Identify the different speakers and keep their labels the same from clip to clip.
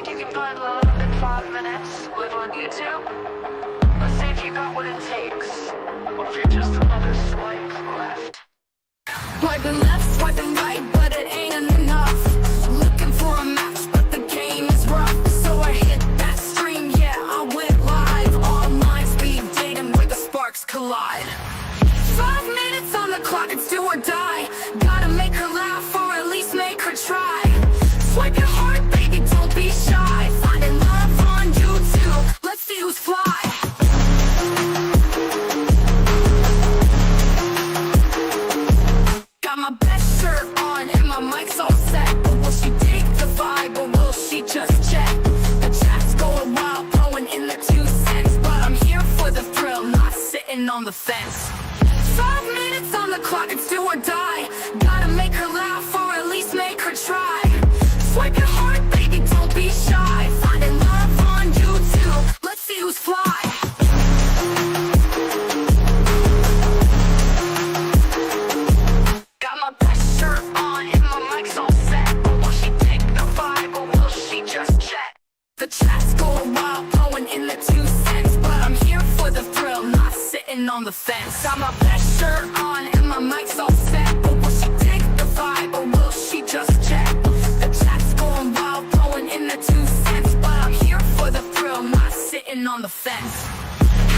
Speaker 1: think you can find love in 5 minutes? Live on YouTube? Let's see if you got what it takes. Or if you're just another swipe left.
Speaker 2: Swiping left, swiping right, but it ain't enough. Looking for a match, but the game is rough. So I hit that stream, yeah, I went live. Online speed dating where the sparks collide. 5 minutes on the clock, it's do or die. Gotta make her laugh or at least make her try. Swipe your heart, baby, don't be shy. Finding love on YouTube, let's see who's fly. Got my best shirt on and my mic's all set. But will she take the vibe or will she just check? The chat's going wild, throwing in the 2 cents. But I'm here for the thrill, not sitting on the fence. 5 minutes on the clock, it's do or die. Gotta make her laugh or at least make her try. Swipe your heart, baby, don't be shy. Finding love on YouTube, let's see who's fly. Got my best shirt on and my mic's all set. But will she take the vibe or will she just check? The chat's going wild, throwing in the 2 cents. But I'm here for the thrill, not sitting on the fence. Got my best shirt on and my mic's all set. But will she take the vibe or will she just check? The chat's going wild, throwing in the 2 cents. But I'm here for the thrill, not sitting on the fence.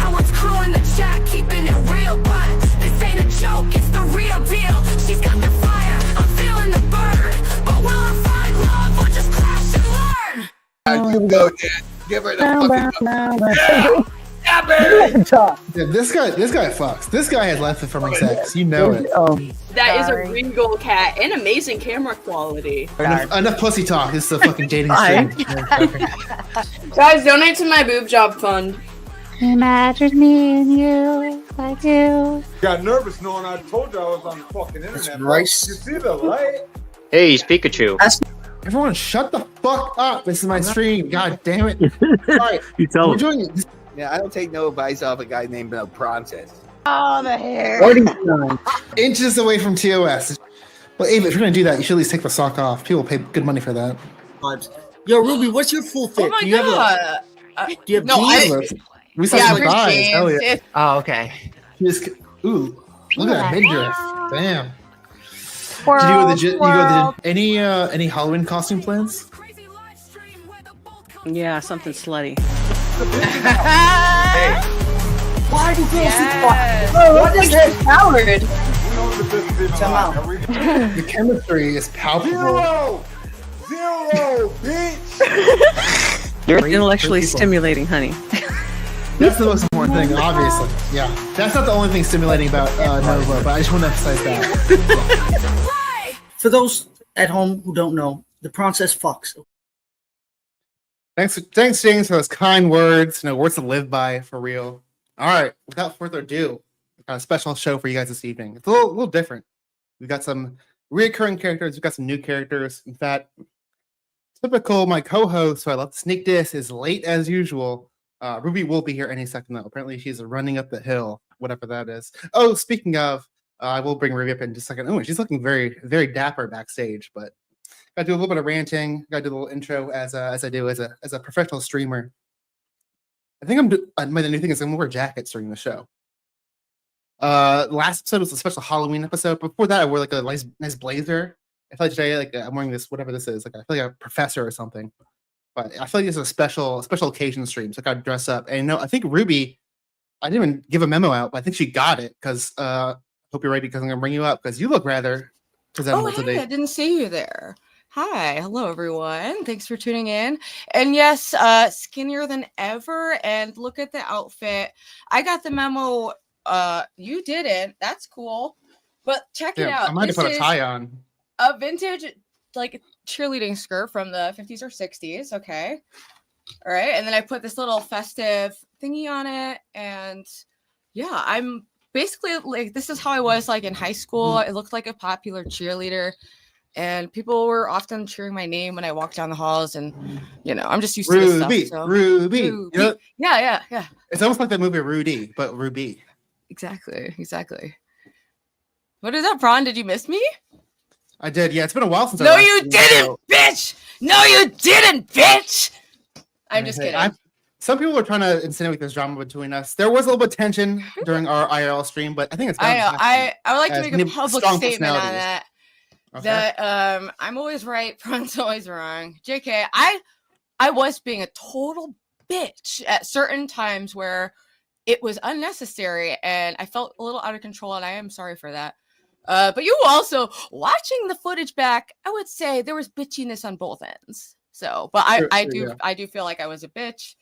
Speaker 2: Howard's crew in the chat, keeping it real. But this ain't a joke, it's the real deal. She's got the fire, I'm feeling the burn. But will I find love or just crash and learn?
Speaker 3: Here we go, Dan. Give her the fucking
Speaker 4: Yeah, this guy fucks. This guy has life affirming sex. You know it.
Speaker 5: That is a regal cat and amazing camera quality.
Speaker 4: Enough pussy talk. This is a fucking dating stream.
Speaker 5: Guys, donate to my boob job fund.
Speaker 6: Imagine me and you, I do.
Speaker 7: Got nervous knowing I told you I was on the fucking internet.
Speaker 3: Rice.
Speaker 7: You see the light?
Speaker 8: Hey, it's Pikachu.
Speaker 4: Everyone, shut the fuck up. This is my stream. God damn it. Alright,
Speaker 8: You tell
Speaker 4: we're
Speaker 8: him.
Speaker 4: doing it.
Speaker 3: Yeah, I don't take no advice off a guy named Prawncess.
Speaker 5: Oh, the hair.
Speaker 4: Inches away from TOS. Well, Ava, if you're gonna do that, you should at least take the sock off. People pay good money for that.
Speaker 9: Yo, Ruby, what's your full fit?
Speaker 5: Oh my
Speaker 9: do you have
Speaker 5: god.
Speaker 9: do you have
Speaker 5: No,
Speaker 9: jeans?
Speaker 4: We saw
Speaker 5: Yeah,
Speaker 4: some
Speaker 5: for
Speaker 4: thighs.
Speaker 5: jeans.
Speaker 4: Hell yeah.
Speaker 5: Oh, okay.
Speaker 4: Just, ooh, look at that midriff. Damn.
Speaker 6: World,
Speaker 4: Did you go to the
Speaker 6: world.
Speaker 4: any Halloween costume plans?
Speaker 10: Yeah, something slutty.
Speaker 9: Why do girls
Speaker 5: Yes.
Speaker 9: What is that, Howard?
Speaker 7: We know the business even
Speaker 9: Come
Speaker 7: like.
Speaker 9: on.
Speaker 7: Are we-
Speaker 4: The chemistry is palpable.
Speaker 7: Zero, bitch.
Speaker 10: You're
Speaker 4: Great
Speaker 10: intellectually
Speaker 4: people.
Speaker 10: stimulating, honey.
Speaker 4: That's the most important thing, obviously. Yeah, that's not the only thing stimulating about Nova, but I just want to emphasize that.
Speaker 9: For those at home who don't know, the Prawncess fucks.
Speaker 4: Thanks, James, for those kind words. Words to live by, for real. All right, without further ado, we've got a special show for you guys this evening. It's a little different. We've got some reoccurring characters. We've got some new characters. In fact, typical my co-host, who I love to sneak this, is late as usual. Ruby will be here any second, though. Apparently, she's running up the hill, whatever that is. Oh, speaking of, I will bring Ruby up in just a second. Oh, she's looking very, very dapper backstage, but gotta do a little bit of ranting. Gotta do a little intro as I do as a professional streamer. I think the new thing is I'm gonna wear jackets during the show. Last episode was a special Halloween episode. Before that, I wore like a nice blazer. I feel like today, I'm wearing this, whatever this is. Like I feel like a professor or something. But I feel like this is a special occasion stream, so I gotta dress up. And I think Ruby, I didn't even give a memo out, but I think she got it because hope you're ready because I'm gonna bring you up because you look rather presentable today.
Speaker 5: I didn't see you there. Hi, hello everyone. Thanks for tuning in. And yes, skinnier than ever. And look at the outfit. I got the memo. You didn't. That's cool. But check it out.
Speaker 4: I might have put a tie on.
Speaker 5: A vintage like cheerleading skirt from the 50s or 60s. Okay. All right. And then I put this little festive thingy on it. And yeah, I'm basically like, this is how I was like in high school. I looked like a popular cheerleader. And people were often cheering my name when I walked down the halls, and I'm just used to this stuff. So.
Speaker 4: Ruby.
Speaker 5: Yeah.
Speaker 4: It's almost like that movie Rudy, but Ruby.
Speaker 5: Exactly. What is up, Prawn? Did you miss me?
Speaker 4: I did. Yeah, it's been a while since.
Speaker 5: No, you didn't, bitch. No, you didn't, bitch. I'm just kidding.
Speaker 4: Some people are trying to insinuate there's drama between us. There was a little bit of tension during our IRL stream, but I think it's.
Speaker 5: I know. I would like to
Speaker 4: as
Speaker 5: make a public
Speaker 4: strong
Speaker 5: statement on
Speaker 4: personalities.
Speaker 5: that.
Speaker 4: Okay.
Speaker 5: That I'm always right, Prawn's always wrong. JK, I was being a total bitch at certain times where it was unnecessary and I felt a little out of control, and I am sorry for that. But you also watching the footage back, I would say there was bitchiness on both ends. So, but I do feel like I was a bitch.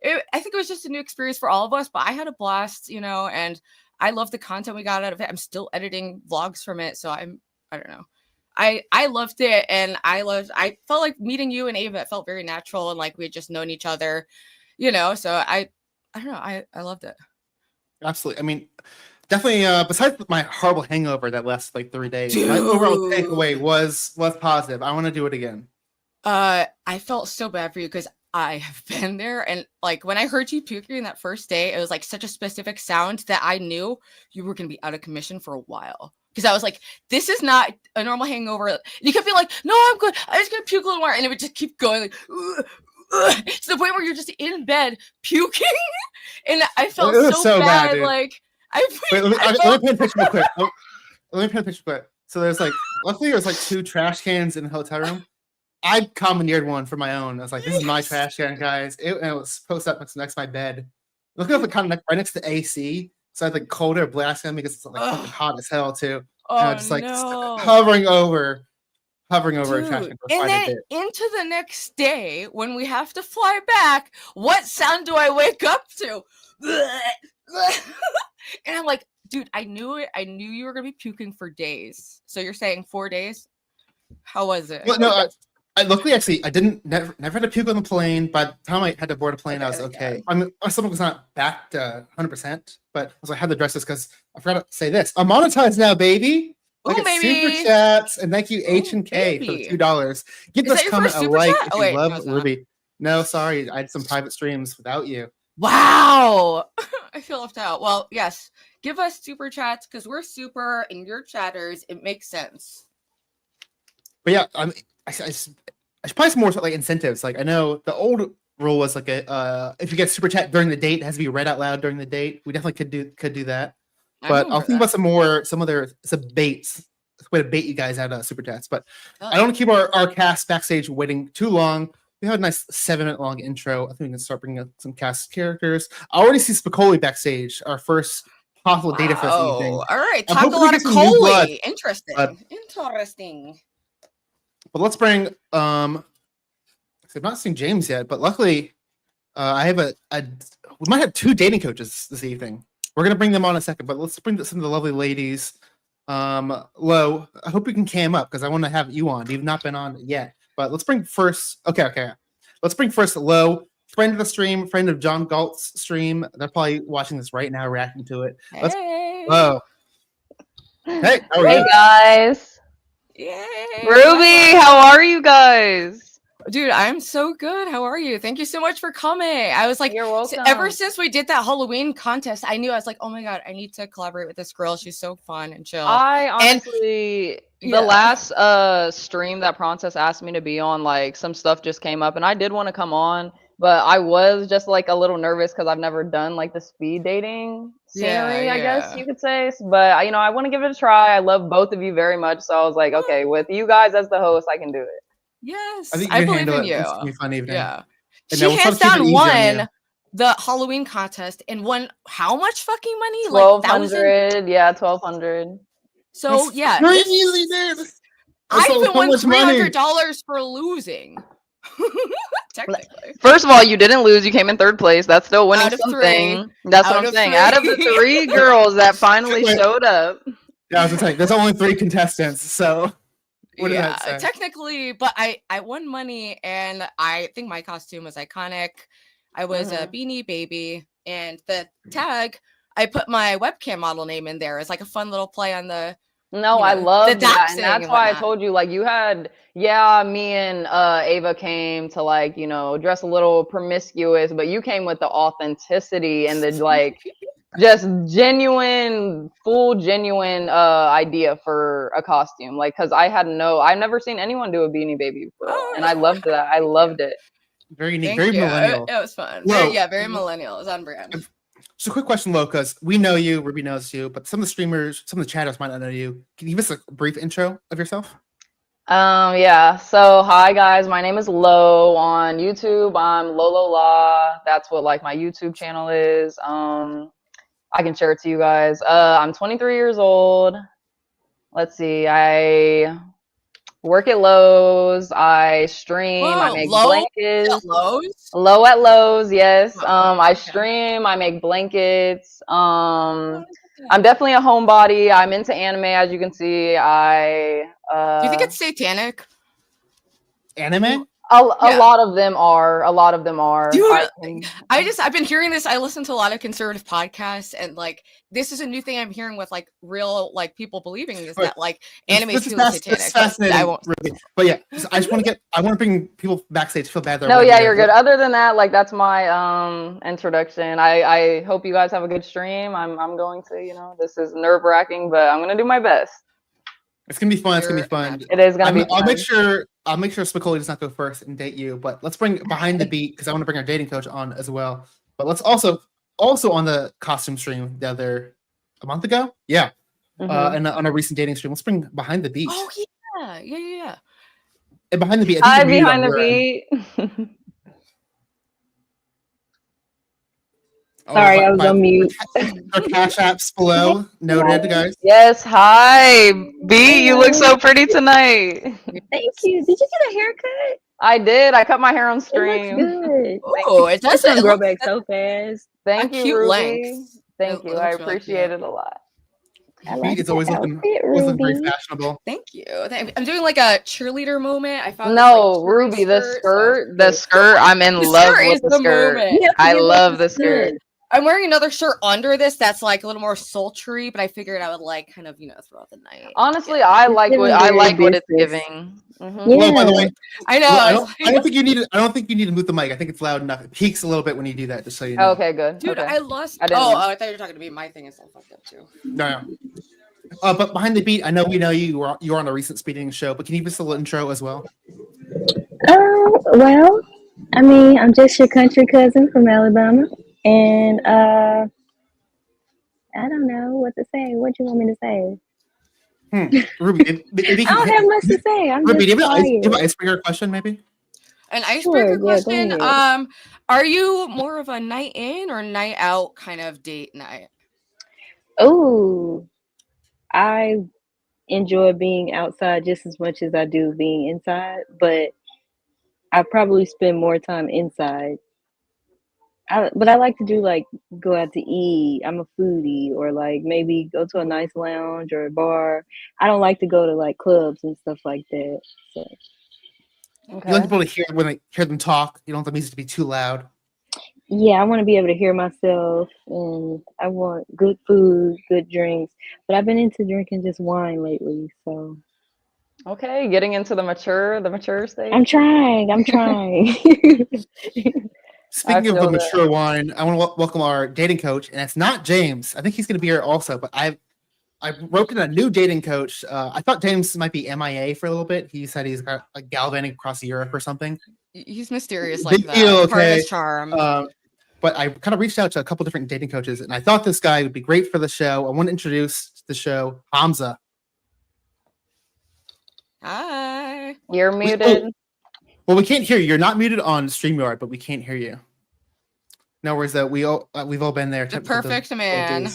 Speaker 5: I think it was just a new experience for all of us, but I had a blast, you know, and I love the content we got out of it. I'm still editing vlogs from it, so I don't know. I loved it, and I felt like meeting you and Ava. It felt very natural, and like we had just known each other, you know. So I don't know. I loved it.
Speaker 4: Absolutely. I mean, definitely. Besides my horrible hangover that lasted like 3 days, my overall takeaway was positive. I want to do it again.
Speaker 5: I felt so bad for you because I have been there, and like when I heard you puking that first day, it was like such a specific sound that I knew you were gonna be out of commission for a while. Because I was like, this is not a normal hangover. You could be like, no, I'm good. I just gonna puke a little more, and it would just keep going like to the point where you're just in bed puking, and I felt so bad. Like
Speaker 4: let me paint a picture real quick. Let me paint a picture quick. So there's like, luckily there's like 2 trash cans in the hotel room. I commandeered one for my own. I was like, this is my trash can, guys. It was posted up next to my bed. Looking up kind of right next to the AC. So I had like colder blast on because it's like fucking hot as hell too.
Speaker 5: Oh,
Speaker 4: and I just like hovering over a trash can.
Speaker 5: And then into the next day when we have to fly back, what sound do I wake up to? And I'm like, dude, I knew it. I knew you were gonna be puking for days. So you're saying 4 days? How was it?
Speaker 4: Well, no, I luckily actually I never had to puke on the plane. By the time I had to board a plane, I was okay. I mean, my stomach was not back to 100%, but I was like, I had to address this because I forgot to say this. I'm monetized now, baby. Look at Super Chats, and thank you H and K for the $2. Give this comment a like if you love Ruby. No, sorry, I had some private streams without you.
Speaker 5: Wow, I feel left out. Well, yes, give us Super Chats because we're super and you're chatters. It makes sense.
Speaker 4: But yeah, I should probably some more like incentives. Like I know the old rule was like if you get Super Chat during the date, it has to be read out loud during the date. We definitely could do that. But I'll think about some other baits, way to bait you guys out of Super Chats. But I don't want to keep our cast backstage waiting too long. We have a nice 7-minute long intro. I think we can start bringing up some cast characters. I already see Spicoli backstage, our first possible data for this evening.
Speaker 5: All right, talk a lot of Coley. Interesting.
Speaker 4: But let's bring I've not seen James yet, but luckily I have we might have 2 dating coaches this evening. We're gonna bring them on in a second, but let's bring some of the lovely ladies. Lo, I hope we can cam up because I want to have you on. You've not been on yet, but let's bring first. Okay. Let's bring first Lo, friend of the stream, friend of John Galt's stream. They're probably watching this right now, reacting to it. Let's Lo. Hey, how are you?
Speaker 8: Guys.
Speaker 5: Yay!
Speaker 8: Ruby, how are you guys?
Speaker 5: Dude, I'm so good. How are you? Thank you so much for coming. I was like,
Speaker 8: you're welcome.
Speaker 5: Ever since we did that Halloween contest, I was like, oh my god, I need to collaborate with this girl. She's so fun and chill.
Speaker 8: I honestly, the last stream that Prawncess asked me to be on, like some stuff just came up, and I did want to come on, but I was just like a little nervous because I've never done like the speed dating scenery, I guess you could say. But I want to give it a try. I love both of you very much, so I was like, okay, with you guys as the host, I can do it.
Speaker 5: Yes,
Speaker 4: I
Speaker 5: believe in you.
Speaker 4: It's gonna be a fun evening.
Speaker 5: Yeah,
Speaker 4: and
Speaker 5: she hands down won the Halloween contest and won how much fucking money?
Speaker 8: 1,200. Yeah, 1,200.
Speaker 5: So
Speaker 4: that's crazy, dude.
Speaker 5: I even won $300 for losing. Technically.
Speaker 8: First of all, you didn't lose. You came in 3rd place. That's still winning something. That's what I'm saying. Out of the 3 girls that finally showed up.
Speaker 4: Yeah, I was gonna say there's only 3 contestants, so.
Speaker 5: Technically, but I won money, and I think my costume was iconic. I was a Beanie Baby, and the tag, I put my webcam model name in there. It's like a fun little play on the.
Speaker 8: I love that, and that's why I told you, like, you had, me and Ava came to, like, dress a little promiscuous, but you came with the authenticity and the, like, just full genuine idea for a costume, like, because I've never seen anyone do a Beanie Baby before, and I loved that. I loved it.
Speaker 4: Very unique,
Speaker 5: Thank
Speaker 4: very
Speaker 5: you.
Speaker 4: millennial.
Speaker 5: It was fun.
Speaker 4: Lo,
Speaker 5: Yeah, very millennial. It's on brand.
Speaker 4: So, quick question, Lo, because we know you, Ruby knows you, but some of the streamers, some of the chatters might not know you. Can you give us a brief intro of yourself?
Speaker 8: Yeah. So hi guys, my name is Lo on YouTube. I'm Lolo La. That's what like my YouTube channel is. I can share it to you guys. I'm 23 years old. Let's see. I work at Lowe's. I stream. I
Speaker 5: Whoa,
Speaker 8: make
Speaker 5: Lowe's?
Speaker 8: blankets.
Speaker 5: Lowe's?
Speaker 8: Low at Lowe's, yes. I
Speaker 5: Okay.
Speaker 8: stream. I make blankets. I'm definitely a homebody. I'm into anime, as you can see.
Speaker 5: Do you think it's satanic?
Speaker 4: Anime?
Speaker 8: A
Speaker 5: Yeah.
Speaker 8: lot of them are. A lot of them are.
Speaker 5: Dude, I've been hearing this. I listen to a lot of conservative podcasts, and like this is a new thing I'm hearing with like real like people believing is that like anime is truly
Speaker 4: This
Speaker 5: satanic.
Speaker 4: is
Speaker 5: But
Speaker 4: fascinating,
Speaker 5: I won't.
Speaker 4: Ruby. But yeah, I just want to bring people backstage to feel bad.
Speaker 8: No, yeah, you're good. Other than that, like that's my introduction. I hope you guys have a good stream. I'm going to, you know, this is nerve-wracking, but I'm gonna do my best.
Speaker 4: It's gonna be fun. It's gonna be fun.
Speaker 8: It is gonna be
Speaker 4: I'll
Speaker 8: fun.
Speaker 4: make sure Spicoli does not go first and date you. But let's bring behind the beat because I want to bring our dating coach on as well. But let's also on the costume stream the other a month ago. Yeah. And on a recent dating stream, let's bring behind the beat.
Speaker 5: Oh yeah.
Speaker 4: And behind the beat.
Speaker 8: Hi, behind the beat.
Speaker 6: Sorry, I was on mute.
Speaker 4: Our cash apps below. Noted, guys.
Speaker 8: Yes, hi, B. You look so pretty tonight.
Speaker 6: Thank you. Did you get a haircut?
Speaker 8: I did. I cut my hair on
Speaker 6: It
Speaker 8: stream.
Speaker 6: looks good.
Speaker 5: Oh, it
Speaker 6: That's
Speaker 5: doesn't
Speaker 6: gonna grow
Speaker 5: look
Speaker 6: back
Speaker 5: that-
Speaker 6: so fast.
Speaker 8: Thank
Speaker 5: a
Speaker 8: you,
Speaker 5: cute
Speaker 8: Ruby.
Speaker 5: length.
Speaker 8: Thank
Speaker 5: It
Speaker 8: you. I
Speaker 5: looks really
Speaker 8: appreciate
Speaker 5: cute.
Speaker 8: it a lot.
Speaker 6: I
Speaker 4: Beat
Speaker 6: like
Speaker 4: is always
Speaker 6: the
Speaker 4: looking
Speaker 6: outfit,
Speaker 4: very
Speaker 6: Ruby.
Speaker 4: fashionable.
Speaker 5: Thank you. I'm doing like a cheerleader moment. I found
Speaker 8: No,
Speaker 5: this, like,
Speaker 8: Ruby, the
Speaker 5: skirt.
Speaker 8: the skirt. I'm in
Speaker 5: The
Speaker 8: love
Speaker 5: skirt is
Speaker 8: with the
Speaker 5: the
Speaker 8: skirt.
Speaker 5: moment.
Speaker 8: I love the skirt.
Speaker 5: I'm wearing another shirt under this that's like a little more sultry, but I figured I would like kind of throughout the night.
Speaker 8: Honestly, I like
Speaker 6: giving
Speaker 8: what it's
Speaker 6: very
Speaker 8: giving. Mhm.
Speaker 6: Yeah.
Speaker 4: Well, by the way,
Speaker 5: I know.
Speaker 4: I
Speaker 5: it's
Speaker 4: don't think you need to. I don't think you need to move the mic. I think it's loud enough. It peaks a little bit when you do that. Just so you know.
Speaker 8: Okay, good.
Speaker 5: Dude,
Speaker 8: okay.
Speaker 5: I lost.
Speaker 8: I didn't know.
Speaker 5: I thought you were talking to me. My thing is all fucked up too.
Speaker 4: No. But behind the beat, I know we know you. You were on a recent speeding show, but can you give us a little intro as well?
Speaker 6: Well, I mean, I'm just your country cousin from Alabama, and I don't know what to say. What do you want me to say?
Speaker 4: Ruby, maybe
Speaker 6: I don't have much to say. I'm
Speaker 4: Ruby, do
Speaker 6: just
Speaker 4: you have an
Speaker 6: tired.
Speaker 4: icebreaker question, maybe?
Speaker 5: An icebreaker
Speaker 6: yeah, go
Speaker 5: question.
Speaker 6: ahead.
Speaker 5: Are you more of a night in or night out kind of date night?
Speaker 6: Oh, I enjoy being outside just as much as I do being inside, but I probably spend more time inside. But I like to do like go out to eat. I'm a foodie, or like maybe go to a nice lounge or a bar. I don't like to go to like clubs and stuff like that. So
Speaker 4: You like people to hear when they hear them talk. You don't want the music to be too loud.
Speaker 6: yeah, I want to be able to hear myself, and I want good food, good drinks. But I've been into drinking just wine lately, so
Speaker 8: Okay, getting into the mature stage.
Speaker 6: I'm trying.
Speaker 4: Speaking of
Speaker 8: feel
Speaker 4: a
Speaker 8: that.
Speaker 4: mature wine, I want to welcome our dating coach, and it's not James. I think he's going to be here also, but I roped in a new dating coach. I thought James might be MIA for a little bit. He said he's got like galvanizing across Europe or something.
Speaker 5: He's mysterious like
Speaker 4: Big
Speaker 5: that.
Speaker 4: deal,
Speaker 5: Part of
Speaker 4: okay.
Speaker 5: his charm.
Speaker 4: But I kind of reached out to a couple different dating coaches, and I thought this guy would be great for the show. I want to introduce to the show Hamza.
Speaker 5: Hi.
Speaker 8: You're muted.
Speaker 4: Well, we can't hear you. You're not muted on StreamYard, but we can't hear you. No worries, though. We've all been there.
Speaker 5: The perfect man.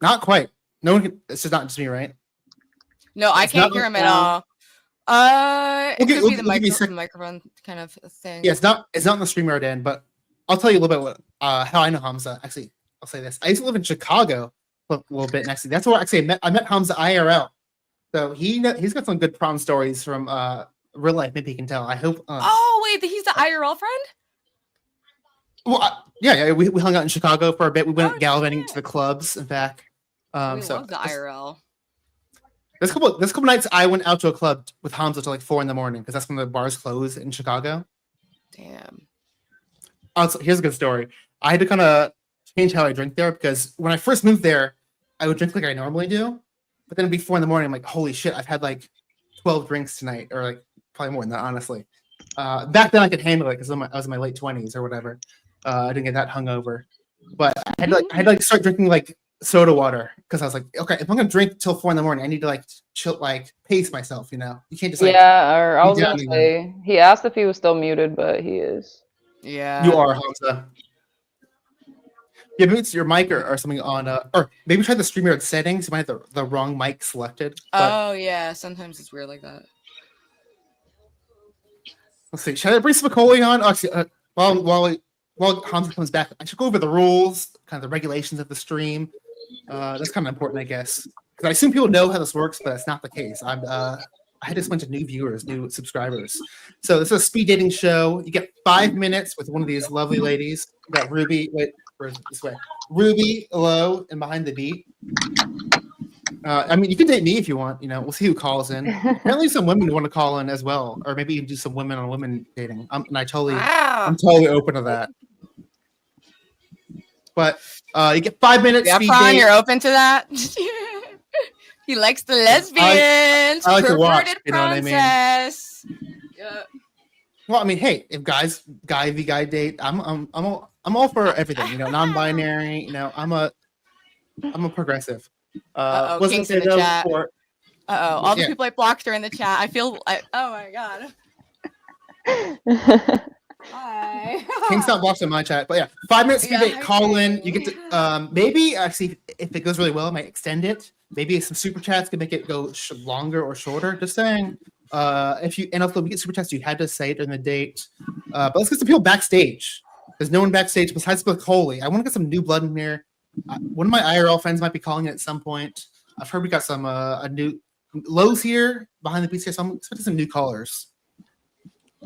Speaker 4: Not quite. No one can. It's just not just me, right?
Speaker 5: No, I
Speaker 4: It's
Speaker 5: can't
Speaker 4: not-
Speaker 5: hear him at all. It
Speaker 4: Okay,
Speaker 5: could
Speaker 4: we'll
Speaker 5: be the
Speaker 4: give you a sec-
Speaker 5: microphone kind of thing.
Speaker 4: Yeah, it's not in the StreamYard end, but I'll tell you a little bit how I know Hamza. Actually, I'll say this. I used to live in Chicago a little bit, and actually, that's where I met Hamza IRL. So he's got some good prom stories from real life. Maybe you can tell. I hope.
Speaker 5: Oh wait, he's the IRL friend.
Speaker 4: Well, yeah, we hung out in Chicago for a bit. We went
Speaker 5: Oh,
Speaker 4: gallivanting
Speaker 5: shit.
Speaker 4: to the clubs. In fact,
Speaker 5: We
Speaker 4: so
Speaker 5: love the IRL.
Speaker 4: this couple nights I went out to a club with Hamza till like 4 a.m. because that's when the bars close in Chicago.
Speaker 5: Damn.
Speaker 4: Also, here's a good story. I had to kind of change how I drink there because when I first moved there, I would drink like I normally do, but then it'd be 4 a.m. I'm like, holy shit, I've had like 12 drinks tonight or like probably more than that, honestly. Back then I could handle it because I was in my late 20s or whatever. I didn't get that hungover, but I had to start drinking like soda water because I was like, okay, if I'm gonna drink till 4 a.m, I need to like chill, like pace myself. You know, you can't just like.
Speaker 8: Yeah, or I
Speaker 4: be
Speaker 8: was
Speaker 4: down
Speaker 8: gonna
Speaker 4: again.
Speaker 8: say he asked if he was still muted, but he is.
Speaker 5: Yeah.
Speaker 4: You are, Hamza. Yeah, maybe it's your mic or something on, or maybe try the StreamYard settings. You might have the wrong mic selected. But
Speaker 5: Oh yeah, sometimes it's weird like that.
Speaker 4: let's see. Should I bring Spicoli on? Oh, actually, while Hamza comes back, I should go over the rules, kind of the regulations of the stream. That's kind of important, I guess, because I assume people know how this works, but it's not the case. I had just went to new viewers, new subscribers. So this is a speed dating show. You get 5 minutes with one of these lovely ladies. We got Ruby. Wait, where's this way? Ruby, low, and behind the beat. I mean, you can date me if you want. You know, we'll see who calls in. Apparently, some women want to call in as well, or maybe even do some women on women dating. And I'm totally open to that. But you get 5 minutes.
Speaker 5: Yeah,
Speaker 4: speed
Speaker 5: Prawn,
Speaker 4: date.
Speaker 5: you're open to that. He likes the lesbians.
Speaker 4: I like to watch,
Speaker 5: Perverted
Speaker 4: you know what I mean?
Speaker 5: Prawncess. Yeah.
Speaker 4: Well, I mean, hey, if guy v guy date, I'm all for everything. You know, non-binary. You know, I'm a progressive.
Speaker 5: Uh-oh, King's in the chat. All the people I blocked are in the chat. I feel oh my god. Hi.
Speaker 4: King's not blocked in my chat, but yeah, 5 minutes speed date. Call in. You get to maybe actually, if it goes really well, I might extend it. Maybe some super chats can make it go longer or shorter. Just saying. If you get super chats, you had to say it during the date. But let's get some people backstage. There's no one backstage besides Spicoli. I want to get some new blood in here. One of my IRL friends might be calling it at some point. I've heard we got some a new lows here behind the piece here. So I'm expecting some new callers.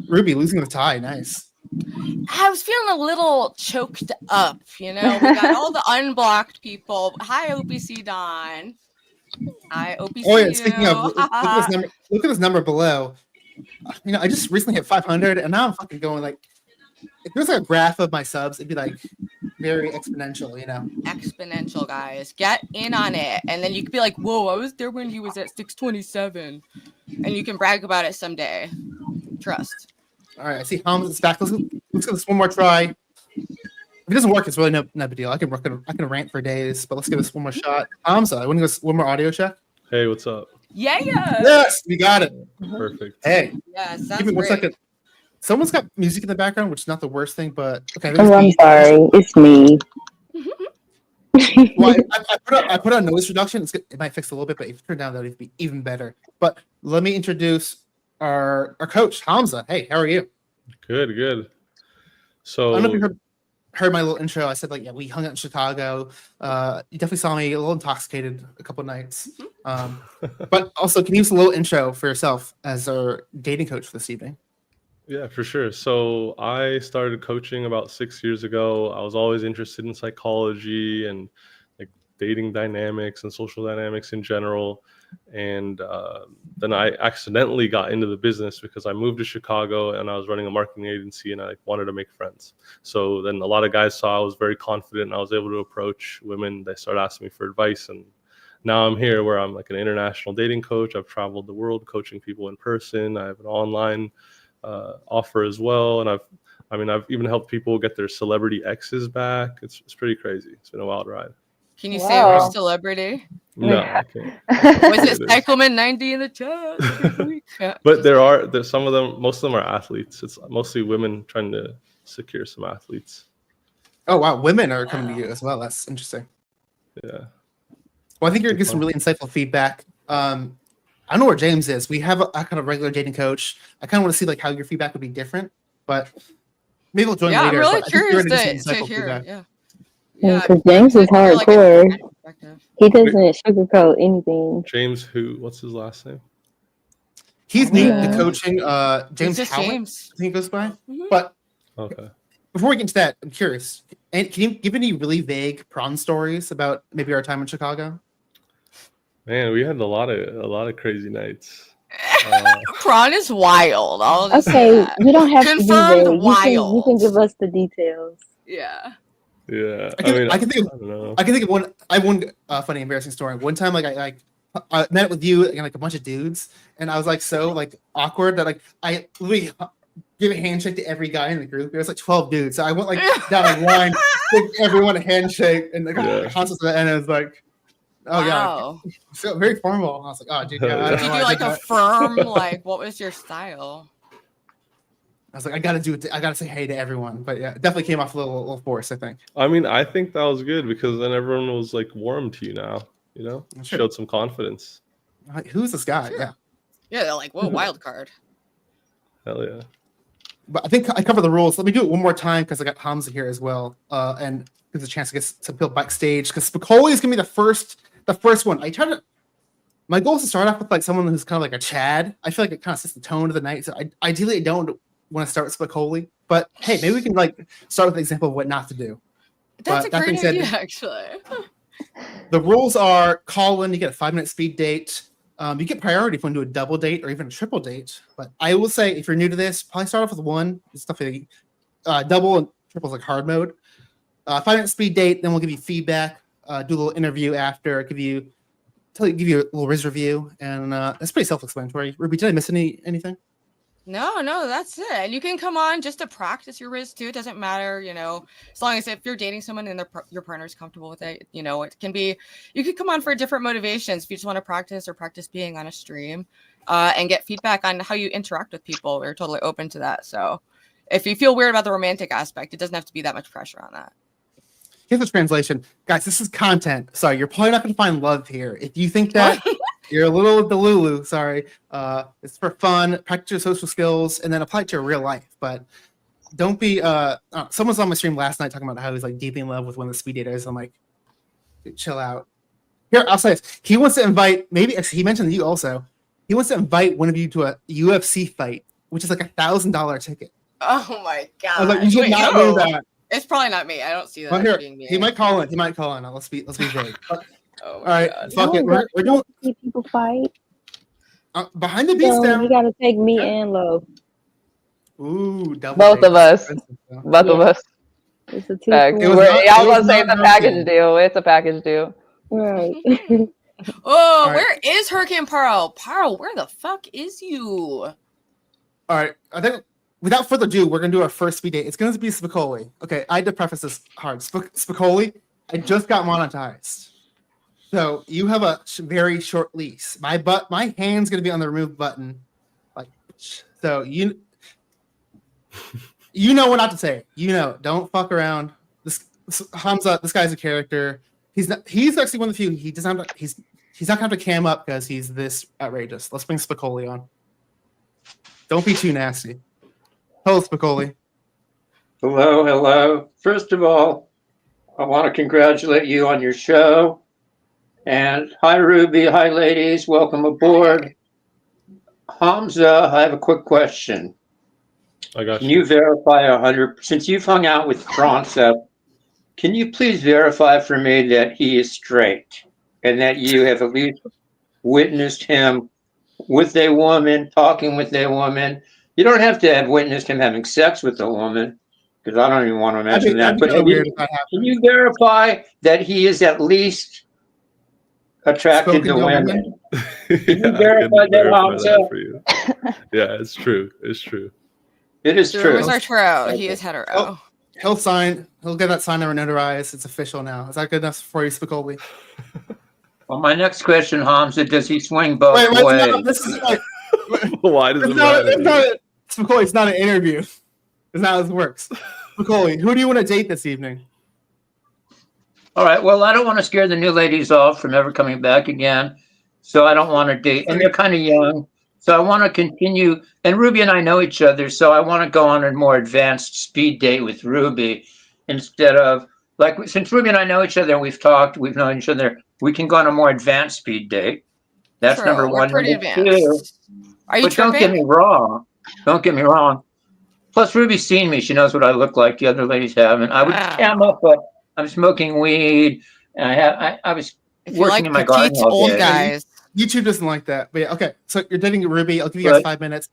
Speaker 4: Ruby losing the tie, nice.
Speaker 5: I was feeling a little choked up, you know. We got all the unblocked people. Hi, OPC Don. Hi, OPC.
Speaker 4: Oh yeah, speaking of, look at this number below. You know, I just recently hit 500, and now I'm fucking going like. If there's like a graph of my subs, it'd be like very exponential, you know.
Speaker 5: Exponential, guys. Get in on it, and then you could be like, "Whoa, I was there when he was at 627," and you can brag about it someday. Trust.
Speaker 4: All right, I see Hamza's back. Let's get this one more try. If it doesn't work, it's really no big deal. I can rant for days, but let's give this one more shot. Hamza, I want to go one more audio check.
Speaker 10: Hey, what's up?
Speaker 5: Yeah.
Speaker 4: Yes, we got it.
Speaker 10: Perfect.
Speaker 4: Hey.
Speaker 5: Yes, that's
Speaker 4: Give me 1
Speaker 5: great.
Speaker 4: second. Someone's got music in the background, which is not the worst thing, but okay.
Speaker 6: Oh, I'm sorry. It's me.
Speaker 4: Well, I put on noise reduction. It might fix a little bit, but if you turn down, that would be even better. But let me introduce our coach, Hamza. Hey, how are you?
Speaker 10: Good. So
Speaker 4: I don't know if you heard my little intro. I said like, yeah, we hung out in Chicago. You definitely saw me a little intoxicated a couple nights. But also, can you use a little intro for yourself as our dating coach for this evening?
Speaker 10: Yeah, for sure. So I started coaching about 6 years ago. I was always interested in psychology and like dating dynamics and social dynamics in general. And then I accidentally got into the business because I moved to Chicago and I was running a marketing agency and I wanted to make friends. So then a lot of guys saw I was very confident and I was able to approach women. They started asking me for advice. And now I'm here where I'm like an international dating coach. I've traveled the world coaching people in person. I have an online offer as well. And I've even helped people get their celebrity exes back. It's pretty crazy. It's been a wild ride.
Speaker 5: Can you say we're a celebrity?
Speaker 10: No, I can't.
Speaker 5: Was it Cycleman 90 in the chat?
Speaker 10: But there's some of them, most of them are athletes. It's mostly women trying to secure some athletes.
Speaker 4: Oh wow, women are coming to you as well. That's interesting.
Speaker 10: Yeah.
Speaker 4: Well, I think you're getting some really insightful feedback. I don't know where James is. We have a kind of regular dating coach. I kind of want to see like how your feedback would be different, but maybe we'll join later.
Speaker 5: I'm really
Speaker 4: but I think you're
Speaker 5: curious
Speaker 4: gonna get some
Speaker 5: to
Speaker 4: insightful
Speaker 5: hear.
Speaker 4: feedback.
Speaker 6: Yeah, because James is hardcore. He doesn't sugarcoat anything.
Speaker 10: James, what's his last name?
Speaker 4: He's new to coaching. James
Speaker 5: It's just
Speaker 4: Howard,
Speaker 5: James.
Speaker 4: I think it goes by. But
Speaker 10: Okay.
Speaker 4: before we get into that, I'm curious. And can you give any really vague prawn stories about maybe our time in Chicago?
Speaker 10: Man, we had a lot of crazy nights.
Speaker 5: Prawn is wild. I'll just say
Speaker 6: Okay,
Speaker 5: that.
Speaker 6: you don't have to be
Speaker 5: Confirmed
Speaker 6: there.
Speaker 5: wild.
Speaker 6: You can give us the details.
Speaker 5: Yeah.
Speaker 10: Yeah.
Speaker 4: I can
Speaker 10: I
Speaker 4: think
Speaker 10: don't know.
Speaker 4: of one. I have one funny, embarrassing story. One time, like I I met with you and like a bunch of dudes, and I was like so like awkward that like I literally give a handshake to every guy in the group. There was like 12 dudes, so I went like down a line, give everyone a handshake, and the conference at the end. It was like, oh
Speaker 5: Wow.
Speaker 4: yeah, so very formal. I was like, oh dude, yeah, I
Speaker 5: Did
Speaker 4: don't
Speaker 5: you
Speaker 4: know
Speaker 5: do
Speaker 4: why I
Speaker 5: like
Speaker 4: did
Speaker 5: a
Speaker 4: that.
Speaker 5: firm, like, what was your style?
Speaker 4: I was like, I gotta do it. I gotta say hey to everyone. But yeah, it definitely came off a little forced, I think.
Speaker 10: I mean, I think that was good because then everyone was like warm to you now. You know,
Speaker 4: Sure.
Speaker 10: showed some confidence.
Speaker 4: Like, who's this guy?
Speaker 5: Sure.
Speaker 4: Yeah.
Speaker 5: Yeah, they're like, whoa, wild card.
Speaker 10: Hell yeah.
Speaker 4: But I think I covered the rules. Let me do it one more time because I got Hamza here as well, and gives a chance to get some people backstage. Because Spicoli is gonna be the first one. My goal is to start off with like someone who's kind of like a Chad. I feel like it kind of sets the tone of the night. So ideally, I don't want to start with Spicoli, but hey, maybe we can like start with an example of what not to do.
Speaker 5: That's
Speaker 4: But
Speaker 5: a
Speaker 4: that
Speaker 5: great
Speaker 4: being said,
Speaker 5: idea, actually.
Speaker 4: the rules are call in, you get a 5-minute speed date. You get priority if you want to do a double date or even a triple date. But I will say, if you're new to this, probably start off with one. It's stuff like double and triple is like hard mode. 5-minute speed date, then we'll give you feedback, do a little interview after, give you a little RIZZ review, and that's pretty self-explanatory. Ruby, did I miss anything?
Speaker 5: No, that's it. And you can come on just to practice your RIZZ too. It doesn't matter, as long as if you're dating someone and your partner's comfortable with it, it can be, you could come on for different motivations. If you just want to practice being on a stream and get feedback on how you interact with people, we're totally open to that. So if you feel weird about the romantic aspect, it doesn't have to be that much pressure on that.
Speaker 4: Here's the translation. Guys, this is content. Sorry, you're probably not going to find love here. If you think that, you're a little delulu. Sorry. It's for fun, practice your social skills, and then apply it to your real life. But don't be... someone was on my stream last night talking about how he's like deeply in love with one of the speed daters. I'm like, dude, chill out. Here, I'll say this. He wants to invite... Maybe, actually, he mentioned you also. He wants to invite one of you to a UFC fight, which is like $1,000 ticket.
Speaker 5: Oh my God.
Speaker 4: I was like, you should not do that.
Speaker 5: It's probably not me. I don't see that
Speaker 4: Well, here,
Speaker 5: being me.
Speaker 4: he might call in. Let's be vague.
Speaker 5: Oh
Speaker 4: all right,
Speaker 5: God.
Speaker 4: fuck it. We're doing
Speaker 6: See people fight.
Speaker 4: behind the beats
Speaker 6: So
Speaker 4: down.
Speaker 6: you gotta take me and Lo.
Speaker 4: Ooh, double
Speaker 8: Both
Speaker 4: date.
Speaker 8: of us.
Speaker 4: Expensive, though.
Speaker 8: Both of us.
Speaker 6: It's a
Speaker 8: Facts.
Speaker 6: two.
Speaker 4: was
Speaker 8: We're-
Speaker 4: not-
Speaker 8: yeah, I
Speaker 4: it
Speaker 8: was
Speaker 4: was
Speaker 8: gonna say
Speaker 4: not
Speaker 8: it's a package
Speaker 4: joking.
Speaker 8: deal. It's a package deal.
Speaker 6: Right.
Speaker 5: Oh,
Speaker 4: right.
Speaker 5: where is Hurricane Paro? Paro, where the fuck is you?
Speaker 4: All right, I think without further ado, we're gonna do our first speed date. It's gonna be Spicoli. Okay, I had to preface this hard. Spicoli, I just got monetized, so you have a very short lease. My hand's gonna be on the remove button, like so. You know what not to say. Don't fuck around. This Hamza, this guy's a character. He's actually one of the few. He's not gonna have to cam up because he's this outrageous. Let's bring Spicoli on. Don't be too nasty. Hello, Spicoli.
Speaker 11: Hello. First of all, I want to congratulate you on your show. And hi, Ruby. Hi, ladies. Welcome aboard. Hamza, I have a quick question.
Speaker 10: I got
Speaker 11: Can
Speaker 10: you.
Speaker 11: you verify 100? Since you've hung out with Prawncess, can you please verify for me that he is straight and that you have at least witnessed him with a woman, talking with a woman? You don't have to have witnessed him having sex with a woman, because I don't even want to imagine that. But
Speaker 4: That'd be weird if that happened.
Speaker 11: can you verify that he is at least attracted
Speaker 4: Spoken
Speaker 11: to
Speaker 4: to a
Speaker 11: women?
Speaker 10: Yeah,
Speaker 11: Can you
Speaker 10: I
Speaker 11: verify
Speaker 10: can
Speaker 11: that,
Speaker 10: verify
Speaker 11: Hamza?
Speaker 10: that for you. Yeah, it's true. It's true.
Speaker 11: It is
Speaker 5: The
Speaker 11: true.
Speaker 5: rumors are true. He is hetero.
Speaker 4: Oh. He'll get that sign over notarized. It's official now. Is that good enough for you, Spicoli?
Speaker 11: Well, my next question, Hamza, does he swing both
Speaker 4: Wait,
Speaker 11: ways?
Speaker 4: no, this is like,
Speaker 10: Why does it matter?
Speaker 4: Spicoli, it's not an interview. It's not how this works. Spicoli, who do you want to date this evening?
Speaker 11: All right. Well, I don't want to scare the new ladies off from ever coming back again. So I don't want to date. And they're kind of young. So I want to continue. And Ruby and I know each other. So I want to go on a more advanced speed date with Ruby instead of, like, since Ruby and I know each other and we've talked, we've known each other, we can go on a more advanced speed date. That's
Speaker 5: True,
Speaker 11: number
Speaker 5: we're
Speaker 11: one.
Speaker 5: pretty
Speaker 11: Number
Speaker 5: advanced. Are you
Speaker 11: but don't get me wrong. Don't get me wrong. Plus, Ruby's seen me. She knows what I look like. The other ladies haven't. I would
Speaker 5: Wow.
Speaker 11: cam up, but I'm smoking weed. And I was
Speaker 5: If you
Speaker 11: working
Speaker 5: like
Speaker 11: in my garden
Speaker 5: petite
Speaker 11: all
Speaker 5: old
Speaker 11: day.
Speaker 5: guys,
Speaker 4: YouTube doesn't like that. But yeah, okay. So you're dating Ruby. I'll give you guys
Speaker 11: Right.
Speaker 4: 5 minutes.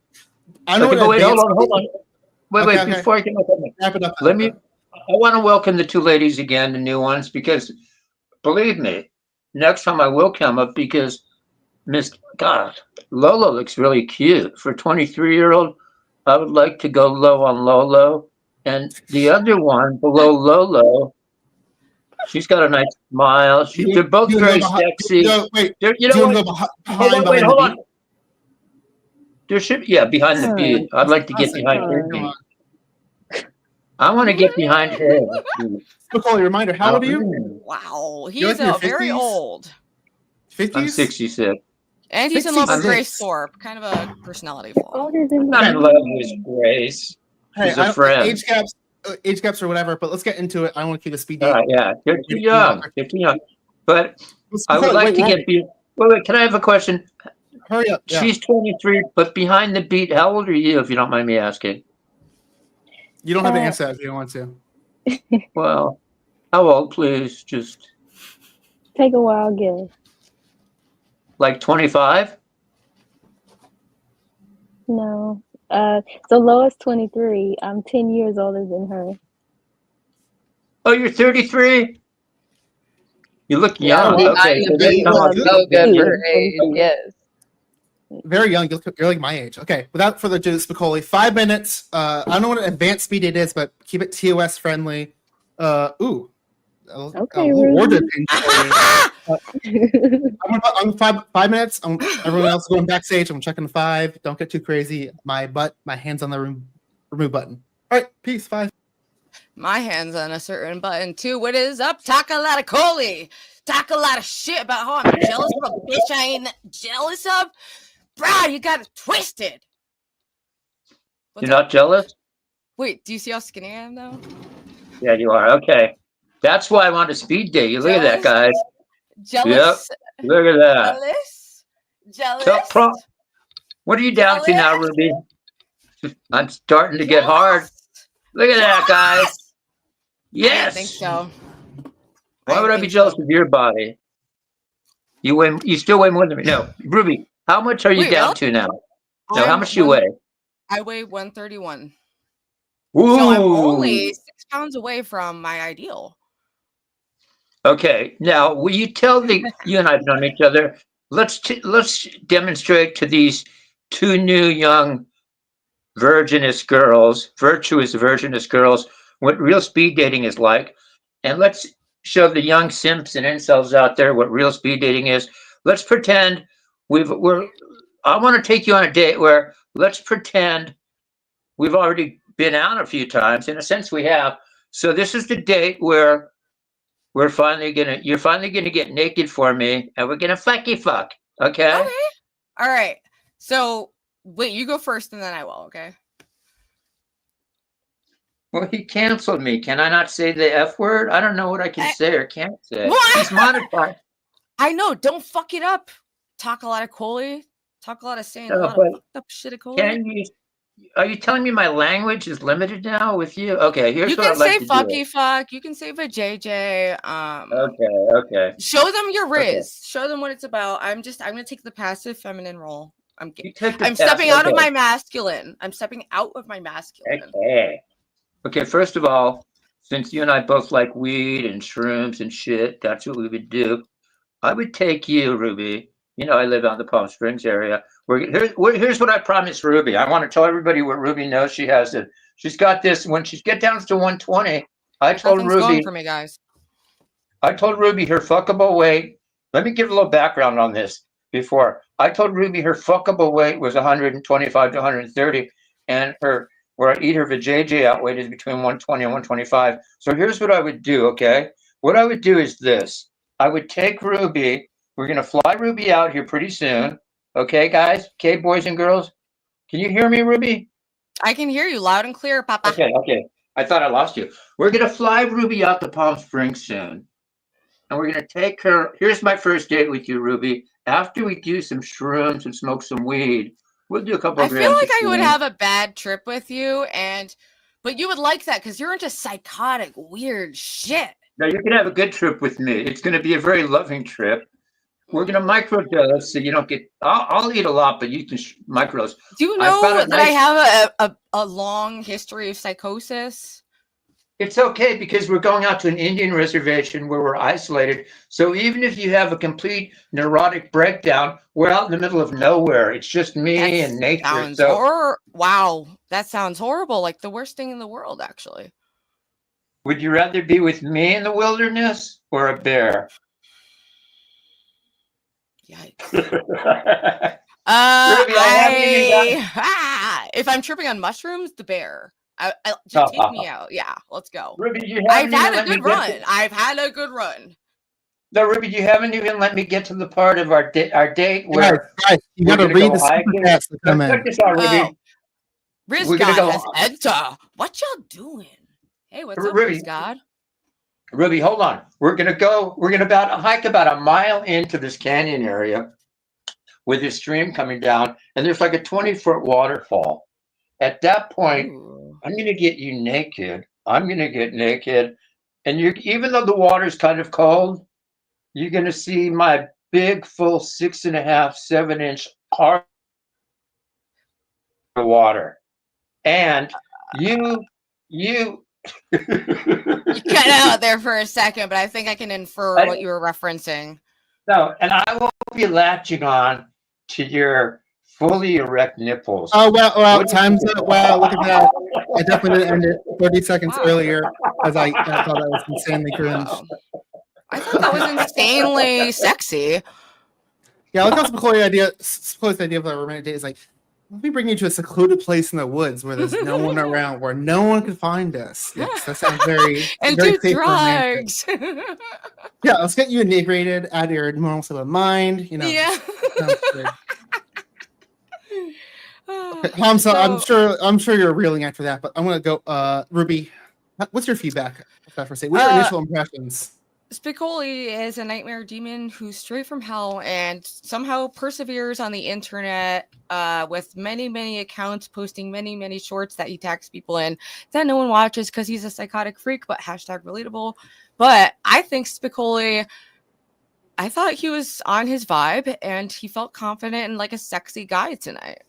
Speaker 4: I know
Speaker 11: Okay,
Speaker 4: what
Speaker 11: but wait, hold
Speaker 4: advanced-
Speaker 11: on. Wait,
Speaker 4: Okay.
Speaker 11: before I can
Speaker 4: Wrap it up.
Speaker 11: let me. I want to welcome the two ladies again, the new ones, because believe me, next time I will come up because Miss God, Lolo looks really cute. For a 23-year-old, I would like to go low on Lolo. And the other one below Lolo, she's got a nice smile. They're both very sexy.
Speaker 4: Wait,
Speaker 11: You know what? Wait, hold on. There should behind the beat. I'd like to get behind her beat. I want to get behind her.
Speaker 4: Spicoli, reminder, how old are you?
Speaker 5: Wow,
Speaker 4: You're
Speaker 5: he's
Speaker 4: like in your
Speaker 5: very
Speaker 4: 50s?
Speaker 5: old.
Speaker 4: 50s?
Speaker 11: I'm 66.
Speaker 5: And he's in love with
Speaker 4: 66.
Speaker 5: Grace Thorpe. Kind of a personality flaw.
Speaker 11: I'm not in love with Grace.
Speaker 4: Hey,
Speaker 11: She's a friend.
Speaker 4: Age gaps or whatever, but let's get into it. I don't want to keep the speed.
Speaker 11: Yeah, they're too young. They're too young. But I would like to get. Wait, can I have a question?
Speaker 4: Hurry up. Yeah.
Speaker 11: She's 23, but behind the beat, how old are you, if you don't mind me asking?
Speaker 4: You don't have to answer that if you don't want to.
Speaker 11: Well, how old, please? Just
Speaker 6: take a wild guess.
Speaker 11: Like 25?
Speaker 6: No. So Lois 23. I'm 10 years older than her.
Speaker 11: Oh, you're 33? You look young. Okay.
Speaker 8: So good for her age. Yes.
Speaker 4: Very young. You're like my age. Okay. Without further ado, Spicoli, 5 minutes. I don't know what advanced speed it is, but keep it TOS friendly. Okay. I'm 5 minutes. Everyone else is going backstage. I'm checking 5. Don't get too crazy. My hands on the remove button. All right. Peace. 5.
Speaker 5: My hand's on a certain button too. What is up? Talk a lot of Coley. Talk a lot of shit about how I'm jealous of a bitch I ain't jealous of. Bro, you got it twisted.
Speaker 11: You're not jealous?
Speaker 5: Wait, do you see how skinny I am though?
Speaker 11: Yeah, you are. Okay. That's why I want a speed date. You look at that, guys.
Speaker 5: Jealous?
Speaker 11: Yep. Look at that.
Speaker 5: Jealous?
Speaker 11: What are you down to now, Ruby? I'm starting to get hard. Look at that, guys. Yes.
Speaker 5: I don't think so.
Speaker 11: Why would I be jealous of your body? You win. You still weigh more than me. No, Ruby. How much are you down to now? No, how much do you weigh?
Speaker 5: I weigh 131.
Speaker 11: Ooh.
Speaker 5: So I'm only 6 pounds away from my ideal.
Speaker 11: Okay. Now, will you tell you and I've known each other? Let's demonstrate to these two new young virtuous virginous girls, what real speed dating is like. And let's show the young simps and incels out there what real speed dating is. Let's pretend I want to take you on a date where let's pretend we've already been out a few times. In a sense, we have. So this is the date where you're finally gonna get naked for me, and we're gonna fucky fuck. Okay.
Speaker 5: Okay. All right. So wait, you go first, and then I will. Okay.
Speaker 11: Well, he canceled me. Can I not say the F word? I don't know what I can say or can't say.
Speaker 5: What?
Speaker 11: He's modified.
Speaker 5: I know. Don't fuck it up. Talk a lot of Coley. Talk a lot of saying a lot of fucked up shit of Coley.
Speaker 11: Are you telling me my language is limited now with you? Okay, here's what I'd like to do.
Speaker 5: You can say fucky fuck. You can say vajayjay.
Speaker 11: Okay.
Speaker 5: Show them your RIZZ. Okay. Show them what it's about. I'm gonna take the passive feminine role. I'm stepping out of my masculine. I'm stepping out of my masculine.
Speaker 11: Okay, first of all, since you and I both like weed and shrooms and shit, that's what we would do. I would take you, Ruby. You know, I live out in the Palm Springs area. Here's what I promised Ruby. I want to tell everybody what Ruby knows she has. She's got this. When she gets down to 120, I told
Speaker 5: Nothing's
Speaker 11: Ruby.
Speaker 5: going for me, guys.
Speaker 11: I told Ruby her fuckable weight. Let me give a little background on this before. I told Ruby her fuckable weight was 125 to 130, and where I eat her vajayjay out weight is between 120 and 125. So here's what I would do, okay? What I would do is this. I would take Ruby. We're going to fly Ruby out here pretty soon. Okay, guys? Okay, boys and girls? Can you hear me, Ruby?
Speaker 5: I can hear you loud and clear, Papa.
Speaker 11: Okay. I thought I lost you. We're going to fly Ruby out to Palm Springs soon. And we're going to take her. Here's my first date with you, Ruby. After we do some shrooms and smoke some weed, we'll do a couple of grams.
Speaker 5: I feel like I would have a bad trip with you, but you would like that because you're into psychotic, weird shit.
Speaker 11: No, you can have a good trip with me. It's going to be a very loving trip. We're going to microdose so you don't get. I'll eat a lot, but you can microdose.
Speaker 5: Do you know that I have a long history of psychosis?
Speaker 11: It's okay because we're going out to an Indian reservation where we're isolated. So even if you have a complete neurotic breakdown, we're out in the middle of nowhere. It's just me and nature.
Speaker 5: Sounds
Speaker 11: So
Speaker 5: wow, that sounds horrible. Like the worst thing in the world, actually.
Speaker 11: would you rather be with me in the wilderness or a bear?
Speaker 5: Yikes.
Speaker 11: Ruby,
Speaker 5: If I'm tripping on mushrooms, the bear. I just take me out. Yeah, let's go.
Speaker 11: Ruby, you
Speaker 5: I've
Speaker 11: haven't
Speaker 5: had
Speaker 11: even
Speaker 5: a
Speaker 11: let me
Speaker 5: good
Speaker 11: get
Speaker 5: run.
Speaker 11: to-
Speaker 5: I've had a good run.
Speaker 11: No, Ruby, you haven't even let me get to the part of our date where
Speaker 4: Guys, you
Speaker 11: we're
Speaker 4: gotta
Speaker 11: gonna
Speaker 4: read
Speaker 11: go
Speaker 4: the
Speaker 11: hiking.
Speaker 4: SuperChats that come
Speaker 11: Check
Speaker 4: in.
Speaker 11: this out, Ruby.
Speaker 5: Oh, Riz
Speaker 11: We're gonna
Speaker 5: God
Speaker 11: go-
Speaker 5: has enter. What y'all doing? Hey, what's up,
Speaker 11: Ruby.
Speaker 5: Riz God?
Speaker 11: Ruby, hold on. We're gonna hike about a mile into this canyon area with this stream coming down, and there's like a 20-foot waterfall. At that point,
Speaker 5: Ooh.
Speaker 11: I'm gonna get you naked. I'm gonna get naked, and even though the water's kind of cold, you're gonna see my big, full 6.5, 7-inch hard water, and you.
Speaker 5: You cut out there for a second, but I think I can infer what you were referencing.
Speaker 11: No, and I will be latching on to your fully erect nipples.
Speaker 4: Oh, well, time's up. Wow, look at that. I definitely didn't end it 30 seconds
Speaker 5: Wow.
Speaker 4: earlier because I thought that was insanely cringe.
Speaker 5: Wow. I thought that was insanely sexy.
Speaker 4: Yeah, look how Spicoli's idea of a romantic date is like, let me bring you to a secluded place in the woods where there's no one around, where no one can find us. Yes, that sounds very
Speaker 5: And
Speaker 4: very
Speaker 5: do
Speaker 4: safe and romantic.
Speaker 5: drugs.
Speaker 4: Yeah, let's get you inebriated, add your normal state of mind. You know,
Speaker 5: Yeah.
Speaker 4: sounds good. Okay, Hamza, I'm sure you're reeling after that, but I'm gonna go. Ruby, what's your feedback? What's your initial impressions?
Speaker 5: Spicoli is a nightmare demon who's straight from hell and somehow perseveres on the internet with many, many accounts posting many, many shorts that he tags people in that no one watches because he's a psychotic freak, but hashtag relatable. But I think Spicoli, I thought he was on his vibe and he felt confident and like a sexy guy tonight.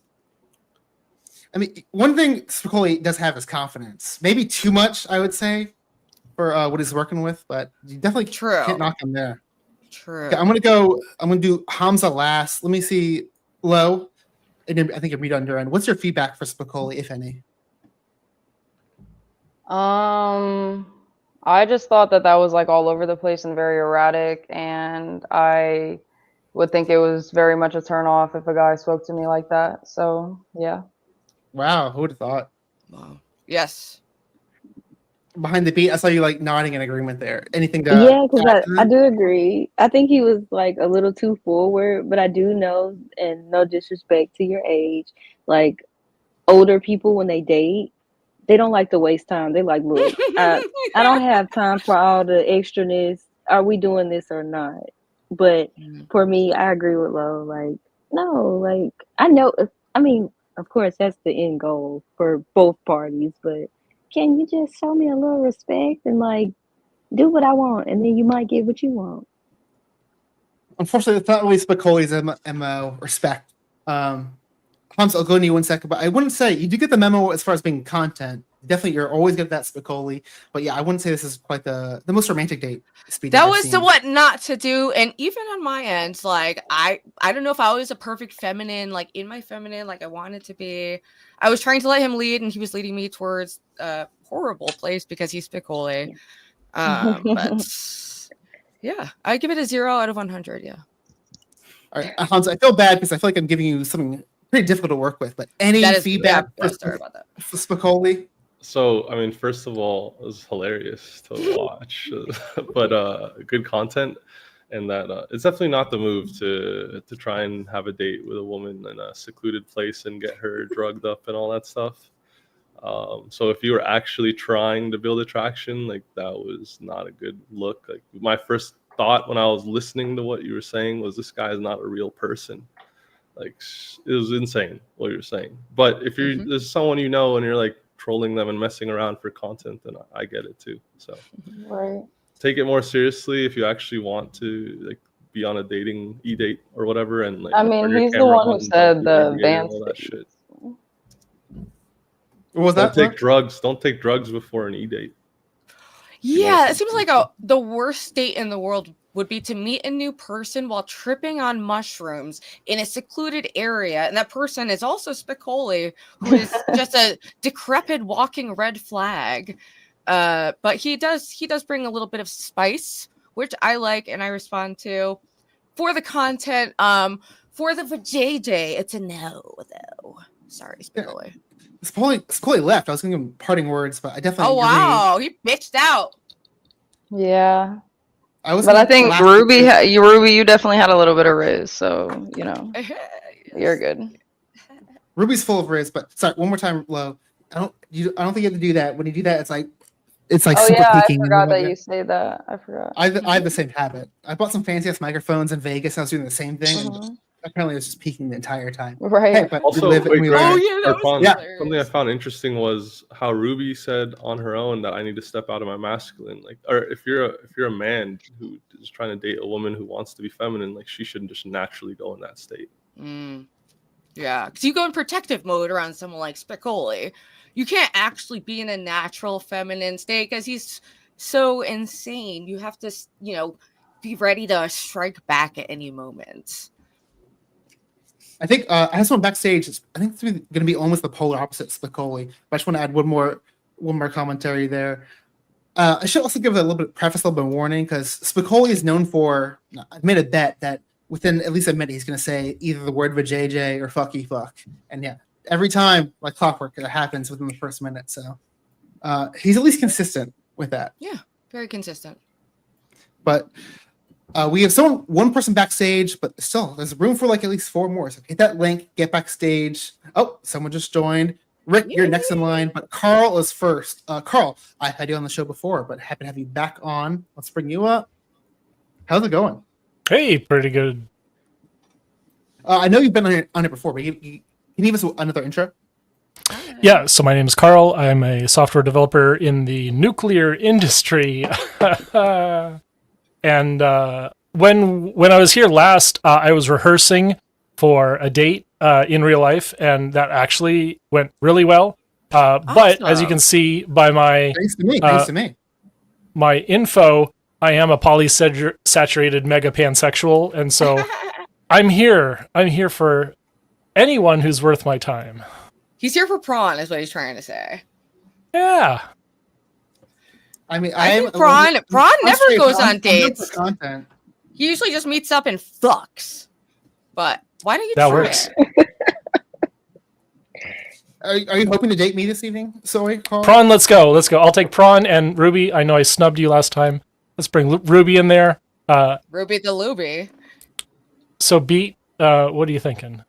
Speaker 4: I mean, one thing Spicoli does have is confidence. Maybe too much, I would say, for what he's working with, but you definitely can't knock him there.
Speaker 5: True.
Speaker 4: Okay, I'm gonna do Hamza last. Let me see, Lo. And then I think I'm on your end. What's your feedback for Spicoli, if any?
Speaker 8: I just thought that was like all over the place and very erratic, and I would think it was very much a turn off if a guy spoke to me like that. So yeah.
Speaker 4: Wow, who would have thought?
Speaker 5: Wow. Yes.
Speaker 4: Behind the beat, I saw you like nodding in agreement there. Anything to
Speaker 6: Yeah, because I do agree. I think he was like a little too forward, but I do know, and no disrespect to your age, like older people when they date, they don't like to waste time. They like, look, I don't have time for all the extraness. Are we doing this or not? But for me, I agree with Lo. Like, no, like I know. I mean, of course, that's the end goal for both parties. But can you just show me a little respect and like do what I want, and then you might get what you want.
Speaker 4: Unfortunately, it's not really Spicoli's MO. Respect. Hans, I'll go to you 1 second, but I wouldn't say you do get the memo as far as being content. Definitely, you're always get that Spicoli, but yeah, I wouldn't say this is quite the most romantic date.
Speaker 5: That was the what not to do, and even on my end, like I don't know if I was a perfect feminine, like in my feminine, like I wanted to be. I was trying to let him lead, and he was leading me towards a horrible place because he's Spicoli. But yeah, I give it a 0 out of 100. Yeah.
Speaker 4: All right, Hans, I feel bad because I feel like I'm giving you something pretty difficult to work with, but any feedback
Speaker 5: sorry about that.
Speaker 4: for Spicoli?
Speaker 10: So, I mean, first of all, it was hilarious to watch, but good content, and that it's definitely not the move to try and have a date with a woman in a secluded place and get her drugged up and all that stuff. So if you were actually trying to build attraction, like that was not a good look. Like my first thought when I was listening to what you were saying was this guy is not a real person. Like it was insane what you're saying. But if you're there's someone you know and you're like trolling them and messing around for content, then I get it too. So
Speaker 8: right.
Speaker 10: Take it more seriously if you actually want to like be on a dating e-date or whatever. And like
Speaker 8: I mean, he's the one who said the advanced
Speaker 10: all that shit.
Speaker 4: What was
Speaker 10: Don't
Speaker 4: that?
Speaker 10: take drugs. Don't take drugs before an e-date.
Speaker 5: Yeah, it seems like the worst state in the world would be to meet a new person while tripping on mushrooms in a secluded area, and that person is also Spicoli, who is just a decrepit walking red flag. But he does bring a little bit of spice, which I like and I respond to. For the content, for the JJ, it's a no though. Sorry, Spicoli.
Speaker 4: Spicoli left. I was going to give him parting words, but I definitely.
Speaker 5: Oh wow, he bitched out.
Speaker 8: Yeah.
Speaker 4: But
Speaker 8: I think Ruby, you definitely had a little bit of RIZZ, so you know, you're good.
Speaker 4: Ruby's full of RIZZ, but sorry, one more time, Lo. I don't think you have to do that. When you do that, it's like
Speaker 8: Oh
Speaker 4: super
Speaker 8: yeah,
Speaker 4: peaking.
Speaker 8: I forgot that you say that. I forgot.
Speaker 4: I have the same habit. I bought some fancy ass microphones in Vegas, and I was doing the same thing. And apparently, it was just peaking the entire time.
Speaker 8: Right.
Speaker 4: Hey, but
Speaker 10: Also,
Speaker 4: we live and we learn.
Speaker 10: Something I found interesting was how Ruby said on her own that I need to step out of my masculine. Like, or if you're a man who is trying to date a woman who wants to be feminine, like she shouldn't just naturally go in that state.
Speaker 5: Yeah, because you go in protective mode around someone like Spicoli. You can't actually be in a natural feminine state because he's so insane. You have to, be ready to strike back at any moment.
Speaker 4: I think I have someone backstage. I think it's going to be almost the polar opposite Spicoli. But I just want to add one more commentary there. I should also give a little bit preface, a little bit of warning, because Spicoli is known for. I made a bet that within at least a minute he's going to say either the word vajayjay or fucky fuck, and yeah, every time like clockwork it happens within the first minute. So he's at least consistent with that.
Speaker 5: Yeah, very consistent.
Speaker 4: But we have one person backstage, but still, there's room for like at least 4 more. So hit that link, get backstage. Oh, someone just joined. Rick, you're next in line, but Carl is first. Carl, I had you on the show before, but happy to have you back on. Let's bring you up. How's it going?
Speaker 12: Hey, pretty good.
Speaker 4: I know you've been on it before, but can you give us another intro?
Speaker 12: Yeah, so my name is Carl. I'm a software developer in the nuclear industry. And when I was here last, I was rehearsing for a date in real life, and that actually went really well. But as you can see by my
Speaker 4: thanks to me.
Speaker 12: My info, I am a polysaturated mega pansexual, and so I'm here for anyone who's worth my time.
Speaker 5: He's here for prawn, is what he's trying to say.
Speaker 12: Yeah.
Speaker 4: I mean,
Speaker 5: I think Prawn never goes on dates. He usually just meets up and fucks. But why don't you
Speaker 12: that
Speaker 5: try
Speaker 12: works.
Speaker 5: it?
Speaker 4: Are you hoping to date me this evening? Sorry, Carl?
Speaker 12: Prawn, let's go. I'll take Prawn and Ruby. I know I snubbed you last time. Let's bring Ruby in there.
Speaker 5: Ruby the Luby.
Speaker 12: So Beat, what are you thinking?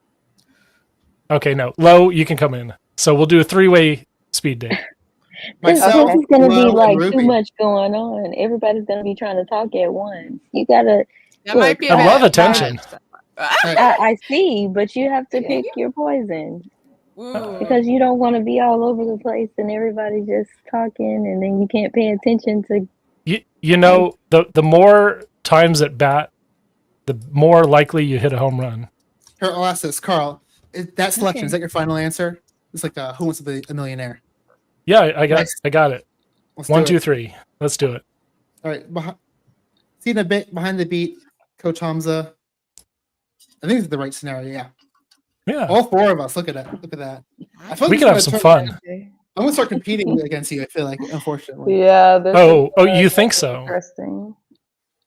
Speaker 12: Okay, no. Lo, you can come in. So we'll do a 3-way speed date.
Speaker 6: This is going to be like too much going on. Everybody's going to be trying to talk at once. You got to.
Speaker 5: Might be
Speaker 12: I love attention.
Speaker 6: I see, but you have to pick your poison. Because you don't want to be all over the place and everybody just talking, and then you can't pay attention to.
Speaker 12: You know, the more times at bat, the more likely you hit a home run.
Speaker 4: Here, I'll ask this, Carl. That selection, is that your final answer? It's like Who Wants to Be a Millionaire?
Speaker 12: Yeah, I got it.
Speaker 4: Let's
Speaker 12: 1,
Speaker 4: do
Speaker 12: 2,
Speaker 4: it.
Speaker 12: 3. Let's do it.
Speaker 4: All right. See a bit behind the beat, Coach Hamza. I think it's the right scenario. Yeah.
Speaker 12: Yeah.
Speaker 4: All 4 of us. Look at that. Look at that. I feel
Speaker 12: We could have some fun.
Speaker 4: I'm gonna start competing against you. I feel like, unfortunately.
Speaker 8: Yeah.
Speaker 12: You think so?
Speaker 8: Interesting.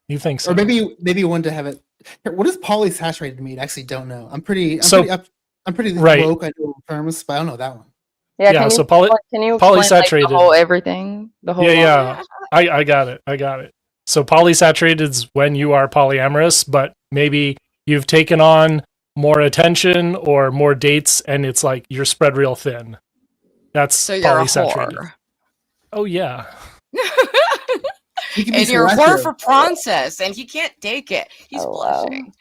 Speaker 12: You think so?
Speaker 4: Or maybe you want to have it. What does polysaturated mean? I actually don't know. I'm pretty
Speaker 12: right.
Speaker 4: woke. I know terms, but I don't know that one.
Speaker 8: Yeah.
Speaker 12: Yeah.
Speaker 8: Can you explain,
Speaker 12: polysaturated.
Speaker 8: like, the whole everything? The whole.
Speaker 12: Yeah. I got it. So polysaturated is when you are polyamorous, but maybe you've taken on more attention or more dates, and it's like you're spread real thin. That's
Speaker 5: So you're
Speaker 12: polysaturated.
Speaker 5: a whore.
Speaker 12: Oh yeah.
Speaker 5: And you're a whore for Prawncess, and he can't take it. He's blushing.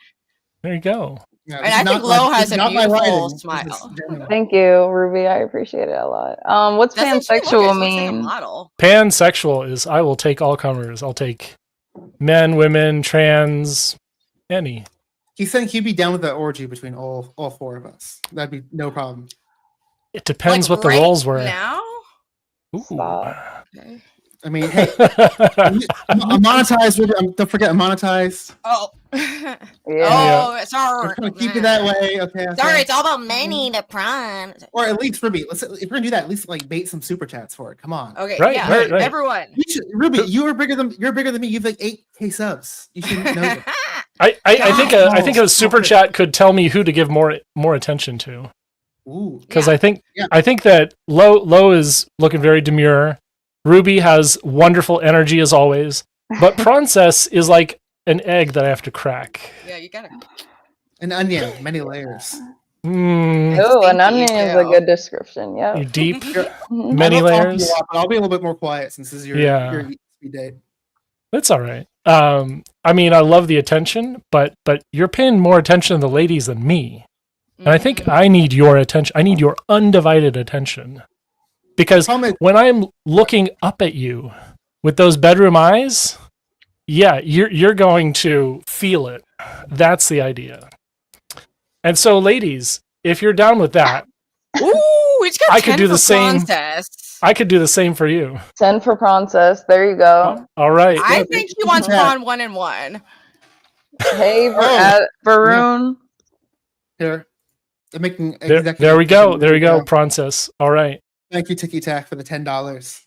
Speaker 12: There you go.
Speaker 4: Yeah,
Speaker 5: And I think Lo has a beautiful smile.
Speaker 8: Thank you, Ruby. I appreciate it a lot. What's pansexual mean?
Speaker 12: Pansexual is I will take all comers. I'll take men, women, trans, any.
Speaker 4: He's saying he'd be down with that orgy between all 4 of us. That'd be no problem.
Speaker 12: It depends
Speaker 5: Like
Speaker 12: what the roles were.
Speaker 5: Now?
Speaker 12: Ooh.
Speaker 5: Okay.
Speaker 4: I mean, hey, I'm monetized. Don't forget, I'm monetized.
Speaker 5: Oh.
Speaker 8: Yeah.
Speaker 5: Oh, sorry.
Speaker 4: We're trying to keep it that way. Okay.
Speaker 5: Sorry, it's all about money, the prawn.
Speaker 4: Or at least Ruby. If we're gonna do that, at least like bait some super chats for it. Come on.
Speaker 5: Okay,
Speaker 12: Right,
Speaker 5: yeah,
Speaker 12: right.
Speaker 5: everyone.
Speaker 4: Ruby, you're bigger than me. You've like 8K subs. You should know that.
Speaker 12: I think a super chat could tell me who to give more attention to.
Speaker 4: Ooh.
Speaker 12: Because I think that Lo is looking very demure. Ruby has wonderful energy as always, but Prawncess is like an egg that I have to crack.
Speaker 5: Yeah, you gotta.
Speaker 4: An onion, many layers.
Speaker 8: Oh, an onion is a good description. Yeah.
Speaker 12: Deep,
Speaker 4: I
Speaker 12: many
Speaker 4: love talking
Speaker 12: layers.
Speaker 4: a lot, but I'll be a little bit more quiet since this is your speed date.
Speaker 12: That's all right. I mean, I love the attention, but you're paying more attention to the ladies than me. And I think I need your attention. I need your undivided attention. Because when I'm looking up at you with those bedroom eyes, yeah, you're going to feel it. That's the idea. And so, ladies, if you're down with that,
Speaker 5: ooh, it's got
Speaker 12: I could do the same.
Speaker 5: Prawncess.
Speaker 12: I could do the same for you.
Speaker 8: 10 for Prawncess. There you go.
Speaker 12: All right.
Speaker 5: I think he wants Prawn 1 and 1.
Speaker 8: Hey, Varun.
Speaker 4: Here. They're making
Speaker 12: there we go. There we go, Prawncess. All right.
Speaker 4: Thank you, Tiki Tack, for the $10.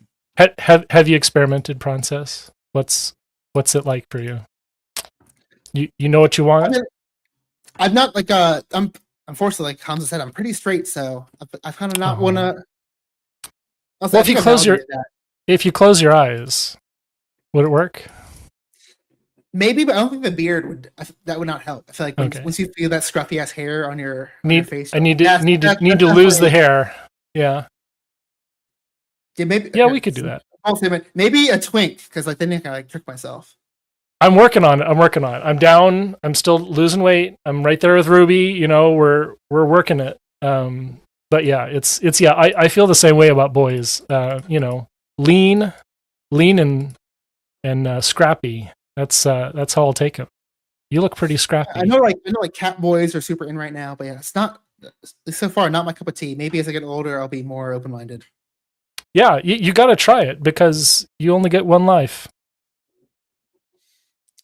Speaker 12: Have you experimented, Prawncess? What's it like for you? You know what you want?
Speaker 4: I mean, I'm not like I'm unfortunately, like Hamza said, I'm pretty straight, so I kind of not want to.
Speaker 12: Well, if you close your eyes, would it work?
Speaker 4: Maybe, but I don't think the beard would. That would not help. I feel like once you feel that scruffy ass hair on your face,
Speaker 12: I need to lose the hair. Yeah.
Speaker 4: Yeah, maybe.
Speaker 12: Yeah, we could do that.
Speaker 4: Maybe a twink, because like then I can like trick myself.
Speaker 12: I'm working on it. I'm down. I'm still losing weight. I'm right there with Ruby. You know, we're working it. But yeah, it's yeah. I feel the same way about boys. You know, lean and scrappy. That's how I'll take it. You look pretty scrappy.
Speaker 4: I know like cat boys are super in right now, but yeah, it's not so far not my cup of tea. Maybe as I get older, I'll be more open minded.
Speaker 12: Yeah, you got to try it because you only get one life.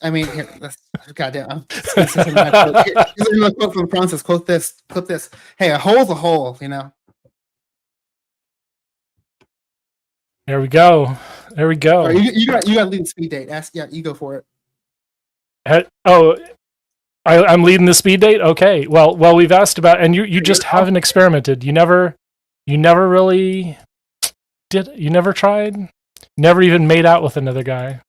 Speaker 4: I mean, here, goddamn. Here's a quote from Prawncess. Quote this. Clip this. Hey, a hole's a hole. You know.
Speaker 12: There we go.
Speaker 4: Right, you got to lead the speed date. You go for it.
Speaker 12: I'm leading the speed date. Okay. Well, we've asked about, and you just haven't experimented. You never really did. You never tried. Never even made out with another guy.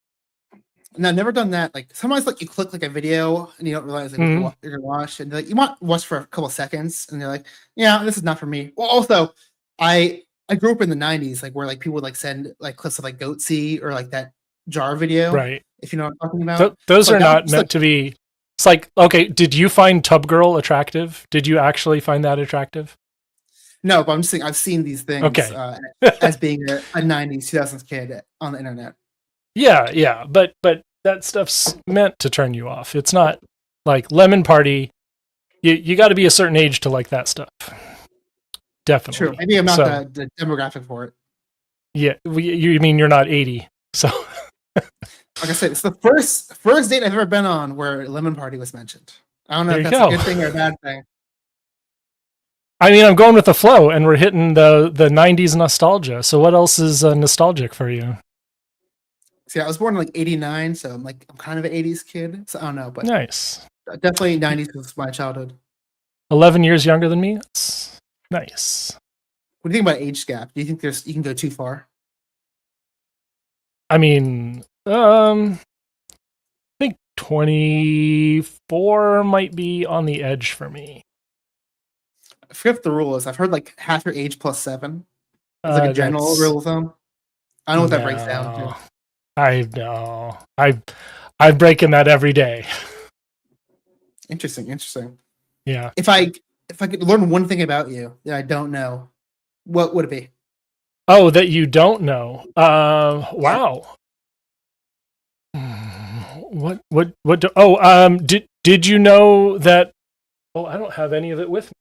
Speaker 4: No, never done that. Like sometimes, like you click like a video and you don't realize you're gonna watch, and like you might watch for a couple seconds, and you're like, yeah, this is not for me. Well, also, I grew up in the '90s, like where like people would like send like clips of like Goatsy or like that jar video,
Speaker 12: right?
Speaker 4: If you know what I'm talking about.
Speaker 12: Those are not meant to be. It's like, okay, did you find Tub Girl attractive? Did you actually find that attractive?
Speaker 4: No, but I'm just saying I've seen these things as being a '90s, 2000s kid on the internet.
Speaker 12: Yeah, but that stuff's meant to turn you off. It's not like Lemon Party. You got to be a certain age to like that stuff. Definitely.
Speaker 4: True. Maybe I'm not the demographic for it.
Speaker 12: Yeah, you mean you're not 80? So,
Speaker 4: like I said, it's the first date I've ever been on where Lemon Party was mentioned. I don't know if that's a good thing or a bad thing.
Speaker 12: I mean, I'm going with the flow, and we're hitting the '90s nostalgia. So, what else is nostalgic for you?
Speaker 4: See, I was born in like '89, so I'm kind of an '80s kid. So I don't know, but
Speaker 12: nice.
Speaker 4: Definitely '90s was my childhood.
Speaker 12: 11 years younger than me. That's nice.
Speaker 4: What do you think about age gap? Do you think you can go too far?
Speaker 12: I mean, I think 24 might be on the edge for me.
Speaker 4: I forget what the rule is. I've heard like half your age plus 7. It's like a general rule of thumb. I don't know what that breaks down to.
Speaker 12: I know. I'm breaking that every day.
Speaker 4: Interesting.
Speaker 12: Yeah.
Speaker 4: If I could learn one thing about you that I don't know, what would it be?
Speaker 12: Oh, that you don't know. Wow. Did you know that? Oh, I don't have any of it with me.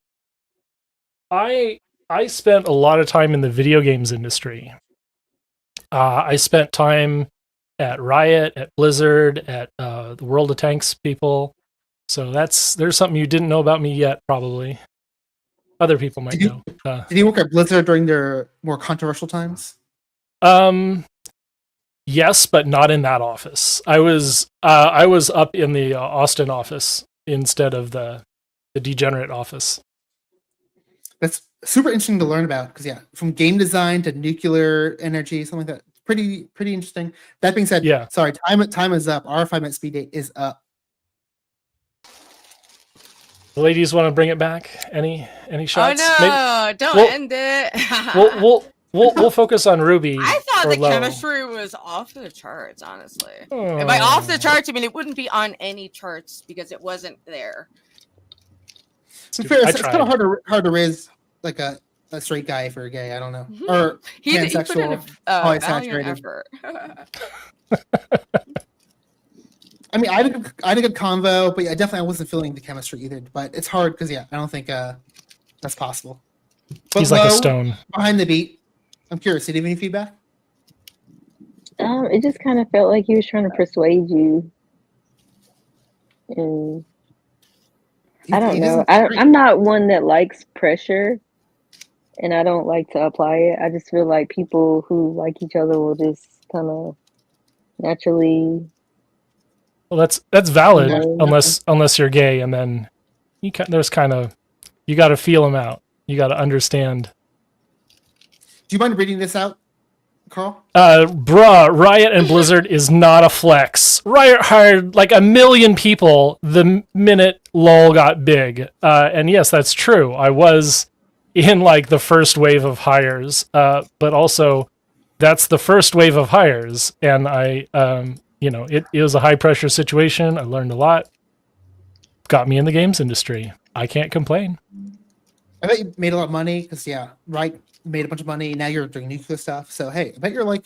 Speaker 12: I spent a lot of time in the video games industry. I spent time at Riot, at Blizzard, at the World of Tanks people. So there's something you didn't know about me yet, probably. Other people might know.
Speaker 4: Did you work at Blizzard during their more controversial times?
Speaker 12: Yes, but not in that office. I was up in the Austin office instead of the Degenerate office.
Speaker 4: That's super interesting to learn about because from game design to nuclear energy, something like that. Pretty interesting. That being said, sorry, time is up. Our 5-minute speed date is up.
Speaker 12: The ladies want to bring it back? Any shots?
Speaker 5: Oh no! Don't end it.
Speaker 12: We'll focus on Ruby.
Speaker 5: I thought the
Speaker 12: Lo.
Speaker 5: chemistry was off the charts. Honestly, and by off the charts, I mean it wouldn't be on any charts because it wasn't there.
Speaker 4: To be fair, it's kind of hard to raise like a straight guy for a gay. I don't know, or pansexual, polysaturated.
Speaker 5: Effort.
Speaker 4: I mean, I had a good convo, but I wasn't feeling the chemistry either. But it's hard because I don't think that's possible. But
Speaker 12: he's like a stone
Speaker 4: behind the beat. I'm curious. Did you have any feedback?
Speaker 6: It just kind of felt like he was trying to persuade you, and I don't know. I'm not one that likes pressure, and I don't like to apply it. I just feel like people who like each other will just kind of naturally.
Speaker 12: Well, that's valid unless you're gay, and then you got to feel them out. You got to understand.
Speaker 4: Do you mind reading this out, Carl?
Speaker 12: Riot and Blizzard is not a flex. Riot hired like 1 million people the minute LoL got big. And yes, that's true. I was in like the first wave of hires, but also that's the first wave of hires. And I, it was a high pressure situation. I learned a lot. Got me in the games industry. I can't complain.
Speaker 4: I bet you made a lot of money because Riot made a bunch of money. Now you're doing nuclear stuff. So hey, I bet you're like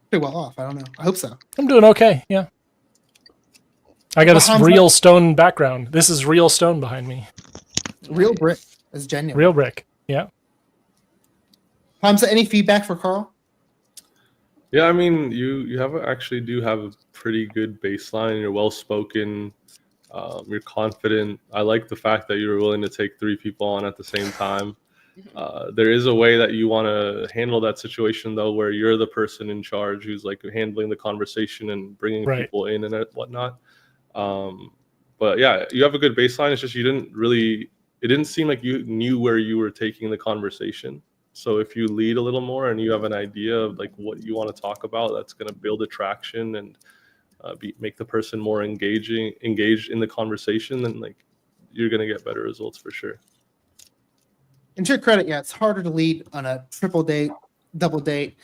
Speaker 4: pretty well off. I don't know. I hope so.
Speaker 12: I'm doing okay. Yeah. I got a real stone background. This is real stone behind me.
Speaker 4: Real brick is genuine.
Speaker 12: Real brick. Yeah.
Speaker 4: Hamza, any feedback for Carl?
Speaker 10: Yeah, I mean, you actually do have a pretty good baseline. You're well spoken. You're confident. I like the fact that you were willing to take 3 people on at the same time. There is a way that you want to handle that situation, though, where you're the person in charge who's like handling the conversation and bringing people in and whatnot. But yeah, you have a good baseline. It's just it didn't seem like you knew where you were taking the conversation. So if you lead a little more and you have an idea of like what you want to talk about, that's going to build attraction and make the person more engaged in the conversation, then like you're going to get better results for sure.
Speaker 4: And to your credit, it's harder to lead on a triple date, double date.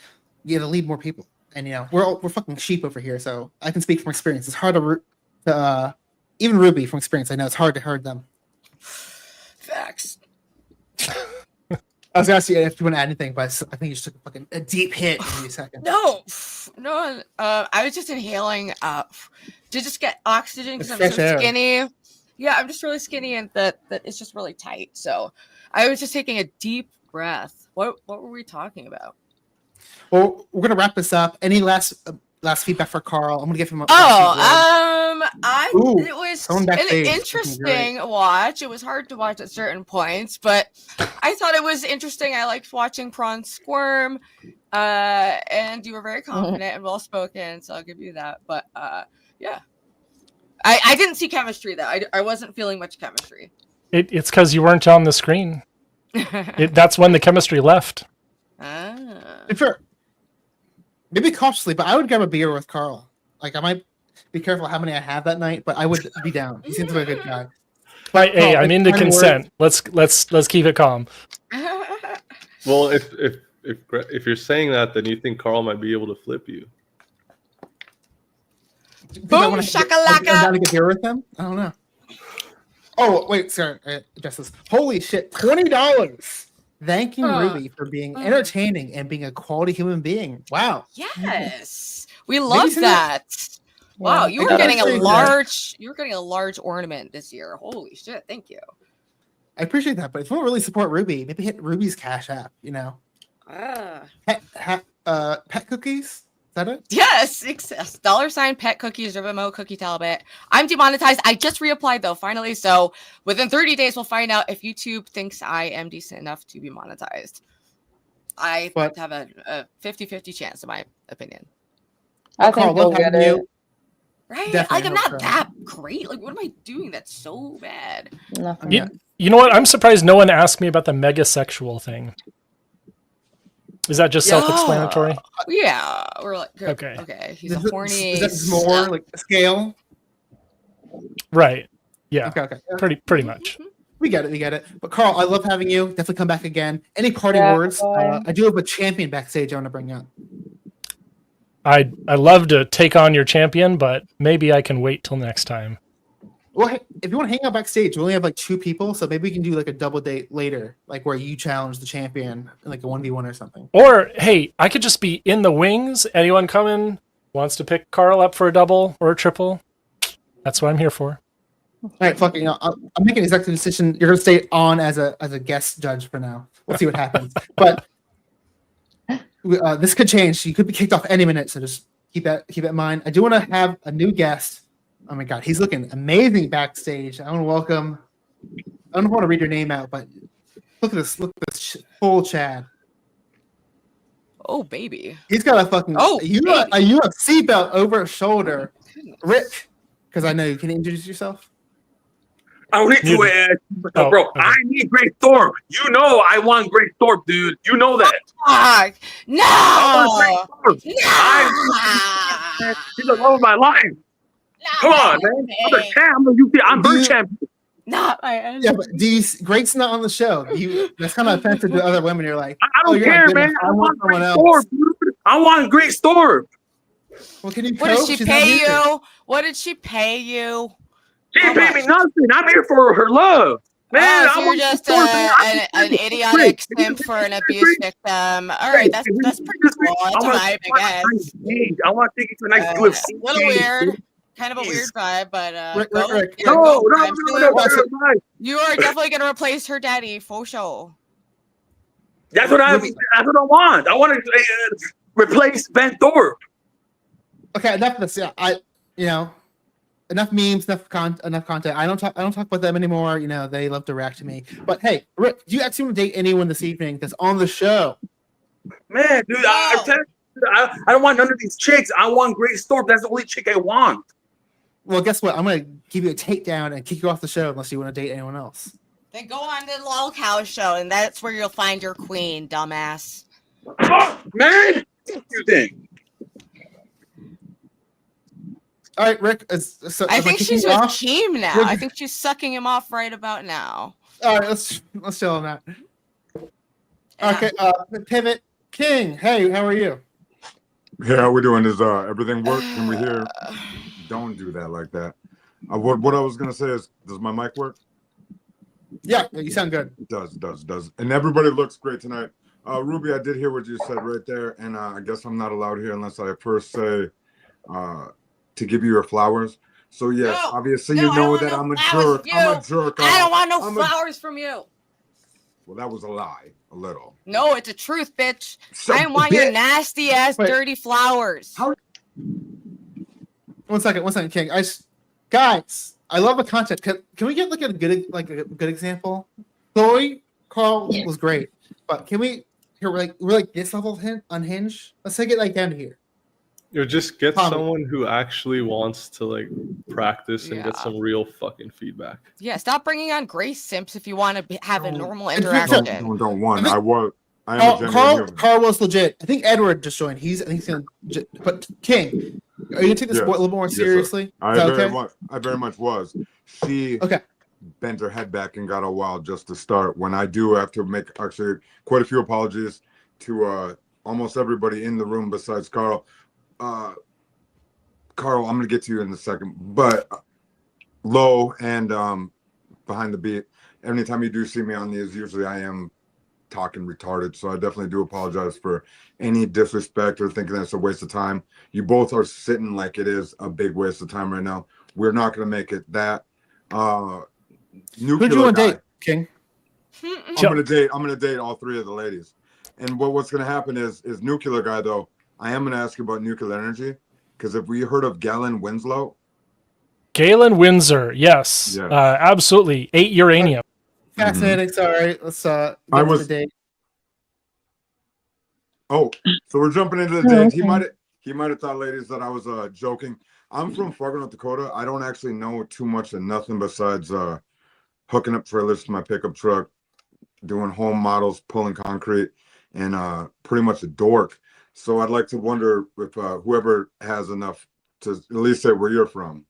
Speaker 4: You got to lead more people, and we're fucking sheep over here. So I can speak from experience. It's hard to even Ruby from experience. I know it's hard to herd them.
Speaker 5: Facts.
Speaker 4: I was gonna ask you if you want to add anything, but I think you just took a deep hit in a second.
Speaker 5: No. I was just inhaling to just get oxygen because I'm so skinny. Yeah, I'm just really skinny, and that it's just really tight. So I was just taking a deep breath. What were we talking about?
Speaker 4: Well, we're gonna wrap this up. Any last feedback for Carl? I'm gonna give him a
Speaker 5: it was an interesting watch. It was hard to watch at certain points, but I thought it was interesting. I liked watching Prawn squirm, and you were very confident and well spoken, so I'll give you that. But yeah, I didn't see chemistry though. I wasn't feeling much chemistry.
Speaker 12: It's because you weren't on the screen. That's when the chemistry left.
Speaker 4: Sure. Maybe cautiously, but I would grab a beer with Carl. Like I might be careful how many I have that night, but I would be down. He seems like a good guy.
Speaker 12: But hey, I'm into consent. Let's keep it calm.
Speaker 10: Well, if you're saying that, then you think Carl might be able to flip you.
Speaker 5: Boom shakalaka!
Speaker 4: I'm to get beer with him. I don't know. Oh wait, sorry, Justice. Holy shit, $20. Thanking Ruby for being entertaining and being a quality human being. Wow.
Speaker 5: Yes, we love that. Wow, you were getting a large ornament this year. Holy shit! Thank you.
Speaker 4: I appreciate that, but if you want to really support Ruby, maybe hit Ruby's Cash App. pet cookies. Is that it?
Speaker 5: Yes, $ pet cookies, Rivamo cookie Talbot. I'm demonetized. I just reapplied though, finally. So within 30 days, we'll find out if YouTube thinks I am decent enough to be monetized. I have a 50-50 chance, in my opinion.
Speaker 8: I think we'll get it.
Speaker 5: Right?
Speaker 4: Definitely
Speaker 5: Like, I'm
Speaker 4: hope
Speaker 5: not
Speaker 4: so.
Speaker 5: that great. Like, what am I doing that's so bad?
Speaker 8: Nothing.
Speaker 12: You know what? I'm surprised no one asked me about the mega sexual thing. Is that just self-explanatory?
Speaker 5: Yeah, we're like,
Speaker 12: Okay.
Speaker 5: Okay, he's a horny.
Speaker 4: Is that more like a scale?
Speaker 12: Right. Yeah.
Speaker 4: Okay.
Speaker 12: Pretty much.
Speaker 4: We get it. But Carl, I love having you. Definitely come back again. Any parting words? I do have a champion backstage I want to bring up.
Speaker 12: I love to take on your champion, but maybe I can wait till next time.
Speaker 4: Well, hey, if you want to hang out backstage, we only have like 2 people, so maybe we can do like a double date later, like where you challenge the champion in like a 1v1 or something.
Speaker 12: Or hey, I could just be in the wings. Anyone coming wants to pick Carl up for a double or a triple? That's what I'm here for.
Speaker 4: All right, fuck it. I'm making an executive decision. You're gonna stay on as a guest judge for now. We'll see what happens. But this could change. You could be kicked off any minute, so just keep that in mind. I do want to have a new guest. Oh my god, he's looking amazing backstage. I want to welcome. I don't want to read your name out, but look at this. Look at this full Chad.
Speaker 5: Oh baby,
Speaker 4: he's got a fucking a UFC belt over his shoulder. Rick, because I know you can introduce yourself.
Speaker 13: I don't need to, bro.
Speaker 12: Okay.
Speaker 13: I need Great Storm. You know I want Great Storm, dude. You know that.
Speaker 5: No.
Speaker 13: She's the love of my life. Come on, man. I'm the champ. I'm her champion.
Speaker 5: Not my enemy.
Speaker 4: Yeah, but Great's not on the show. That's kind of offensive to other women. You're like,
Speaker 13: I don't care, man. I want
Speaker 4: someone
Speaker 13: Great
Speaker 4: else.
Speaker 13: Storm, dude. I want Great Storm.
Speaker 4: Well, can you
Speaker 5: What did she pay you? What did she pay you?
Speaker 13: She ain't paid me nothing. I'm here for her love. Man,
Speaker 5: so you're just an idiotic simp for an abuse victim. All right, that's pretty cool. That's a vibe, I guess.
Speaker 13: I want to take you to a nice UFC.
Speaker 5: A little weird. Kind of a weird vibe, but
Speaker 4: Rick.
Speaker 5: no, you are definitely gonna replace her daddy for sure.
Speaker 13: That's what I want. I want to replace Ben Thorpe.
Speaker 4: Okay, enough of this. Yeah, enough memes, enough content. I don't talk about them anymore. You know, they love to react to me. But hey, Rick, do you actually want to date anyone this evening that's on the show?
Speaker 13: Man, dude, I don't want none of these chicks. I want Great Storm. That's the only chick I want.
Speaker 4: Well, guess what? I'm gonna give you a takedown and kick you off the show unless you want to date anyone else.
Speaker 5: Then go on to the Lol Cow show, and that's where you'll find your queen, dumbass.
Speaker 13: Oh, man, what do you think?
Speaker 4: All right, Rick.
Speaker 5: I think she's with Keem now. I think she's sucking him off right about now.
Speaker 4: All right, let's chill on that. Okay, Pivot King. Hey, how are you?
Speaker 7: Yeah, how we doing? Is everything work? Can we hear? Don't do that like that. What I was gonna say is, does my mic work?
Speaker 4: Yeah, you sound good.
Speaker 7: It does. And everybody looks great tonight. Ruby, I did hear what you said right there, and I guess I'm not allowed here unless I first say to give you your flowers. So yes, obviously you know that I'm a jerk. I'm a jerk.
Speaker 5: I don't want no flowers from you.
Speaker 7: Well, that was a lie, a little.
Speaker 5: No, it's a truth, bitch. I want your nasty ass, dirty flowers.
Speaker 4: One second, King. Guys, I love the content. Can we get a good example? Chloe, Carl was great, but can we we're like this level unhinged? Let's take it like down to here.
Speaker 10: Just get someone who actually wants to like practice and get some real fucking feedback.
Speaker 5: Yeah, stop bringing on Grace Simps if you want to have a normal interaction.
Speaker 7: Don't want.
Speaker 4: Carl was legit. I think Edward just joined. I think he's gonna. But King, are you gonna take this a little more seriously?
Speaker 7: I very much was. She bent her head back and got all wild just to start. When I do have to make actually quite a few apologies to almost everybody in the room besides Carl. Carl, I'm gonna get to you in a second, but low and behind the beat. Anytime you do see me on these, usually I am talking retarded, so I definitely do apologize for any disrespect or thinking that's a waste of time. You both are sitting like it is a big waste of time right now. We're not gonna make it that.
Speaker 4: Who do you want to date, King?
Speaker 7: I'm gonna date all 3 of the ladies. And what's going to happen is nuclear guy though. I am going to ask you about nuclear energy because if we heard of Galen Winslow.
Speaker 12: Galen Windsor, yes, absolutely. 8 uranium.
Speaker 4: Fascinating. Sorry, let's get to the date.
Speaker 7: Oh, so we're jumping into the date. He might have thought, ladies, that I was joking. I'm from Fargo, North Dakota. I don't actually know too much of nothing besides hooking up trailers to my pickup truck, doing home models, pulling concrete, and pretty much a dork. So I'd like to wonder if whoever has enough to at least say where you're from.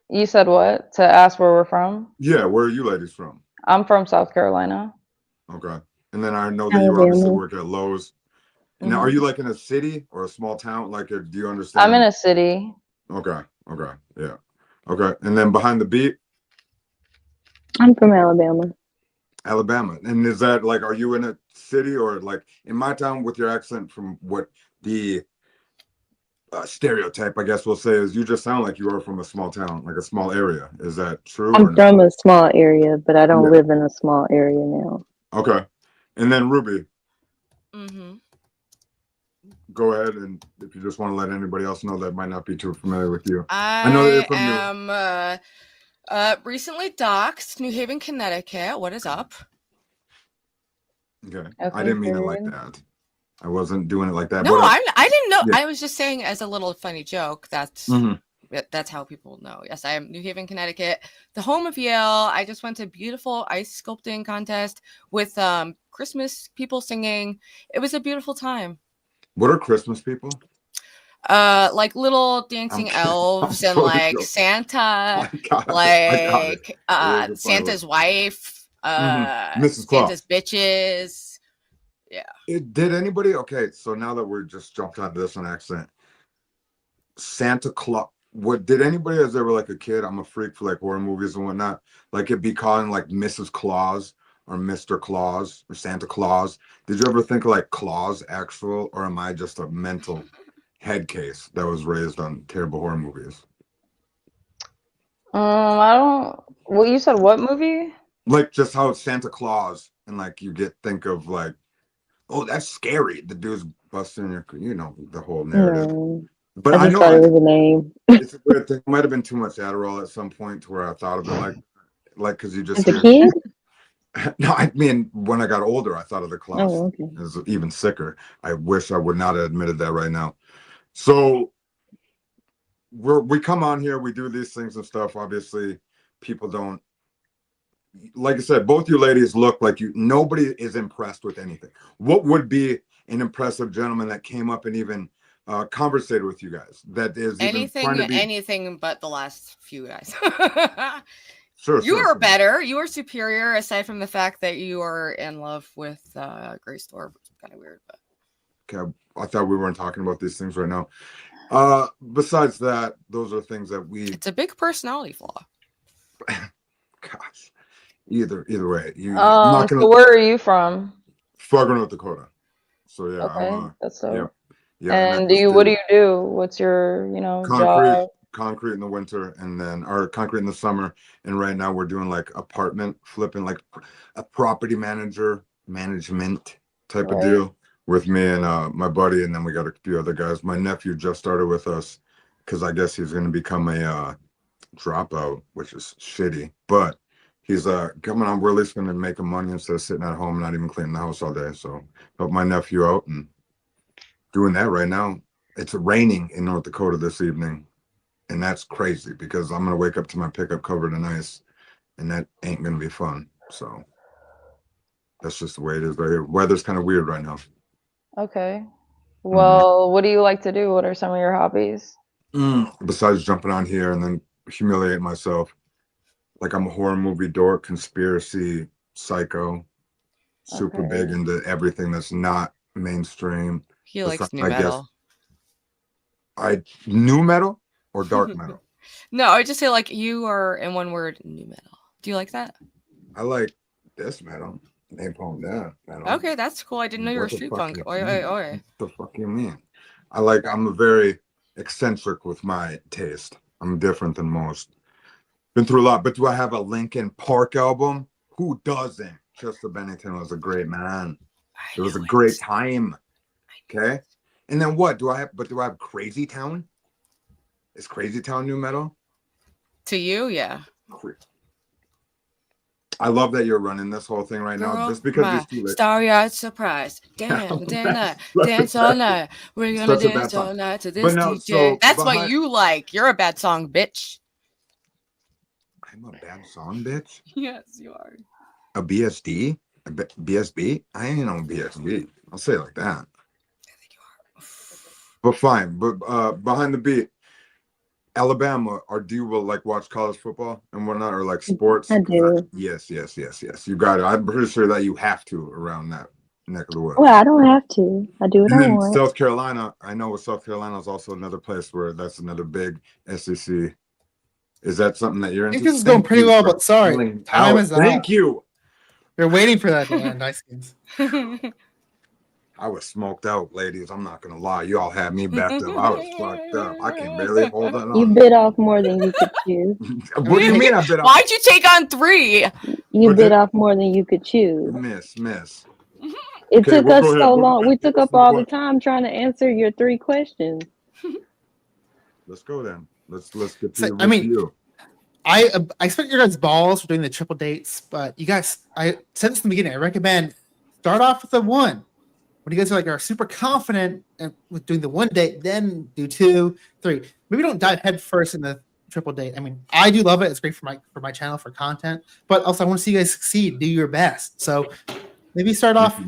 Speaker 8: You said what? To ask where we're from?
Speaker 7: Yeah, where are you ladies from?
Speaker 8: I'm from South Carolina.
Speaker 7: Okay. And then I know that you obviously work at Lowe's. Now, are you like in a city or a small town? Like, do you understand?
Speaker 8: I'm in a city.
Speaker 7: Okay. Yeah. Okay. And then behind the beat?
Speaker 6: I'm from Alabama.
Speaker 7: Alabama. And is that like, are you in a city or like in my town with your accent from what the stereotype, I guess we'll say, is you just sound like you are from a small town, like a small area. Is that true?
Speaker 6: I'm from a small area, but I don't live in a small area now.
Speaker 7: Okay. And then Ruby.
Speaker 5: Mm-hmm.
Speaker 7: Go ahead, and if you just want to let anybody else know that might not be too familiar with you.
Speaker 5: I
Speaker 7: know that you're from
Speaker 5: recently doxed, New Haven, Connecticut. What is up?
Speaker 7: Okay. I didn't mean it like that. I wasn't doing it like that.
Speaker 5: No,
Speaker 7: but,
Speaker 5: I didn't know.
Speaker 7: Yeah.
Speaker 5: I was just saying as a little funny joke. That's how people know. Yes, I am New Haven, Connecticut, the home of Yale. I just went to a beautiful ice sculpting contest with Christmas people singing. It was a beautiful time.
Speaker 7: What are Christmas people?
Speaker 5: Like little dancing elves and like Santa, like Santa's wife,
Speaker 7: Mrs. Claus.
Speaker 5: Santa's bitches. Yeah.
Speaker 7: Did anybody? Okay, so now that we're just jumped onto this on accident, Santa Claus. What did anybody as they were like a kid? I'm a freak for like horror movies and whatnot. Like it'd be calling like Mrs. Claus or Mr. Claus or Santa Claus. Did you ever think of like Claus actual, or am I just a mental head case that was raised on terrible horror movies?
Speaker 8: I don't. Well, you said what movie?
Speaker 7: Like just how it's Santa Claus and like you think of like, oh, that's scary. The dude's busting your, the whole narrative. But I know
Speaker 6: thought it was a name.
Speaker 7: It's a weird thing. It might have been too much Adderall at some point to where I thought of it like because you just.
Speaker 6: As a kid?
Speaker 7: No, I mean when I got older, I thought of the Claus.
Speaker 6: Oh, okay.
Speaker 7: It was even sicker. I wish I would not have admitted that right now. So we come on here, we do these things and stuff. Obviously, people don't. Like I said, both you ladies look like you. Nobody is impressed with anything. What would be an impressive gentleman that came up and even conversated with you guys? That is
Speaker 5: anything but the last few guys.
Speaker 7: Sure.
Speaker 5: You are better. You are superior. Aside from the fact that you are in love with Grace Thorpe, which is kind of weird. But
Speaker 7: okay, I thought we weren't talking about these things right now. Besides that, those are things that
Speaker 5: it's a big personality flaw.
Speaker 7: Gosh. Either way,
Speaker 8: so where are you from?
Speaker 7: Fargo, North Dakota. So yeah,
Speaker 8: okay, that's so.
Speaker 7: Yeah.
Speaker 8: And what do you do? What's your job?
Speaker 7: Concrete in the winter, and then concrete in the summer. And right now we're doing like apartment flipping, like a property management type of deal with me and my buddy, and then we got a few other guys. My nephew just started with us because I guess he's going to become a dropout, which is shitty, but. He's coming on. We're at least going to make him money instead of sitting at home, not even cleaning the house all day. So help my nephew out and doing that right now. It's raining in North Dakota this evening, and that's crazy because I'm going to wake up to my pickup covered in ice, and that ain't going to be fun. So that's just the way it is right here. Weather's kind of weird right now.
Speaker 8: Okay. Well, what do you like to do? What are some of your hobbies?
Speaker 7: Besides jumping on here and then humiliating myself. Like I'm a horror movie dork, conspiracy, psycho, super big into everything that's not mainstream.
Speaker 5: He likes new metal.
Speaker 7: New metal or dark metal?
Speaker 5: No, I just say like you are in one word, new metal. Do you like that?
Speaker 7: I like this metal. Napalm Death metal.
Speaker 5: Okay, that's cool. I didn't know you were street punk. Oi.
Speaker 7: What the fuck you mean? I'm a very eccentric with my taste. I'm different than most. Been through a lot, but do I have a Linkin Park album? Who doesn't? Chester Bennington was a great man. It was a great time. Okay. And then what? Do I have Crazy Town? Is Crazy Town new metal?
Speaker 5: To you, yeah.
Speaker 7: I love that you're running this whole thing right now, just because
Speaker 5: my
Speaker 7: it's too late.
Speaker 5: Starry-eyed surprise. Dance all night. We're gonna
Speaker 7: Such a bad
Speaker 5: dance
Speaker 7: song.
Speaker 5: all night to this
Speaker 7: But no,
Speaker 5: DJ.
Speaker 7: so
Speaker 5: That's what
Speaker 7: behind-
Speaker 5: you like. You're a bad song, bitch.
Speaker 7: I'm a bad song, bitch.
Speaker 5: Yes, you are.
Speaker 7: A BSD? A BSB? I ain't on BSB. I'll say it like that.
Speaker 5: I think you are.
Speaker 7: But fine. But behind the beat, Alabama, or do you like watch college football and whatnot, or like sports?
Speaker 6: I do.
Speaker 7: Yes. You got it. I'm pretty sure that you have to around that neck of the woods.
Speaker 6: Well, I don't have to. I do what
Speaker 7: And
Speaker 6: I
Speaker 7: then
Speaker 6: want.
Speaker 7: South Carolina, I know with South Carolina is also another place where that's another big SEC. Is that something that you're
Speaker 4: I
Speaker 7: into?
Speaker 4: think this is going pretty well, but sorry, time is up.
Speaker 7: Thank you.
Speaker 4: You're waiting for that to end. Ice Skins.
Speaker 7: I was smoked out, ladies. I'm not gonna lie. You all had me backed up. I was fucked up. I can barely hold on.
Speaker 6: You bit off more than you could chew.
Speaker 7: What do you mean I bit off?
Speaker 5: Why'd you take on 3?
Speaker 6: You bit off more than you could chew.
Speaker 7: Miss.
Speaker 6: It
Speaker 7: Okay,
Speaker 6: took
Speaker 7: we'll
Speaker 6: us
Speaker 7: go ahead.
Speaker 6: so
Speaker 7: We'll-
Speaker 6: long. We took up all the time trying to answer your 3 questions.
Speaker 7: Let's go then. Let's get to
Speaker 4: So,
Speaker 7: your
Speaker 4: I mean,
Speaker 7: review.
Speaker 4: I expect your guys' balls for doing the triple dates, but you guys, I said this in the beginning. I recommend start off with the 1. When you guys are super confident with doing the 1 date, then do 2, 3. Maybe don't dive head first in the triple date. I mean, I do love it. It's great for my channel for content, but also I want to see you guys succeed. Do your best. So maybe start off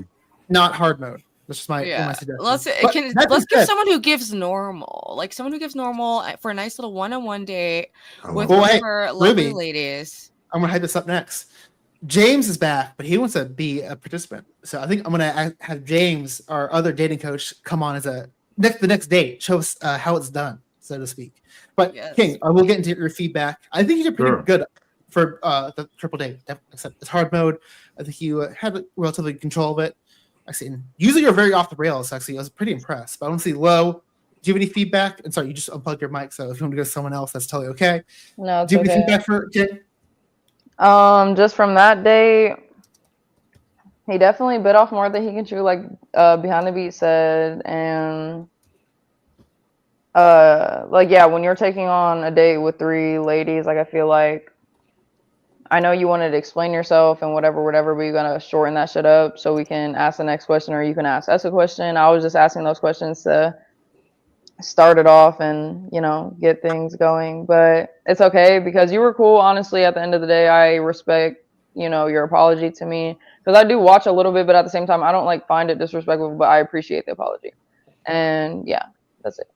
Speaker 4: not hard mode. That's just my suggestion.
Speaker 5: Let's give someone who gives normal, like someone who gives normal for a nice little one-on-one date with one of our lovely
Speaker 4: Ruby,
Speaker 5: ladies.
Speaker 4: I'm gonna head this up next. James is back, but he wants to be a participant. So I think I'm gonna have James, our other dating coach, come on as the next date, show us how it's done, so to speak. But King, I will get into your feedback. I think you did pretty good for the triple date. Except it's hard mode. I think you had relatively control of it. Actually, usually you're very off the rails. Actually, I was pretty impressed. But I want to see Low. Do you have any feedback? And sorry, you just unplugged your mic. So if you want to go to someone else, that's totally okay.
Speaker 8: No, it's
Speaker 4: do you have any
Speaker 8: okay.
Speaker 4: feedback for King?
Speaker 8: Just from that day, he definitely bit off more than he can chew, like Behind the Beat said. And like, yeah, when you're taking on a date with 3 ladies, like, I feel like, I know you wanted to explain yourself and whatever, but you're gonna shorten that shit up so we can ask the next question, or you can ask us a question. I was just asking those questions to start it off and, you know, get things going. But it's okay because you were cool. Honestly, at the end of the day, I respect, you know, your apology to me, because I do watch a little bit, but at the same time, I don't like find it disrespectful, but I appreciate the apology. And yeah, that's it.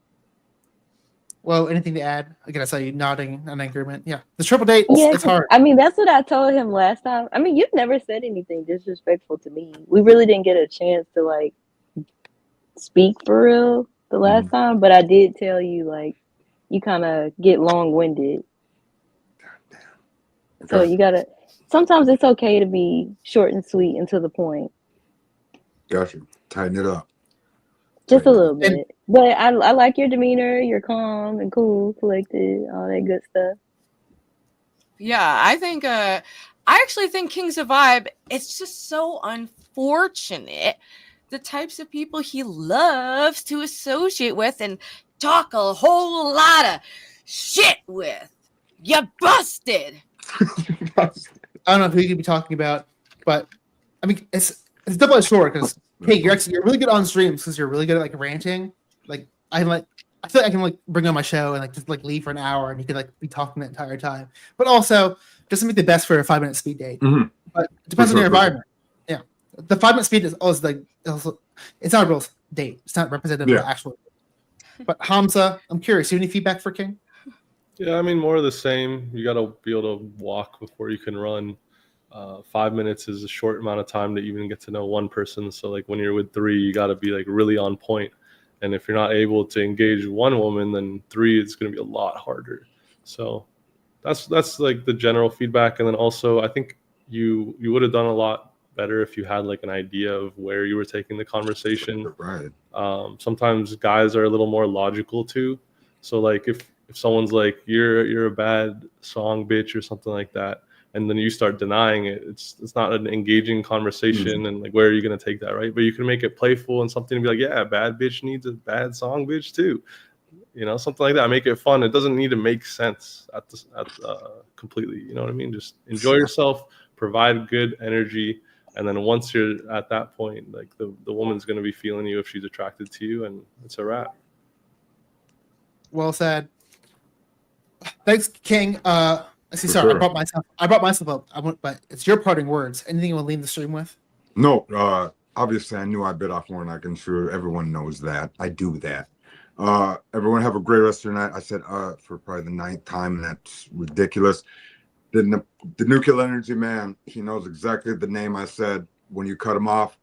Speaker 4: Well, anything to add? Again, I saw you nodding in agreement. Yeah, the triple date,
Speaker 6: Yeah,
Speaker 4: it's hard.
Speaker 6: I mean, that's what I told him last time. I mean, you've never said anything disrespectful to me. We really didn't get a chance to like speak for real the last time, but I did tell you like you kind of get long-winded. So you gotta. Sometimes it's okay to be short and sweet and to the point.
Speaker 7: Gotcha. Tighten it up.
Speaker 6: Just a little bit. But I like your demeanor. You're calm and cool, collected, all that good stuff.
Speaker 5: Yeah, I think I actually think King's a vibe. It's just so unfortunate the types of people he loves to associate with and talk a whole lot of shit with. You busted.
Speaker 4: I don't know who you could be talking about, but I mean, it's double-edged sword because hey, you're really good on streams because you're really good at like ranting. Like I feel like I can like bring on my show and like just like leave for an hour and you can like be talking the entire time. But also doesn't make the best for a 5-minute speed date. But it depends on your environment. Yeah, the 5-minute speed is always like it's not a real date. It's not representative of the actual. But Hamza, I'm curious. Do you have any feedback for King?
Speaker 10: Yeah, I mean, more of the same. You got to be able to walk before you can run. 5 minutes is a short amount of time to even get to know one person. So like when you're with 3, you got to be like really on point. And if you're not able to engage one woman, then 3, it's going to be a lot harder. So that's like the general feedback. And then also I think you would have done a lot better if you had like an idea of where you were taking the conversation.
Speaker 7: Right.
Speaker 10: Sometimes guys are a little more logical too. So like if someone's like, you're a bad song bitch or something like that, and then you start denying it, it's not an engaging conversation. And like, where are you going to take that, right? But you can make it playful and something to be like, yeah, bad bitch needs a bad song bitch too, you know, something like that. Make it fun. It doesn't need to make sense completely, you know what I mean? Just enjoy yourself, provide good energy, and then once you're at that point, like the woman's going to be feeling you if she's attracted to you, and it's a wrap.
Speaker 4: Well said. Thanks, King. I see.
Speaker 7: For
Speaker 4: Sorry,
Speaker 7: sure.
Speaker 4: I brought myself up. But it's your parting words. Anything you want to leave the stream with?
Speaker 7: No, obviously I knew I bit off more than I can chew. Everyone knows that. I do that. Everyone have a great rest of your night. I said for probably the 9th time, and that's ridiculous. The nuclear energy man, he knows exactly the name I said. When you cut him off,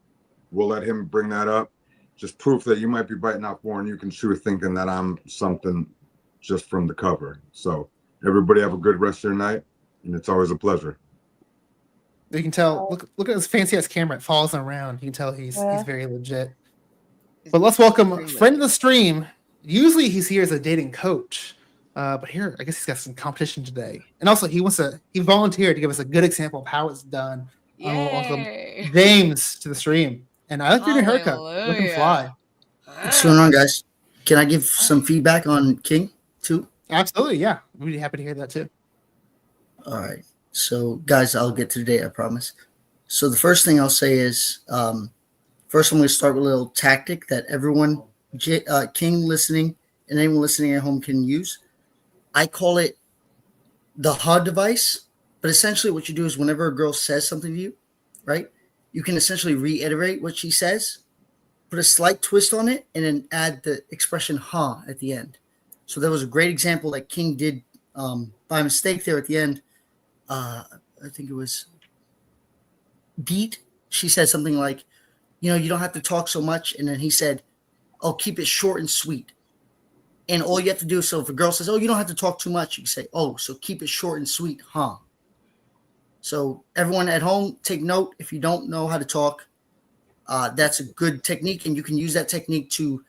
Speaker 7: we'll let him bring that up. Just proof that you might be biting off more and you can chew, thinking that I'm something just from the cover. So everybody have a good rest of your night, and it's always a pleasure.
Speaker 4: You can tell. Look at his fancy ass camera. It follows him around. You can tell he's very legit. But let's welcome friend of the stream. Usually he's here as a dating coach, but here I guess he's got some competition today. And also he volunteered to give us a good example of how it's done. Welcome James to the stream. And I like your new haircut. Looking fly.
Speaker 9: What's going on, guys? Can I give some feedback on King too?
Speaker 4: Absolutely, yeah. We'd be happy to hear that too.
Speaker 9: All right. So, guys, I'll get to the date, I promise. So the first thing I'll say is, first I'm going to start with a little tactic that everyone, King listening and anyone listening at home can use. I call it the HUD device. But essentially what you do is whenever a girl says something to you, right, you can essentially reiterate what she says, put a slight twist on it, and then add the expression huh at the end. So there was a great example that King did by mistake there at the end. I think it was beat. She said something like, you know, you don't have to talk so much. And then he said, oh, keep it short and sweet. And all you have to do, so if a girl says, oh, you don't have to talk too much, you say, oh, so keep it short and sweet, huh? So everyone at home, take note. If you don't know how to talk, that's a good technique. And you can use that technique to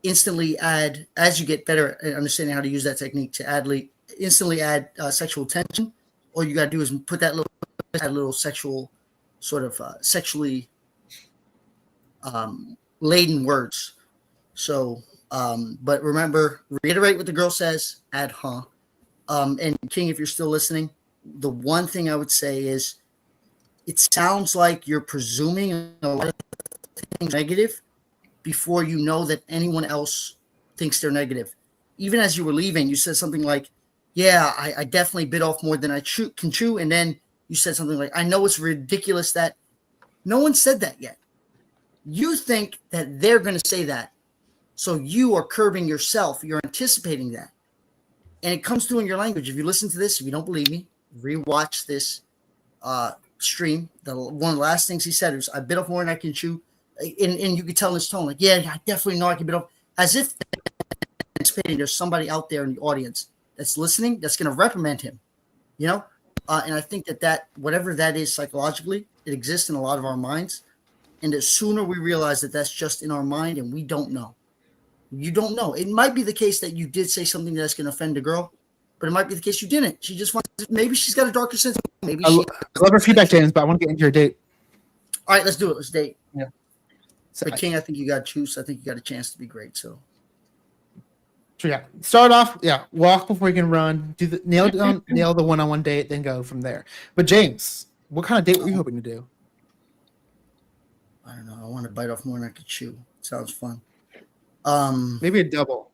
Speaker 9: instantly add, as you get better at understanding how to use that technique, to instantly add sexual tension. All you got to do is put that little sexual, sort of sexually laden words. So, but remember, reiterate what the girl says, add huh. And King, if you're still listening, the one thing I would say is it sounds like you're presuming a lot of things negative before you know that anyone else thinks they're negative. Even as you were leaving, you said something like, yeah, I definitely bit off more than I can chew. And then you said something like, I know it's ridiculous that no one said that yet. You think that they're going to say that. So you are curbing yourself. You're anticipating that. And it comes through in your language. If you listen to this, if you don't believe me, rewatch this stream. One of the last things he said was, I bit off more than I can chew. And you could tell in his tone, like, yeah, I definitely know I can bit off. As if anticipating there's somebody out there in the audience that's listening, that's going to reprimand him, you know? And I think that whatever that is psychologically, it exists in a lot of our minds. And the sooner we realize that that's just in our mind and we don't know. You don't know. It might be the case that you did say something that's going to offend a girl, but it might be the case you didn't. She just wants, maybe she's got a darker sense. Maybe
Speaker 4: I love her feedback, James, but I want to get into your date.
Speaker 9: All right, let's do it. Let's date.
Speaker 4: Yeah.
Speaker 9: But King, I think you got juice. I think you got a chance to be great. So
Speaker 4: yeah, start off. Yeah, walk before you can run. Do the nail the one-on-one date, then go from there. But James, what kind of date were you hoping to do?
Speaker 9: I don't know. I want to bite off more than I could chew. Sounds fun.
Speaker 4: Maybe a double.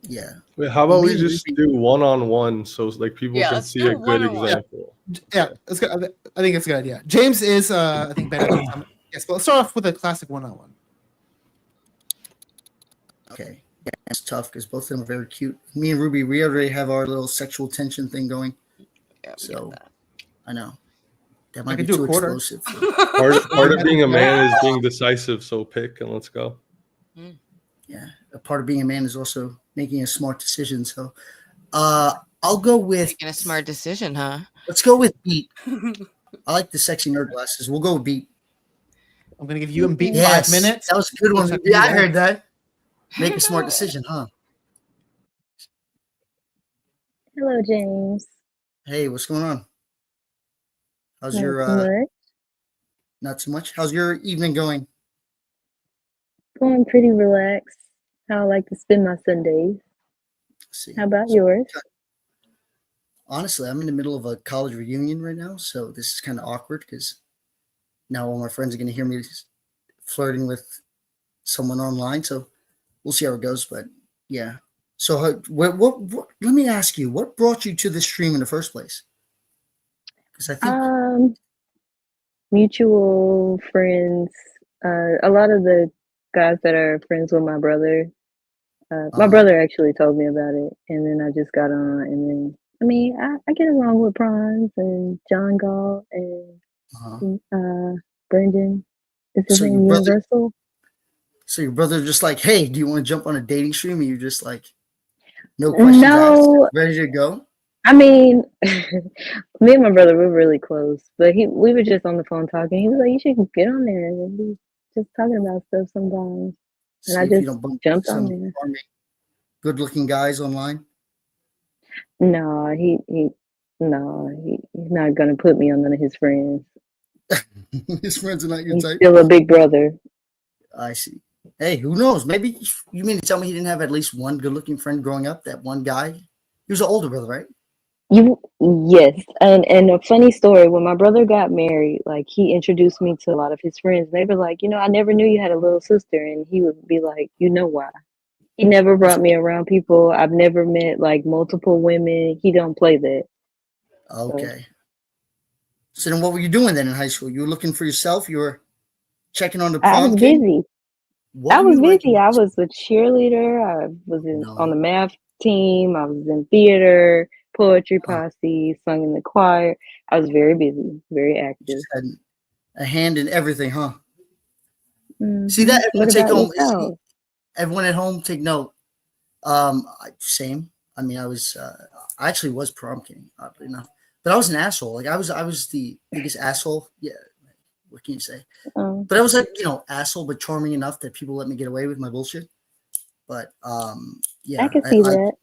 Speaker 9: Yeah.
Speaker 10: Wait, how about we just do one-on-one so like people can see a good example?
Speaker 4: Yeah, that's good. I think it's a good idea. James is, I think, better. Yes, but let's start off with a classic one-on-one.
Speaker 9: Okay. Yeah, it's tough because both of them are very cute. Me and Ruby, we already have our little sexual tension thing going.
Speaker 5: Yeah,
Speaker 9: so I know. That might
Speaker 4: I
Speaker 9: be
Speaker 4: could do
Speaker 9: too
Speaker 4: a quarter.
Speaker 9: explosive.
Speaker 10: Part of being a man is being decisive, so pick and let's go.
Speaker 9: Yeah, a part of being a man is also making a smart decision. So I'll go with
Speaker 5: making a smart decision, huh?
Speaker 9: Let's go with beat. I like the sexy nerd glasses. We'll go with beat.
Speaker 4: I'm gonna give you and beat
Speaker 9: Yes,
Speaker 4: 5 minutes.
Speaker 9: That was a good one. Yeah, I heard that. Make a smart decision, huh?
Speaker 6: Hello, James.
Speaker 9: Hey, what's going on? How's
Speaker 6: Not
Speaker 9: your
Speaker 6: too much.
Speaker 9: not too much? How's your evening going?
Speaker 6: Going pretty relaxed. How I like to spend my Sundays.
Speaker 9: Let's see.
Speaker 6: How about yours?
Speaker 9: Honestly, I'm in the middle of a college reunion right now, so this is kind of awkward because now all my friends are going to hear me flirting with someone online. So we'll see how it goes. But yeah. So what? Let me ask you, what brought you to this stream in the first place? Because I think
Speaker 6: Mutual friends. A lot of the guys that are friends with my brother. My brother actually told me about it, and then I just got on, and then I get along with Prawns and John Gall and Brendan. Is his name Universal?
Speaker 9: So your brother just like, hey, do you want to jump on a dating stream? And you're just like, no questions asked, ready to go.
Speaker 6: I mean, me and my brother were really close, but we were just on the phone talking. He was like, "You should get on there and be just talking about stuff sometimes." And I just jumped on there.
Speaker 9: Good-looking guys online.
Speaker 6: No, he's not gonna put me on none of his friends.
Speaker 9: His friends are not your
Speaker 6: He's
Speaker 9: type.
Speaker 6: still a big brother.
Speaker 9: I see. Hey, who knows? Maybe you mean to tell me he didn't have at least one good-looking friend growing up? That one guy. He was an older brother, right?
Speaker 6: Yes, and a funny story. When my brother got married, like he introduced me to a lot of his friends. They were like, I never knew you had a little sister, and he would be like, why? He never brought me around people. I've never met like multiple women. He don't play that.
Speaker 9: Okay. So then, what were you doing then in high school? You were looking for yourself. You were checking on the
Speaker 6: I
Speaker 9: prom
Speaker 6: was
Speaker 9: king?
Speaker 6: busy.
Speaker 9: What
Speaker 6: I
Speaker 9: were
Speaker 6: was
Speaker 9: you
Speaker 6: busy. I was a cheerleader. I was on the math team. I was in theater, poetry posse, sung in the choir. I was very busy, very active.
Speaker 9: Just had a hand in everything, huh?
Speaker 6: Mm-hmm.
Speaker 9: See that? Everyone
Speaker 6: What
Speaker 9: take
Speaker 6: about
Speaker 9: home.
Speaker 6: yourself?
Speaker 9: Everyone at home, take note. Same. I mean, I actually was prom king, oddly enough, but I was an asshole. Like I was the biggest asshole. Yeah. What can you say? But I was like, asshole, but charming enough that people let me get away with my bullshit. But yeah,
Speaker 6: I can see that.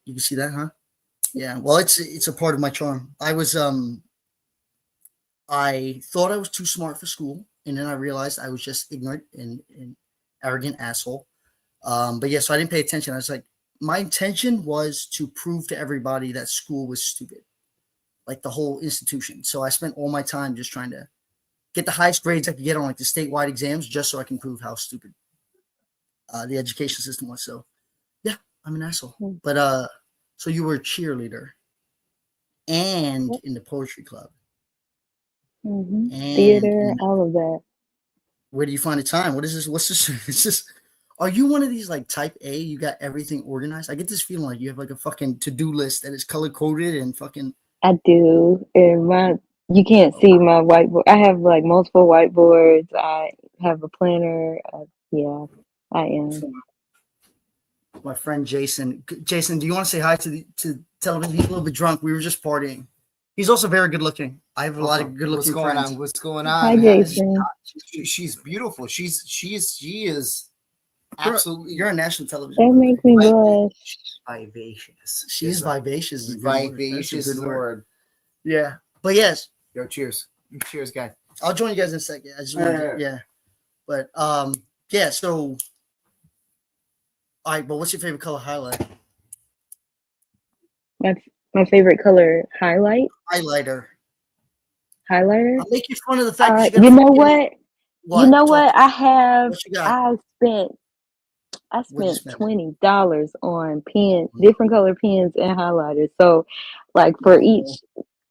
Speaker 9: You can see that, huh? Yeah. Well, it's a part of my charm. I thought I was too smart for school, and then I realized I was just ignorant and arrogant asshole. But yeah, so I didn't pay attention. I was like, my intention was to prove to everybody that school was stupid, like the whole institution. So I spent all my time just trying to get the highest grades I could get on like the statewide exams, just so I can prove how stupid the education system was. So yeah, I'm an asshole. But so you were a cheerleader and in the poetry club.
Speaker 6: Mm-hmm.
Speaker 9: And
Speaker 6: Theater, all of that.
Speaker 9: Where do you find the time? What is this? What's this? It's just, are you one of these like type A? You got everything organized? I get this feeling like you have like a fucking to-do list that is color-coded and fucking.
Speaker 6: I do. And you can't see my whiteboard. I have like multiple whiteboards. I have a planner. Yeah, I am.
Speaker 9: My friend Jason. Jason, do you want to say hi to television? He's a little bit drunk. We were just partying. He's also very good looking. I have a lot of good looking friends.
Speaker 3: What's going on?
Speaker 6: Hi, Jason.
Speaker 3: She's beautiful. She is absolutely.
Speaker 9: You're on national television.
Speaker 6: That makes me blush.
Speaker 3: She's vivacious.
Speaker 9: She's vivacious.
Speaker 3: Vivacious is the word.
Speaker 9: Yeah. But yes.
Speaker 3: Yo, cheers. Cheers, guys.
Speaker 9: I'll join you guys in a second. I just wanted to, yeah. But yeah, so all right, but what's your favorite color highlight?
Speaker 6: My favorite color highlighter.
Speaker 9: I'll make you fun of the fact that
Speaker 6: you know what? You know what? I spent $20 on pens, different color pens and highlighters. So like for each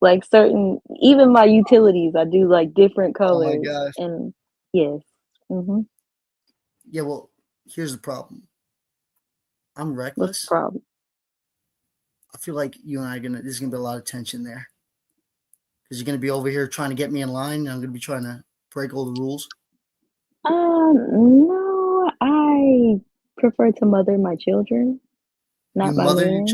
Speaker 6: like certain, even my utilities, I do like different colors.
Speaker 9: Oh my gosh.
Speaker 6: And yes. Mm-hmm.
Speaker 9: Yeah, well, here's the problem. I'm reckless.
Speaker 6: What's the problem?
Speaker 9: I feel like you and I there's gonna be a lot of tension there. Because you're gonna be over here trying to get me in line, and I'm gonna be trying to break all the rules.
Speaker 6: No, I prefer to mother my children, not my man.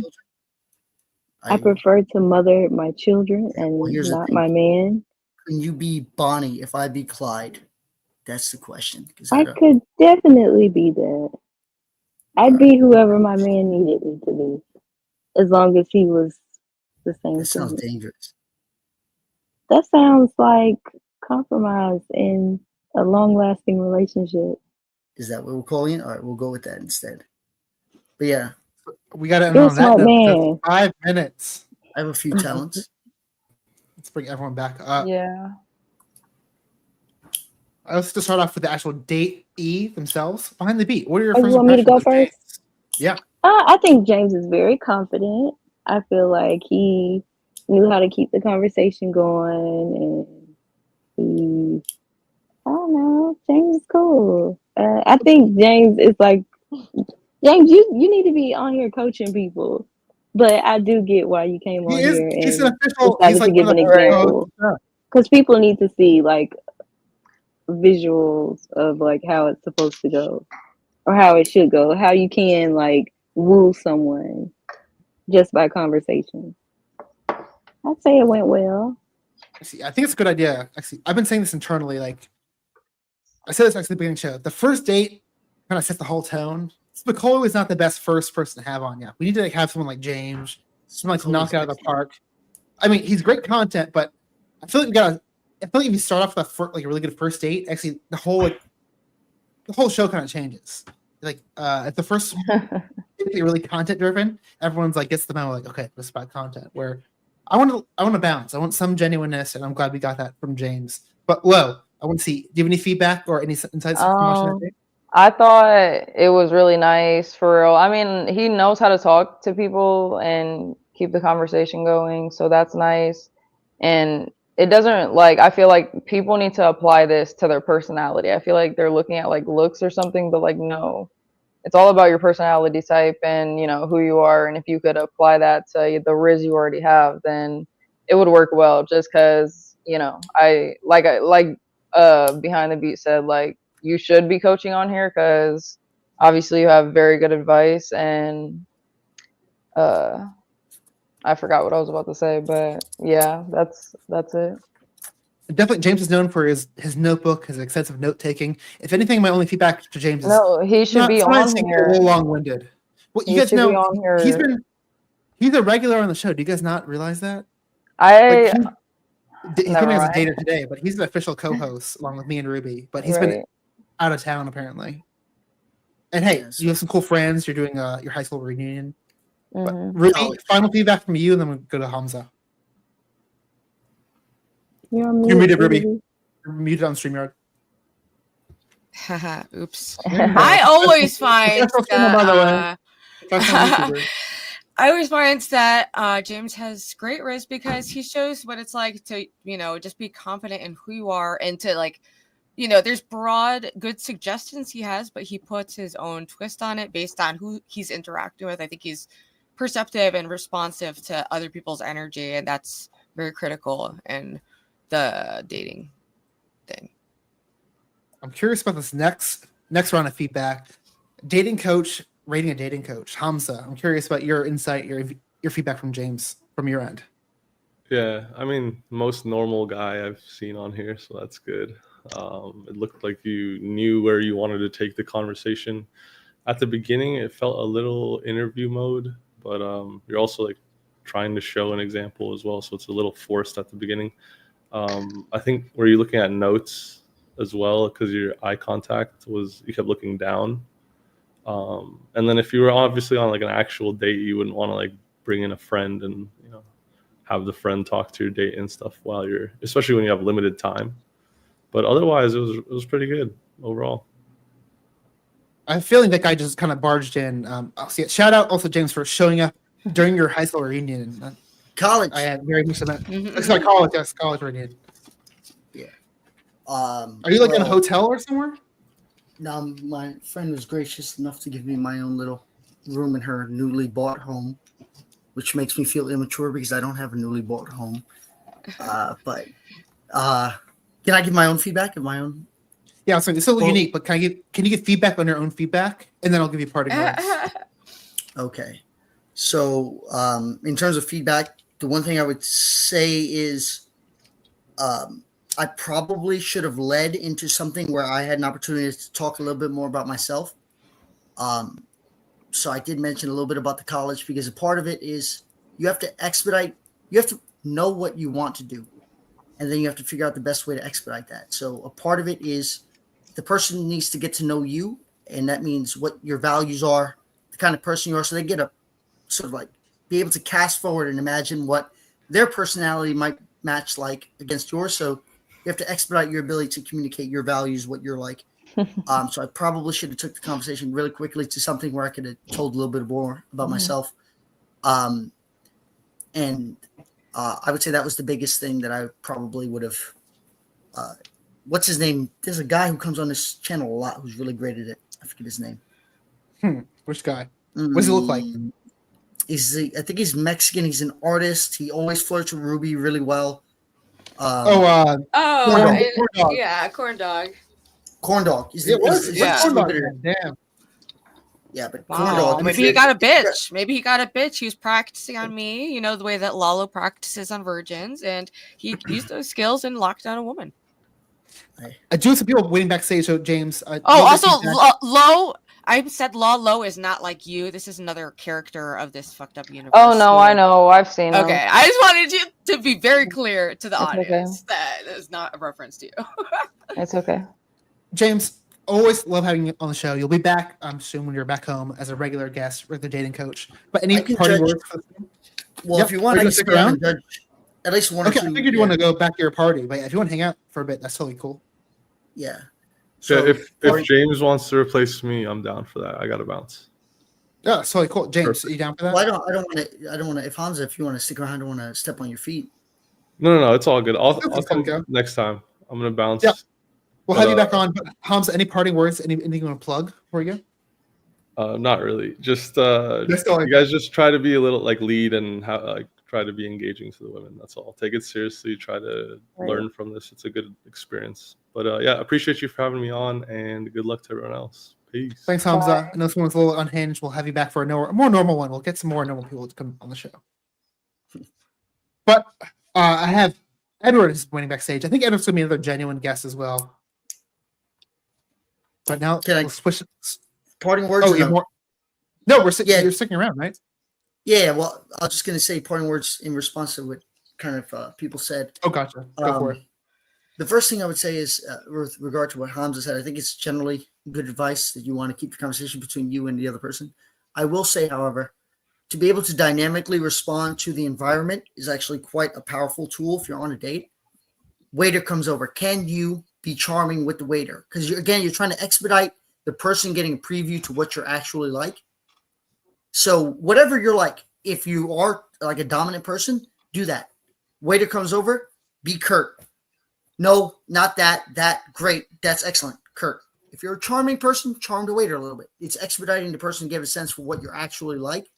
Speaker 6: I prefer to mother my children and not my man.
Speaker 9: Can you be Bonnie if I be Clyde? That's the question.
Speaker 6: I could definitely be that. I'd be whoever my man needed me to be, as long as he was the same.
Speaker 9: That sounds dangerous.
Speaker 6: That sounds like compromise in a long-lasting relationship.
Speaker 9: Is that what we're calling it? All right, we'll go with that instead. But yeah,
Speaker 4: We got to end
Speaker 6: You're a
Speaker 4: on that
Speaker 6: smart
Speaker 4: note because
Speaker 6: man.
Speaker 4: 5 minutes.
Speaker 9: I have a few talents.
Speaker 4: Let's bring everyone back up.
Speaker 8: Yeah.
Speaker 4: Let's just start off with the actual date themselves. Behind the beat, what are your
Speaker 6: Oh, you
Speaker 4: first
Speaker 6: want me to
Speaker 4: impressions
Speaker 6: go
Speaker 4: of
Speaker 6: first?
Speaker 4: James? Yeah.
Speaker 6: I think James is very confident. I feel like he knew how to keep the conversation going, and I don't know, James is cool. I think James is like, James, you need to be on here coaching people. But I do get why you came on here
Speaker 4: He's an
Speaker 6: and
Speaker 4: official.
Speaker 6: decided
Speaker 4: He's
Speaker 6: to
Speaker 4: like
Speaker 6: give
Speaker 4: one
Speaker 6: an
Speaker 4: of the
Speaker 6: example. Because people need to see like visuals of like how it's supposed to go or how it should go, how you can like woo someone just by conversation. I'd say it went well.
Speaker 4: See, I think it's a good idea. Actually, I've been saying this internally. Like, I said this actually at the beginning of the show. The first date kind of sets the whole tone. Spicoli is not the best first person to have on yet. We need to like, have someone like James, someone like to knock it out of the park. I mean, he's great content, but I feel like we gotta. I feel like if you start off with like a really good first date, actually the whole show kind of changes. Like at the first, it's really content driven. Everyone's like gets the memo, like okay, this is about content. Where I want to bounce. I want some genuineness, and I'm glad we got that from James. But Lo, I want to see. Do you have any feedback or any insights from watching that date?
Speaker 8: I thought it was really nice for real. I mean, he knows how to talk to people and keep the conversation going, so that's nice. And it doesn't like I feel like people need to apply this to their personality. I feel like they're looking at like looks or something, but like no. It's all about your personality type and you know who you are, and if you could apply that to the RIZZ you already have, then it would work well. Just because you know, I behind the beat said like you should be coaching on here because obviously you have very good advice and I forgot what I was about to say, but yeah, that's it.
Speaker 4: Definitely, James is known for his notebook, his extensive note taking. If anything, my only feedback to James is
Speaker 8: No, he should be on
Speaker 4: a
Speaker 8: here.
Speaker 4: little long-winded. Well, you
Speaker 8: He
Speaker 4: guys
Speaker 8: should be
Speaker 4: know
Speaker 8: on here.
Speaker 4: he's a regular on the show. Do you guys not realize that?
Speaker 8: I
Speaker 4: He's
Speaker 8: never
Speaker 4: coming as a
Speaker 8: mind.
Speaker 4: dater today, but he's an official co-host along with me and Ruby. But he's been
Speaker 8: Right.
Speaker 4: out of town apparently. And hey, you have some cool friends. You're doing your high school reunion. But Ruby, final feedback from you, and then we'll go to Hamza.
Speaker 6: You're
Speaker 4: muted, Ruby. You're muted on StreamYard.
Speaker 5: Haha, oops. I always find that, I always find that James has great RIZZ because he shows what it's like to, you know, just be confident in who you are and to like, you know, there's broad good suggestions he has, but he puts his own twist on it based on who he's interacting with. I think he's perceptive and responsive to other people's energy, and that's very critical in the dating thing.
Speaker 4: I'm curious about this next round of feedback. Dating coach, rating a dating coach. Hamza, I'm curious about your insight, your feedback from James from your end.
Speaker 10: Yeah, I mean, most normal guy I've seen on here, so that's good. It looked like you knew where you wanted to take the conversation. At the beginning, it felt a little interview mode, but you're also like trying to show an example as well, so it's a little forced at the beginning. I think were you looking at notes as well because your eye contact was you kept looking down, and then if you were obviously on like an actual date, you wouldn't want to like bring in a friend and you know have the friend talk to your date and stuff while you're, especially when you have limited time. But otherwise, it was pretty good overall.
Speaker 4: I have a feeling that guy just kind of barged in. I'll see it. Shout out also James for showing up during your high school reunion.
Speaker 9: College.
Speaker 4: I had very much of that. Sorry, college. Yes, college reunion.
Speaker 9: Yeah.
Speaker 4: Are you like in a hotel or somewhere?
Speaker 9: No, my friend was gracious enough to give me my own little room in her newly bought home, which makes me feel immature because I don't have a newly bought home. But can I give my own feedback of my own?
Speaker 4: Yeah, so it's a little unique, but can you give feedback on your own feedback, and then I'll give you parting words.
Speaker 9: Okay. So in terms of feedback, the one thing I would say is I probably should have led into something where I had an opportunity to talk a little bit more about myself. So I did mention a little bit about the college because a part of it is you have to expedite, you have to know what you want to do. and then you have to figure out the best way to expedite that. So a part of it is the person needs to get to know you, and that means what your values are, the kind of person you are, so they get a sort of like be able to cast forward and imagine what their personality might match like against yours. So you have to expedite your ability to communicate your values, what you're like. So I probably should have took the conversation really quickly to something where I could have told a little bit more about myself. And I would say that was the biggest thing that I probably would have. What's his name? There's a guy who comes on this channel a lot who's really great at it. I forget his name.
Speaker 4: Which guy? What does he look like?
Speaker 9: I think he's Mexican. He's an artist. He always flirts with Ruby really well.
Speaker 5: Corn dog. Yeah, corn dog.
Speaker 9: Corn dog.
Speaker 5: Corn dog.
Speaker 9: Damn. Yeah, but
Speaker 5: Wow.
Speaker 9: corn dog.
Speaker 5: Maybe he got a bitch. Maybe he got a bitch. He was practicing on me, you know, the way that Lalo practices on virgins, and he used those skills and locked down a woman.
Speaker 4: I do some people waiting backstage. So James.
Speaker 5: Also, Lo. I said Lalo is not like you. This is another character of this fucked up universe.
Speaker 8: Oh no, I know. I've seen him.
Speaker 5: Okay, I just wanted you to be very clear to the
Speaker 8: It's
Speaker 5: audience that is not a reference to you.
Speaker 8: It's okay.
Speaker 4: James, always love having you on the show. You'll be back, I'm assuming, when you're back home as a regular guest, regular dating coach. But any parting words?
Speaker 9: Well, if you want to
Speaker 4: stick around,
Speaker 9: at least one or two.
Speaker 4: I figured you want to go back to your party, but if you want to hang out for a bit, that's totally cool.
Speaker 9: Yeah.
Speaker 10: So if James wants to replace me, I'm down for that. I gotta bounce.
Speaker 4: Yeah, that's totally cool. James, are you down for that?
Speaker 9: Well, I don't want to. If Hamza, if you want to stick around, I don't want to step on your feet.
Speaker 10: No, it's all good. I'll come next time. I'm gonna bounce.
Speaker 4: Yeah. We'll have you back on. But Hamza, any parting words? Anything you want to plug before you
Speaker 10: go? Not really. Just you guys just try to be a little like lead and try to be engaging to the women. That's all. Take it seriously. Try to learn from this. It's a good experience. But yeah, appreciate you for having me on, and good luck to everyone else. Peace.
Speaker 4: Thanks, Hamza. I know this one's a little unhinged. We'll have you back for a more normal one. We'll get some more normal people to come on the show. But I have Edward is waiting backstage. I think Edward's going to be another genuine guest as well. But now we'll switch.
Speaker 9: Parting words?
Speaker 4: Oh, no, you're sticking around, right?
Speaker 9: Yeah, well, I was just going to say parting words in response to what kind of people said.
Speaker 4: Oh, gotcha. Go for it.
Speaker 9: The first thing I would say is, with regard to what Hamza said, I think it's generally good advice that you want to keep the conversation between you and the other person. I will say, however, to be able to dynamically respond to the environment is actually quite a powerful tool if you're on a date. Waiter comes over. Can you be charming with the waiter? Because you're trying to expedite the person getting a preview to what you're actually like. So whatever you're like, if you are like a dominant person, do that. Waiter comes over, be curt. No, not that. That, great. That's excellent. Curt. If you're a charming person, charm the waiter a little bit. It's expediting the person to get a sense for what you're actually like.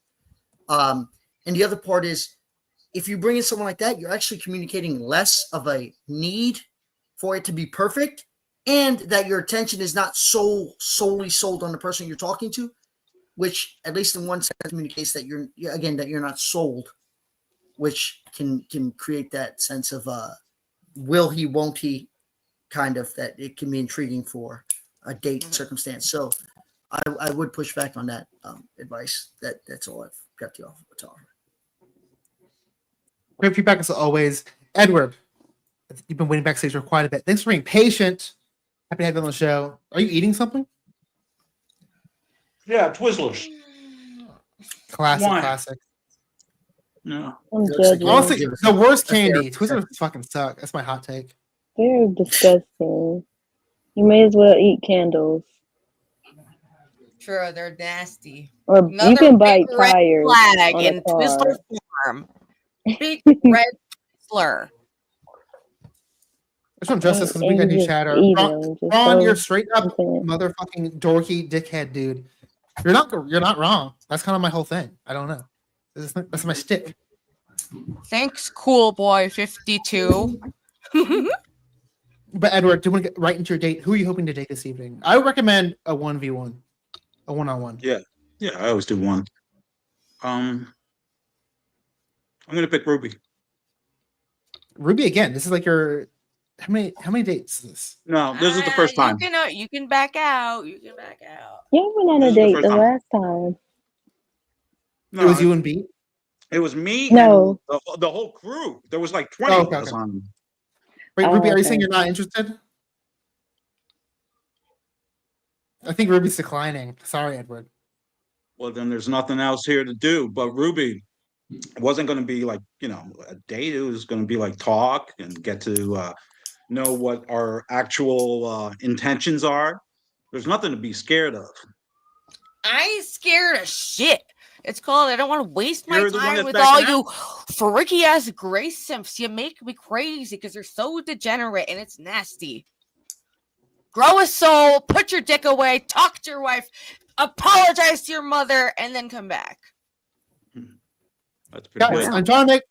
Speaker 9: And the other part is, if you bring in someone like that, you're actually communicating less of a need for it to be perfect, and that your attention is not solely sold on the person you're talking to, which at least in one sense communicates that you're not sold, which can create that sense of will he, won't he, kind of, that it can be intriguing for a date circumstance. So I would push back on that advice. That's all I've got to offer.
Speaker 4: Great feedback as always. Edward, you've been waiting backstage for quite a bit. Thanks for being patient. Happy to have you on the show. Are you eating something?
Speaker 13: Yeah, Twizzlers.
Speaker 4: Classic.
Speaker 13: No.
Speaker 4: Honestly, the worst candy. Twizzlers fucking suck. That's my hot take.
Speaker 6: They're disgusting. You may as well eat candles.
Speaker 5: True, they're nasty.
Speaker 6: Or you can buy tires
Speaker 5: flag
Speaker 6: on
Speaker 5: in
Speaker 6: a car.
Speaker 5: Twizzler form. Big red Twizzler.
Speaker 4: I just want to address this because we got new chatter. Ron, you're straight up motherfucking dorky dickhead, dude. You're not wrong. That's kind of my whole thing. I don't know. That's my shtick.
Speaker 5: Thanks, cool boy 52.
Speaker 4: But Edward, do you want to get right into your date? Who are you hoping to date this evening? I would recommend a 1v1, a one-on-one.
Speaker 13: Yeah, I always do one. I'm gonna pick Ruby.
Speaker 4: Ruby again. This is like your how many dates is this?
Speaker 13: No, this is the first time.
Speaker 5: You can back out. You can back out.
Speaker 6: Yeah, went on a date the last time.
Speaker 4: No, it was you and B?
Speaker 13: It was me
Speaker 6: No.
Speaker 13: and the whole crew. There was like 20 of us on.
Speaker 4: Wait,
Speaker 6: Oh,
Speaker 4: Ruby, are you
Speaker 6: okay.
Speaker 4: saying you're not interested? I think Ruby's declining. Sorry, Edward.
Speaker 14: Well, then there's nothing else here to do. But Ruby, it wasn't going to be like, a date. It was going to be like talk and get to know what our actual intentions are. There's nothing to be scared of.
Speaker 5: I ain't scared of shit. It's called I don't want to waste my
Speaker 14: You're the one
Speaker 5: time
Speaker 14: that's
Speaker 5: with all
Speaker 14: backing
Speaker 5: you freaky ass gray simps. You make me crazy because you're so degenerate and it's nasty. Grow a soul, put your dick away, talk to your wife, apologize to your mother, and then come back.
Speaker 14: That's pretty
Speaker 4: Guys,
Speaker 14: good.
Speaker 4: I'm trying to make.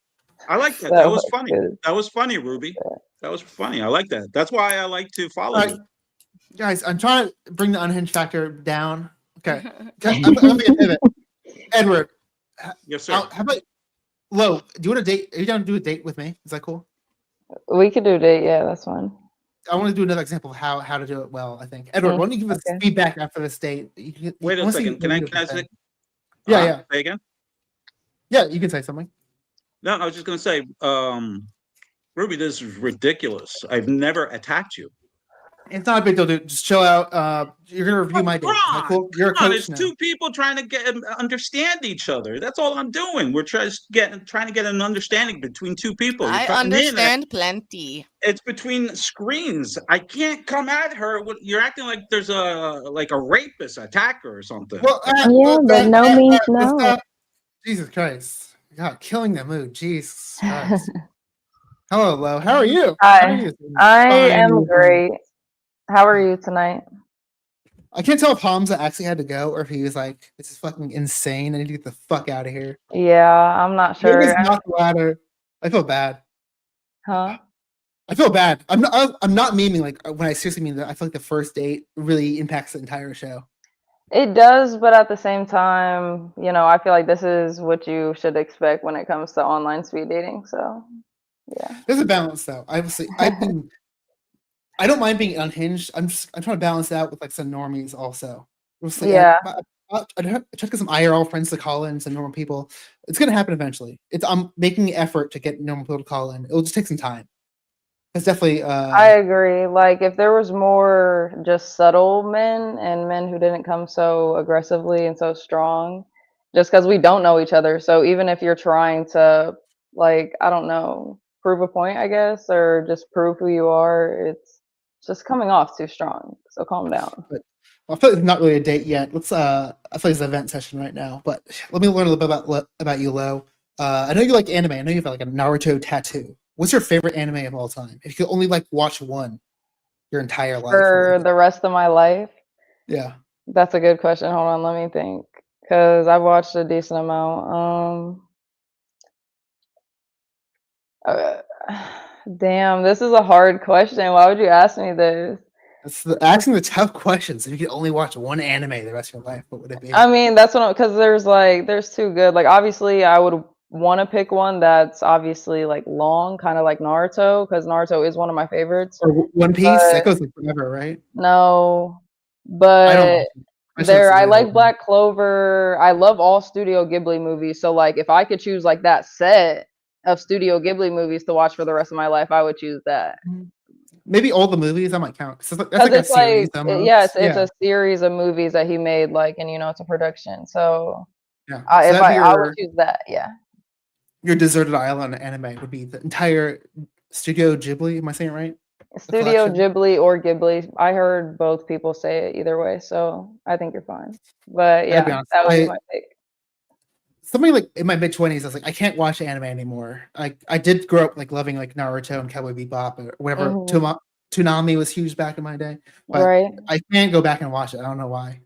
Speaker 14: I like that.
Speaker 6: That
Speaker 14: That was
Speaker 6: was
Speaker 14: funny.
Speaker 6: good.
Speaker 14: That was funny, Ruby. That was funny. I like that. That's why I like to follow
Speaker 4: All right,
Speaker 14: you.
Speaker 4: guys, I'm trying to bring the unhinged factor down. Okay, I'm gonna pivot. Edward,
Speaker 14: Yes, sir.
Speaker 4: how about Lo? Do you want to date? Are you down to do a date with me? Is that cool?
Speaker 8: We could do a date. Yeah, that's fine.
Speaker 4: I want to do another example of how to do it well. I think Edward, why don't you give us
Speaker 8: Okay.
Speaker 4: feedback after this date?
Speaker 14: Wait a second. Can I say?
Speaker 4: Yeah, yeah,
Speaker 14: Say again?
Speaker 4: yeah. You can say something.
Speaker 14: No, I was just going to say, Ruby, this is ridiculous. I've never attacked you.
Speaker 4: It's not a big deal, dude. Just chill out. You're gonna review my date. Is that cool? You're a
Speaker 14: Come on,
Speaker 4: coach
Speaker 14: it's
Speaker 4: now.
Speaker 14: two people trying to understand each other. That's all I'm doing. We're trying to get an understanding between two people. You're
Speaker 5: I
Speaker 14: cutting in.
Speaker 5: understand plenty.
Speaker 14: It's between screens. I can't come at her. You're acting like there's a rapist, attacker, or something.
Speaker 4: Well,
Speaker 6: Yeah, but no means no.
Speaker 4: Jesus Christ! God, killing the mood. Jesus Christ. Hello, Lo. How are you? How are
Speaker 8: Hi,
Speaker 4: you?
Speaker 8: I
Speaker 4: Fine.
Speaker 8: am great. How are you tonight?
Speaker 4: I can't tell if Hamza actually had to go or if he was like, "This is fucking insane. I need to get the fuck out of here."
Speaker 8: Yeah, I'm not
Speaker 4: Maybe
Speaker 8: sure.
Speaker 4: it's not the latter. I feel bad.
Speaker 8: Huh?
Speaker 4: I feel bad. I'm not memeing. Like when I seriously mean that, I feel like the first date really impacts the entire show.
Speaker 8: It does, but at the same time, I feel like this is what you should expect when it comes to online speed dating. So, yeah.
Speaker 4: There's a balance, though. I don't mind being unhinged. I'm trying to balance it out with like some normies also. Just, like,
Speaker 8: Yeah.
Speaker 4: I try to get some IRL friends to call in, some normal people. It's gonna happen eventually. I'm making an effort to get normal people to call in. It'll just take some time. It's definitely.
Speaker 8: I agree. Like, if there was more just subtle men and men who didn't come so aggressively and so strong, just because we don't know each other. So even if you're trying to, like, I don't know, prove a point, I guess, or just prove who you are, it's just coming off too strong. So calm down.
Speaker 4: But I feel like it's not really a date yet. Let's. I feel like it's an event session right now. But let me learn a little bit about you, Lo. I know you like anime. I know you have like a Naruto tattoo. What's your favorite anime of all time? If you could only like watch one your entire life.
Speaker 8: For the rest of my life,
Speaker 4: Yeah.
Speaker 8: that's a good question. Hold on, let me think. Because I've watched a decent amount. Damn, this is a hard question. Why would you ask me this?
Speaker 4: That's asking the tough questions. If you could only watch one anime the rest of your life, what would it be?
Speaker 8: I mean, that's what because there's two good. Like, obviously, I would want to pick one that's obviously like long, kind of like Naruto, because Naruto is one of my favorites.
Speaker 4: Or One Piece?
Speaker 8: But
Speaker 4: That goes like forever, right?
Speaker 8: no,
Speaker 4: I don't
Speaker 8: but
Speaker 4: know.
Speaker 8: I like Black Clover. I love all Studio Ghibli movies. So like, if I could choose like that set of Studio Ghibli movies to watch for the rest of my life, I would choose that.
Speaker 4: Maybe all the movies that might count. That's like a
Speaker 8: Because it's
Speaker 4: series.
Speaker 8: like,
Speaker 4: almost.
Speaker 8: yeah, it's a series of movies that he made, like, and it's a production. So
Speaker 4: Yeah. So
Speaker 8: I
Speaker 4: that'd be
Speaker 8: would choose that. Yeah.
Speaker 4: your deserted island anime would be the entire Studio Ghibli. Am I saying it right?
Speaker 8: Studio Ghibli or Ghibli. I heard both people say it either way, so I think you're fine. But
Speaker 4: I gotta
Speaker 8: yeah,
Speaker 4: be honest,
Speaker 8: that would be my pick.
Speaker 4: Something like in my mid-20s, I was like, I can't watch anime anymore. I did grow up like loving like Naruto and Cowboy Bebop or whatever.
Speaker 8: Mhm.
Speaker 4: Toonami was huge back in my day, but
Speaker 8: Right.
Speaker 4: I can't go back and watch it. I don't know why.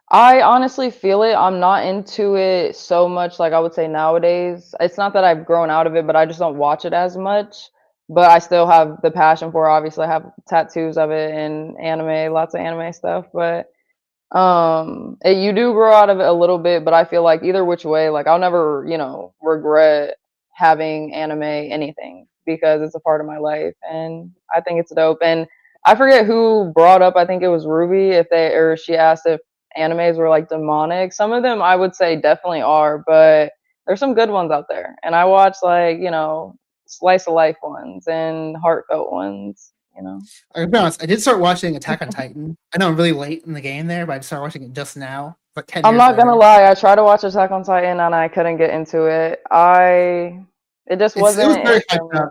Speaker 8: I honestly feel it. I'm not into it so much, like I would say nowadays. It's not that I've grown out of it, but I just don't watch it as much. But I still have the passion for it. Obviously, I have tattoos of it and anime, lots of anime stuff. But you do grow out of it a little bit, but I feel like either which way, like I'll never, regret having anime anything because it's a part of my life and I think it's dope. And I forget who brought up, I think it was Ruby, she asked if animes were like demonic. Some of them I would say definitely are, but there's some good ones out there. And I watch like, slice of life ones and heartfelt ones. You know.
Speaker 4: I'll be honest. I did start watching Attack on Titan. I know I'm really late in the game there, but I started watching it just now. Like 10
Speaker 8: I'm
Speaker 4: years
Speaker 8: not gonna
Speaker 4: later.
Speaker 8: lie. I tried to watch Attack on Titan and I couldn't get into it. It just
Speaker 4: It was
Speaker 8: wasn't
Speaker 4: very
Speaker 8: it for
Speaker 4: hyped
Speaker 8: me.
Speaker 4: up.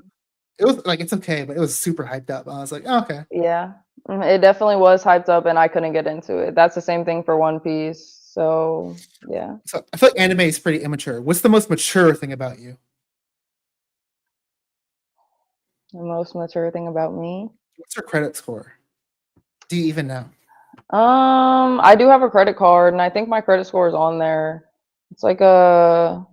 Speaker 4: It was like it's okay, but it was super hyped up. I was like, oh, okay.
Speaker 8: Yeah, it definitely was hyped up, and I couldn't get into it. That's the same thing for One Piece. So yeah.
Speaker 4: So I feel like anime is pretty immature. What's the most mature thing about you?
Speaker 8: The most mature thing about me.
Speaker 4: What's your credit score? Do you even know?
Speaker 8: I do have a credit card, and I think my credit score is on there. It's like a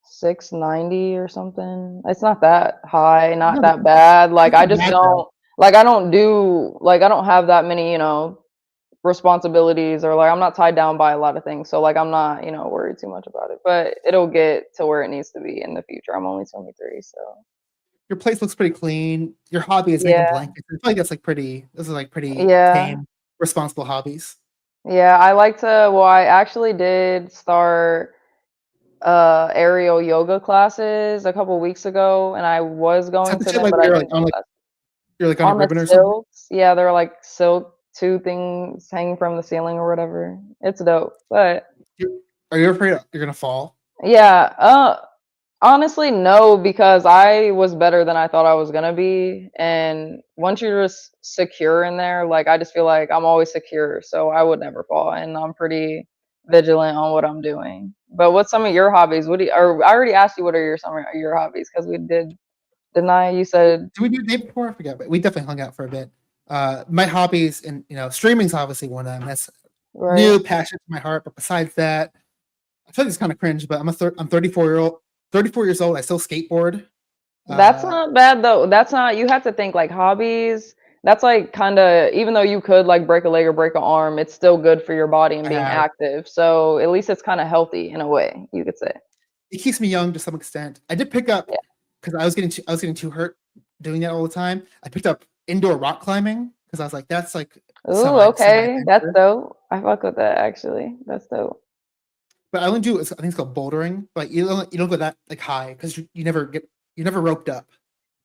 Speaker 8: 690 or something. It's not that high, not that bad. Like I just don't like I don't have that many, responsibilities, or like I'm not tied down by a lot of things. So like I'm not, worried too much about it. But it'll get to where it needs to be in the future. I'm only 23, so
Speaker 4: Your place looks pretty clean. Your hobby is making blankets. I feel like that's like pretty. This is like pretty tame, responsible hobbies.
Speaker 8: Yeah, I actually did start aerial yoga classes a couple weeks ago, and I was going to them,
Speaker 4: Like
Speaker 8: but I
Speaker 4: you're
Speaker 8: didn't
Speaker 4: like
Speaker 8: go.
Speaker 4: you're like on a ribbon
Speaker 8: the
Speaker 4: or something.
Speaker 8: silks. Yeah, they're like silk two things hanging from the ceiling or whatever. It's dope. But
Speaker 4: Are you afraid you're gonna fall?
Speaker 8: yeah, honestly, no, because I was better than I thought I was gonna be. And once you're just secure in there, like I just feel like I'm always secure, so I would never fall. And I'm pretty vigilant on what I'm doing. But what's some of your hobbies? Or I already asked you what are some of your hobbies, because we did. Didn't I? You said.
Speaker 4: Did we do the day before? I forget, but we definitely hung out for a bit. My hobbies, and streaming's obviously one of them. That's new passion to my heart. But besides that, I feel like it's kind of cringe. But I'm 34 years old. I still skateboard.
Speaker 8: That's not bad though. That's not. You have to think like hobbies. That's like kind of, even though you could like break a leg or break an arm, it's still good for your body and being active. So at least it's kind of healthy in a way, you could say.
Speaker 4: It keeps me young to some extent. I did pick up because I was getting too hurt doing that all the time. I picked up indoor rock climbing because I was like, that's like.
Speaker 8: Ooh, okay, that's dope. I fuck with that actually. That's dope.
Speaker 4: But I only do. I think it's called bouldering. But you don't go that like high because you never roped up.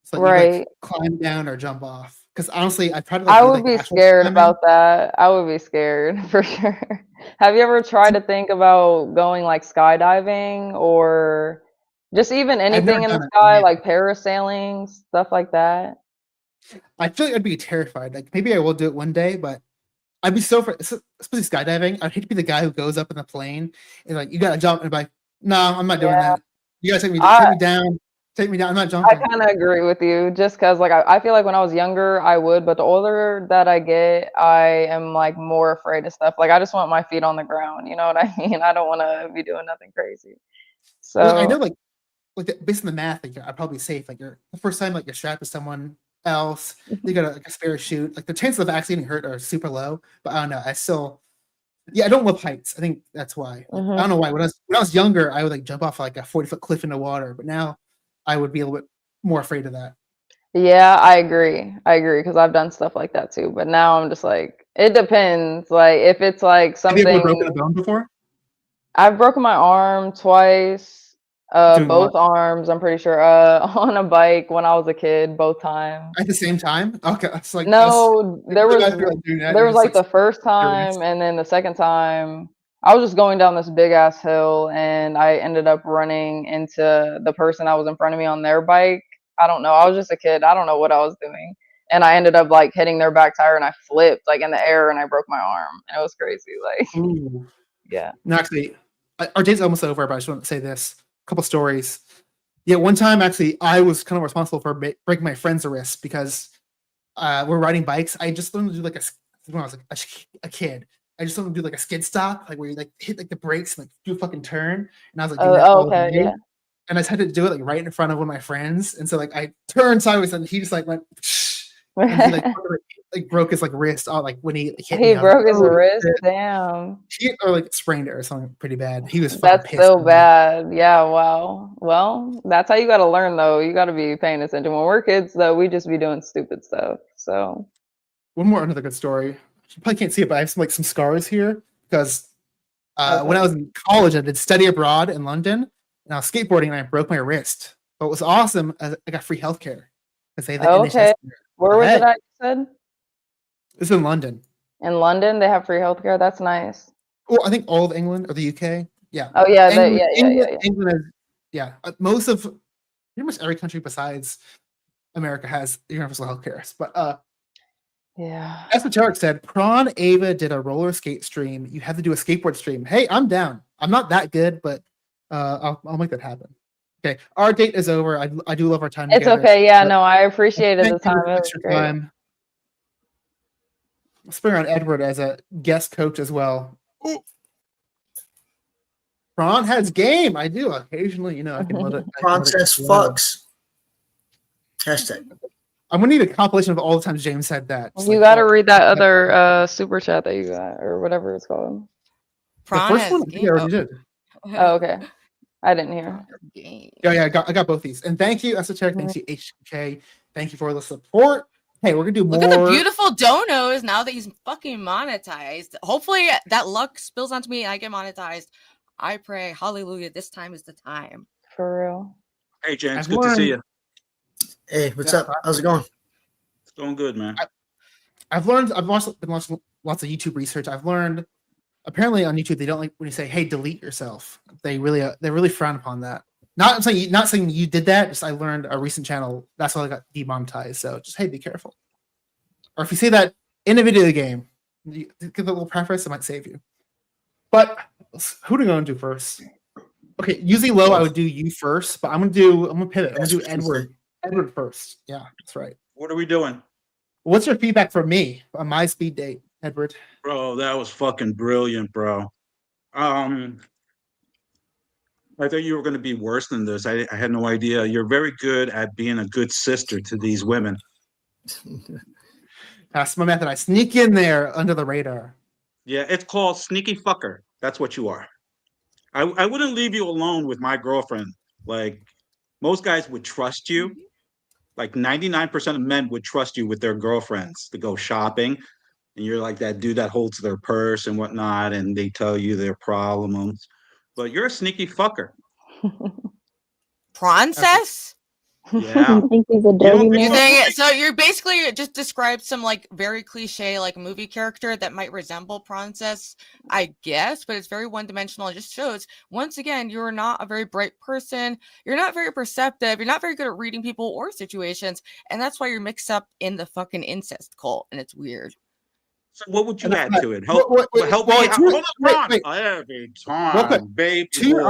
Speaker 4: So you like climb down or jump off. Because honestly, I tried to.
Speaker 8: I would be scared about that. I would be scared for sure. Have you ever tried to think about going like skydiving or just even anything in the sky, like parasailing, stuff like that?
Speaker 4: I feel like I'd be terrified. Like maybe I will do it one day, but I'd be so especially skydiving. I'd hate to be the guy who goes up in the plane and like you gotta jump and be like, no, I'm not doing that. You gotta take me down. Take me down. I'm not jumping.
Speaker 8: I kind of agree with you, just because like I feel like when I was younger I would, but the older that I get, I am like more afraid of stuff. Like I just want my feet on the ground. You know what I mean? I don't want to be doing nothing crazy. So
Speaker 4: well, I know like based on the math, like I'm probably safe. Like the first time like you're strapped to someone else, you got like a spare chute. Like the chances of actually getting hurt are super low. But I don't know. I don't love heights. I think that's why. I don't know why. When I was younger, I would like jump off like a 40-foot cliff into water. But now I would be a little bit more afraid of that.
Speaker 8: Yeah, I agree because I've done stuff like that too. But now I'm just like, it depends. Like if it's like something.
Speaker 4: Have you ever broken a bone before?
Speaker 8: I've broken my arm twice. Both arms, I'm pretty sure. On a bike when I was a kid, both times.
Speaker 4: At the same time? Okay, it's like
Speaker 8: no. There was like the first time, and then the second time, I was just going down this big ass hill, and I ended up running into the person that was in front of me on their bike. I don't know. I was just a kid. I don't know what I was doing, and I ended up like hitting their back tire, and I flipped like in the air, and I broke my arm. And it was crazy. Like,
Speaker 4: ooh.
Speaker 8: Yeah.
Speaker 4: No, actually, our day's almost over, but I just want to say this. Couple stories. Yeah, one time actually, I was kind of responsible for breaking my friend's wrist because we're riding bikes. I just learned to do like when I was like a kid. I just learned to do like a skid stop, like where you like hit like the brakes and like do a fucking turn. And I was like,
Speaker 8: okay, yeah.
Speaker 4: And I just had to do it like right in front of one of my friends. And so like I turned sideways and he just like went, and he like broke his like wrist. Like when he hit me.
Speaker 8: He broke his wrist. Damn.
Speaker 4: Or like sprained it or something pretty bad. He was.
Speaker 8: That's so bad. Yeah. Wow. Well, that's how you got to learn though. You got to be paying attention. When we're kids though, we just be doing stupid stuff. So.
Speaker 4: Another good story. You probably can't see it, but I have some scars here because when I was in college, I did study abroad in London, and I was skateboarding and I broke my wrist. But what's awesome, I got free healthcare because they have the
Speaker 8: Oh,
Speaker 4: NHS
Speaker 8: okay.
Speaker 4: there.
Speaker 8: Where was
Speaker 4: Hey,
Speaker 8: it at, you said?
Speaker 4: it's in London.
Speaker 8: In London, they have free healthcare. That's nice.
Speaker 4: Well, I think all of England or the UK. Yeah.
Speaker 8: Oh yeah,
Speaker 4: England,
Speaker 8: yeah.
Speaker 4: England is, yeah. Most of pretty much every country besides America has universal healthcare. But
Speaker 8: Yeah.
Speaker 4: Esoteric said, Prawn Ava did a roller skate stream. You have to do a skateboard stream. Hey, I'm down. I'm not that good, but I'll make that happen. Okay, our date is over. I do love our time
Speaker 8: It's
Speaker 4: together.
Speaker 8: okay. Yeah, no, I appreciated the
Speaker 4: Thank you
Speaker 8: time.
Speaker 4: for
Speaker 8: It was
Speaker 4: extra
Speaker 8: great.
Speaker 4: time. Let's bring on Edward as a guest coach as well. Ooh. Prawn has game. I do occasionally, I can let it.
Speaker 9: Prawncess fucks. Hashtag.
Speaker 4: I'm gonna need a compilation of all the times James said that. Just
Speaker 8: You
Speaker 4: like,
Speaker 8: got to read that other super chat that you got, or whatever it's called.
Speaker 4: the
Speaker 5: Prawn
Speaker 4: first
Speaker 5: has
Speaker 4: one I think I
Speaker 5: game.
Speaker 4: already did.
Speaker 8: Oh, okay. I didn't hear.
Speaker 4: Yeah, I got both these. And thank you, Esoteric. Thanks you, HK. Thank you for the support. Hey, we're gonna do more.
Speaker 5: Look at the beautiful donos now that he's fucking monetized. Hopefully that luck spills onto me and I get monetized. I pray, hallelujah, this time is the time.
Speaker 8: For real.
Speaker 14: Hey, James,
Speaker 4: I've
Speaker 14: good to see
Speaker 4: learned-
Speaker 14: you.
Speaker 9: Hey, what's up? How's it going?
Speaker 14: It's going good, man.
Speaker 4: I've been watching lots of YouTube research. I've learned apparently on YouTube they don't like when you say, "Hey, delete yourself." They really frown upon that. Not saying you did that. Just I learned a recent channel. That's why I got demonetized. So just hey, be careful. Or if you say that in a video game, you give a little preface, it might save you. But who do we going to do first? Okay, usually low, I would do you first, but I'm gonna pivot. I'm gonna do Edward. Edward first. Yeah, that's right.
Speaker 14: What are we doing?
Speaker 4: What's your feedback for me on my speed date, Edward?
Speaker 14: Bro, that was fucking brilliant, bro. I thought you were going to be worse than this. I had no idea. You're very good at being a good sister to these women.
Speaker 4: That's my method. I sneak in there under the radar.
Speaker 14: Yeah, it's called sneaky fucker. That's what you are. I wouldn't leave you alone with my girlfriend. Like, most guys would trust you. Like 99% of men would trust you with their girlfriends to go shopping. And you're like that dude that holds their purse and whatnot, and they tell you their problems. But you're a sneaky fucker.
Speaker 5: Prawncess?
Speaker 14: Yeah.
Speaker 6: You think he's a dirty man?
Speaker 5: So you're basically just described some like very cliche like movie character that might resemble Prawncess, I guess, but it's very one-dimensional. It just shows once again you're not a very bright person. You're not very perceptive. You're not very good at reading people or situations, and that's why you're mixed up in the fucking incest cult, and it's weird.
Speaker 14: So what would you add to it? Help
Speaker 4: Well,
Speaker 14: me.
Speaker 4: to- wait.
Speaker 14: Every
Speaker 4: Real quick.
Speaker 14: time, baby.
Speaker 4: I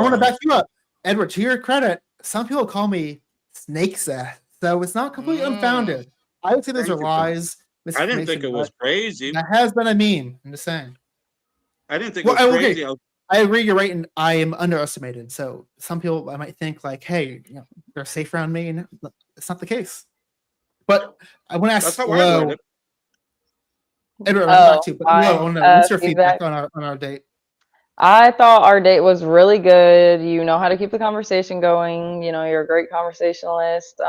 Speaker 4: want to
Speaker 14: boy.
Speaker 4: back you up, Edward. To your credit, some people call me Snake Seth, so it's not completely unfounded. I would say those
Speaker 14: Thank
Speaker 4: are
Speaker 14: you for-
Speaker 4: lies.
Speaker 14: I didn't think it was crazy.
Speaker 4: That has been a meme. I'm just saying.
Speaker 14: I didn't think
Speaker 4: Well,
Speaker 14: it was
Speaker 4: okay.
Speaker 14: crazy.
Speaker 4: I agree. You're right, and I am underestimated. So some people I might think like, "Hey, they're safe around me," and it's not the case. But I want to ask
Speaker 14: That's how I learned
Speaker 4: Lo.
Speaker 14: it.
Speaker 4: Edward, back to you. But Lo, I want to know, what's your feedback
Speaker 8: feedback.
Speaker 4: on our date?
Speaker 8: I thought our date was really good. You know how to keep the conversation going. You know, you're a great conversationalist.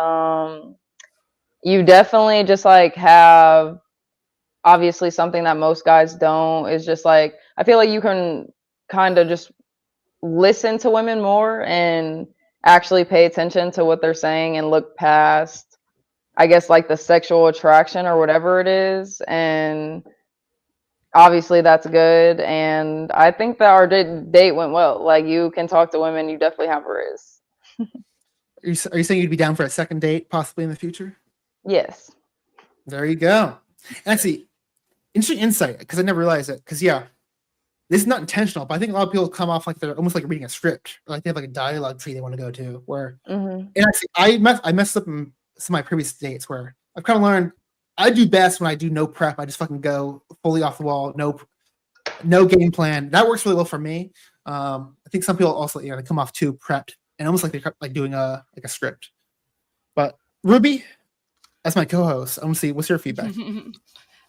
Speaker 8: You definitely just like have obviously something that most guys don't is just like I feel like you can kind of just listen to women more and actually pay attention to what they're saying and look past I guess like the sexual attraction or whatever it is, and obviously that's good. And I think that our date went well. Like you can talk to women, you definitely have a RIZZ.
Speaker 4: Are you saying you'd be down for a second date possibly in the future?
Speaker 8: Yes.
Speaker 4: There you go. And actually, interesting insight because I never realized it. Because yeah, this is not intentional, but I think a lot of people come off like they're almost like reading a script, or like they have like a dialogue tree they want to go to. Where and actually, I messed up in some of my previous dates where I've kind of learned I do best when I do no prep. I just fucking go fully off the wall, no game plan. That works really well for me. I think some people also they come off too prepped and almost like they're like doing a script. But Ruby, as my co-host, I want to see what's your feedback.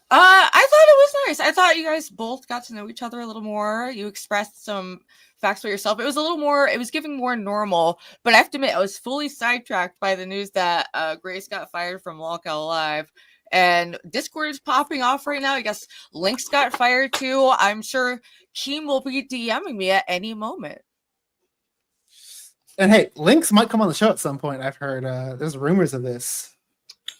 Speaker 5: I thought it was nice. I thought you guys both got to know each other a little more. You expressed some facts for yourself. It was a little more, it was giving more normal, but I have to admit, I was fully sidetracked by the news that Grace got fired from Lolcow Live. And Discord is popping off right now. I guess Lynx got fired too. I'm sure Keem will be DMing me at any moment.
Speaker 4: And hey, Lynx might come on the show at some point. I've heard there's rumors of this.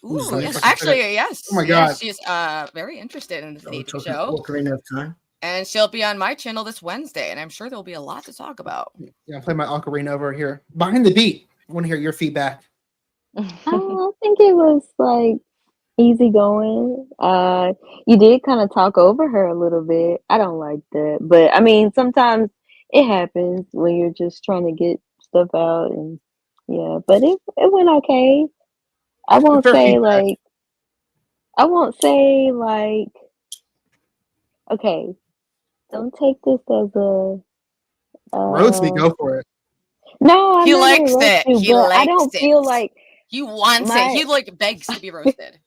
Speaker 5: Ooh,
Speaker 4: So
Speaker 5: yes,
Speaker 4: if I can fit it-
Speaker 5: actually, yes.
Speaker 4: Oh my
Speaker 5: Yes,
Speaker 4: god.
Speaker 5: she's very interested in the
Speaker 9: We're
Speaker 5: dating
Speaker 9: talking
Speaker 5: show,
Speaker 9: Ocarina of Time.
Speaker 5: and she'll be on my channel this Wednesday, and I'm sure there'll be a lot to talk about.
Speaker 4: Yeah, I'm playing my ocarina over here. Behind the beat. I want to hear your feedback.
Speaker 6: I think it was like easy going. You did kind of talk over her a little bit. I don't like that, but I mean, sometimes it happens when you're just trying to get stuff out, and yeah. But it went okay. I won't
Speaker 4: Fair
Speaker 6: say
Speaker 4: feedback.
Speaker 6: like I won't say like okay. Don't take this as a
Speaker 4: Roast me,
Speaker 6: uh.
Speaker 4: go for it.
Speaker 6: No, I'm
Speaker 5: He
Speaker 6: not gonna
Speaker 5: likes
Speaker 6: roast
Speaker 5: it.
Speaker 6: you,
Speaker 5: He
Speaker 6: but I
Speaker 5: likes
Speaker 6: don't
Speaker 5: it.
Speaker 6: feel like
Speaker 5: He wants it.
Speaker 6: my
Speaker 5: He like begs to be roasted.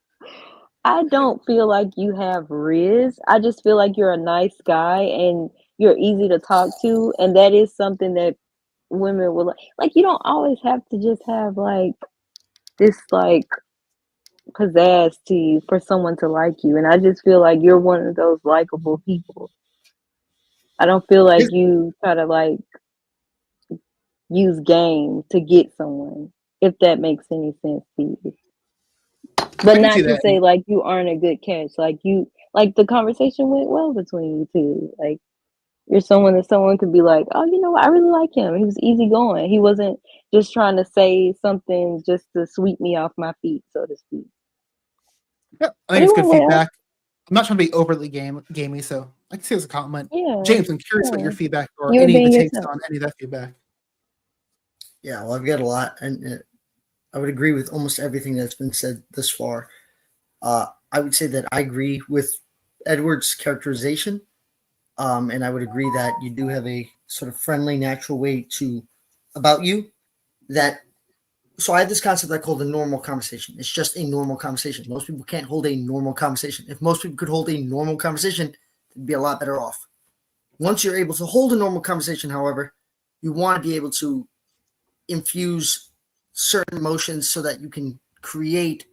Speaker 6: I don't feel like you have Riz. I just feel like you're a nice guy and you're easy to talk to, and that is something that women will like. You don't always have to just have like this like pizzazz to you for someone to like you, and I just feel like you're one of those likable people. I don't feel like you try to like use game to get someone, if that makes any sense to you. But
Speaker 4: can see
Speaker 6: not to
Speaker 4: that.
Speaker 6: say like you aren't a good catch. Like the conversation went well between you two. Like you're someone that someone could be like, oh, you know what, I really like him. He was easygoing. He wasn't just trying to say something just to sweep me off my feet, so to speak.
Speaker 4: Yeah, I
Speaker 6: But
Speaker 4: think
Speaker 6: it
Speaker 4: it's
Speaker 6: went
Speaker 4: good
Speaker 6: well.
Speaker 4: feedback. I'm not trying to be overly gamey, so I can see it as a compliment.
Speaker 6: Yeah.
Speaker 4: James, I'm curious what
Speaker 6: Yeah.
Speaker 4: your feedback or
Speaker 6: You were
Speaker 4: any of the
Speaker 6: being
Speaker 4: takes
Speaker 6: yourself.
Speaker 4: on any of that feedback.
Speaker 9: Yeah, well, I've got a lot, and I would agree with almost everything that's been said thus far. I would say that I agree with Edward's characterization, and I would agree that you do have a sort of friendly, natural way to about you. That so I had this concept I call the normal conversation. It's just a normal conversation. Most people can't hold a normal conversation. If most people could hold a normal conversation, they'd be a lot better off. Once you're able to hold a normal conversation, however, you want to be able to infuse certain emotions so that you can create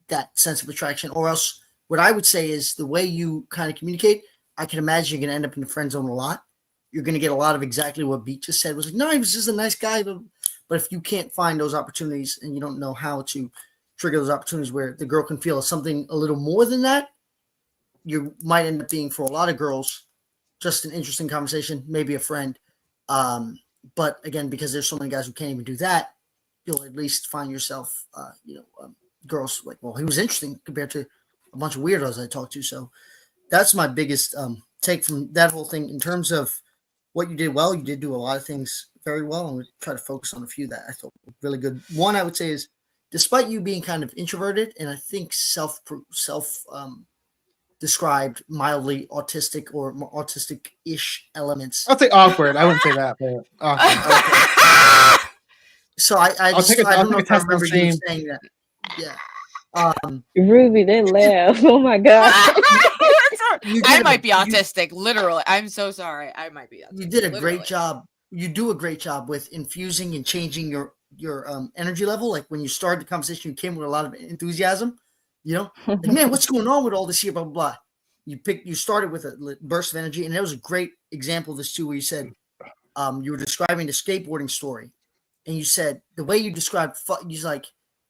Speaker 9: that sense of attraction. Or else, what I would say is the way you kind of communicate, I can imagine you're going to end up in the friend zone a lot. You're going to get a lot of exactly what Beat just said. Was like, no, he was just a nice guy. But if you can't find those opportunities and you don't know how to trigger those opportunities where the girl can feel something a little more than that, you might end up being, for a lot of girls, just an interesting conversation, maybe a friend. But again, because there's so many guys who can't even do that, you'll at least find yourself, girls like, well, he was interesting compared to a bunch of weirdos I talked to. So that's my biggest take from that whole thing. In terms of what you did well, you did do a lot of things very well, and we try to focus on a few that I thought were really good. One I would say is, despite you being kind of introverted and I think self described mildly autistic or more autistic-ish elements.
Speaker 4: I'll say awkward. I wouldn't say that, but awkward.
Speaker 9: So I
Speaker 4: I'll take
Speaker 9: I don't know
Speaker 4: a
Speaker 9: if I
Speaker 4: test
Speaker 9: remember
Speaker 4: on
Speaker 9: you
Speaker 4: stream.
Speaker 9: saying that. Yeah.
Speaker 6: Ruby, they laugh. Oh my god.
Speaker 5: I might be autistic, literally. I'm so sorry. I might be autistic.
Speaker 9: You did a
Speaker 5: literally.
Speaker 9: great job. You do a great job with infusing and changing your energy level. Like when you started the conversation, you came with a lot of enthusiasm. You know, like, man, what's going on with all this here? Blah blah blah. You started with a burst of energy, and there was a great example of this too, where you said you were describing the skateboarding story, and you said the way you described, you're like,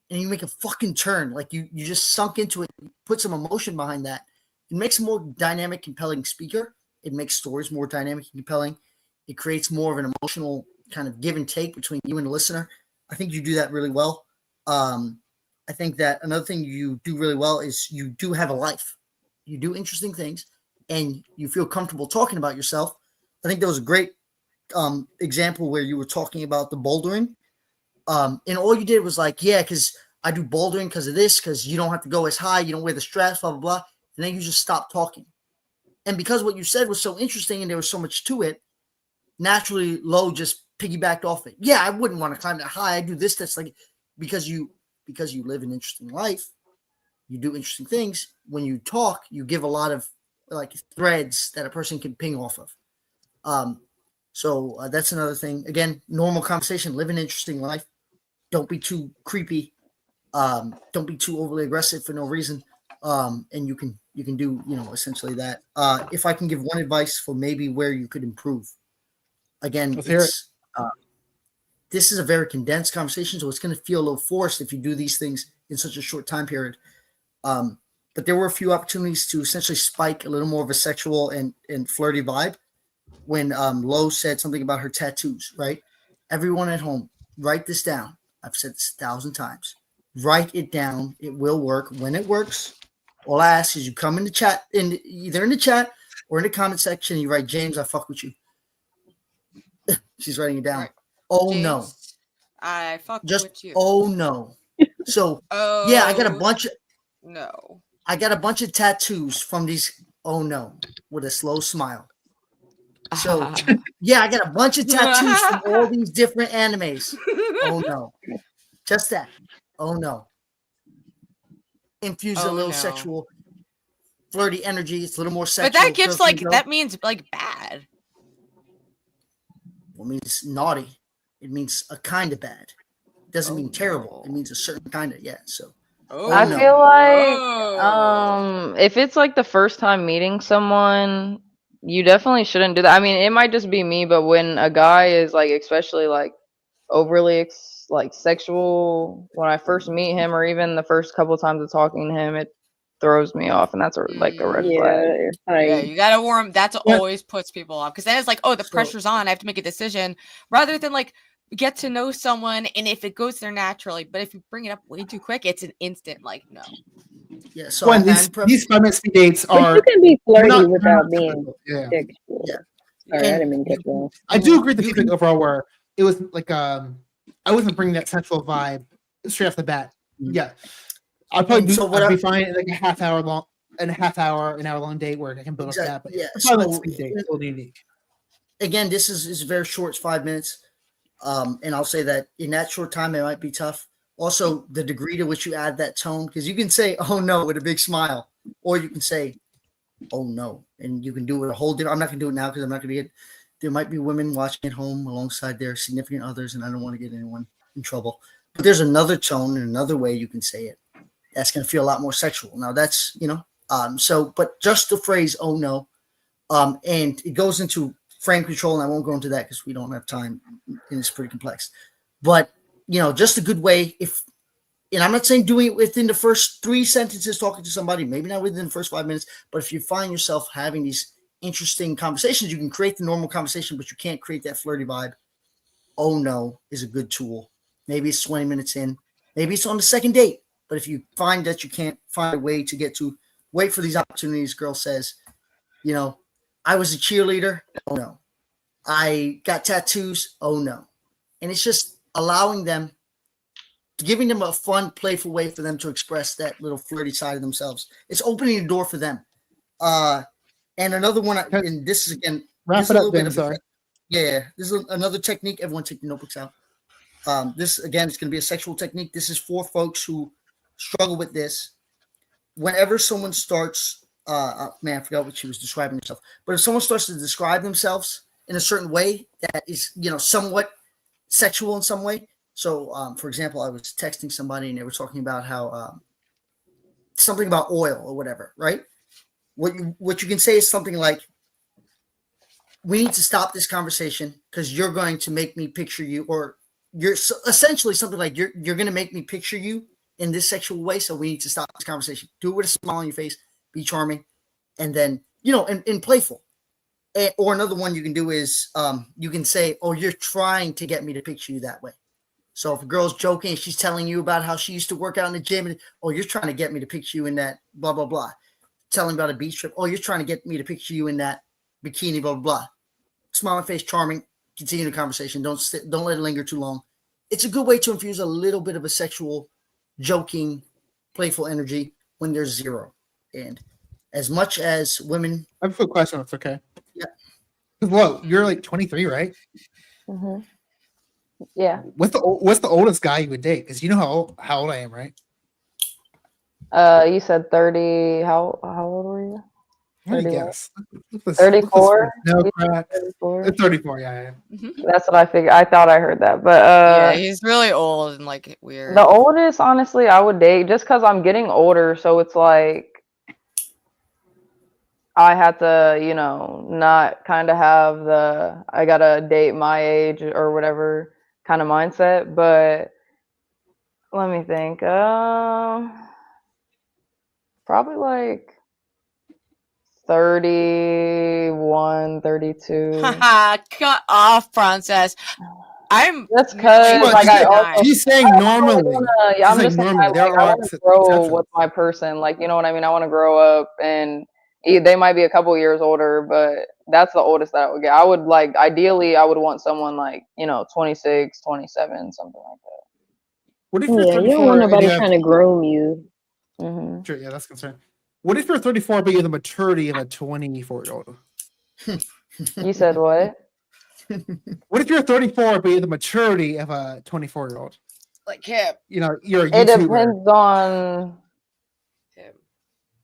Speaker 9: and you make a fucking turn, like you just sunk into it, put some emotion behind that. It makes a more dynamic, compelling speaker. It makes stories more dynamic and compelling. It creates more of an emotional kind of give and take between you and the listener. I think you do that really well. I think that another thing you do really well is you do have a life. You do interesting things, and you feel comfortable talking about yourself. I think there was a great example where you were talking about the bouldering. And all you did was like, yeah, because I do bouldering because of this, because you don't have to go as high, you don't wear the straps, blah, blah, blah. And then you just stopped talking. And because what you said was so interesting and there was so much to it, naturally Lo just piggybacked off it. Yeah, I wouldn't want to climb that high. I do this, that's like, because you live an interesting life, you do interesting things. When you talk, you give a lot of like threads that a person can ping off of. So that's another thing. Again, normal conversation, live an interesting life. Don't be too creepy. Don't be too overly aggressive for no reason. And you can do, essentially that. If I can give one advice for maybe where you could improve, again, this is a very condensed conversation, so it's going to feel a little forced if you do these things in such a short time period. But there were a few opportunities to essentially spike a little more of a sexual and flirty vibe when Lo said something about her tattoos, right? Everyone at home, write this down. I've said this 1,000 times. Write it down. It will work. When it works, all I ask is you come in the chat, either in the chat or in the comment section, and you write, James, I fuck with you. She's writing it down. Right. Oh, James, no.
Speaker 5: I fuck
Speaker 9: Just,
Speaker 5: with you.
Speaker 9: Oh, no. So, yeah, I got a bunch of...
Speaker 5: No.
Speaker 9: I got a bunch of tattoos from these. Oh no, with a slow smile. So yeah, I got a bunch of tattoos from all these different animes. Oh no, just that. Oh no. Infuse a little sexual, flirty energy. It's a little more sexual.
Speaker 5: But that gives like that means like bad.
Speaker 9: Well, it means naughty. It means a kind of bad. It doesn't mean terrible. It means a certain kind of So.
Speaker 8: I feel like if it's like the first time meeting someone, you definitely shouldn't do that. I mean, it might just be me, but when a guy is like especially like overly like sexual, when I first meet him or even the first couple of times of talking to him, it throws me off, and that's like a red flag.
Speaker 5: Yeah, you gotta warm. That's always puts people off because then it's like, oh, the pressure's on. I have to make a decision rather than like get to know someone, and if it goes there naturally, but if you bring it up way too quick, it's an instant like no.
Speaker 9: Yeah, so
Speaker 4: when these 5-minute speed dates are,
Speaker 6: you can be flirty without being sexual.
Speaker 9: Yeah.
Speaker 6: Sorry, I didn't mean to cut you off.
Speaker 4: I do agree with the feedback overall where it was like I wasn't bringing that sexual vibe straight off the bat. Yeah, I'd probably be fine in like a an hour long date where I can build up that. But
Speaker 9: yeah,
Speaker 4: speed date is a little unique.
Speaker 9: Again, this is very short. It's 5 minutes. And I'll say that in that short time, it might be tough. Also, the degree to which you add that tone, because you can say, oh no, with a big smile, or you can say, oh no. And you can do it a whole different, I'm not going to do it now because I'm not going to get, there might be women watching at home alongside their significant others, and I don't want to get anyone in trouble. But there's another tone and another way you can say it. That's going to feel a lot more sexual. Now that's, but just the phrase, oh no. And it goes into frame control, and I won't go into that because we don't have time, and it's pretty complex. But just a good way. And I'm not saying doing it within the first 3 sentences, talking to somebody, maybe not within the first 5 minutes. But if you find yourself having these interesting conversations, you can create the normal conversation, but you can't create that flirty vibe. Oh no is a good tool. Maybe it's 20 minutes in, maybe it's on the second date. But if you find that you can't find a way to wait for these opportunities, girl says, I was a cheerleader. Oh no. I got tattoos. Oh no. And it's just allowing them, giving them a fun, playful way for them to express that little flirty side of themselves. It's opening the door for them. And another one, and this is again,
Speaker 4: wrap it up, Ben. Sorry.
Speaker 9: Yeah, this is another technique. Everyone take the notebooks out. This again is going to be a sexual technique. This is for folks who struggle with this. Whenever someone starts, I forgot what she was describing herself. But if someone starts to describe themselves in a certain way that is, somewhat sexual in some way. So, for example, I was texting somebody and they were talking about how something about oil or whatever, right? What you can say is something like, we need to stop this conversation because you're going to make me picture you, or you're essentially something like you're going to make me picture you in this sexual way. So we need to stop this conversation. Do it with a smile on your face, be charming, and then, and playful. Or another one you can do is you can say, oh, you're trying to get me to picture you that way. So if a girl's joking, she's telling you about how she used to work out in the gym, and oh, you're trying to get me to picture you in that blah, blah, blah. Telling about a beach trip. Oh, you're trying to get me to picture you in that bikini, blah, blah, blah. Smile on face, charming. Continue the conversation. Don't let it linger too long. It's a good way to infuse a little bit of a sexual, joking, playful energy when there's zero. And as much as women,
Speaker 4: I have a quick question. It's okay.
Speaker 9: Yeah.
Speaker 4: Whoa, you're like 23, right?
Speaker 8: Mm-hmm. Yeah.
Speaker 4: What's the oldest guy you would date? Because you know how old I am, right?
Speaker 8: You said 30. How old were you?
Speaker 4: 30
Speaker 8: 34?
Speaker 4: No, 34, yeah.
Speaker 5: Mm-hmm.
Speaker 8: That's what I figured. I thought I heard that. But
Speaker 5: yeah, he's really old and like weird.
Speaker 8: The oldest, honestly, I would date just because I'm getting older. So it's like I had to, not kind of have I got to date my age or whatever kind of mindset. But let me think. Probably like 31, 32.
Speaker 5: Cut off, Prawncess.
Speaker 8: That's because like I also
Speaker 4: She's saying normally.
Speaker 8: yeah, I'm
Speaker 4: She's
Speaker 8: just
Speaker 4: saying
Speaker 8: saying
Speaker 4: normally. There
Speaker 8: like I
Speaker 4: are
Speaker 8: want to grow
Speaker 4: exceptions.
Speaker 8: with my person. Like, you know what I mean? I want to grow up, and they might be a couple years older, but that's the oldest that I would get. I would like ideally I would want someone like, 26, 27, something like that.
Speaker 4: What if
Speaker 6: Yeah,
Speaker 4: you're
Speaker 6: you don't
Speaker 4: 34
Speaker 6: want
Speaker 4: and
Speaker 6: nobody
Speaker 4: you have
Speaker 6: trying to groom you.
Speaker 4: Sure, yeah, that's a concern. What if you're 34 but you have the maturity of a 24-year-old?
Speaker 8: You said what?
Speaker 4: What if you're 34 but you have the maturity of a 24-year-old?
Speaker 5: Like him.
Speaker 4: You're a
Speaker 8: It
Speaker 4: YouTuber.
Speaker 8: depends on.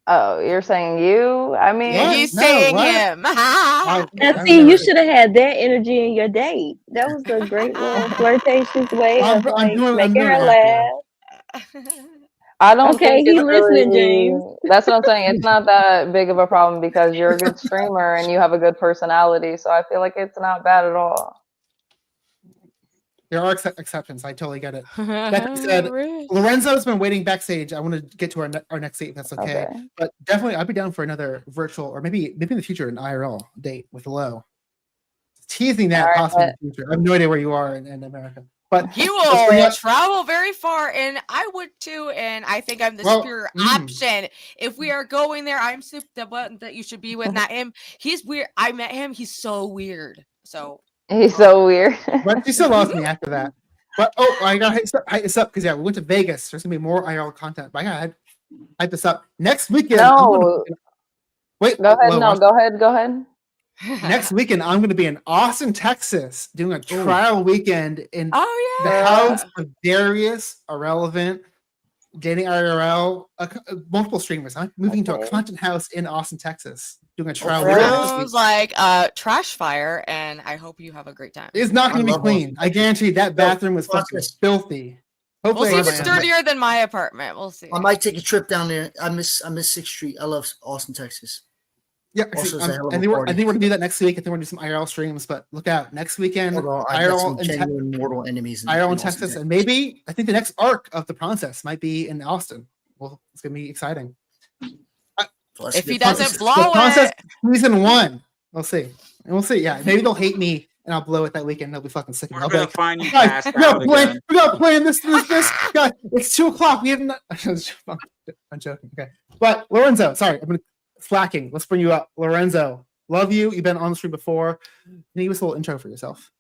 Speaker 8: Oh, you're saying you? I mean,
Speaker 5: Yeah, he's saying him.
Speaker 6: Now, see, you should have had that energy in your date. That was a great little flirtatious way of making her laugh.
Speaker 8: I don't
Speaker 6: Okay,
Speaker 8: think
Speaker 6: he's
Speaker 8: it's
Speaker 6: listening,
Speaker 8: really.
Speaker 6: James.
Speaker 8: That's what I'm saying. It's not that big of a problem because you're a good streamer and you have a good personality. So I feel like it's not bad at all.
Speaker 4: There are exceptions. I totally get it. That being said, Lorenzo's been waiting backstage. I want to get to our next date, if that's okay. But definitely, I'd be down for another virtual or maybe in the future an IRL date with Lo. Teasing that possibly in the future. I have no idea where you are in America, but
Speaker 5: He will travel very far, and I would too. And I think I'm the superior option. If we are going there, I'm the one that you should be with, not him. He's weird. I met him. He's so weird. So
Speaker 8: he's so weird.
Speaker 4: But he still lost me after that. But I gotta hype this up because we went to Vegas. There's gonna be more IRL content. But I gotta hype this up next weekend.
Speaker 8: No.
Speaker 4: Wait.
Speaker 8: Go ahead. No. Go ahead. Go ahead.
Speaker 4: Next weekend, I'm going to be in Austin, Texas, doing a trial weekend in the house of Darius, Irrelevant, dating IRL, multiple streamers. I'm moving to a content house in Austin, Texas, doing a trial weekend.
Speaker 5: Sounds like trash fire, and I hope you have a great time.
Speaker 4: It's not going to be clean. I guarantee that bathroom was fucking filthy.
Speaker 5: Hopefully, we'll see if it's dirtier than my apartment. We'll see.
Speaker 9: I might take a trip down there. I miss 6th Street. I love Austin, Texas.
Speaker 4: Yeah, I think we're gonna do that next week. I think we're gonna do some IRL streams, but look out next weekend. IRL
Speaker 9: in mortal enemies.
Speaker 4: IRL in Texas, and maybe I think the next arc of the Prawncess might be in Austin. Well, it's gonna be exciting.
Speaker 5: If he doesn't blow
Speaker 4: it, season 1. We'll see. Yeah, maybe they'll hate me and I'll blow it that weekend. They'll be fucking sick. We're
Speaker 14: gonna find you
Speaker 4: guys, we gotta plan this. God, it's 2:00. We haven't. I'm joking. Okay, but Lorenzo, sorry, I'm gonna. Slacking. Let's bring you up. Lorenzo, love you. You've been on the stream before. Can you give us a little intro for yourself?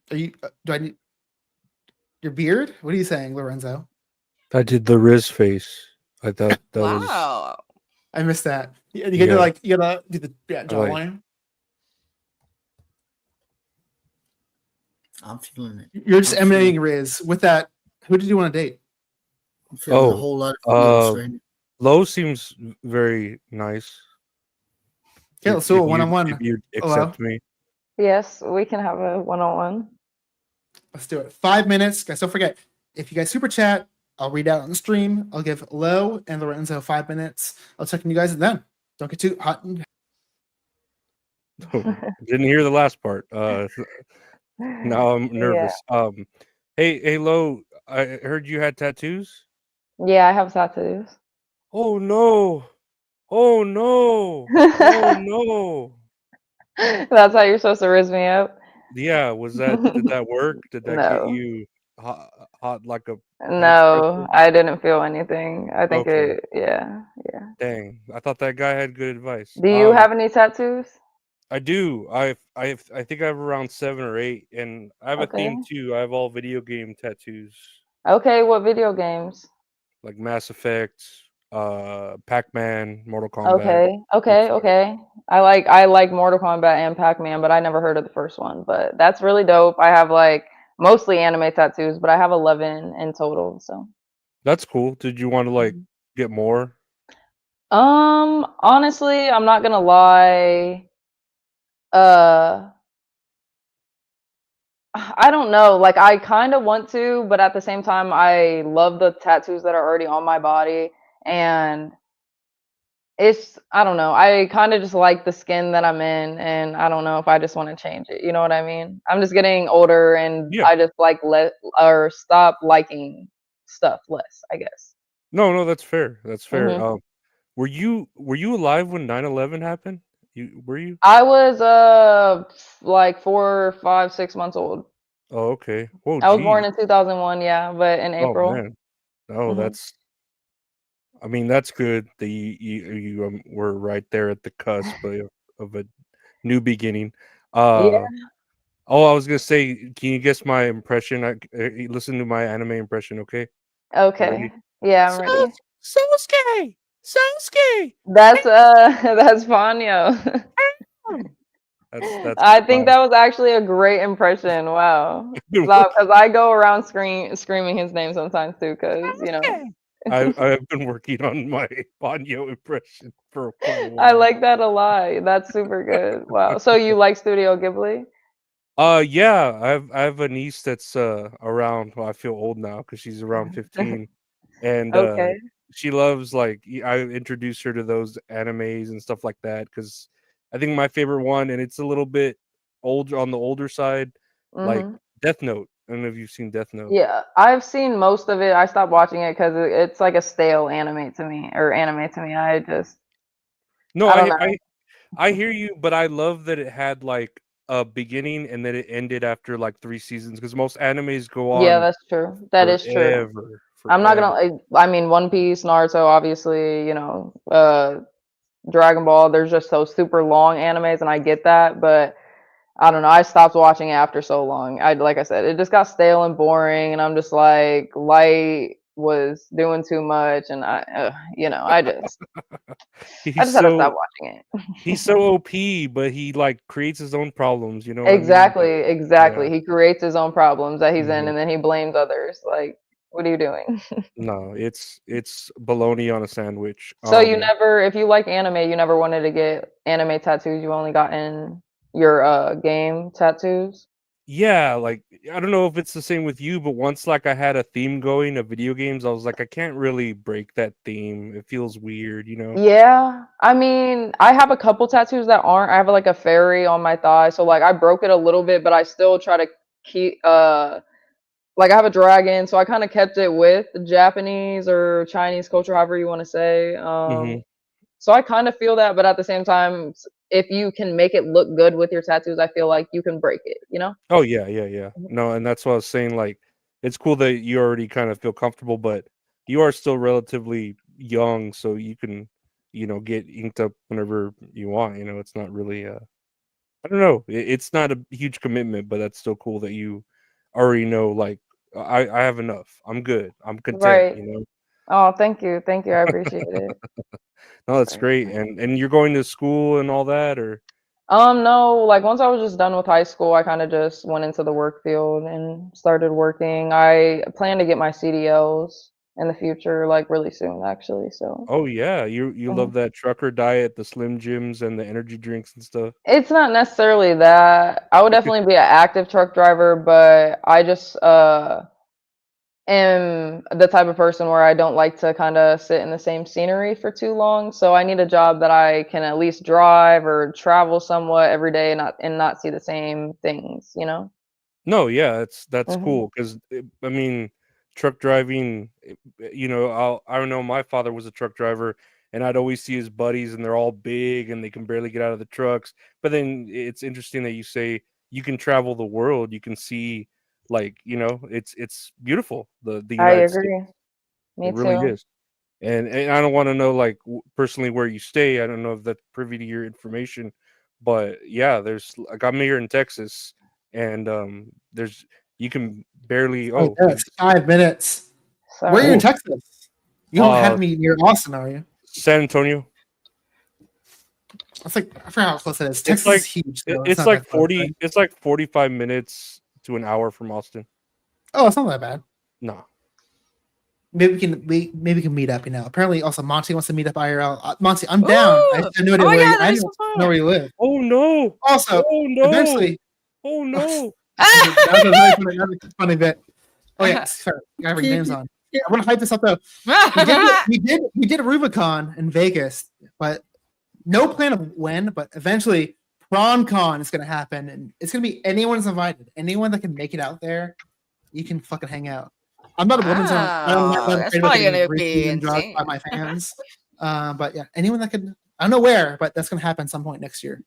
Speaker 4: Do I need your beard? What are you saying, Lorenzo?
Speaker 15: I did the RIZZ face. I thought that was.
Speaker 4: I missed that. You gotta do the jawline.
Speaker 9: I'm feeling it.
Speaker 4: You're just emanating RIZZ. With that, who did you want to date?
Speaker 9: I'm feeling a whole lot of right now.
Speaker 15: Lo seems very nice.
Speaker 4: Yeah, let's do a one-on-one.
Speaker 15: If you accept me.
Speaker 8: Yes, we can have a one-on-one.
Speaker 4: Let's do it. 5 minutes. Guys, don't forget, if you guys super chat, I'll read out on the stream. I'll give Lo and Lorenzo 5 minutes. I'll check on you guys then. Don't get too hot.
Speaker 15: Didn't hear the last part. Now I'm nervous.
Speaker 8: Yeah.
Speaker 15: Hey, Lo, I heard you had tattoos.
Speaker 8: Yeah, I have tattoos.
Speaker 15: Oh no! Oh no! Oh no!
Speaker 8: That's how you're supposed to rizz me up.
Speaker 15: Yeah, did that work? Did that get you hot like a?
Speaker 8: No, I didn't feel anything. I think yeah.
Speaker 15: Dang, I thought that guy had good advice.
Speaker 8: Do you have any tattoos?
Speaker 15: I do. I think I have around 7 or 8, and I have a theme too. I have all video game tattoos.
Speaker 8: Okay, what video games?
Speaker 15: Like Mass Effect, Pac-Man, Mortal Kombat.
Speaker 8: Okay. I like Mortal Kombat and Pac-Man, but I never heard of the first one. But that's really dope. I have like mostly anime tattoos, but I have 11 in total. So
Speaker 15: that's cool. Did you want to like get more?
Speaker 8: Honestly, I'm not gonna lie. I don't know. Like, I kind of want to, but at the same time, I love the tattoos that are already on my body, and it's I don't know. I kind of just like the skin that I'm in, and I don't know if I just want to change it. You know what I mean? I'm just getting older, and
Speaker 15: Yeah.
Speaker 8: I just like let or stop liking stuff less, I guess.
Speaker 15: No, that's fair. That's fair.
Speaker 8: Mhm.
Speaker 15: Were you alive when 9/11 happened? Were you?
Speaker 8: I was like 4, 5, 6 months old.
Speaker 15: Oh, okay. Oh,
Speaker 8: I was born
Speaker 15: geez.
Speaker 8: in 2001, yeah, but in
Speaker 15: Oh
Speaker 8: April.
Speaker 15: man. Oh,
Speaker 8: Mhm.
Speaker 15: I mean, that's good that you were right there at the cusp of a new beginning.
Speaker 8: Yeah.
Speaker 15: Oh, I was gonna say, can you guess my impression? Listen to my anime impression, okay? You
Speaker 8: Okay.
Speaker 15: ready?
Speaker 8: Yeah, I'm ready.
Speaker 15: Sasuke! Sasuke!
Speaker 8: That's that's Ponyo.
Speaker 15: That's
Speaker 8: I think that was actually a great impression. Wow.
Speaker 15: I've been
Speaker 8: Because I go around screaming his name sometimes too, because
Speaker 15: I've been working on my Banyo impression for quite a
Speaker 8: I
Speaker 15: while.
Speaker 8: like that a lot. That's super good. Wow. So you like Studio Ghibli?
Speaker 15: Yeah, I have a niece that's around. Well, I feel old now because she's around 15, and
Speaker 8: Okay.
Speaker 15: she loves I introduced her to those animes and stuff like that because I think my favorite one, and it's a little bit older on the older side, like
Speaker 8: Mhm.
Speaker 15: Death Note. I don't know if you've seen Death Note.
Speaker 8: Yeah, I've seen most of it. I stopped watching it because it's like a stale anime to me, or anime to me.
Speaker 15: No,
Speaker 8: I don't know.
Speaker 15: I hear you, but I love that it had like a beginning and then it ended after like 3 seasons because most animes go
Speaker 8: Yeah,
Speaker 15: on
Speaker 8: that's true. That is true.
Speaker 15: forever,
Speaker 8: I'm not
Speaker 15: forever.
Speaker 8: gonna. I mean, One Piece, Naruto, obviously, Dragon Ball. There's just those super long animes, and I get that, but I don't know. I stopped watching it after so long. Like I said, it just got stale and boring, and I'm just like, Light was doing too much, and I
Speaker 15: He's
Speaker 8: just had to stop
Speaker 15: so
Speaker 8: watching it.
Speaker 15: he's so OP, but he like creates his own problems. You know what I mean?
Speaker 8: Exactly,
Speaker 15: Yeah.
Speaker 8: exactly. He creates his own problems that he's in,
Speaker 15: Mhm.
Speaker 8: and then he blames others. Like, what are you doing?
Speaker 15: No, it's bologna on a sandwich.
Speaker 8: So you never, if you like anime, you never wanted to get anime tattoos. You only got in your game tattoos.
Speaker 15: Yeah, like I don't know if it's the same with you, but once like I had a theme going of video games, I was like, I can't really break that theme. It feels weird, you know?
Speaker 8: Yeah, I mean, I have a couple tattoos that aren't. I have like a fairy on my thigh, so like I broke it a little bit, but I still try to keep like I have a dragon, so I kind of kept it with the Japanese or Chinese culture, however you want to say.
Speaker 15: Mhm.
Speaker 8: So I kind of feel that, but at the same time, if you can make it look good with your tattoos, I feel like you can break it, you know?
Speaker 15: Oh yeah, yeah, yeah. No, and that's what I was saying. Like, it's cool that you already kind of feel comfortable, but you are still relatively young, so you can, get inked up whenever you want. It's not really I don't know. It's not a huge commitment, but that's still cool that you already know. Like, I have enough. I'm good. I'm content.
Speaker 8: Right. Oh, thank you. Thank you. I appreciate it.
Speaker 15: No, that's great. And you're going to school and all that, or
Speaker 8: No, like once I was just done with high school, I kind of just went into the work field and started working. I plan to get my CDLs in the future, like really soon, actually. So,
Speaker 15: oh yeah, you love
Speaker 8: mhm.
Speaker 15: that trucker diet, the Slim Jims, and the energy drinks and stuff.
Speaker 8: It's not necessarily that. I would definitely be an active truck driver, but I just am the type of person where I don't like to kind of sit in the same scenery for too long. So I need a job that I can at least drive or travel somewhat every day, and not see the same things, you know?
Speaker 15: No, yeah, that's
Speaker 8: Mhm.
Speaker 15: cool because I mean, truck driving. I don't know. My father was a truck driver, and I'd always see his buddies, and they're all big, and they can barely get out of the trucks. But then it's interesting that you say you can travel the world. You can see, like, it's beautiful. The
Speaker 8: I
Speaker 15: United States.
Speaker 8: agree. Me
Speaker 15: It really
Speaker 8: too.
Speaker 15: is. And I don't want to know like personally where you stay. I don't know if that's privy to your information, but yeah, there's like I'm here in Texas, and there's you can barely
Speaker 4: Oh, that's 5 minutes. Where are you in
Speaker 8: Sorry.
Speaker 4: Texas? You don't have
Speaker 15: uh
Speaker 4: me near Austin, are you?
Speaker 15: San Antonio.
Speaker 4: It's like I forgot how close it is.
Speaker 15: It's
Speaker 4: Texas is
Speaker 15: like
Speaker 4: huge, though. It's
Speaker 15: it's
Speaker 4: not
Speaker 15: like
Speaker 4: that close, right?
Speaker 15: 40. It's like 45 minutes to an hour from Austin.
Speaker 4: Oh, it's not that bad.
Speaker 15: No.
Speaker 4: Maybe we can meet up. Apparently, also Monty wants to meet up IRL. Monty, I'm down. I
Speaker 8: Ooh!
Speaker 4: have no idea
Speaker 8: Oh my
Speaker 4: where you.
Speaker 8: God,
Speaker 4: I
Speaker 8: that'd be
Speaker 4: don't
Speaker 8: so
Speaker 4: know where
Speaker 8: fun.
Speaker 4: you live.
Speaker 15: Oh no!
Speaker 4: Also,
Speaker 15: Oh no!
Speaker 4: eventually,
Speaker 15: Oh no!
Speaker 4: that was a really funny bit. Oh yeah, sorry, I have your names on. I want to hype this up though. We did Rubicon in Vegas, but no plan of when. But eventually, PrawncCon is going to happen, and it's going to be anyone's invited. Anyone that can make it out there, you can fucking hang out. I'm not a woman's own.
Speaker 5: That's probably going to be
Speaker 4: drugged
Speaker 5: insane.
Speaker 4: by my fans. But yeah, anyone that can. I don't know where, but that's going to happen some point next year.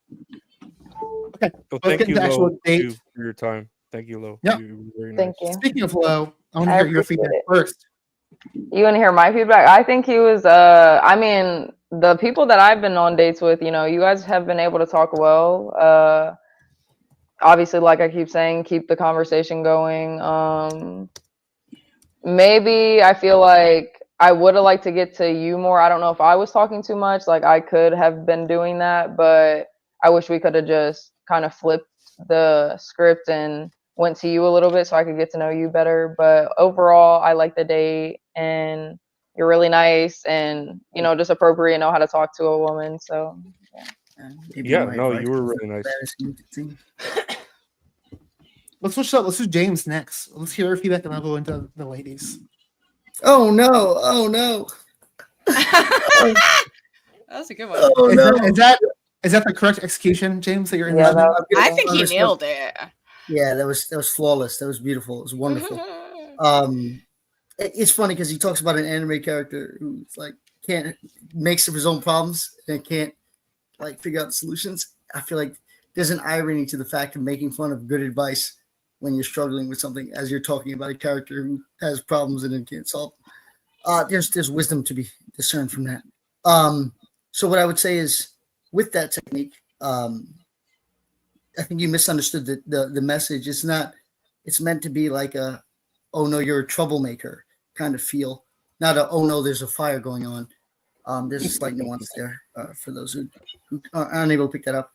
Speaker 4: Okay.
Speaker 15: Well,
Speaker 4: let's
Speaker 15: thank
Speaker 4: get
Speaker 15: you,
Speaker 4: into the actual
Speaker 15: Lo,
Speaker 4: date.
Speaker 15: for your time. Thank you, Lo.
Speaker 4: Yeah.
Speaker 15: You were very
Speaker 8: Thank
Speaker 15: nice.
Speaker 8: you.
Speaker 4: Speaking of Lo, I want to
Speaker 8: I
Speaker 4: hear your
Speaker 8: appreciate
Speaker 4: feedback
Speaker 8: it.
Speaker 4: first.
Speaker 8: You want to hear my feedback? I think he was. I mean, the people that I've been on dates with, you know, you guys have been able to talk well. Obviously, like I keep saying, keep the conversation going. Maybe I feel like I would have liked to get to you more. I don't know if I was talking too much. Like I could have been doing that, but I wish we could have just kind of flipped the script and went to you a little bit so I could get to know you better. But overall, I like the date, and you're really nice, and you know, just appropriate, know how to talk to a woman. So
Speaker 15: Yeah, no, you were really nice.
Speaker 4: Let's switch up. Let's do James next. Let's hear her feedback, and I'll go into the ladies.
Speaker 9: Oh no! Oh no!
Speaker 5: That's a good one.
Speaker 9: Oh no!
Speaker 4: Is that the correct execution, James? That you're in?
Speaker 5: I think he nailed it.
Speaker 9: Yeah, that was flawless. That was beautiful. It was wonderful. It's funny because he talks about an anime character who's like makes up his own problems and can't like figure out the solutions. I feel like there's an irony to the fact of making fun of good advice when you're struggling with something, as you're talking about a character who has problems and then can't solve them. There's wisdom to be discerned from that. So what I would say is, with that technique, I think you misunderstood the message. It's meant to be like a, oh no, you're a troublemaker kind of feel, not a, oh no, there's a fire going on. There's a slight nuance there for those who are unable to pick that up.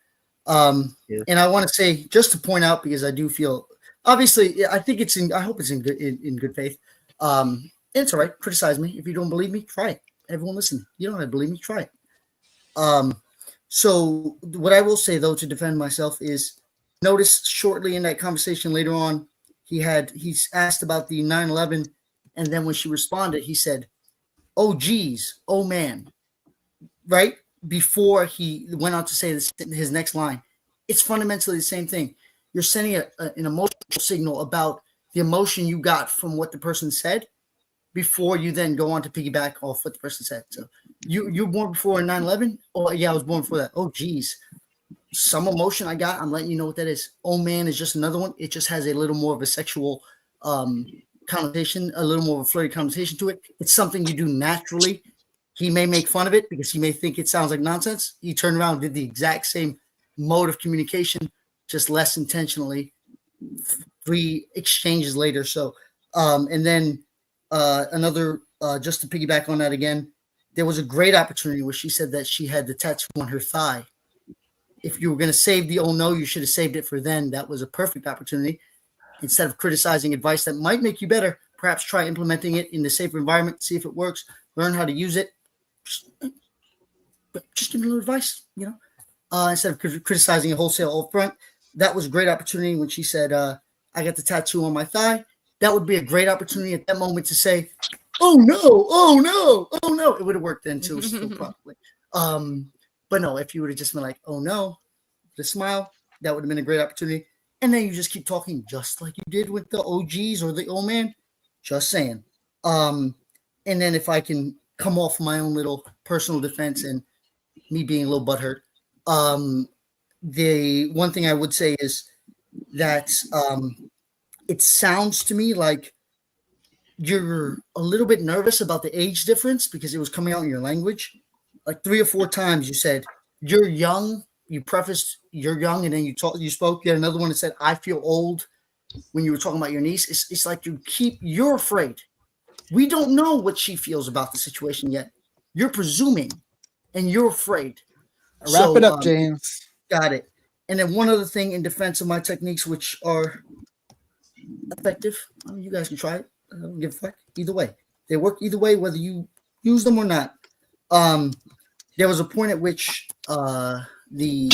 Speaker 9: And I want to say, just to point out, because I do feel, obviously, I think I hope it's in good faith. It's all right. Criticize me. If you don't believe me, try it. Everyone listen. You don't have to believe me, try it. So what I will say, though, to defend myself is, notice shortly in that conversation later on, he's asked about the 9/11, and then when she responded, he said, oh geez, oh man, right? Before he went on to say his next line. It's fundamentally the same thing. You're sending an emotional signal about the emotion you got from what the person said before you then go on to piggyback off what the person said. So you were born before 9/11? Oh yeah, I was born before that. Oh geez. Some emotion I got, I'm letting you know what that is. Oh man is just another one. It just has a little more of a sexual connotation, a little more of a flirty connotation to it. It's something you do naturally. He may make fun of it because he may think it sounds like nonsense. He turned around and did the exact same mode of communication, just less intentionally, 3 exchanges later. So, and then another, just to piggyback on that again, there was a great opportunity where she said that she had the tattoo on her thigh. If you were going to save the oh no, you should have saved it for then. That was a perfect opportunity. Instead of criticizing advice that might make you better, perhaps try implementing it in the safer environment, see if it works, learn how to use it. Just give me a little advice, you know, instead of criticizing a wholesale up front. That was a great opportunity when she said, I got the tattoo on my thigh. That would be a great opportunity at that moment to say, oh no, oh no, oh no. It would have worked then too, still probably. But no, if you would have just been like, oh no, with a smile, that would have been a great opportunity. And then you just keep talking just like you did with the OGs or the old man. Just saying. And then if I can come off my own little personal defense and me being a little butthurt, the one thing I would say is that it sounds to me like you're a little bit nervous about the age difference because it was coming out in your language. Like 3 or 4 times you said, you're young. You prefaced you're young, and then you spoke. You had another one that said, I feel old, when you were talking about your niece. It's like you're afraid. We don't know what she feels about the situation yet. You're presuming, and you're afraid.
Speaker 4: Wrap it up, James.
Speaker 9: Got it. And then one other thing in defense of my techniques, which are effective. I mean, you guys can try it. I don't give a fuck. Either way. They work either way, whether you use them or not. There was a point at which the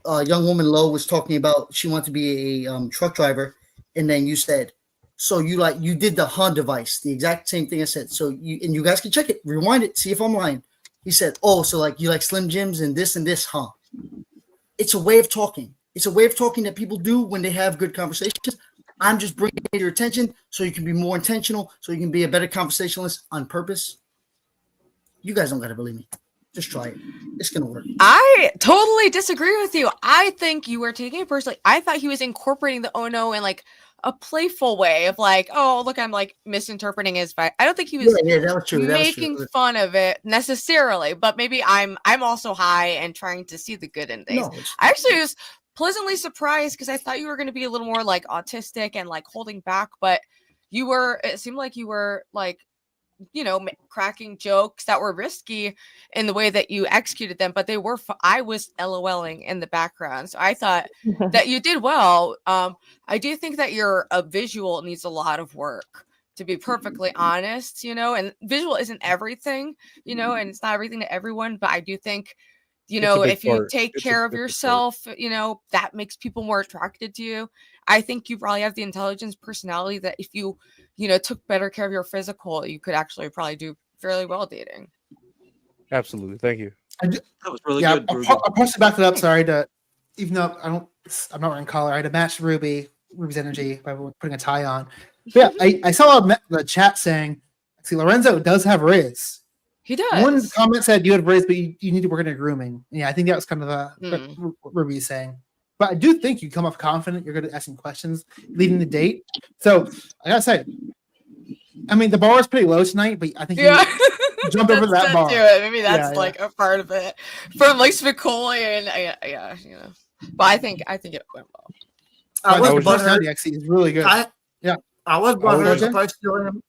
Speaker 9: young woman Lo was talking about she wanted to be a truck driver, and then you said, So you did the Hun device, the exact same thing I said. So you guys can check it, rewind it, see if I'm lying. He said, "Oh, so like you like Slim Jims and this, huh?" It's a way of talking. It's a way of talking that people do when they have good conversations. I'm just bringing it to your attention so you can be more intentional, so you can be a better conversationalist on purpose. You guys don't gotta believe me. Just try it. It's gonna work.
Speaker 5: I totally disagree with you. I think you were taking it personally. I thought he was incorporating the oh no in like a playful way of like, oh look, I'm like misinterpreting his vibe. I don't think he was,
Speaker 9: that was true.
Speaker 5: making fun of it necessarily, but maybe I'm also high and trying to see the good in things.
Speaker 9: No,
Speaker 5: I actually was pleasantly surprised because I thought you were going to be a little more like autistic and like holding back, but it seemed like you were like, you know, cracking jokes that were risky in the way that you executed them, but they were I was LOLing in the background, so I thought that you did well. I do think that your visual needs a lot of work, to be perfectly honest, you know, and visual isn't everything, you know, and it's not everything to everyone, but I do think, you know, if you take care of yourself, you know, that makes people more attracted to you. I think you probably have the intelligence, personality that if you know, took better care of your physical, you could actually probably do fairly well dating.
Speaker 15: Absolutely. Thank you.
Speaker 14: That was really
Speaker 4: Yeah,
Speaker 14: good.
Speaker 4: I'll partially back it up. Sorry to, even though I'm not wearing collar, I had to match Ruby's energy by putting a tie on. But yeah, I saw the chat saying, see, Lorenzo does have RIZZ.
Speaker 5: He does.
Speaker 4: One comment said you had RIZZ, but you need to work on your grooming. Yeah, I think that was kind of what Ruby's saying. But I do think you come off confident. You're good at asking questions, leading the date. So I gotta say, I mean, the bar is pretty low tonight, but I think you jump over that bar.
Speaker 5: Maybe that's like a part of it from like Spicoli and yeah, you know. But I think it went well.
Speaker 9: I was
Speaker 4: butthurt. Actually, is really good.
Speaker 9: I was butthurt.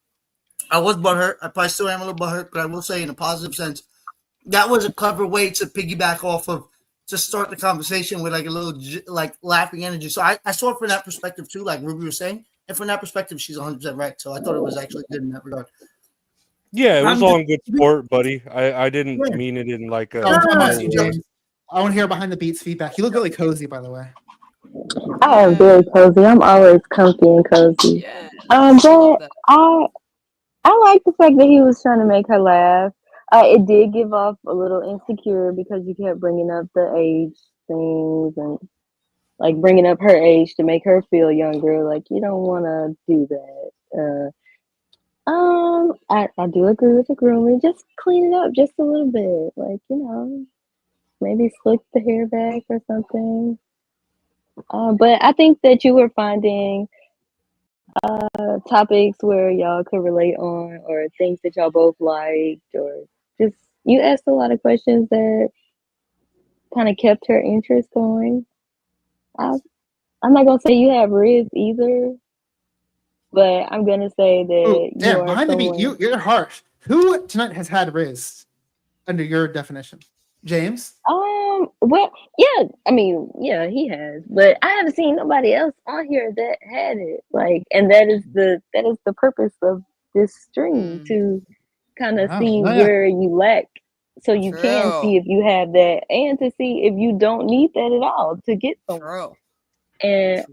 Speaker 9: I was butthurt. I probably still am a little butthurt, but I will say in a positive sense, that was a clever way to piggyback off of. Just start the conversation with like a little like laughing energy. So I saw it from that perspective too, like Ruby was saying. And from that perspective, she's 100% right. So I thought it was actually good in that regard.
Speaker 15: Yeah, it was all in good sport, buddy. I didn't mean it in like a.
Speaker 4: I want to hear behind the beats feedback. You look really cozy, by the way.
Speaker 6: I am very cozy. I'm always comfy and cozy. But I like the fact that he was trying to make her laugh. It did give off a little insecure because you kept bringing up the age things and like bringing up her age to make her feel younger. Like you don't want to do that. I do agree with the grooming. Just clean it up just a little bit. Like, you know, maybe slick the hair back or something. But I think that you were finding topics where y'all could relate on or things that y'all both liked or just you asked a lot of questions that kind of kept her interest going. I'm not gonna say you have RIZZ either, but I'm gonna say that
Speaker 4: behind the beat, you're harsh. Who tonight has had RIZZ under your definition? James?
Speaker 6: Well, yeah, I mean, yeah, he has, but I haven't seen nobody else on here that had it. Like, and that is the purpose of this stream to kind of see where you lack, so you can see if you have that, and to see if you don't need that at all to get somewhere. And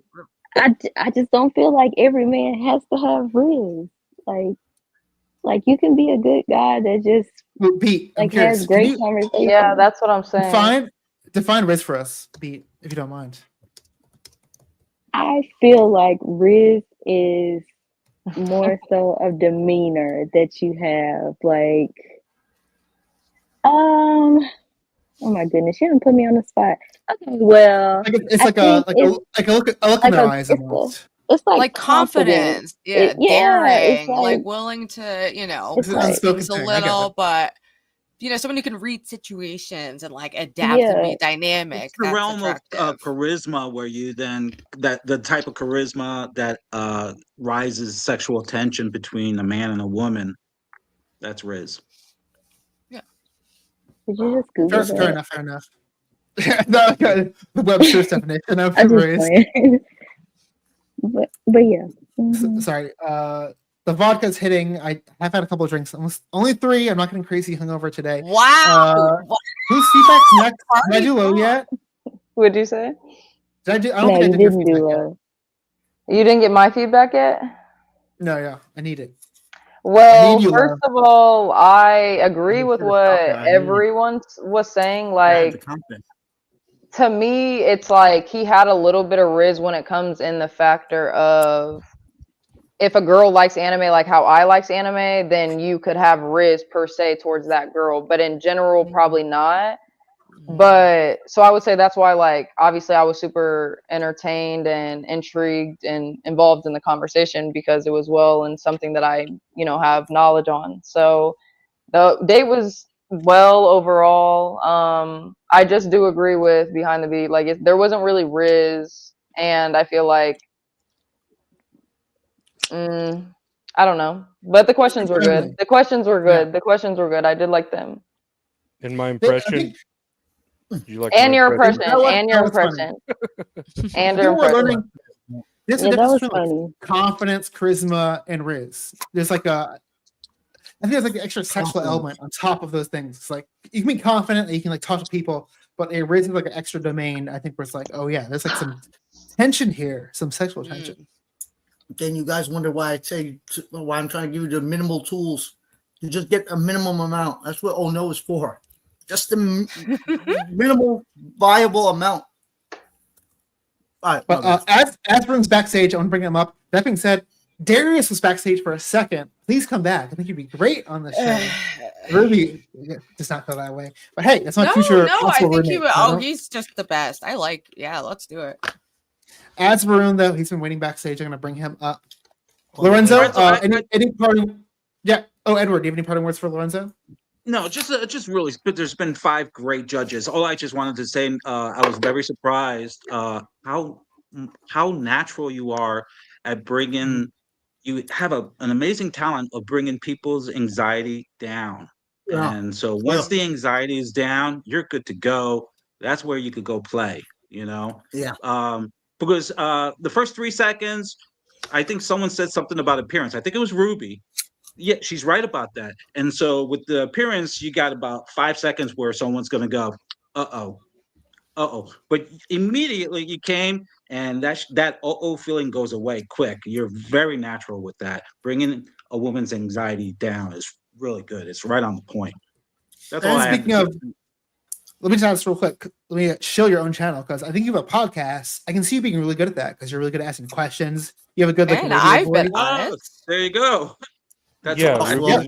Speaker 6: I just don't feel like every man has to have RIZZ. Like you can be a good guy that just
Speaker 4: Pete,
Speaker 6: like has great conversation.
Speaker 8: Yeah, that's what I'm saying.
Speaker 4: Define RIZZ for us, Pete, if you don't mind.
Speaker 6: I feel like RIZZ is more so a demeanor that you have. Like, oh my goodness, you didn't put me on the spot. Okay, well,
Speaker 4: it's like a look in their eyes almost.
Speaker 6: It's
Speaker 5: like confidence, daring, like willing to, you know, things a little, but you know, someone who can read situations and like adapt and be dynamic.
Speaker 14: It's the realm of charisma, where you then the type of charisma that rises sexual tension between a man and a woman. That's RIZZ.
Speaker 6: Yeah. Did you just Google that?
Speaker 4: Fair enough. No, the Webster's definition of RIZZ.
Speaker 6: But yeah. Mm-hmm.
Speaker 4: Sorry. The vodka's hitting. I have had a couple of drinks. Only 3. I'm not getting crazy hungover today.
Speaker 5: Wow.
Speaker 4: Whose feedback's next? Did I do low yet?
Speaker 8: What'd you say?
Speaker 4: I don't think I did your feedback yet.
Speaker 8: You didn't get my feedback yet?
Speaker 4: No, yeah, I need it.
Speaker 8: Well,
Speaker 4: you,
Speaker 8: first of all, I agree with what everyone was saying. Like, to me, it's like he had a little bit of RIZZ when it comes in the factor of if a girl likes anime like how I likes anime, then you could have RIZZ per se towards that girl. But in general, probably not. But so I would say that's why, like, obviously I was super entertained and intrigued and involved in the conversation because it was well and something that I, have knowledge on. So the date was well overall. I just do agree with Behind the Beat. Like, there wasn't really RIZZ, and I feel like, I don't know. But the questions were good. The questions were good. The questions were good. I did like them.
Speaker 15: In my impression. You like
Speaker 8: And
Speaker 15: my
Speaker 8: your impression.
Speaker 4: That
Speaker 8: And your
Speaker 4: was funny.
Speaker 8: impression. And
Speaker 4: I
Speaker 8: your
Speaker 4: think we're
Speaker 8: impression.
Speaker 4: learning. There's a
Speaker 6: Yeah, that
Speaker 4: difference
Speaker 6: was
Speaker 4: between
Speaker 6: funny.
Speaker 4: like, confidence, charisma, and RIZZ. There's like I think there's like an extra sexual element on top of those things. It's like you can be confident and you can like talk to people, but a RIZZ is like an extra domain. I think where it's like, oh yeah, there's like some tension here, some sexual tension.
Speaker 9: Then you guys wonder why why I'm trying to give you the minimal tools. You just get a minimum amount. That's what Oh No is for. Just the minimal viable amount. All right,
Speaker 4: but as Varun's backstage, I want to bring him up. That being said, Darius was backstage for a second. Please come back. I think you'd be great on the show. Ruby does not feel that way. But hey, that's my future.
Speaker 5: No, I think he would.
Speaker 4: roommate.
Speaker 5: He's just the best. Let's do it.
Speaker 4: As Varun, though, he's been waiting backstage. I'm going to bring him up. Lorenzo, any parting? Yeah. Oh, Edward, do you have any parting words for Lorenzo?
Speaker 14: No, just really. There's been 5 great judges. All I just wanted to say, I was very surprised how natural you are at bringing. You have an amazing talent of bringing people's anxiety down.
Speaker 9: Yeah.
Speaker 14: And so once the anxiety is down, you're good to go. That's where you could go play.
Speaker 9: Yeah.
Speaker 14: Because the first 3 seconds, I think someone said something about appearance. I think it was Ruby. Yeah, she's right about that. And so with the appearance, you got about 5 seconds where someone's going to go, uh-oh. But immediately you came, and that feeling goes away quick. You're very natural with that. Bringing a woman's anxiety down is really good. It's right on the point. That's all I have.
Speaker 4: Speaking of, let me tell this real quick. Let me show your own channel because I think you have a podcast. I can see you being really good at that because you're really good at asking questions. You have a good
Speaker 5: And I've been on it.
Speaker 14: There you go. That's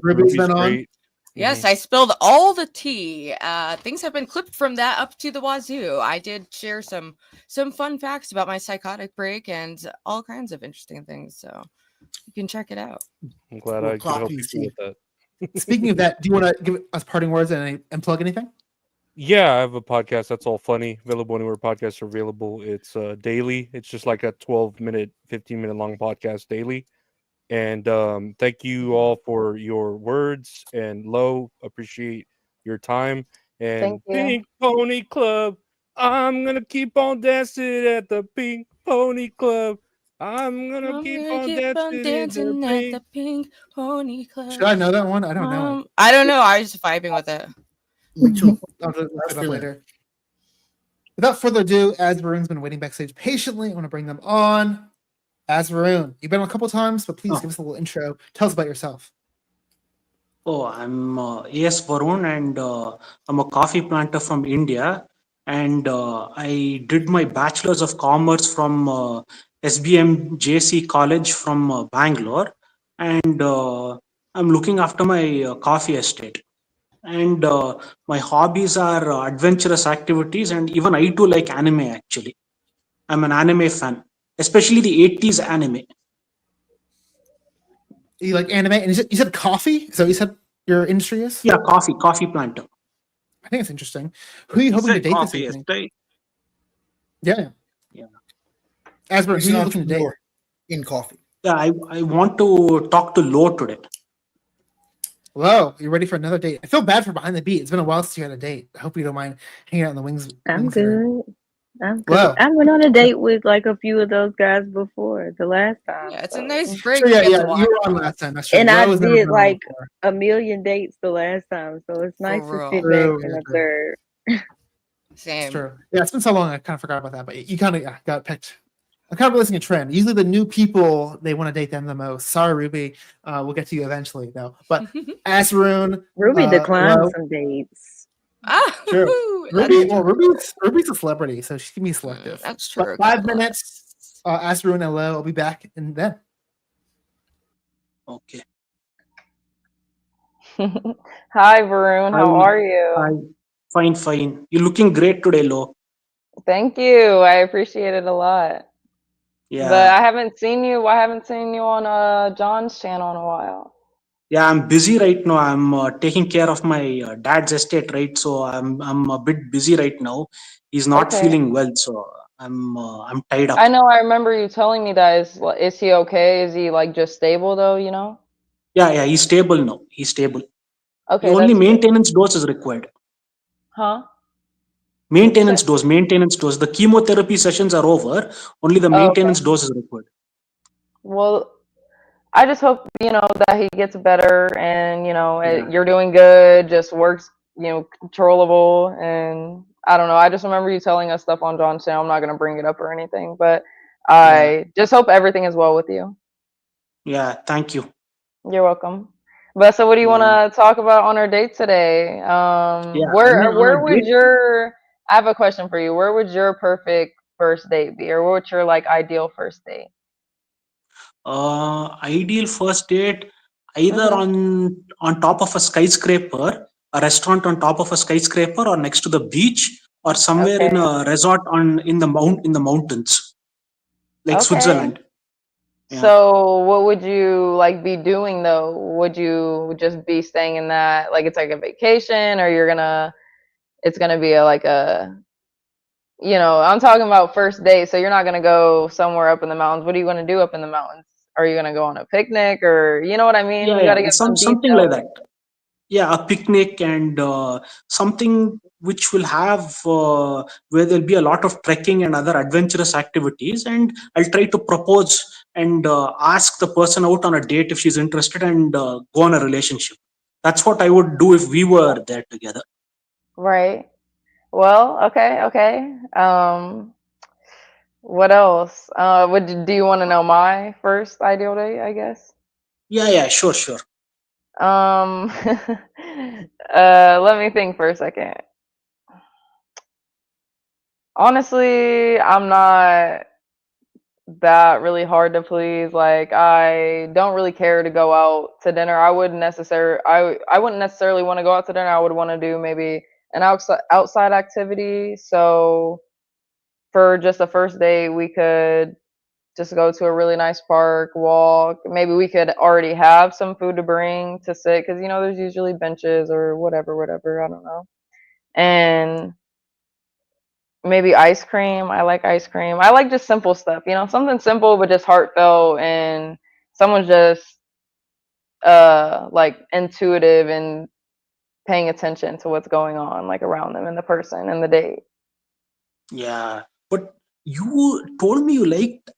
Speaker 4: Ruby's been on.
Speaker 5: Yes, I spilled all the tea. Things have been clipped from that up to the wazoo. I did share some fun facts about my psychotic break and all kinds of interesting things. So you can check it out.
Speaker 15: I'm glad I could help you with that.
Speaker 4: Speaking of that, do you want to give us parting words and plug anything?
Speaker 15: Yeah, I have a podcast. That's all funny. Available anywhere podcasts are available. It's daily. It's just like a 12-minute, 15-minute long podcast daily. And thank you all for your words. And Lo, appreciate your time. And Pink Pony Club, I'm gonna keep on dancing at the Pink Pony Club. I'm gonna keep on dancing
Speaker 5: at the Pink Pony Club.
Speaker 4: Should I know that one? I don't know.
Speaker 5: I don't know. I was just vibing with it.
Speaker 9: Me too.
Speaker 4: I'll look it up later. Without further ado, as Varun's been waiting backstage patiently, I want to bring them on. As Varun, you've been on a couple times, but please give us a little intro. Tell us about yourself.
Speaker 16: Oh, I'm Varun, and I'm a coffee planter from India. And I did my Bachelor's of Commerce from SBM JC College from Bangalore. And I'm looking after my coffee estate. And my hobbies are adventurous activities, and even I too like anime, actually. I'm an anime fan, especially the 80s anime.
Speaker 4: You like anime? And you said coffee? So you said your industry is?
Speaker 16: Yeah, coffee planter.
Speaker 4: I think it's interesting. Who are you hoping to date this evening? Yeah. As we're who are you looking to date?
Speaker 9: In coffee.
Speaker 16: Yeah, I want to talk to Lo today.
Speaker 4: Hello, you ready for another date? I feel bad for Behind the Beat. It's been a while since you had a date. I hope you don't mind hanging out in the wings.
Speaker 6: I'm good. I'm good.
Speaker 4: Wow.
Speaker 6: I went on a date with like a few of those guys before the last time.
Speaker 5: Yeah, it's a nice break.
Speaker 4: Sure, you were on last time. That's true.
Speaker 6: And I
Speaker 4: was never
Speaker 6: did
Speaker 4: on
Speaker 6: like
Speaker 4: before.
Speaker 6: a million dates the last time, so it's nice to sit
Speaker 4: True,
Speaker 6: back and
Speaker 4: true.
Speaker 6: observe.
Speaker 5: Same.
Speaker 4: It's true. Yeah, it's been so long. I kind of forgot about that, but you kind of got picked I'm kind of realizing a trend. Usually the new people, they want to date them the most. Sorry, Ruby. We'll get to you eventually, though. But Varun,
Speaker 6: Ruby declined
Speaker 4: Lo,
Speaker 6: some dates.
Speaker 4: true.
Speaker 5: That's
Speaker 4: Ruby's a celebrity, so she can be selective.
Speaker 5: That's
Speaker 4: But
Speaker 5: true.
Speaker 4: 5 minutes, Varun and Lo. I'll be back in then.
Speaker 16: Okay.
Speaker 8: Hi, Varun. How are you?
Speaker 16: Hi. Fine. You're looking great today, Lo.
Speaker 8: Thank you. I appreciate it a lot.
Speaker 16: Yeah.
Speaker 8: But I haven't seen you on John's channel in a while.
Speaker 16: Yeah, I'm busy right now. I'm taking care of my dad's estate, right? So I'm a bit busy right now. He's not
Speaker 8: Okay.
Speaker 16: feeling well, so I'm tied up.
Speaker 8: I know. I remember you telling me that. Is he okay? Is he like just stable though? You know?
Speaker 16: Yeah, he's stable now. He's stable.
Speaker 8: Okay,
Speaker 16: Only
Speaker 8: that's good.
Speaker 16: maintenance dose is required.
Speaker 8: Huh?
Speaker 16: Maintenance dose. The chemotherapy sessions are over. Only the
Speaker 8: Oh, okay.
Speaker 16: maintenance dose is required.
Speaker 8: Well, I just hope that he gets better, and
Speaker 16: Yeah.
Speaker 8: you're doing good. Just works, controllable, and I don't know. I just remember you telling us stuff on John's channel. I'm not gonna bring it up or anything, but I just hope everything is well with you.
Speaker 16: Yeah, thank you.
Speaker 8: You're welcome. But so, what do you want to talk about on our date today?
Speaker 16: Yeah,
Speaker 8: Where
Speaker 16: on a
Speaker 8: would
Speaker 16: date.
Speaker 8: I have a question for you. Where would your perfect first date be, or what's your like ideal first date?
Speaker 16: Ideal first date, either on top of a skyscraper, a restaurant on top of a skyscraper, or next to the beach, or somewhere in
Speaker 8: Okay.
Speaker 16: a resort in the mountains, like
Speaker 8: Okay.
Speaker 16: Switzerland. Yeah.
Speaker 8: So what would you like be doing though? Would you just be staying in that, like it's like a vacation, or it's gonna be I'm talking about first date, so you're not gonna go somewhere up in the mountains. What are you gonna do up in the mountains? Are you gonna go on a picnic, or you know what I mean? You gotta give some
Speaker 16: Something like
Speaker 8: details.
Speaker 16: that. Yeah, a picnic and something which will have where there'll be a lot of trekking and other adventurous activities, and I'll try to propose and ask the person out on a date if she's interested, and go on a relationship. That's what I would do if we were there together.
Speaker 8: Right. Well, okay. What else? Do you want to know my first ideal date, I guess?
Speaker 16: Yeah, sure.
Speaker 8: Let me think for a second. Honestly, I'm not that really hard to please. Like, I don't really care to go out to dinner. I wouldn't necessarily want to go out to dinner. I would want to do maybe an outside activity. So for just a first date, we could just go to a really nice park, walk. Maybe we could already have some food to bring to sit, because there's usually benches or whatever. I don't know. And maybe ice cream. I like ice cream. I like just simple stuff, something simple but just heartfelt, and someone's just like intuitive and paying attention to what's going on like around them and the person and the date.
Speaker 16: Yeah, but you told me you liked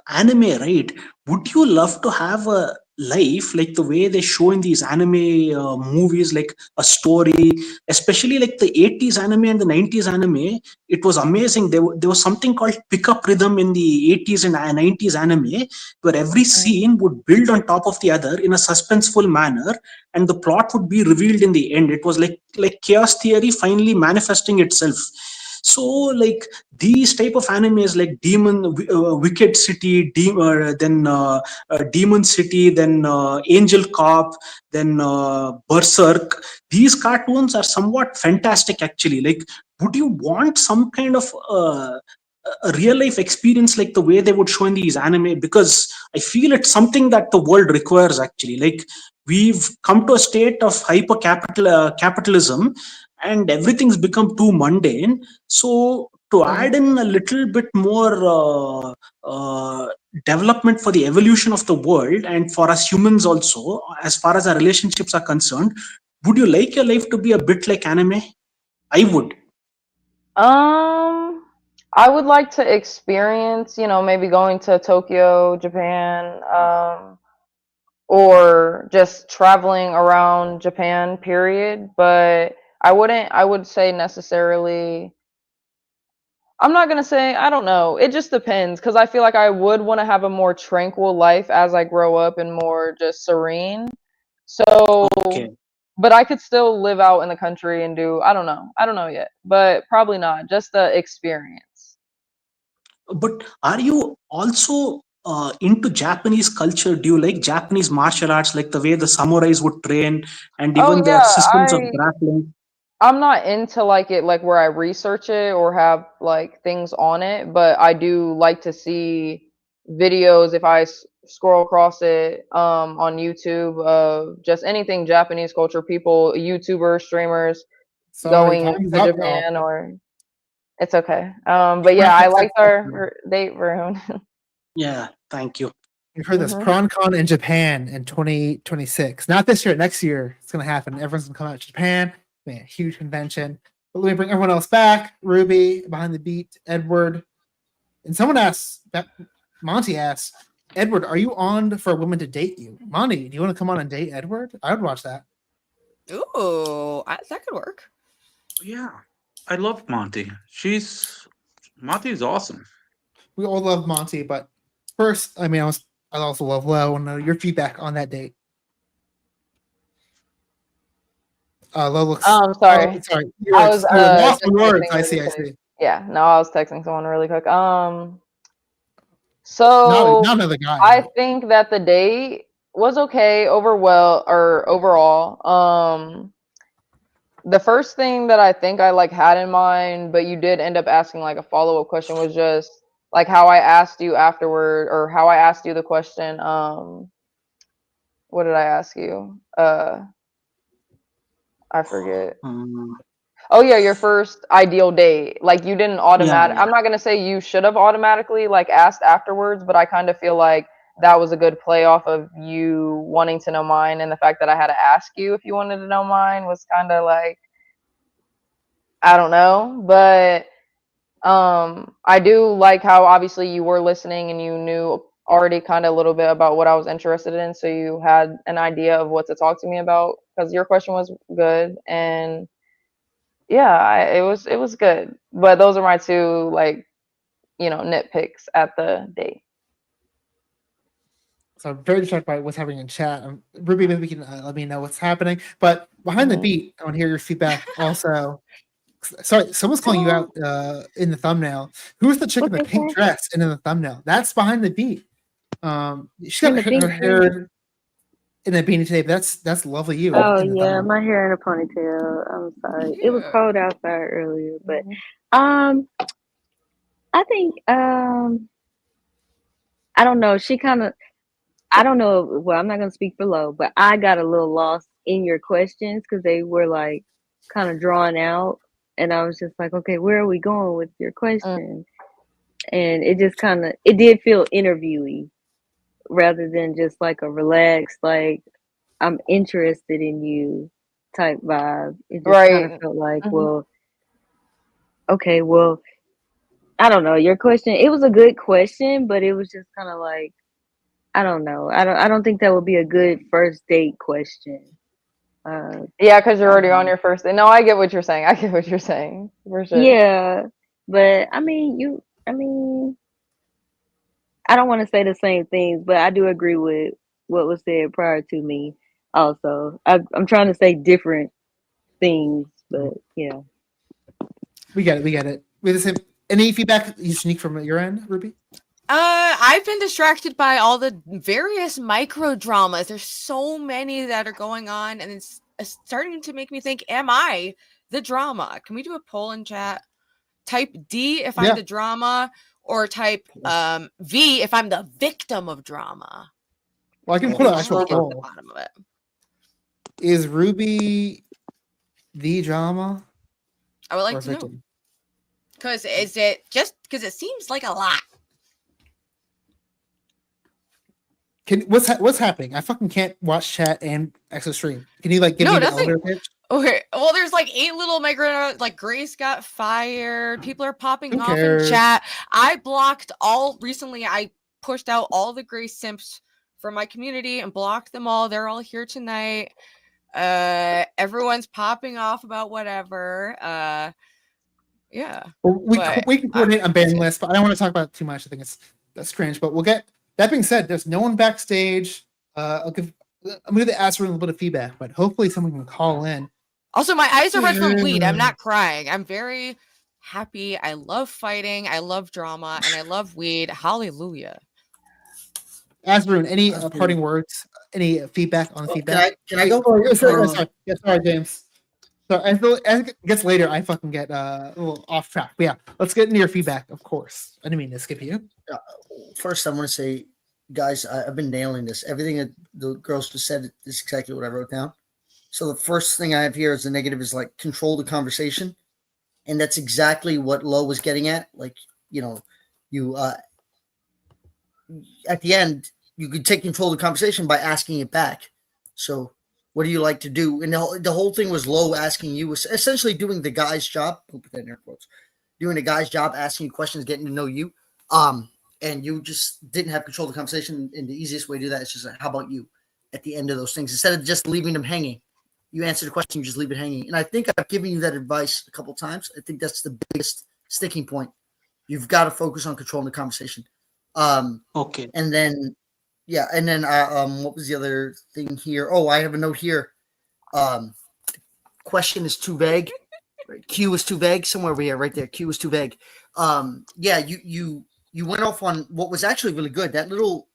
Speaker 16: anime, right? Would you love to have a life like the way they show in these anime movies, like a story, especially like the 80s anime and the 90s anime? It was amazing. There was something called pickup rhythm in the 80s and 90s anime, where every scene would build on top of the other in a suspenseful manner, and the plot would be revealed in the end. It was like chaos theory finally manifesting itself. So like these type of animes like Wicked City, Demon City, then Angel Cop, then Berserk, these cartoons are somewhat fantastic actually. Like, would you want some kind of a real life experience like the way they would show in these anime? Because I feel it's something that the world requires actually. Like, we've come to a state of capitalism, and everything's become too mundane. So to add in a little bit more development for the evolution of the world and for us humans also, as far as our relationships are concerned, would you like your life to be a bit like anime? I would.
Speaker 8: I would like to experience, maybe going to Tokyo, Japan, or just traveling around Japan, period. But I would say necessarily, I'm not gonna say, I don't know. It just depends, because I feel like I would want to have a more tranquil life as I grow up and more just serene. So,
Speaker 16: Okay.
Speaker 8: but I could still live out in the country and do, I don't know. I don't know yet, but probably not. Just the experience.
Speaker 16: But are you also into Japanese culture? Do you like Japanese martial arts, like the way the samurais would train and
Speaker 8: Oh
Speaker 16: even their
Speaker 8: yeah,
Speaker 16: systems of grappling?
Speaker 8: I'm not into like it like where I research it or have like things on it, but I do like to see videos if I scroll across it on YouTube of just anything Japanese culture, people, YouTubers, streamers
Speaker 4: Sorry,
Speaker 8: going
Speaker 4: time's
Speaker 8: to
Speaker 4: up, y'all.
Speaker 8: Japan, or it's okay. But yeah, I liked our date, Varun.
Speaker 16: Yeah, thank you.
Speaker 4: You've heard this
Speaker 8: Mhm.
Speaker 4: PrawncCon in Japan in 2026. Not this year, next year. It's gonna happen. Everyone's gonna come out to Japan. Man, huge convention. But let me bring everyone else back. Ruby, Behind the Beat, Edward. And someone asked, Monty asked, Edward, are you on for a woman to date you? Monty, do you want to come on and date Edward? I would watch that.
Speaker 5: Ooh, that could work.
Speaker 14: Yeah, I love Monty. Monty's awesome.
Speaker 4: We all love Monty, but first, I also love Lo. I want to know your feedback on that date. Lo looks.
Speaker 8: Sorry.
Speaker 4: Oh, sorry.
Speaker 8: I was
Speaker 4: You're lost
Speaker 8: just
Speaker 4: for words.
Speaker 8: texting
Speaker 4: I
Speaker 8: really
Speaker 4: see. I
Speaker 8: quick.
Speaker 4: see.
Speaker 8: Yeah, no, I was texting someone really quick. So
Speaker 4: Not another guy.
Speaker 8: I think that the date was okay overall. The first thing that I think I like had in mind, but you did end up asking like a follow-up question, was just like how I asked you afterward, or how I asked you the question. What did I ask you? I forget. Oh yeah, your first ideal date. Like you didn't automatic.
Speaker 16: Yeah.
Speaker 8: I'm not gonna say you should have automatically like asked afterwards, but I kind of feel like that was a good play off of you wanting to know mine, and the fact that I had to ask you if you wanted to know mine was kind of like, I don't know, but I do like how obviously you were listening and you knew already kind of a little bit about what I was interested in, so you had an idea of what to talk to me about, because your question was good. And yeah, it was good. But those are my two like, nitpicks at the date.
Speaker 4: So I'm very distracted by what's happening in chat. Ruby, maybe you can let me know what's happening. But Behind the Beat, I want to hear your feedback also. Sorry, someone's calling you out in the thumbnail. Who's the chick in the pink dress and in the thumbnail? That's Behind the Beat. She got her hair in a beanie today, but that's lovely. You.
Speaker 6: Oh
Speaker 4: in the
Speaker 6: yeah,
Speaker 4: thumbnail.
Speaker 6: my hair in a ponytail. I'm sorry. It was cold outside earlier, but I think I don't know. I don't know. Well, I'm not gonna speak for Lo, but I got a little lost in your questions because they were like kind of drawn out, and I was just like, okay, where are we going with your question? And it just it did feel interviewy rather than just like a relaxed, like I'm interested in you type vibe. It just kind of felt like, well, okay, well, I don't know. Your question, it was a good question, but it was just kind of like, I don't know. I don't think that would be a good first date question.
Speaker 8: Yeah, because you're already on your first date. No, I get what you're saying. I get what you're saying. For sure.
Speaker 6: Yeah, but I mean, I don't want to say the same things, but I do agree with what was said prior to me. Also, I'm trying to say different things, but yeah.
Speaker 4: We get it. We get it. Any feedback unique from your end, Ruby?
Speaker 5: I've been distracted by all the various micro dramas. There's so many that are going on, and it's starting to make me think, am I the drama? Can we do a poll in chat? Type D if I'm the drama, or type V if I'm the victim of drama.
Speaker 4: Well, I can put an actual
Speaker 5: At the
Speaker 4: poll.
Speaker 5: bottom of it.
Speaker 4: Is Ruby the drama?
Speaker 5: I would like to know. Because is it just because it seems like a lot?
Speaker 4: What's happening? I fucking can't watch chat and extra stream. Can you like give me the elevator pitch?
Speaker 5: Okay. Well, there's like 8 little micro, like Grace got fired. People are popping
Speaker 4: Who
Speaker 5: off
Speaker 4: cares?
Speaker 5: in chat. I pushed out all the Grace simps from my community and blocked them all. They're all here tonight. Everyone's popping off about whatever. Yeah.
Speaker 4: Well,
Speaker 5: But
Speaker 4: we can coordinate on banning lists, but I don't want to talk about it too much. I think that's cringe. But we'll get that being said. There's no one backstage. I'm going to ask for a little bit of feedback, but hopefully someone can call in.
Speaker 5: Also, my eyes are red from bleed. I'm not crying. I'm very happy. I love fighting. I love drama, and I love weed. Hallelujah.
Speaker 4: Varun, any parting words? Any feedback on the feedback?
Speaker 9: Can I go?
Speaker 4: Sorry, James. So as it gets later, I fucking get a little off track. But yeah, let's get into your feedback, of course. I didn't mean to skip you.
Speaker 9: First, I want to say, guys, I've been nailing this. Everything that the girls just said is exactly what I wrote down. So the first thing I have here is the negative is like control the conversation. And that's exactly what Lo was getting at. Like, you at the end, you could take control of the conversation by asking it back. So what do you like to do? And the whole thing was Lo asking you, was essentially doing the guy's job. I'll put that in air quotes. Doing the guy's job, asking you questions, getting to know you. And you just didn't have control of the conversation. And the easiest way to do that is just like, how about you at the end of those things? Instead of just leaving them hanging, you answer the question, you just leave it hanging. And I think I've given you that advice a couple of times. I think that's the biggest sticking point. You've got to focus on controlling the conversation.
Speaker 16: Okay.
Speaker 9: And then, what was the other thing here? Oh, I have a note here. Question is too vague. Q is too vague. Somewhere over here, right there. Q is too vague. You went off on what was actually really good. That little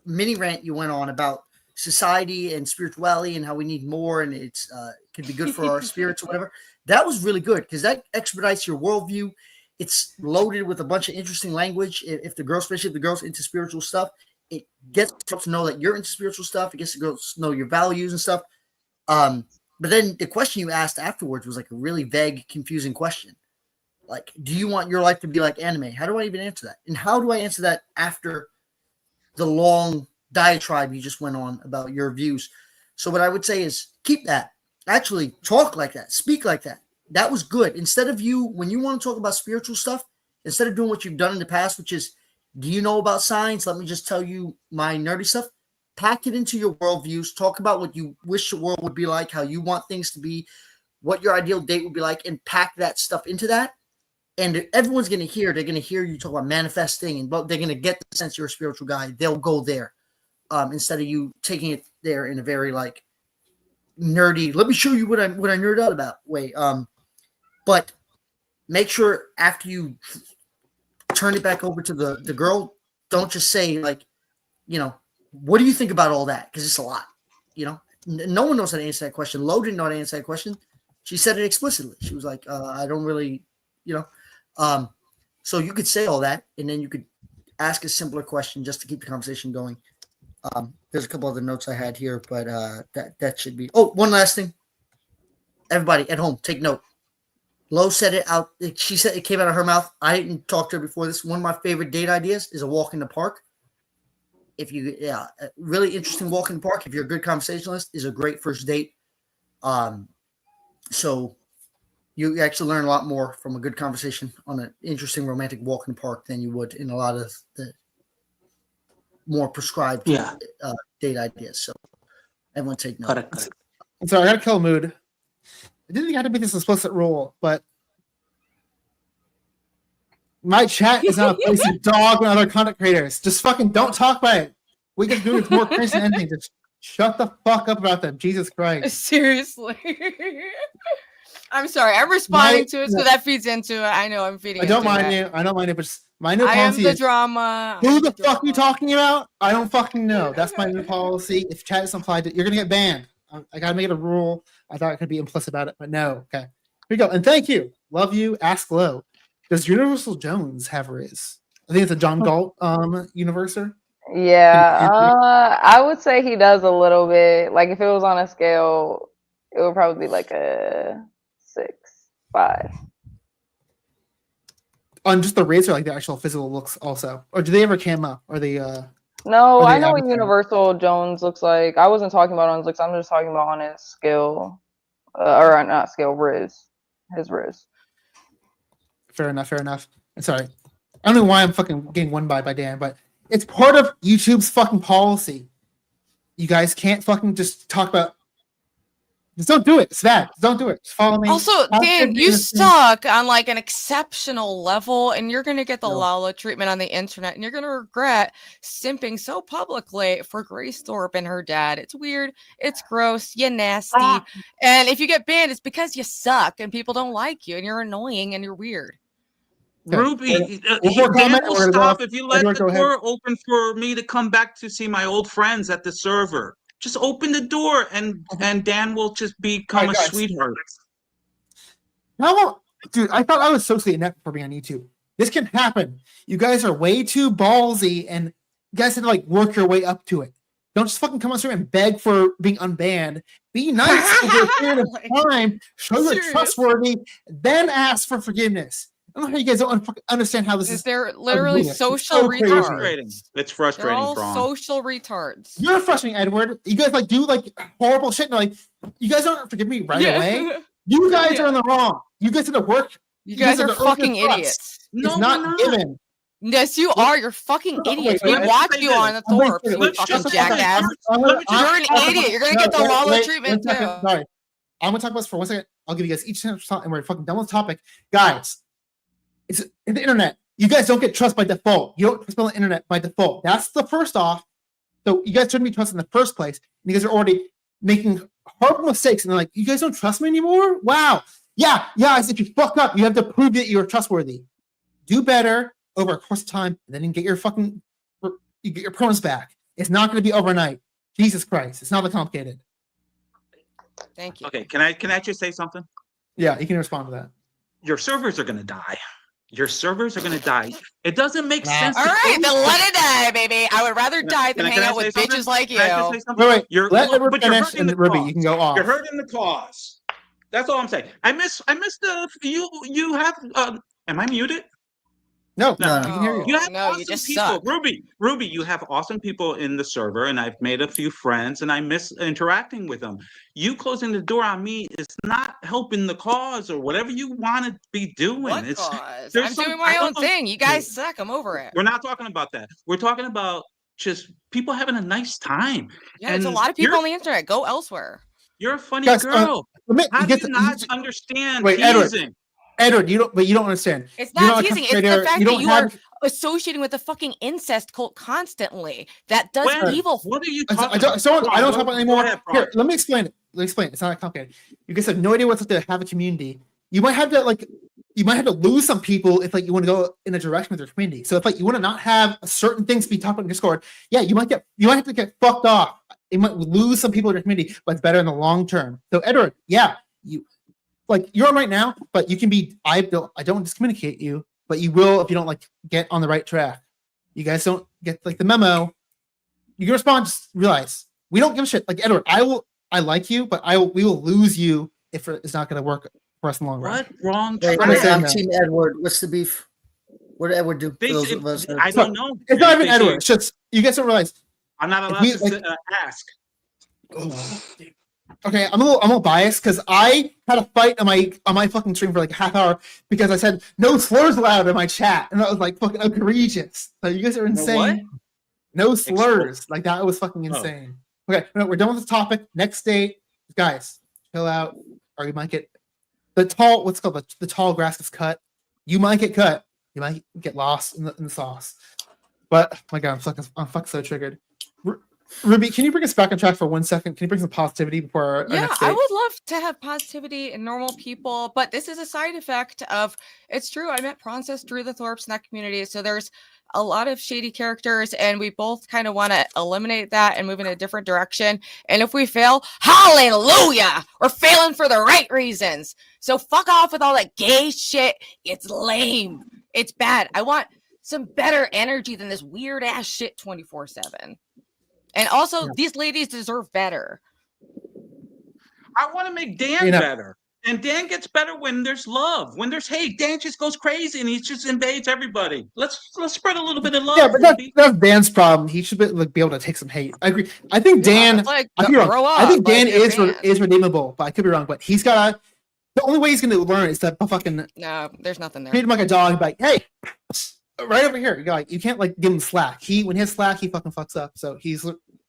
Speaker 9: mini rant you went on about society and spirituality and how we need more, and it's could be good for our spirits or whatever. That was really good because that expedites your worldview. It's loaded with a bunch of interesting language. If the girls, especially if the girls into spiritual stuff, it gets to know that you're into spiritual stuff. It gets to girls know your values and stuff. But then the question you asked afterwards was like a really vague, confusing question. Like, do you want your life to be like anime? How do I even answer that? And how do I answer that after the long diatribe you just went on about your views? So what I would say is keep that. Actually talk like that. Speak like that. That was good. Instead of you, when you want to talk about spiritual stuff, instead of doing what you've done in the past, which is, do you know about science? Let me just tell you my nerdy stuff. Pack it into your worldviews. Talk about what you wish the world would be like, how you want things to be, what your ideal date would be like, and pack that stuff into that. And everyone's going to hear, they're going to hear you talk about manifesting, and they're going to get the sense you're a spiritual guy. They'll go there instead of you taking it there in a very like nerdy, let me show you what I nerd out about way. But make sure after you turn it back over to the girl, don't just say like, what do you think about all that? Because it's a lot, no one knows how to answer that question. Lo didn't know how to answer that question. She said it explicitly. She was like, I don't really, so you could say all that, and then you could ask a simpler question just to keep the conversation going. There's a couple other notes I had here, but that should be. Oh, one last thing. Everybody at home, take note. Lo said it out. She said it came out of her mouth. I didn't talk to her before this. One of my favorite date ideas is a walk in the park. If you, a really interesting walk in the park. If you're a good conversationalist, is a great first date. So you actually learn a lot more from a good conversation on an interesting romantic walk in the park than you would in a lot of the more prescribed date ideas. So everyone take note.
Speaker 16: Correct.
Speaker 4: So I got to kill a mood. I didn't think I had to make this explicit rule, but my chat is not a place to dog on other content creators. Just fucking don't talk about it. We can do it more crazy than anything. Just shut the fuck up about them. Jesus Christ.
Speaker 5: Seriously. I'm sorry. I'm responding to it, so that feeds into it. I know I'm feeding.
Speaker 4: I don't mind you. I don't mind it, but my new policy
Speaker 5: I am the
Speaker 4: is,
Speaker 5: drama.
Speaker 4: Who the fuck are you talking about? I don't fucking know. That's my new policy. If chat is implied to, you're gonna get banned. I gotta make it a rule. I thought I could be implicit about it, but no. Okay. Here we go. And thank you. Love you. Ask Low. Does Universal Jones have RIZZ? I think it's a John Galt universer.
Speaker 8: Yeah, I would say he does a little bit. Like if it was on a scale, it would probably be like a 6, 5.
Speaker 4: On just the RIZZ or like the actual physical looks also? Or do they ever cam up? Or they
Speaker 8: No, I know what Universal Jones looks like. I wasn't talking about on his looks. I'm just talking about on his skill. Or not skill, RIZZ. His RIZZ.
Speaker 4: Fair enough. I'm sorry. I don't know why I'm fucking getting one by Dan, but it's part of YouTube's fucking policy. You guys can't fucking just talk about Just don't do it. It's bad. Just don't do it. Just follow me.
Speaker 5: Also, Dan, you suck on like an exceptional level, and you're gonna get the Lala treatment on the internet, and you're gonna regret simping so publicly for Grace Thorpe and her dad. It's weird. It's gross. You nasty. And if you get banned, it's because you suck and people don't like you, and you're annoying and you're weird.
Speaker 14: Ruby,
Speaker 4: more
Speaker 14: Dan
Speaker 4: comment,
Speaker 14: will
Speaker 4: or
Speaker 14: stop
Speaker 4: go-
Speaker 14: if you let
Speaker 4: Edward,
Speaker 14: the
Speaker 4: go ahead.
Speaker 14: door open for me to come back to see my old friends at the server. Just open the door, and Dan will just become
Speaker 4: Alright,
Speaker 14: a
Speaker 4: guys.
Speaker 14: sweetheart.
Speaker 4: No, dude, I thought I was socially inept for being on YouTube. This can happen. You guys are way too ballsy, and you guys have to like work your way up to it. Don't just fucking come on stream and beg for being unbanned. Be nice over a period of time. Show you're
Speaker 5: Serious?
Speaker 4: trustworthy, then ask for forgiveness. I don't know how you guys don't understand how this is.
Speaker 5: They're literally
Speaker 4: It's
Speaker 5: social
Speaker 4: so crazy.
Speaker 5: retards.
Speaker 14: Frustrating. It's
Speaker 5: They're
Speaker 14: frustrating,
Speaker 5: all
Speaker 14: Prawn.
Speaker 5: social retards.
Speaker 4: You're frustrating, Edward. You guys like do like horrible shit, and like you guys don't forgive me right
Speaker 5: Yeah.
Speaker 4: away. You guys are in the wrong. You guys have to work.
Speaker 5: You guys
Speaker 4: have
Speaker 5: are
Speaker 4: to earn your
Speaker 5: fucking
Speaker 4: trust.
Speaker 5: idiots.
Speaker 4: It's not given.
Speaker 5: Yes, you are. You're fucking idiots. We
Speaker 4: wait,
Speaker 5: watch
Speaker 14: wait,
Speaker 5: you on the
Speaker 4: wait,
Speaker 5: Thorpes, you
Speaker 4: wait,
Speaker 5: fucking
Speaker 4: just a
Speaker 5: jackass.
Speaker 4: second.
Speaker 5: You're an idiot. You're gonna get the Lala
Speaker 4: wait,
Speaker 5: treatment
Speaker 4: 1 second.
Speaker 5: too.
Speaker 4: Sorry, I'm gonna talk about this for 1 second. I'll give you guys each time, and we're fucking done with the topic, guys. It's in the internet. You guys don't get trust by default. You don't trust on the internet by default. That's the first off. So you guys shouldn't be trusted in the first place. And you guys are already making horrible mistakes, and they're like, "You guys don't trust me anymore." Wow. Yeah. I said you fuck up. You have to prove that you're trustworthy. Do better over a course of time, and then you get your pros back. It's not going to be overnight. Jesus Christ, it's not that complicated.
Speaker 5: Thank you.
Speaker 14: Okay, can I just say something?
Speaker 4: Yeah, you can respond to that.
Speaker 14: Your servers are gonna die. Your servers are gonna die. It doesn't make sense.
Speaker 5: All
Speaker 14: to
Speaker 5: right,
Speaker 14: close
Speaker 5: then
Speaker 14: them.
Speaker 5: let it die, baby. I would rather die than
Speaker 14: Can
Speaker 5: hang
Speaker 14: I
Speaker 5: out with
Speaker 14: say something?
Speaker 5: bitches like you.
Speaker 14: Can I just say something?
Speaker 4: Wait,
Speaker 14: You're,
Speaker 4: let Edward
Speaker 14: but you're
Speaker 4: finish,
Speaker 14: hurting
Speaker 4: and
Speaker 14: the
Speaker 4: Ruby,
Speaker 14: cause.
Speaker 4: you can go off.
Speaker 14: You're hurting the cause. That's all I'm saying. I miss the you have. Am I muted?
Speaker 4: No,
Speaker 14: No.
Speaker 4: I can hear you.
Speaker 14: You have
Speaker 5: No, you
Speaker 14: awesome
Speaker 5: just
Speaker 14: people,
Speaker 5: suck.
Speaker 14: Ruby. You have awesome people in the server, and I've made a few friends, and I miss interacting with them. You closing the door on me is not helping the cause or whatever you want to be doing.
Speaker 5: What
Speaker 14: It's
Speaker 5: cause?
Speaker 14: there's
Speaker 5: I'm
Speaker 14: some-
Speaker 5: doing
Speaker 14: I
Speaker 5: my
Speaker 14: don't
Speaker 5: own
Speaker 14: know-
Speaker 5: thing. You guys suck. I'm over it.
Speaker 14: We're not talking about that. We're talking about just people having a nice time.
Speaker 5: Yeah, there's a
Speaker 14: And
Speaker 5: lot of people
Speaker 14: you're-
Speaker 5: on the internet. Go elsewhere.
Speaker 14: You're a funny
Speaker 4: Guys,
Speaker 14: girl. How
Speaker 4: you
Speaker 14: do
Speaker 4: get
Speaker 14: you
Speaker 4: the-
Speaker 14: not understand
Speaker 4: Wait, Edward.
Speaker 14: teasing?
Speaker 4: Edward, you don't understand.
Speaker 5: It's
Speaker 4: You're
Speaker 5: not
Speaker 4: a
Speaker 5: teasing. It's
Speaker 4: content
Speaker 5: the
Speaker 4: creator.
Speaker 5: fact
Speaker 4: You
Speaker 5: that
Speaker 4: don't
Speaker 5: you
Speaker 4: have-
Speaker 5: are associating with the fucking incest cult constantly. That does
Speaker 14: When?
Speaker 5: evil.
Speaker 14: What are you
Speaker 4: I
Speaker 14: talking
Speaker 4: don't,
Speaker 14: about?
Speaker 4: so I don't talk about it
Speaker 14: Go
Speaker 4: anymore.
Speaker 14: ahead, Prawn.
Speaker 4: Here, let me explain it. It's not that complicated. You guys have no idea what to have a community. You might have to lose some people if like you want to go in a direction with your community. So if like you want to not have certain things be talked about in Discord, yeah, you might have to get fucked off. You might lose some people in your community, but it's better in the long term. So Edward, yeah, you're on right now, but you can be. I don't discommunicate you, but you will if you don't like get on the right track. You guys don't get like the memo. You can respond. Just realize we don't give a shit. Like Edward, I like you, but we will lose you if it's not going to work for us in the long run.
Speaker 14: What wrong?
Speaker 9: Wait,
Speaker 4: I'm
Speaker 9: wait,
Speaker 4: saying
Speaker 9: I'm
Speaker 4: that.
Speaker 9: Team Edward. What's the beef? What did Edward do? For those of us that-
Speaker 14: I don't know.
Speaker 4: It's not even
Speaker 14: They-
Speaker 4: Edward. It's just you guys don't realize.
Speaker 14: I'm not
Speaker 4: If
Speaker 14: allowed
Speaker 4: we,
Speaker 14: to
Speaker 4: like-
Speaker 14: ask.
Speaker 4: Okay, I'm a little biased because I had a fight on my fucking stream for like a half hour because I said no slurs allowed in my chat, and that was like fucking egregious. So you guys are insane. No slurs, like that was fucking insane. Okay, no, we're done with this topic. Next date, guys, chill out, or you might get the tall. What's it called the tall grass gets cut. You might get cut. You might get lost in the sauce. But my God, I'm fucking so triggered. Ruby, can you bring us back on track for 1 second? Can you bring some positivity before our next date?
Speaker 5: I would love to have positivity in normal people, but this is a side effect of, it's true, I met Prawncess, Drew the Thorpes in that community, so there's a lot of shady characters, and we both kind of want to eliminate that and move in a different direction, and if we fail, hallelujah! We're failing for the right reasons! So fuck off with all that gay shit, it's lame, it's bad. I want some better energy than this weird-ass shit 24/7. And also, these ladies deserve better.
Speaker 14: I want to make Dan better. And Dan gets better when there's love. When there's hate, Dan just goes crazy and he just invades everybody. Let's spread a little bit of love.
Speaker 4: Yeah, but that's Dan's problem. He should be able to take some hate. I agree. I think Dan. I think Dan is redeemable, but I could be wrong. But he's got the only way he's going to learn is to fucking
Speaker 5: no. There's nothing there.
Speaker 4: treat him like a dog. Like, hey, right over here. You can't like give him slack. When he has slack, he fucking fucks up. So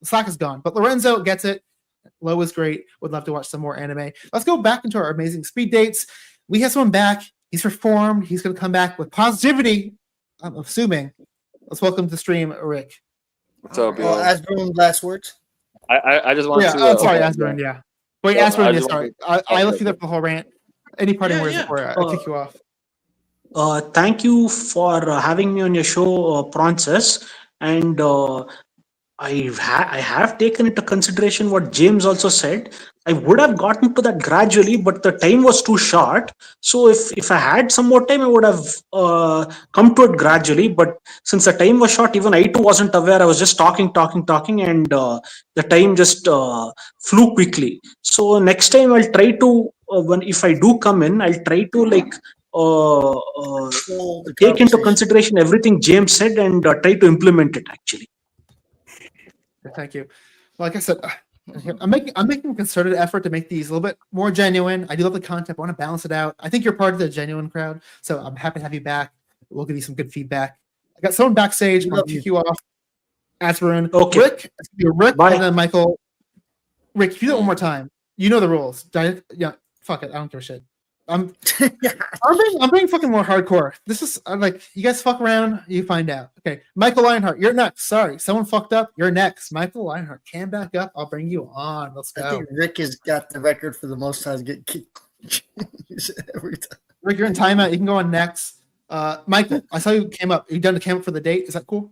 Speaker 4: slack is gone. But Lorenzo gets it. Low was great. Would love to watch some more anime. Let's go back into our amazing speed dates. We have someone back. He's reformed. He's going to come back with positivity. I'm assuming. Let's welcome to the stream, Rick.
Speaker 17: What's up, yo?
Speaker 9: Asburn, last words.
Speaker 17: I just want
Speaker 4: Yeah,
Speaker 17: to.
Speaker 4: sorry, Asburn. Yeah. Wait,
Speaker 17: Yeah,
Speaker 4: Asburn.
Speaker 17: I
Speaker 4: Yeah,
Speaker 17: just
Speaker 4: sorry.
Speaker 17: want
Speaker 4: I left you there for the whole rant. Any parting words before I kick you off?
Speaker 16: Thank you for having me on your show, Prawncess. And I have taken into consideration what James also said. I would have gotten to that gradually, but the time was too short. So if I had some more time, I would have come to it gradually. But since the time was short, even I too wasn't aware. I was just talking, and the time just flew quickly. So next time I'll try to when if I do come in, I'll try to take into consideration everything James said and try to implement it actually.
Speaker 4: Thank you. Like I said, I'm making a concerted effort to make these a little bit more genuine. I do love the content. I want to balance it out. I think you're part of the genuine crowd, so I'm happy to have you back. We'll give you some good feedback. I got someone backstage. I'll kick you off. Asburn.
Speaker 16: Okay.
Speaker 4: Rick, Rick,
Speaker 16: Bye.
Speaker 4: and then Michael. Rick, if you do it one more time, you know the rules. Yeah, fuck it. I don't give a shit. I'm being fucking more hardcore. This is like you guys fuck around, you find out. Okay, Michael Lionheart, you're next. Sorry, someone fucked up. You're next. Michael Lionheart, can back up. I'll bring you on. Let's go.
Speaker 9: I think Rick has got the record for the most times get kicked every time.
Speaker 4: Rick, you're in timeout. You can go on next. Michael, I saw you came up. Are you done to camp for the date? Is that cool?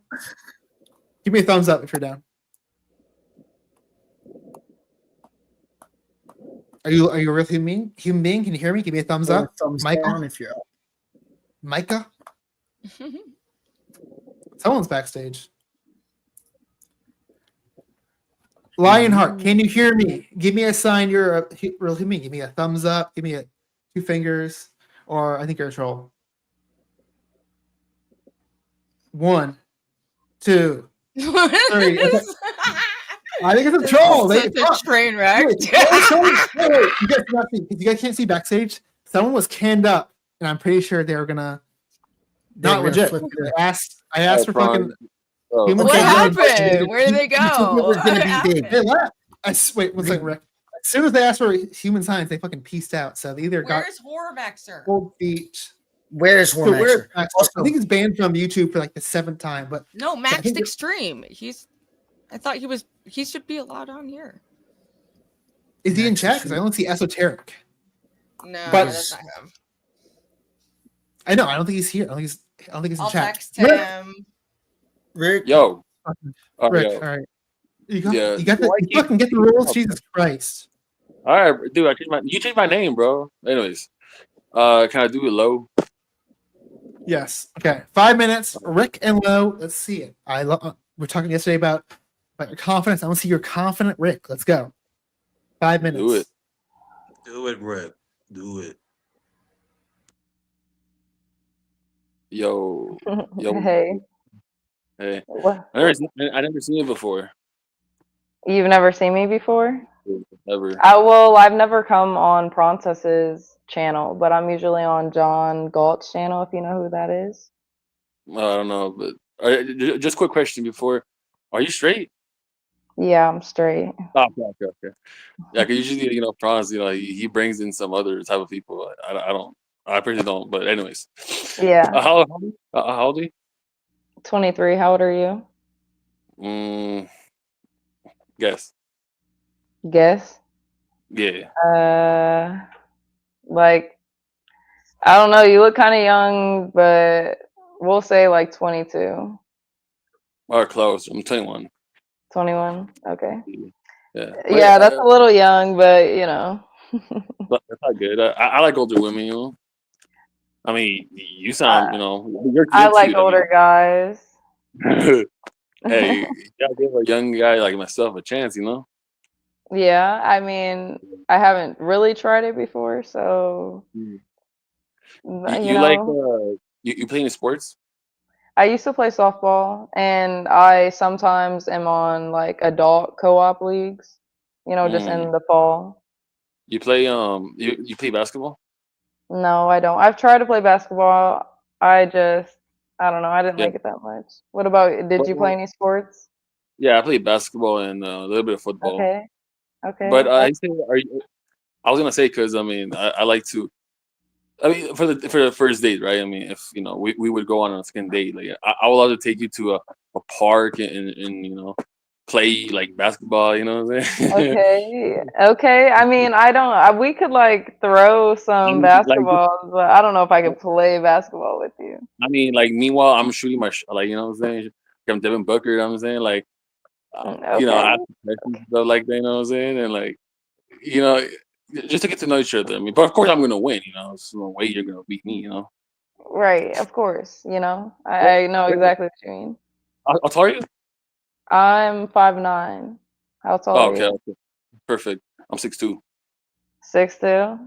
Speaker 4: Give me a thumbs up if you're down. Are you a real human being? Can you hear me? Give me a thumbs up.
Speaker 9: Thumbs
Speaker 4: Michael,
Speaker 9: down if you're up.
Speaker 4: Micah. Someone's backstage. Lionheart, can you hear me? Give me a sign you're a real human. Give me a thumbs up. Give me a 2 fingers, or I think you're a troll. 1, 2, 3. I think it's a troll.
Speaker 5: Such a train wreck.
Speaker 4: You guys can't see backstage. Someone was canned up, and I'm pretty sure they were gonna not legit. I asked for fucking.
Speaker 5: What happened? Where did they go?
Speaker 4: They left. Wait, one second, Rick. As soon as they asked for human signs, they fucking pieced out. So they either
Speaker 5: Where's Hormaxer?
Speaker 4: Gold Beach.
Speaker 9: Where's Hormaxer?
Speaker 4: I think it's banned from YouTube for like the 7th time. But
Speaker 5: No, Maxed Extreme. I thought he should be allowed on here.
Speaker 4: Is he in chat? Because I only see esoteric.
Speaker 5: No,
Speaker 4: but
Speaker 5: that's not him.
Speaker 4: I know. I don't think he's here. I don't think he's in
Speaker 5: I'll
Speaker 4: chat.
Speaker 5: text him.
Speaker 4: Rick.
Speaker 17: Yo.
Speaker 4: Rick, all right. You fucking get the rules. Jesus Christ.
Speaker 17: All right, dude. You changed my name, bro. Anyways, can I do it low?
Speaker 4: Yes. Okay. 5 minutes. Rick and Low. Let's see it. We're talking yesterday about your confidence. I want to see your confident Rick. Let's go. 5 minutes.
Speaker 17: Do it.
Speaker 14: Do it, Rick. Do it.
Speaker 8: Yo.
Speaker 17: Hey.
Speaker 8: What?
Speaker 17: I never seen you before.
Speaker 8: You've never seen me before?
Speaker 17: Never.
Speaker 8: I've never come on Prawncess's channel, but I'm usually on John Galt's channel, if you know who that is.
Speaker 17: I don't know, but just quick question before. Are you straight?
Speaker 8: Yeah, I'm straight.
Speaker 17: Oh, okay. Yeah, because usually, Prawns, he brings in some other type of people. I personally don't. But anyways.
Speaker 8: Yeah.
Speaker 17: How old are you?
Speaker 8: 23. How old are you?
Speaker 17: Guess.
Speaker 8: Guess?
Speaker 17: Yeah.
Speaker 8: I don't know. You look kind of young, but we'll say 22.
Speaker 17: Or close. I'm 21.
Speaker 8: 21. Okay.
Speaker 17: Yeah.
Speaker 8: Yeah, that's a little young, but
Speaker 17: That's not good. I like older women. I mean, you sound, you're
Speaker 8: I like
Speaker 17: cute,
Speaker 8: older guys.
Speaker 17: Hey, you gotta give a young guy like myself a chance,
Speaker 8: Yeah, I mean, I haven't really tried it before, so
Speaker 17: You
Speaker 8: know.
Speaker 17: you play any sports?
Speaker 8: I used to play softball, and I sometimes am on adult co-op leagues, just in the fall.
Speaker 17: You play you play basketball?
Speaker 8: No, I don't. I've tried to play basketball. I don't know. I didn't like it that much. What about, did you play any sports?
Speaker 17: Yeah, I played basketball and a little bit of football.
Speaker 8: Okay. Okay.
Speaker 17: But I say, I was gonna say because I mean I like to. I mean for the first date, right? I mean if we would go on a second date, like I would love to take you to a park and play like basketball. You know what I'm saying?
Speaker 8: Okay. Okay. I mean, I don't. We could like throw
Speaker 17: I
Speaker 8: some
Speaker 17: mean, like
Speaker 8: basketballs, but I don't know if I could play basketball with you.
Speaker 17: I mean, like meanwhile I'm shooting my like you know what I'm saying. I'm Devin Booker. You know what I'm saying like I
Speaker 8: Okay.
Speaker 17: ask questions and stuff like that. You know what I'm saying and like you know just to get to know each other. I mean, but of course I'm gonna win. There's no way you're gonna beat me.
Speaker 8: Right. Of course.
Speaker 17: What,
Speaker 8: I know exactly what you mean.
Speaker 17: I'll tell you.
Speaker 8: I'm 5'9". How tall
Speaker 17: Oh,
Speaker 8: are
Speaker 17: okay,
Speaker 8: you?
Speaker 17: okay, perfect. I'm 6'2".
Speaker 8: 6'2".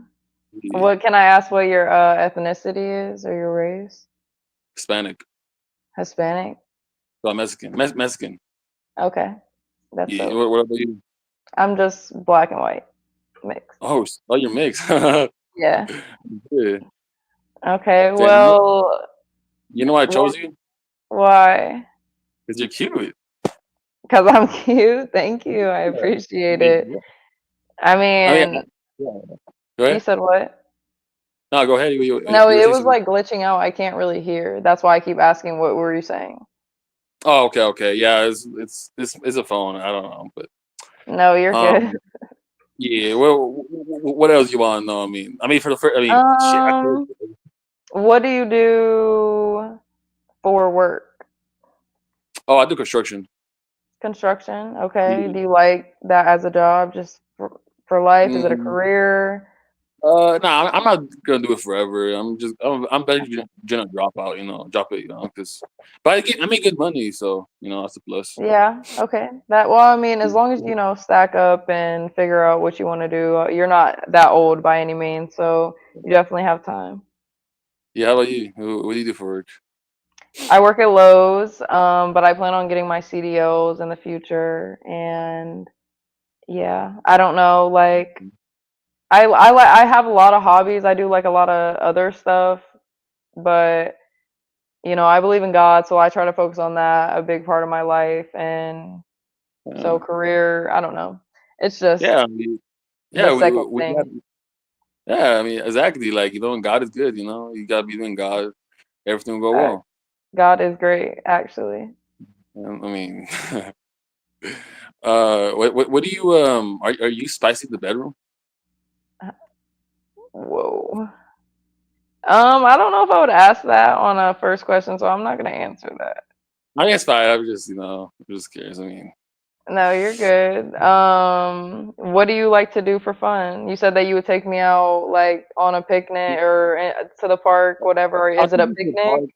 Speaker 17: Yeah,
Speaker 8: What can I ask what your ethnicity is or your race?
Speaker 17: Hispanic.
Speaker 8: Hispanic?
Speaker 17: So I'm Mexican. Mexican.
Speaker 8: Okay. That's
Speaker 17: Yeah.
Speaker 8: so.
Speaker 17: What about you?
Speaker 8: I'm just black and white mixed.
Speaker 17: Oh, you're mixed.
Speaker 8: Yeah.
Speaker 17: Yeah.
Speaker 8: Okay.
Speaker 17: Damn,
Speaker 8: Well,
Speaker 17: you know why I chose
Speaker 8: well,
Speaker 17: you?
Speaker 8: why?
Speaker 17: Because you're cute.
Speaker 8: Because I'm cute. Thank you. I
Speaker 17: Yeah. I
Speaker 8: appreciate
Speaker 17: mean,
Speaker 8: it.
Speaker 17: yeah.
Speaker 8: I
Speaker 17: I mean,
Speaker 8: mean,
Speaker 17: yeah. Go
Speaker 8: you
Speaker 17: ahead.
Speaker 8: said what?
Speaker 17: No, go ahead.
Speaker 8: No,
Speaker 17: You were
Speaker 8: it
Speaker 17: saying
Speaker 8: was
Speaker 17: something.
Speaker 8: like glitching out. I can't really hear. That's why I keep asking, what were you saying?
Speaker 17: Oh, okay, okay. Yeah, it's a phone. I don't know, but
Speaker 8: No, you're good.
Speaker 17: um, yeah. Well, what else you want to know? I mean, for the first, I mean, shit. I told
Speaker 8: Um,
Speaker 17: you.
Speaker 8: what do you do for work?
Speaker 17: Oh, I do construction.
Speaker 8: Construction. Okay.
Speaker 17: Yeah.
Speaker 8: Do you like that as a job just for life? Is it a
Speaker 17: Mm,
Speaker 8: career?
Speaker 17: nah, I'm not gonna do it forever. I'm basically gonna drop out, drop it, because, but I make good money, so that's a plus.
Speaker 8: Yeah. Okay. Well, I mean, as long as stack up and figure out what you want to do, you're not that old by any means, so you definitely have time.
Speaker 17: Yeah, how about you? What do you do for work?
Speaker 8: I work at Lowe's, but I plan on getting my CDOs in the future, and yeah, I don't know, like I have a lot of hobbies. I do like a lot of other stuff, but I believe in God, so I try to focus on that a big part of my life, and so
Speaker 17: Uh,
Speaker 8: career, I don't know. It's just
Speaker 17: yeah, I mean,
Speaker 8: the
Speaker 17: yeah,
Speaker 8: second
Speaker 17: we got,
Speaker 8: thing.
Speaker 17: yeah, I mean, exactly. Like, God is good. You gotta be in God. Everything will go
Speaker 8: Uh,
Speaker 17: well.
Speaker 8: God is great, actually.
Speaker 17: I mean, what do you are you spicy in the bedroom?
Speaker 8: Whoa. I don't know if I would ask that on a first question, so I'm not gonna answer that.
Speaker 17: I mean, it's fine. I'm just curious. I mean.
Speaker 8: No, you're good. What do you like to do for fun? You said that you would take me out like on a picnic or to the park, whatever.
Speaker 17: I'll
Speaker 8: Is it
Speaker 17: take
Speaker 8: a
Speaker 17: you to the
Speaker 8: picnic?
Speaker 17: park.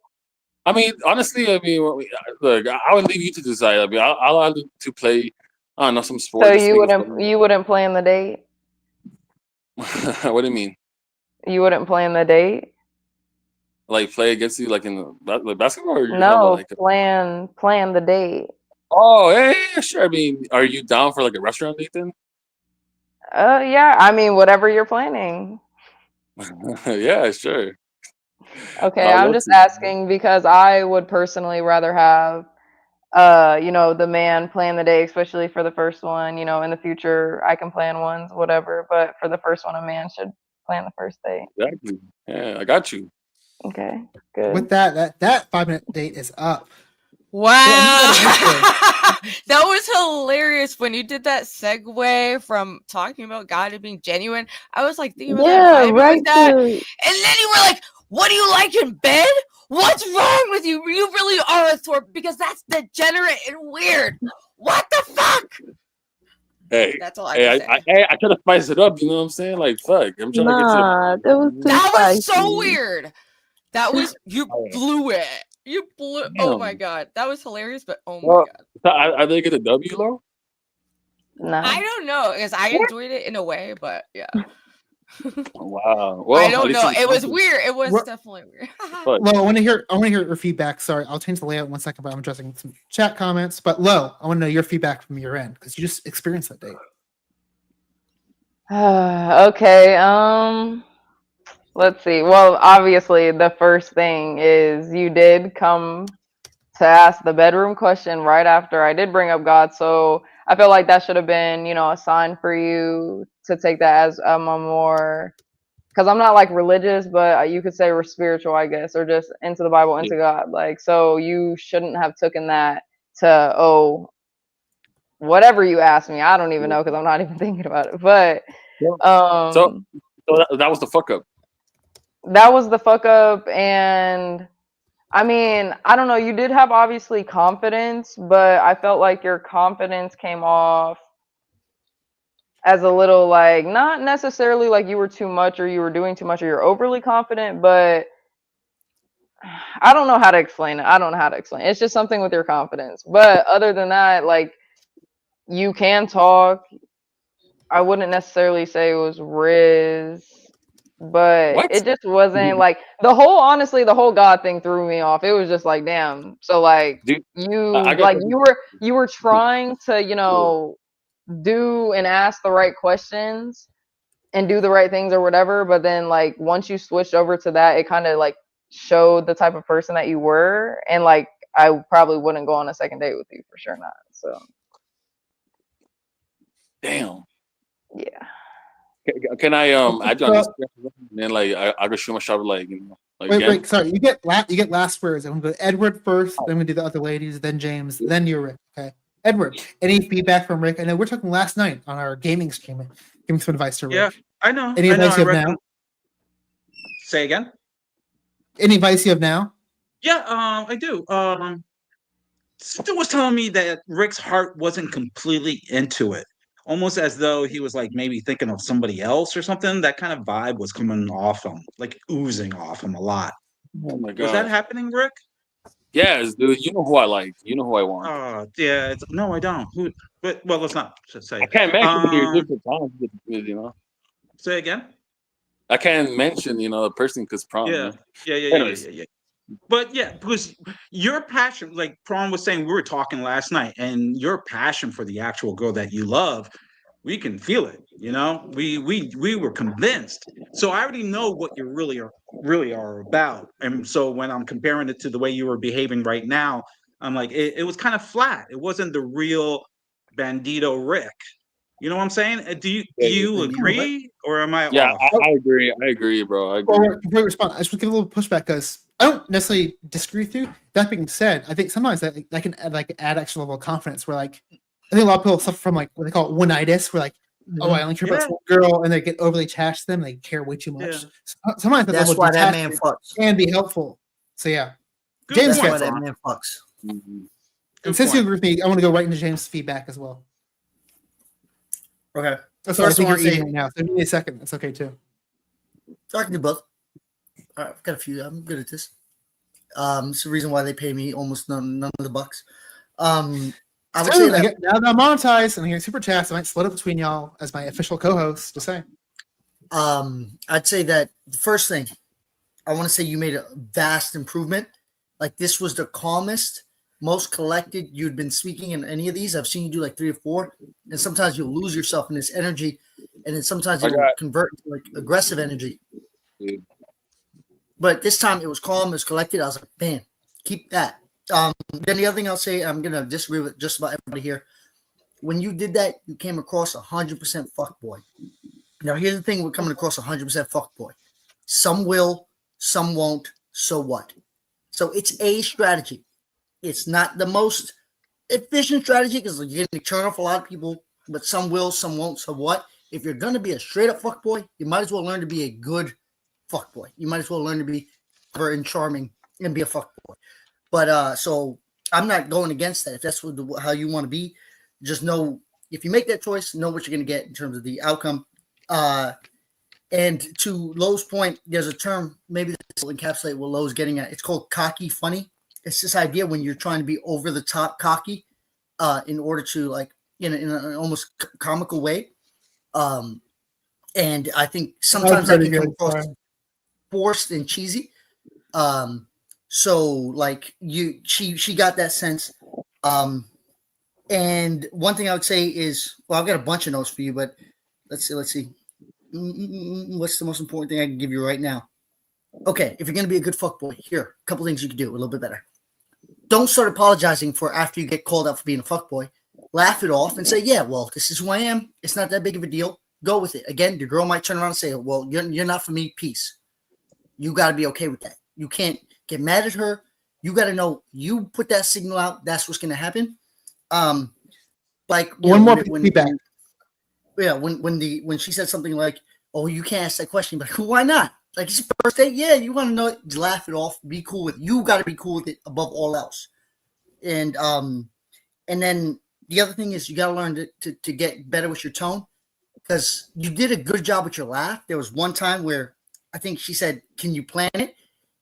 Speaker 17: I mean, honestly, look, I would leave you to decide. I mean, I'll allow you to play, I don't know, some
Speaker 8: So
Speaker 17: sport just to make it fun.
Speaker 8: you wouldn't plan the date?
Speaker 17: What do you mean?
Speaker 8: You wouldn't plan the date?
Speaker 17: Like play against you, like in the like basketball, or you're talking about
Speaker 8: No,
Speaker 17: like?
Speaker 8: plan the date.
Speaker 17: Oh, yeah, sure. I mean, are you down for like a restaurant date then?
Speaker 8: Yeah, I mean whatever you're planning.
Speaker 17: Yeah, sure.
Speaker 8: Okay,
Speaker 17: I'd
Speaker 8: I'm
Speaker 17: love
Speaker 8: just
Speaker 17: to.
Speaker 8: asking because I would personally rather have the man plan the day, especially for the first one. In the future I can plan ones, whatever, but for the first one a man should plan the first date.
Speaker 17: Exactly. Yeah, I got you.
Speaker 8: Okay, good.
Speaker 4: With that 5-minute date is up.
Speaker 5: Wow. That was hilarious when you did that segue from talking about God and being genuine. I was like thinking about that,
Speaker 6: Yeah,
Speaker 5: vibing
Speaker 6: right
Speaker 5: with that.
Speaker 6: to
Speaker 5: And then you were like, what do you like in bed? What's wrong with you? You really are a twerp because that's degenerate and weird. What the fuck?
Speaker 17: Hey,
Speaker 5: That's all I have to say.
Speaker 17: I try to spice it up. You know what I'm saying? Like, fuck, I'm trying to get to
Speaker 6: nah, that was too
Speaker 5: That was so
Speaker 6: spicy.
Speaker 5: weird. That was you blew it. You blew. Oh my
Speaker 17: Damn.
Speaker 5: god, that was hilarious. But oh my
Speaker 17: Well,
Speaker 5: god,
Speaker 17: so I did get a W, though.
Speaker 8: No.
Speaker 5: I don't know because I enjoyed it in a way, but yeah,
Speaker 17: Wow. Well,
Speaker 5: I
Speaker 17: at
Speaker 5: don't
Speaker 17: least
Speaker 5: know.
Speaker 17: it was
Speaker 5: It was
Speaker 17: something.
Speaker 5: weird. It was
Speaker 4: What-
Speaker 5: definitely weird.
Speaker 17: But
Speaker 4: Lo, I want to hear your feedback. Sorry, I'll change the layout in 1 second, but I'm addressing some chat comments. But Lo, I want to know your feedback from your end because you just experienced that date.
Speaker 8: Okay, let's see. Well, obviously the first thing is you did come to ask the bedroom question right after I did bring up God. So I feel like that should have been, a sign for you to take that as a more, because I'm not like religious, but you could say we're spiritual, I guess, or just into the Bible, into God. Like, so you shouldn't have taken that to, whatever you asked me. I don't even know because I'm not even thinking about it. But
Speaker 17: So that was the fuck up.
Speaker 8: that was the fuck up. And I mean, I don't know. You did have obviously confidence, but I felt like your confidence came off as a little like, not necessarily like you were too much or you were doing too much or you're overly confident, but I don't know how to explain it. I don't know how to explain it. It's just something with your confidence. But other than that, like, you can talk. I wouldn't necessarily say it was RIZZ, but it just wasn't like honestly, the whole God thing threw me off. It was just like, damn. So like
Speaker 17: Dude,
Speaker 8: you were trying to, do and ask the right questions and do the right things or whatever, but then like once you switched over to that, it kind of like showed the type of person that you were, and like I probably wouldn't go on a second date with you, for sure not. So
Speaker 17: damn.
Speaker 8: Yeah.
Speaker 17: Can I add you on this? And then like I go shoot my shot like
Speaker 4: Wait, sorry. You get last words. I'm gonna go to Edward first, then we do the other ladies, then James, then you're Rick. Okay. Edward, any feedback from Rick? I know we're talking last night on our gaming stream. Give me some advice to Rick.
Speaker 14: Yeah, I know.
Speaker 4: Any advice you have now?
Speaker 14: Say again.
Speaker 4: Any advice you have now?
Speaker 14: Yeah, I do. Still was telling me that Rick's heart wasn't completely into it. Almost as though he was like maybe thinking of somebody else or something. That kind of vibe was coming off him, like oozing off him a lot.
Speaker 17: Oh my god.
Speaker 14: Was that happening, Rick?
Speaker 17: Yes, dude. You know who I like. You know who I want.
Speaker 14: Yeah. No, I don't. Who? But well, let's not say.
Speaker 17: I can't mention you're good for prom,
Speaker 14: Say again.
Speaker 17: I can't mention the person because prom.
Speaker 14: Yeah.
Speaker 17: Anyways.
Speaker 14: Yeah. But yeah, because your passion, like Prawn was saying, we were talking last night, and your passion for the actual girl that you love, we can feel it. We were convinced. So I already know what you really are about. And so when I'm comparing it to the way you were behaving right now, I'm like, it was kind of flat. It wasn't the real Bandito Rick. You know what I'm saying? Do you agree, or am I?
Speaker 17: Yeah,
Speaker 14: off?
Speaker 17: I agree. I agree, bro. I agree.
Speaker 4: Before you respond, I just want to give a little pushback because I don't necessarily disagree with you. That being said, I think sometimes that can add extra level of confidence. Where like, I think a lot of people suffer from like what they call one-itis, where like, oh, I only care about this one girl, and they get overly attached to them. They care way too much.
Speaker 9: Yeah.
Speaker 4: Sometimes
Speaker 9: That's why that man fucks.
Speaker 4: Can be helpful. So yeah,
Speaker 9: Good
Speaker 4: James
Speaker 9: point.
Speaker 4: gets
Speaker 9: That's
Speaker 4: it.
Speaker 9: why that man fucks.
Speaker 17: Mm-hmm.
Speaker 4: And since you agree with me, I want to go right into James' feedback as well.
Speaker 9: Okay.
Speaker 4: That's what I think you're eating right now. So give me a second. That's okay too.
Speaker 9: I can do both. All right, I've got a few. I'm good at this. It's the reason why they pay me almost none of the bucks. I would say that
Speaker 4: now that I'm monetized and I hear super chats, I might split up between y'all as my official co-host. To say,
Speaker 9: I'd say that the first thing I want to say, you made a vast improvement. Like, this was the calmest, most collected you'd been speaking in any of these. I've seen you do like 3 or 4, and sometimes you'll lose yourself in this energy, and then sometimes it'll convert to like aggressive energy. But this time it was calm, it was collected. I was like, man, keep that. Then the other thing I'll say, I'm gonna disagree with just about everybody here. When you did that, you came across 100% fuckboy. Now here's the thing: we're coming across 100% fuckboy. Some will, some won't. So what? So it's a strategy. It's not the most efficient strategy because you're going to turn off a lot of people, but some will, some won't. So what? If you're going to be a straight up fuckboy, you might as well learn to be a good fuckboy. You might as well learn to be clever and charming and be a fuckboy. But so I'm not going against that. If that's how you want to be, just know if you make that choice, know what you're going to get in terms of the outcome. And to Lowe's point, there's a term, maybe this will encapsulate what Lowe's getting at. It's called cocky funny. It's this idea when you're trying to be over the top cocky in order to, like, in an almost comical way. And I think sometimes that can come across forced and cheesy. So like she got that sense. And one thing I would say is, well, I've got a bunch of notes for you, but let's see. What's the most important thing I can give you right now? Okay, if you're going to be a good fuckboy, here, a couple things you can do a little bit better. don't start apologizing for after you get called out for being a fuckboy. Laugh it off and say, yeah, well, this is who I am. It's not that big of a deal. Go with it. Again, the girl might turn around and say, well, you're not for me. Peace. You got to be okay with that. You can't get mad at her. You got to know you put that signal out. That's what's going to happen. Like
Speaker 4: one more feedback.
Speaker 9: When she said something like, oh, you can't ask that question, but why not? Like, it's your first date. Yeah, you want to know it. Laugh it off. Be cool with it. You got to be cool with it above all else. And then the other thing is you got to learn to get better with your tone, because you did a good job with your laugh. There was one time where I think she said, can you plan it?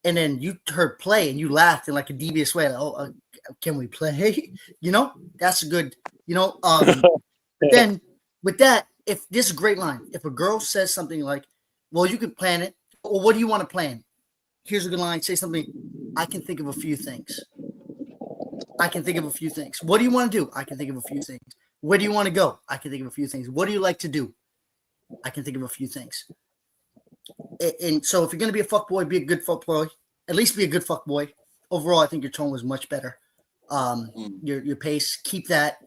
Speaker 9: And then you heard play and you laughed in like a devious way. Like, can we play? You know, that's a good, but then with that, if this is a great line, if a girl says something like, well, you can plan it, or what do you want to plan? Here's a good line. Say something. I can think of a few things. I can think of a few things. What do you want to do? I can think of a few things. Where do you want to go? I can think of a few things. What do you like to do? I can think of a few things. And so if you're going to be a fuckboy, be a good fuckboy. At least be a good fuckboy. Overall, I think your tone was much better. Your pace, keep that.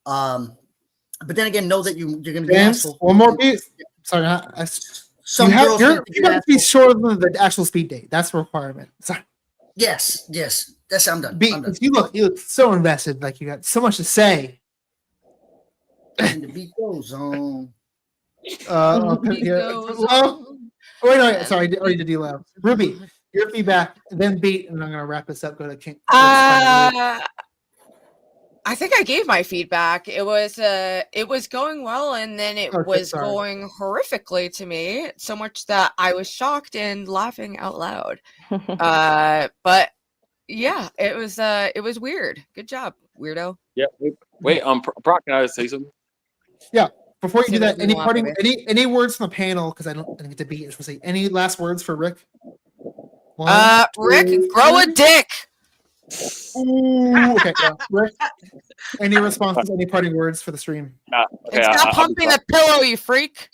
Speaker 9: But then again, know that you're going to be an asshole.
Speaker 4: One more piece. Sorry, you have to be shorter than the actual speed date. That's a requirement. Sorry.
Speaker 9: Yes. That's I'm done. I'm done.
Speaker 4: You look so invested, like you got so much to say.
Speaker 9: And the beat goes on.
Speaker 4: Wait, sorry, I already did you loud. Ruby, your feedback, then beat, and I'm gonna wrap this up. Go to King.
Speaker 5: I think I gave my feedback. It was going well, and then it was going horrifically to me, so much that I was shocked and laughing out loud. But yeah, it was weird. Good job, weirdo.
Speaker 17: Yeah. Wait. Brock, can I say something?
Speaker 4: Yeah. Before you do that, any words from the panel? Because I didn't get to beat. I say any last words for Rick.
Speaker 5: Rick, grow a dick.
Speaker 4: Ooh, okay. Yeah. Rick, any responses? Any parting words for the stream?
Speaker 5: Okay, stop pumping the pillow, you freak.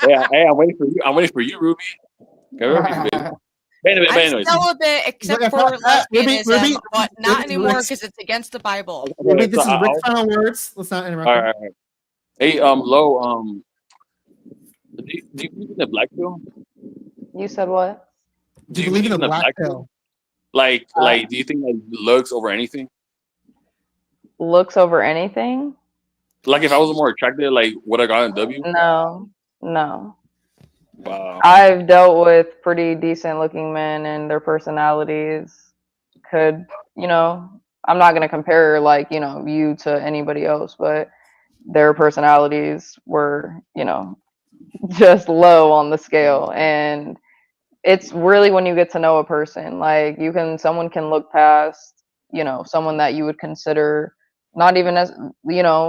Speaker 17: Yeah. Hey, I'm waiting for you. I'm waiting for you, Ruby. Okay,
Speaker 5: I'm celibate except for lesbianism, but not anymore because it's against the Bible.
Speaker 4: Ruby, this is Rick's final words. Let's not interrupt.
Speaker 17: All right. Hey, Lo, do you believe in the black pill?
Speaker 8: You said what?
Speaker 4: Do you believe in the black pill?
Speaker 17: Like, do you think that looks over anything?
Speaker 8: Looks over anything?
Speaker 17: Like, if I was more attractive, like, would I got a W?
Speaker 8: No.
Speaker 17: Wow.
Speaker 8: I've dealt with pretty decent looking men, and their personalities could, I'm not going to compare you to anybody else, but their personalities were, just low on the scale. And it's really when you get to know a person, like someone can look past, someone that you would consider not even as,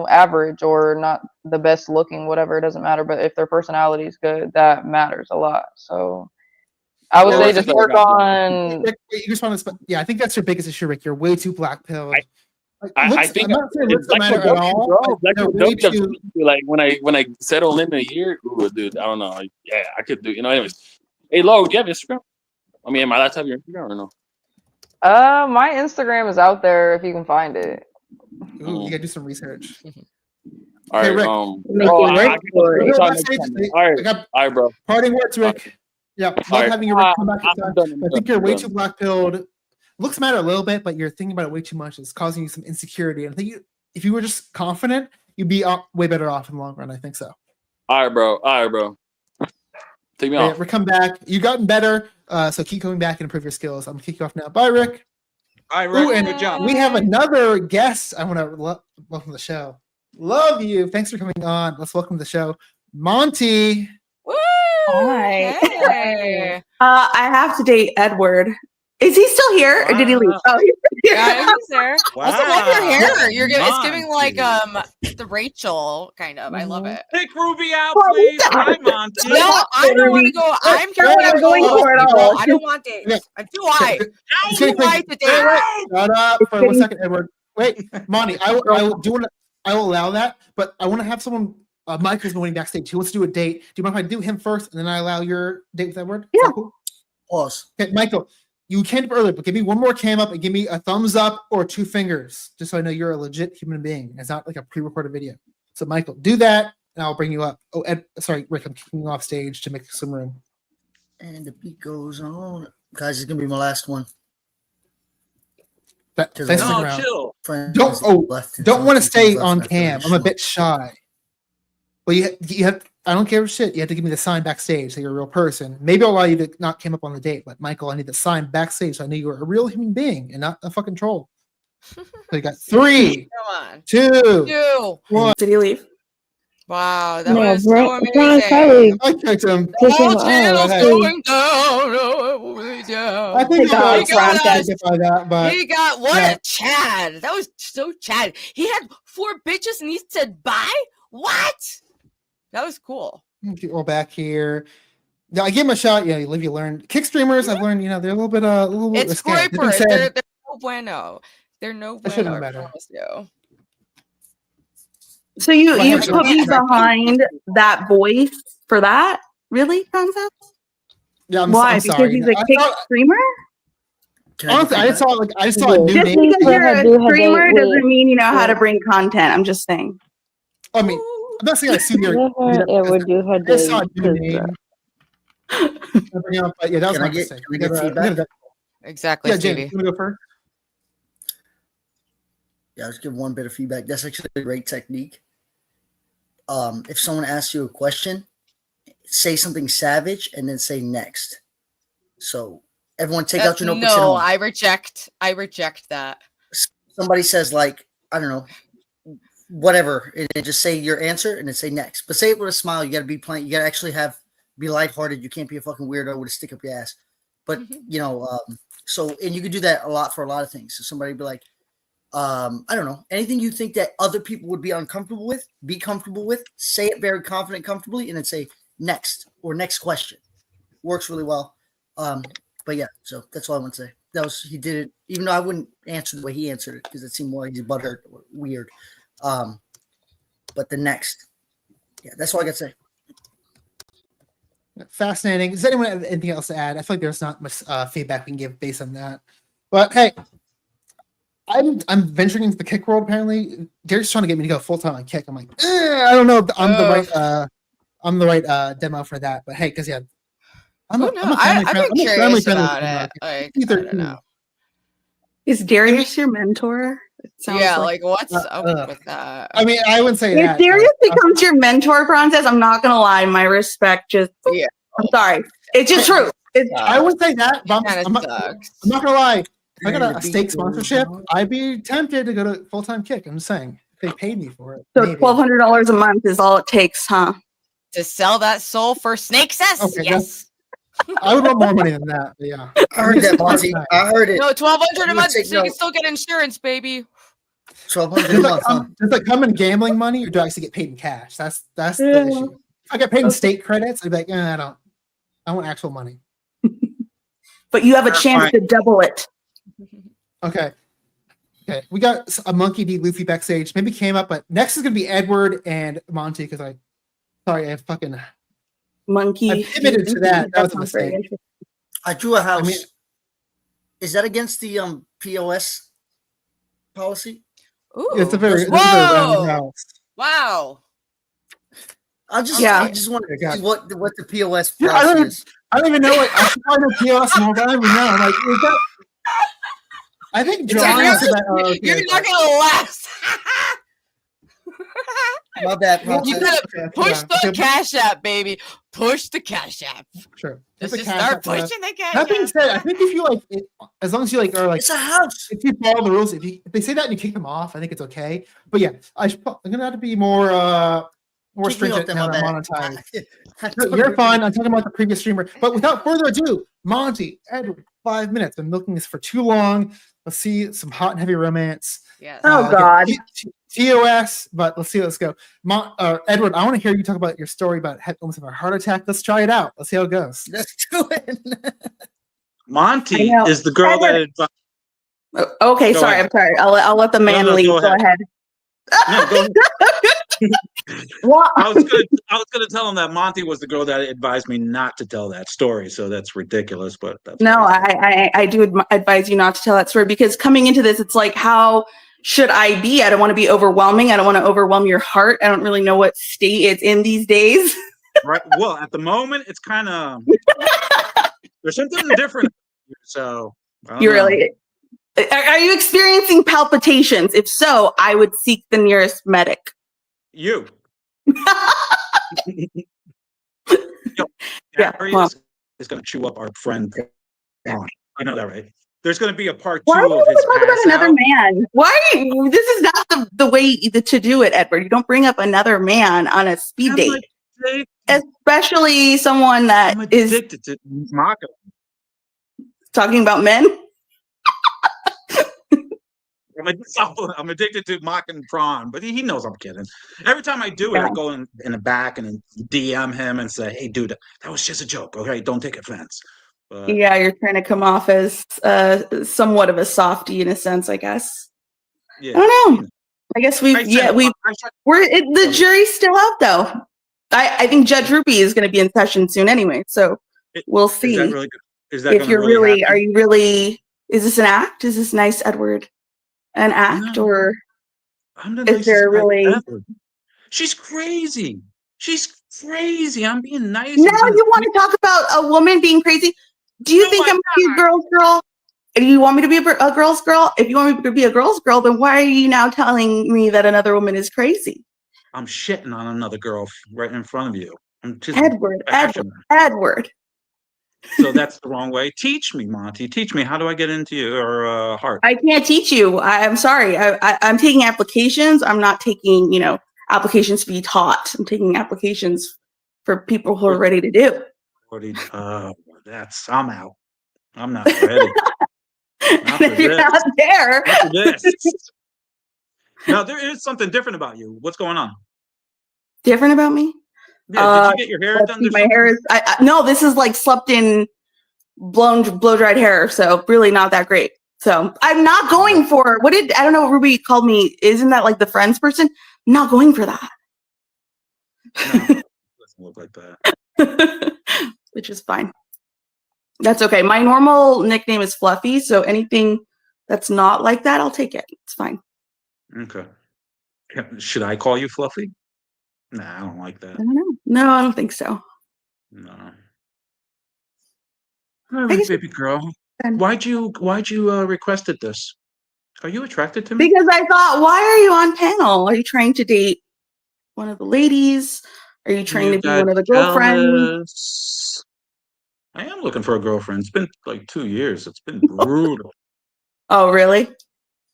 Speaker 8: average or not the best looking, whatever, it doesn't matter. But if their personality is good, that matters a lot. So I would say just work on.
Speaker 4: You just want to, I think that's your biggest issue, Rick. You're way too black pilled.
Speaker 17: I think I'm not saying looks don't matter at all. Like when I settle in a year, ooh, dude, I don't know. Like, yeah, I could do. Anyways. Hey, Lo, do you have Instagram? I mean, am I allowed to have your Instagram or no?
Speaker 8: My Instagram is out there if you can find it.
Speaker 4: Ooh, you gotta do some research.
Speaker 17: All right,
Speaker 4: Rick.
Speaker 17: all right, bro.
Speaker 4: Parting words, Rick. Yeah, love having you, Rick, come back. I think you're way too black pilled. Looks matter a little bit, but you're thinking about it way too much. It's causing you some insecurity. And I think if you were just confident, you'd be way better off in the long run. I think so.
Speaker 17: All right, bro. Take me off.
Speaker 4: Rick, come back. You've gotten better, so keep coming back and improve your skills. I'm gonna kick you off now. Bye, Rick.
Speaker 14: All right, Rick.
Speaker 4: Ooh, and
Speaker 14: good job.
Speaker 4: We have another guest. I want to welcome to the show. Love you. Thanks for coming on. Let's welcome to the show, Monty.
Speaker 5: Woo!
Speaker 18: Hi.
Speaker 5: Hey.
Speaker 18: I have to date Edward. Is he still here, or did he leave? Oh, he's here.
Speaker 5: Yeah, he's there.
Speaker 14: Wow.
Speaker 5: Also, love your hair. It's giving like the Rachel kind of. I love it.
Speaker 14: Pick Ruby out, please. Hi, Monty.
Speaker 5: No, I don't want to go. I'm going for it all. I don't want dates. I'm too white. I'm too white to date.
Speaker 4: Shut up for 1 second, Edward. Wait, Monty. I will allow that, but I want to have someone. Michael's been waiting backstage. He wants to do a date. Do you mind if I do him first, and then I allow your date with Edward?
Speaker 18: Yeah.
Speaker 4: Cool? Pause. Okay, Michael. You came up earlier, but give me one more cam up and give me a thumbs up or 2 fingers, just so I know you're a legit human being. It's not like a pre-recorded video. So, Michael, do that, and I'll bring you up. Oh, Ed, sorry, Rick, I'm kicking you off stage to make some room.
Speaker 9: And the beat goes on. Guys, it's gonna be my last one.
Speaker 4: Thanks
Speaker 9: No,
Speaker 4: around.
Speaker 9: chill.
Speaker 4: Don't want to stay on cam. I'm a bit shy. Well, you have. I don't care shit. You have to give me the sign backstage so you're a real person. Maybe I'll allow you to not came up on the date, but Michael, I need the sign backstage so I know you're a real human being and not a fucking troll. So you got 3, 2, 1.
Speaker 18: Did he leave?
Speaker 5: Wow, that
Speaker 6: No,
Speaker 5: was so
Speaker 6: Brown
Speaker 5: amazing.
Speaker 6: probably
Speaker 4: I checked him.
Speaker 6: took him
Speaker 5: All channels
Speaker 6: out.
Speaker 5: going down.
Speaker 4: I think he got
Speaker 18: Prawncess.
Speaker 4: by that, but
Speaker 5: He got what
Speaker 4: yeah.
Speaker 5: a Chad. That was so Chad. He had 4 bitches and he said bye. What? That was cool.
Speaker 4: We're back here. Yeah, I gave him a shot. Yeah, you live, you learn. Kick streamers, I've learned, they're a little bit
Speaker 5: It's
Speaker 4: risque. That being
Speaker 5: scrapers.
Speaker 4: said,
Speaker 5: They're no bueno. They're no
Speaker 4: That should've
Speaker 5: bueno.
Speaker 4: been
Speaker 5: I
Speaker 4: better.
Speaker 5: promise you.
Speaker 18: So you
Speaker 4: Well,
Speaker 18: you
Speaker 4: yeah,
Speaker 18: put me
Speaker 4: yeah.
Speaker 18: behind that voice for that? Really, Prawncess?
Speaker 4: Yeah,
Speaker 18: Why?
Speaker 4: I'm
Speaker 18: Because
Speaker 4: sorry.
Speaker 18: he's a
Speaker 4: I
Speaker 18: kick
Speaker 4: thought-
Speaker 18: streamer?
Speaker 4: Honestly, I just saw a new
Speaker 18: Just
Speaker 4: name.
Speaker 18: because you're a streamer doesn't mean you know how to bring content. I'm just saying.
Speaker 4: I mean, I'm not saying I see your.
Speaker 6: Let her ever do her
Speaker 4: I just saw a
Speaker 6: day.
Speaker 4: new name. But yeah, that was
Speaker 9: Can I
Speaker 4: my
Speaker 9: get-
Speaker 4: mistake.
Speaker 9: can I get feedback?
Speaker 5: Exactly,
Speaker 4: Yeah, James,
Speaker 5: Stevie.
Speaker 4: you want to go first?
Speaker 9: Yeah, I'll just give one bit of feedback. That's actually a great technique. If someone asks you a question, say something savage and then say next. So everyone take out your notebooks.
Speaker 5: No,
Speaker 9: and
Speaker 5: I reject that.
Speaker 9: somebody says like, I don't know, whatever, and then just say your answer and then say next. But say it with a smile. You got to be playing. You got to actually be lighthearted. You can't be a fucking weirdo with a stick up your ass. But so and you can do that a lot for a lot of things. So somebody be like, I don't know, anything you think that other people would be uncomfortable with, be comfortable with, say it very confident, comfortably, and then say next or next question. Works really well. But yeah, so that's all I want to say. He did it, even though I wouldn't answer the way he answered it because it seemed more like he's butthurt or weird. But the next, yeah, that's all I got to say.
Speaker 4: Fascinating. Does anyone have anything else to add? I feel like there's not much feedback we can give based on that. But hey, I'm venturing into the kick world. Apparently, they're just trying to get me to go full time on kick. I'm like, I don't know if I'm the right demo for that. But hey, because yeah, I'm
Speaker 5: I've been curious about it. Like, I don't know.
Speaker 18: Is Darius your mentor? It sounds
Speaker 5: Yeah, like what's up with that?
Speaker 4: I mean, I wouldn't say
Speaker 18: If
Speaker 4: that.
Speaker 18: Darius becomes your mentor, Prawncess, I'm not gonna lie. My respect just I'm sorry. It's just true.
Speaker 4: I would say that, but I'm not gonna lie. If I got
Speaker 9: Ready
Speaker 4: a
Speaker 9: to
Speaker 4: steak
Speaker 9: beat
Speaker 4: sponsorship, I'd be tempted to go to full time kick. I'm just saying, if they paid me for it.
Speaker 18: So
Speaker 4: maybe.
Speaker 18: $1,200 a month is all it takes, huh?
Speaker 5: To sell that soul for snake cess?
Speaker 4: Okay,
Speaker 5: Yes.
Speaker 4: I would want more money than that. But yeah,
Speaker 9: I heard that, Monty. I heard it.
Speaker 5: No, $1,200 a
Speaker 9: I'm
Speaker 5: month,
Speaker 9: gonna
Speaker 5: so you can
Speaker 9: take
Speaker 5: still get insurance, baby.
Speaker 9: $1,200 a month. Huh?
Speaker 4: Does it come in gambling money, or do I actually get paid in cash? That's the issue. If I get paid in state credits, I'd be like, I don't. I want actual money.
Speaker 18: But you have a chance to double it.
Speaker 4: Okay. Okay. We got a Monkey D. Luffy backstage. Maybe came up, but next is gonna be Edward and Monty because I fucking
Speaker 18: Monkey.
Speaker 4: I pivoted to that. That was a mistake.
Speaker 9: I drew a house.
Speaker 4: I mean,
Speaker 9: is that against the POS policy?
Speaker 5: Ooh.
Speaker 4: It's a very
Speaker 5: Whoa!
Speaker 4: round house.
Speaker 5: Wow.
Speaker 9: I just want to see what the POS
Speaker 4: Yeah,
Speaker 9: policy is.
Speaker 4: I don't even know what I should probably know POS more, but I don't even know. Like, is that? I think
Speaker 9: It's
Speaker 4: John
Speaker 9: a
Speaker 4: answered that. Oh, okay.
Speaker 5: You're not gonna last.
Speaker 9: My bad,
Speaker 5: You
Speaker 9: Prawncess.
Speaker 5: gotta push the cash app, baby. Push the cash app.
Speaker 4: Sure.
Speaker 5: Let's
Speaker 4: Put the
Speaker 5: just
Speaker 4: cash
Speaker 5: start
Speaker 4: up for that.
Speaker 5: pushing the cash
Speaker 4: That being
Speaker 5: app.
Speaker 4: said, I think if you like, as long as you like are like,
Speaker 9: It's a house.
Speaker 4: if you follow the rules, if they say that and you kick them off, I think it's okay. But yeah, I'm gonna have to be more
Speaker 9: Kick me
Speaker 4: stringent
Speaker 9: off then,
Speaker 4: now
Speaker 9: my
Speaker 4: that
Speaker 9: bad.
Speaker 4: I'm monetized. You're fine. I'm talking about the previous streamer. But without further ado, Monty, Edward, 5 minutes. Been milking this for too long. Let's see some hot and heavy romance.
Speaker 5: Yes.
Speaker 18: Oh, God.
Speaker 4: TOS, but let's see. Let's go. Edward, I want to hear you talk about your story about almost having a heart attack. Let's try it out. Let's see how it goes.
Speaker 9: Let's do it.
Speaker 14: Monty
Speaker 18: I know.
Speaker 14: is the girl
Speaker 18: Edward.
Speaker 14: that.
Speaker 18: Okay,
Speaker 14: Go
Speaker 18: sorry.
Speaker 14: ahead.
Speaker 18: I'm sorry. I'll let the man
Speaker 14: No,
Speaker 18: leave.
Speaker 14: go
Speaker 18: Go
Speaker 14: ahead.
Speaker 18: ahead.
Speaker 14: No, go ahead.
Speaker 18: What?
Speaker 14: I was gonna tell him that Monty was the girl that advised me not to tell that story. So that's ridiculous, but that's
Speaker 18: No, I do advise you not to tell that story, because coming into this, it's like, how should I be? I don't want to be overwhelming. I don't want to overwhelm your heart. I don't really know what state it's in these days.
Speaker 14: right. Well, at the moment, it's kind of there's something different. So I don't
Speaker 18: You
Speaker 14: know.
Speaker 18: really are you experiencing palpitations? If so, I would seek the nearest medic.
Speaker 14: You.
Speaker 18: Yeah,
Speaker 14: Harry
Speaker 18: well.
Speaker 14: is going to chew up our friend. I know that, right? There's going to be a part
Speaker 18: Why
Speaker 14: 2
Speaker 18: do
Speaker 14: of
Speaker 18: you
Speaker 14: his
Speaker 18: talk about
Speaker 14: pass
Speaker 18: another
Speaker 14: out.
Speaker 18: man? Why? This is not the way to do it, Edward. You don't bring up another man on a speed date, especially someone that
Speaker 14: I'm
Speaker 18: is
Speaker 14: addicted to Maka.
Speaker 18: talking about men.
Speaker 14: I'm addicted to mocking Prawn, but he knows I'm kidding. Every time I do it,
Speaker 18: Yeah.
Speaker 14: I go in the back and DM him and say, "Hey, dude, that was just a joke. Okay, don't take offense." But
Speaker 18: Yeah, you're trying to come off as somewhat of a softie in a sense, I guess.
Speaker 14: yeah,
Speaker 18: I don't know. I guess the jury's still out though. I think Judge Ruby is going to be in session soon anyway, so we'll see.
Speaker 14: Is that really good? Is that
Speaker 18: If
Speaker 14: gonna
Speaker 18: you're
Speaker 14: really
Speaker 18: are
Speaker 14: happen?
Speaker 18: you really? Is this an act? Is this nice, Edward? An act,
Speaker 14: No,
Speaker 18: or
Speaker 14: I'm the
Speaker 18: is
Speaker 14: nicest
Speaker 18: there
Speaker 14: guy
Speaker 18: really?
Speaker 14: ever. She's crazy. She's crazy. I'm being nice.
Speaker 18: Now
Speaker 14: I'm being
Speaker 18: you want to talk about a woman being crazy? Do you think I'm gonna be a girl's girl? Do you want me to be a girl's girl? If you want me to be a girl's girl, then why are you now telling me that another woman is crazy?
Speaker 14: I'm shitting on another girl right in front of you. I'm just
Speaker 18: Edward,
Speaker 14: bashing her.
Speaker 18: Edward.
Speaker 14: So that's the wrong way. Teach me, Monty. Teach me. How do I get into your heart?
Speaker 18: I can't teach you. I'm sorry. I'm taking applications. I'm not taking, applications to be taught. I'm taking applications for people who are ready to do.
Speaker 14: I'm out. I'm not ready. Not for
Speaker 18: If you're
Speaker 14: this.
Speaker 18: not there.
Speaker 14: Not for this. No, there is something different about you. What's going on?
Speaker 18: Different about me?
Speaker 14: Yeah, did you get your hair done?
Speaker 18: My hair is no, this is like slept in blow dried hair, so really not that great. So I'm not going for I don't know what Ruby called me. Isn't that like the Friends person? I'm not going for that.
Speaker 14: No, it doesn't look like that.
Speaker 18: Which is fine. That's okay. My normal nickname is Fluffy, so anything that's not like that, I'll take it. It's fine.
Speaker 14: Okay. Should I call you Fluffy? Nah, I don't like that.
Speaker 18: I don't know. No, I don't think so.
Speaker 14: No. All right, baby girl. Why'd you requested this? Are you attracted to me?
Speaker 18: Because I thought, why are you on panel? Are you trying to date one of the ladies? Are you trying to be one of the girlfriends?
Speaker 14: Jealous. I am looking for a girlfriend. It's been like 2 years. It's been brutal.
Speaker 18: Oh, really?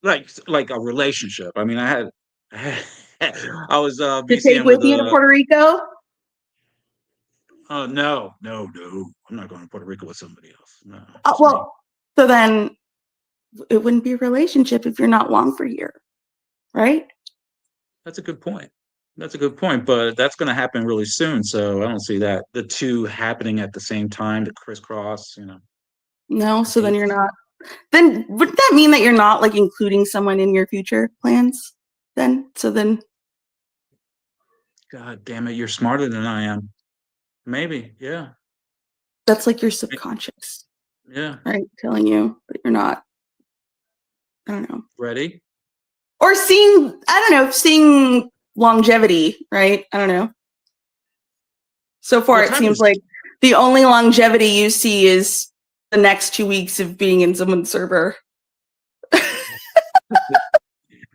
Speaker 14: Like a relationship. I mean, I was
Speaker 18: To
Speaker 14: BCing
Speaker 18: take with you to Puerto Rico?
Speaker 14: Oh no. I'm not going to Puerto Rico with somebody else. No.
Speaker 18: Well, so then it wouldn't be a relationship if you're not long for a year, right?
Speaker 14: That's a good point. But that's going to happen really soon. So I don't see that the two happening at the same time to crisscross.
Speaker 18: No, so then you're not. Then wouldn't that mean that you're not like including someone in your future plans? Then
Speaker 14: God damn it, you're smarter than I am. Maybe, yeah.
Speaker 18: That's like your subconscious,
Speaker 14: Yeah.
Speaker 18: right? Telling you that you're not. I don't know.
Speaker 14: Ready?
Speaker 18: Or seeing longevity, right? I don't know. So far, it seems like the only longevity you see is the next 2 weeks of being in someone's server.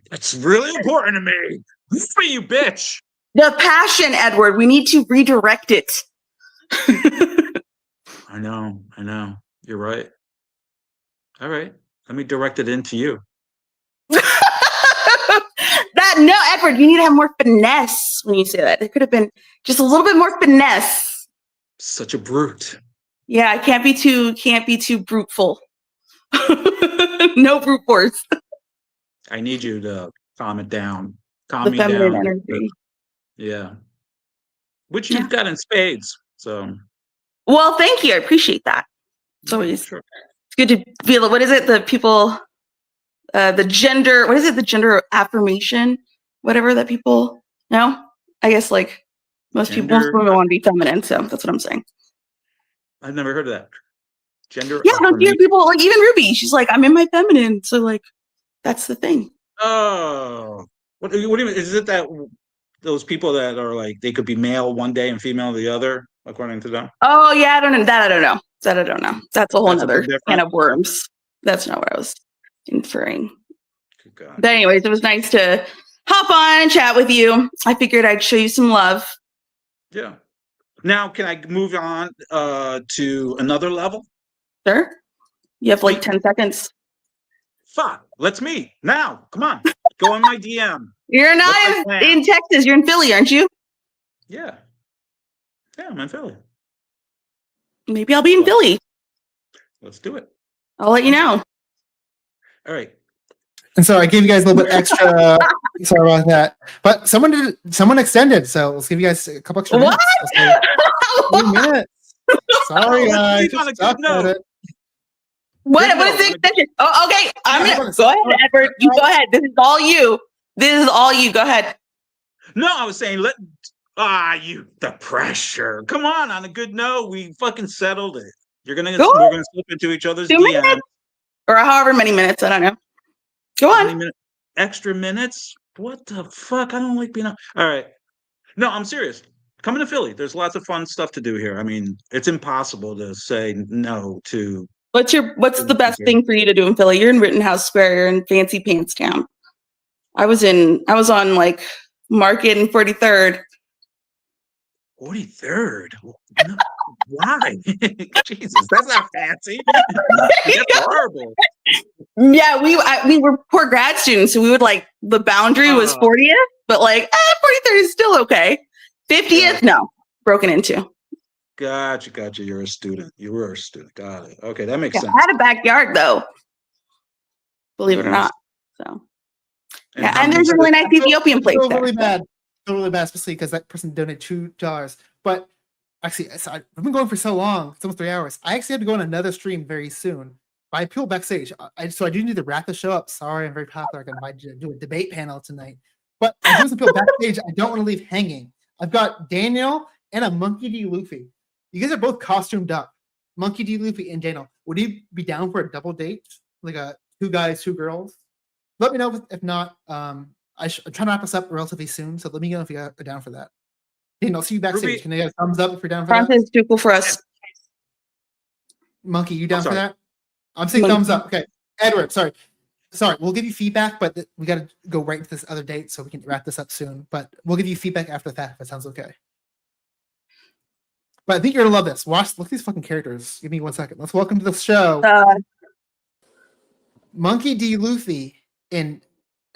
Speaker 14: That's really important to me. Good for you, bitch.
Speaker 18: The passion, Edward. We need to redirect it.
Speaker 14: I know. You're right. All right. Let me direct it into you.
Speaker 18: No, Edward, you need to have more finesse when you say that. There could have been just a little bit more finesse.
Speaker 14: Such a brute.
Speaker 18: Yeah, it can't be too bruteful. No brute force.
Speaker 14: I need you to calm it down. Calm
Speaker 18: The
Speaker 14: me
Speaker 18: feminine
Speaker 14: down.
Speaker 18: energy.
Speaker 14: Yeah. Which you've got in spades. So
Speaker 18: Well, thank you. I appreciate that. It's always it's good to feel what is it? The people the gender, what is it? The gender affirmation, whatever that people No, I guess like most people, most women want to be feminine, so that's what I'm saying.
Speaker 14: I've never heard of that. Gender
Speaker 18: Yeah, don't you hear
Speaker 14: affirmation.
Speaker 18: people like even Ruby? She's like, I'm in my feminine, so like that's the thing.
Speaker 14: Oh, what do you mean? Is it that those people that are like they could be male one day and female the other, according to them?
Speaker 18: Oh yeah, I don't know that. I don't know that. I don't know. That's a whole
Speaker 14: That's a
Speaker 18: nother
Speaker 14: bit
Speaker 18: can
Speaker 14: different.
Speaker 18: of worms. That's not what I was inferring.
Speaker 14: Good God.
Speaker 18: But anyways, it was nice to hop on and chat with you. I figured I'd show you some love.
Speaker 14: Yeah. Now, can I move on to another level?
Speaker 18: Sure. You have like 10 seconds.
Speaker 14: Fuck. Let's meet now. Come on. Go in my DM.
Speaker 18: You're not
Speaker 14: What's my plan?
Speaker 18: in Texas. You're in Philly, aren't you?
Speaker 14: Yeah. Yeah, I'm in Philly.
Speaker 18: Maybe I'll be in Philly.
Speaker 14: Let's do it.
Speaker 18: I'll let you know.
Speaker 14: All right.
Speaker 4: And so I gave you guys a little bit extra. Sorry about that. But someone extended, so let's give you guys a couple extra minutes.
Speaker 18: What?
Speaker 4: 3 minutes. Sorry,
Speaker 14: Let's
Speaker 4: guys.
Speaker 14: leave on a
Speaker 4: Just suck
Speaker 14: good note.
Speaker 4: at it.
Speaker 18: What is the extension? Oh, okay. I'm gonna go ahead, Edward. You go ahead. This is all you. This is all you. Go ahead.
Speaker 14: No, I was saying the pressure. Come on a good note. We fucking settled it. We're gonna slip into each other's
Speaker 18: 2
Speaker 14: DMs.
Speaker 18: minutes or however many minutes. I don't know. Go on.
Speaker 14: Extra minutes? What the fuck? I don't like being on. All right. No, I'm serious. Coming to Philly. There's lots of fun stuff to do here. I mean, it's impossible to say no to.
Speaker 18: What's the best thing for you to do in Philly? You're in Rittenhouse Square. You're in Fancy Pants Town. I was on like Market and 43rd.
Speaker 14: 43rd? No, why? Jesus, that's not fancy. That's horrible.
Speaker 18: Yeah, we were poor grad students, so we would like the boundary was 40th, but like 43rd is still okay. 50th, no, broken into.
Speaker 14: Gotcha. You're a student. You were a student. Got it. Okay, that makes
Speaker 18: Yeah,
Speaker 14: sense.
Speaker 18: I had a backyard though, believe it or not. So yeah, and there's a really nice Ethiopian place
Speaker 4: I feel
Speaker 18: there.
Speaker 4: really bad. I feel really bad, especially because that person donated $2. But actually, I've been going for so long. It's almost 3 hours. I actually have to go on another stream very soon. By people backstage, so I do need to wrap the show up. Sorry, I'm very popular. I might do a debate panel tonight. But I do some people backstage. I don't want to leave hanging. I've got Daniel and a Monkey D. Luffy. You guys are both costumed up. Monkey D. Luffy and Daniel. Would you be down for a double date? Like a 2 guys, 2 girls? Let me know if not. I'm trying to wrap this up relatively soon, so let me know if you are down for that. Daniel, I'll see you backstage.
Speaker 14: Ruby.
Speaker 4: Can I get a thumbs up if you're down for
Speaker 18: France
Speaker 4: that?
Speaker 18: is too cool for us.
Speaker 4: Monkey, you down for
Speaker 14: sorry.
Speaker 4: that? I'm saying
Speaker 18: Monkey.
Speaker 4: thumbs up. Okay. Edward, sorry. We'll give you feedback, but we got to go right into this other date so we can wrap this up soon. But we'll give you feedback after that if that sounds okay. But I think you're gonna love this. Look at these fucking characters. Give me 1 second. Let's welcome to the show Monkey D. Luffy and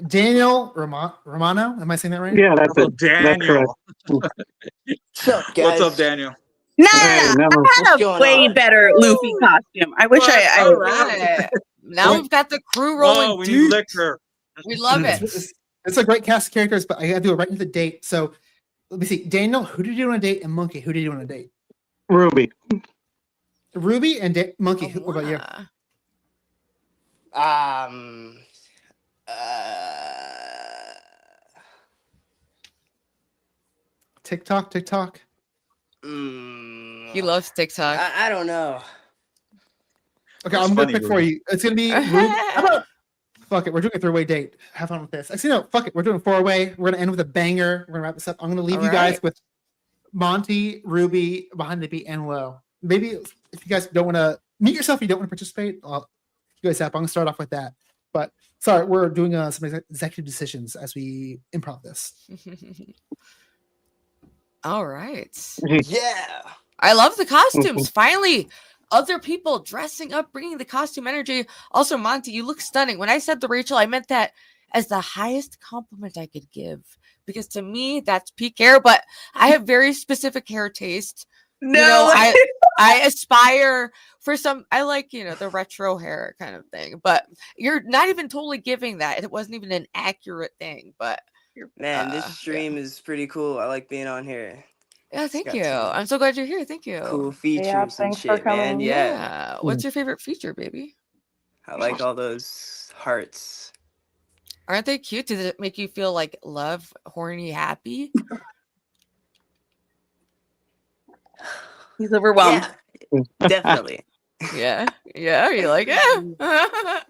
Speaker 4: Daniel Romano. Am I saying that right?
Speaker 16: Yeah, that's it.
Speaker 14: Daniel.
Speaker 19: What's up, guys?
Speaker 14: What's up, Daniel?
Speaker 18: No,
Speaker 16: Hey, never.
Speaker 18: I had a
Speaker 19: going
Speaker 18: way
Speaker 19: on?
Speaker 18: better Luffy costume. I wish I
Speaker 5: All right. Now we've got the crew rolling.
Speaker 14: Oh, we need liquor.
Speaker 5: We love it.
Speaker 4: It's a great cast of characters, but I gotta do it right into the date. So let me see. Daniel, who did you do on a date? And Monkey, who did you do on a date?
Speaker 16: Ruby.
Speaker 4: Ruby and Monkey. What about you? TikTok.
Speaker 5: He loves TikTok.
Speaker 19: I don't know.
Speaker 4: Okay,
Speaker 14: That's
Speaker 4: I'm gonna
Speaker 14: funny,
Speaker 4: pick for
Speaker 14: Ruby.
Speaker 4: you. It's gonna be Ruby. How about fuck it? We're doing a 3-way date. Have fun with this. Actually, no, fuck it. We're doing 4-way. We're gonna end with a banger. We're gonna wrap this up. I'm gonna leave
Speaker 5: All
Speaker 4: you guys
Speaker 5: right.
Speaker 4: with Monty, Ruby, Behind the Beat, and Low. Maybe if you guys don't want to meet yourself, you don't want to participate. I'll you guys up. I'm gonna start off with that. But sorry, we're doing some executive decisions as we improv this.
Speaker 5: All right.
Speaker 19: Yeah.
Speaker 5: I love the costumes. Finally, other people dressing up, bringing the costume energy. Also, Monty, you look stunning. When I said to Rachel, I meant that as the highest compliment I could give, because to me, that's peak hair, but I have very specific hair taste.
Speaker 18: No,
Speaker 5: You know, I aspire for some, I like, the retro hair kind of thing, but you're not even totally giving that. It wasn't even an accurate thing, but
Speaker 19: Man, this stream is pretty cool. I like being on here.
Speaker 5: yeah, thank
Speaker 19: got
Speaker 5: you.
Speaker 19: some
Speaker 5: I'm so glad you're here. Thank you.
Speaker 19: Cool features and
Speaker 6: thanks for
Speaker 19: shit, man.
Speaker 6: coming.
Speaker 19: Yeah.
Speaker 5: What's your favorite feature, baby?
Speaker 19: I like all those hearts.
Speaker 5: Aren't they cute? Does it make you feel like love, horny, happy?
Speaker 18: He's overwhelmed.
Speaker 19: Definitely.
Speaker 5: Yeah, you like it?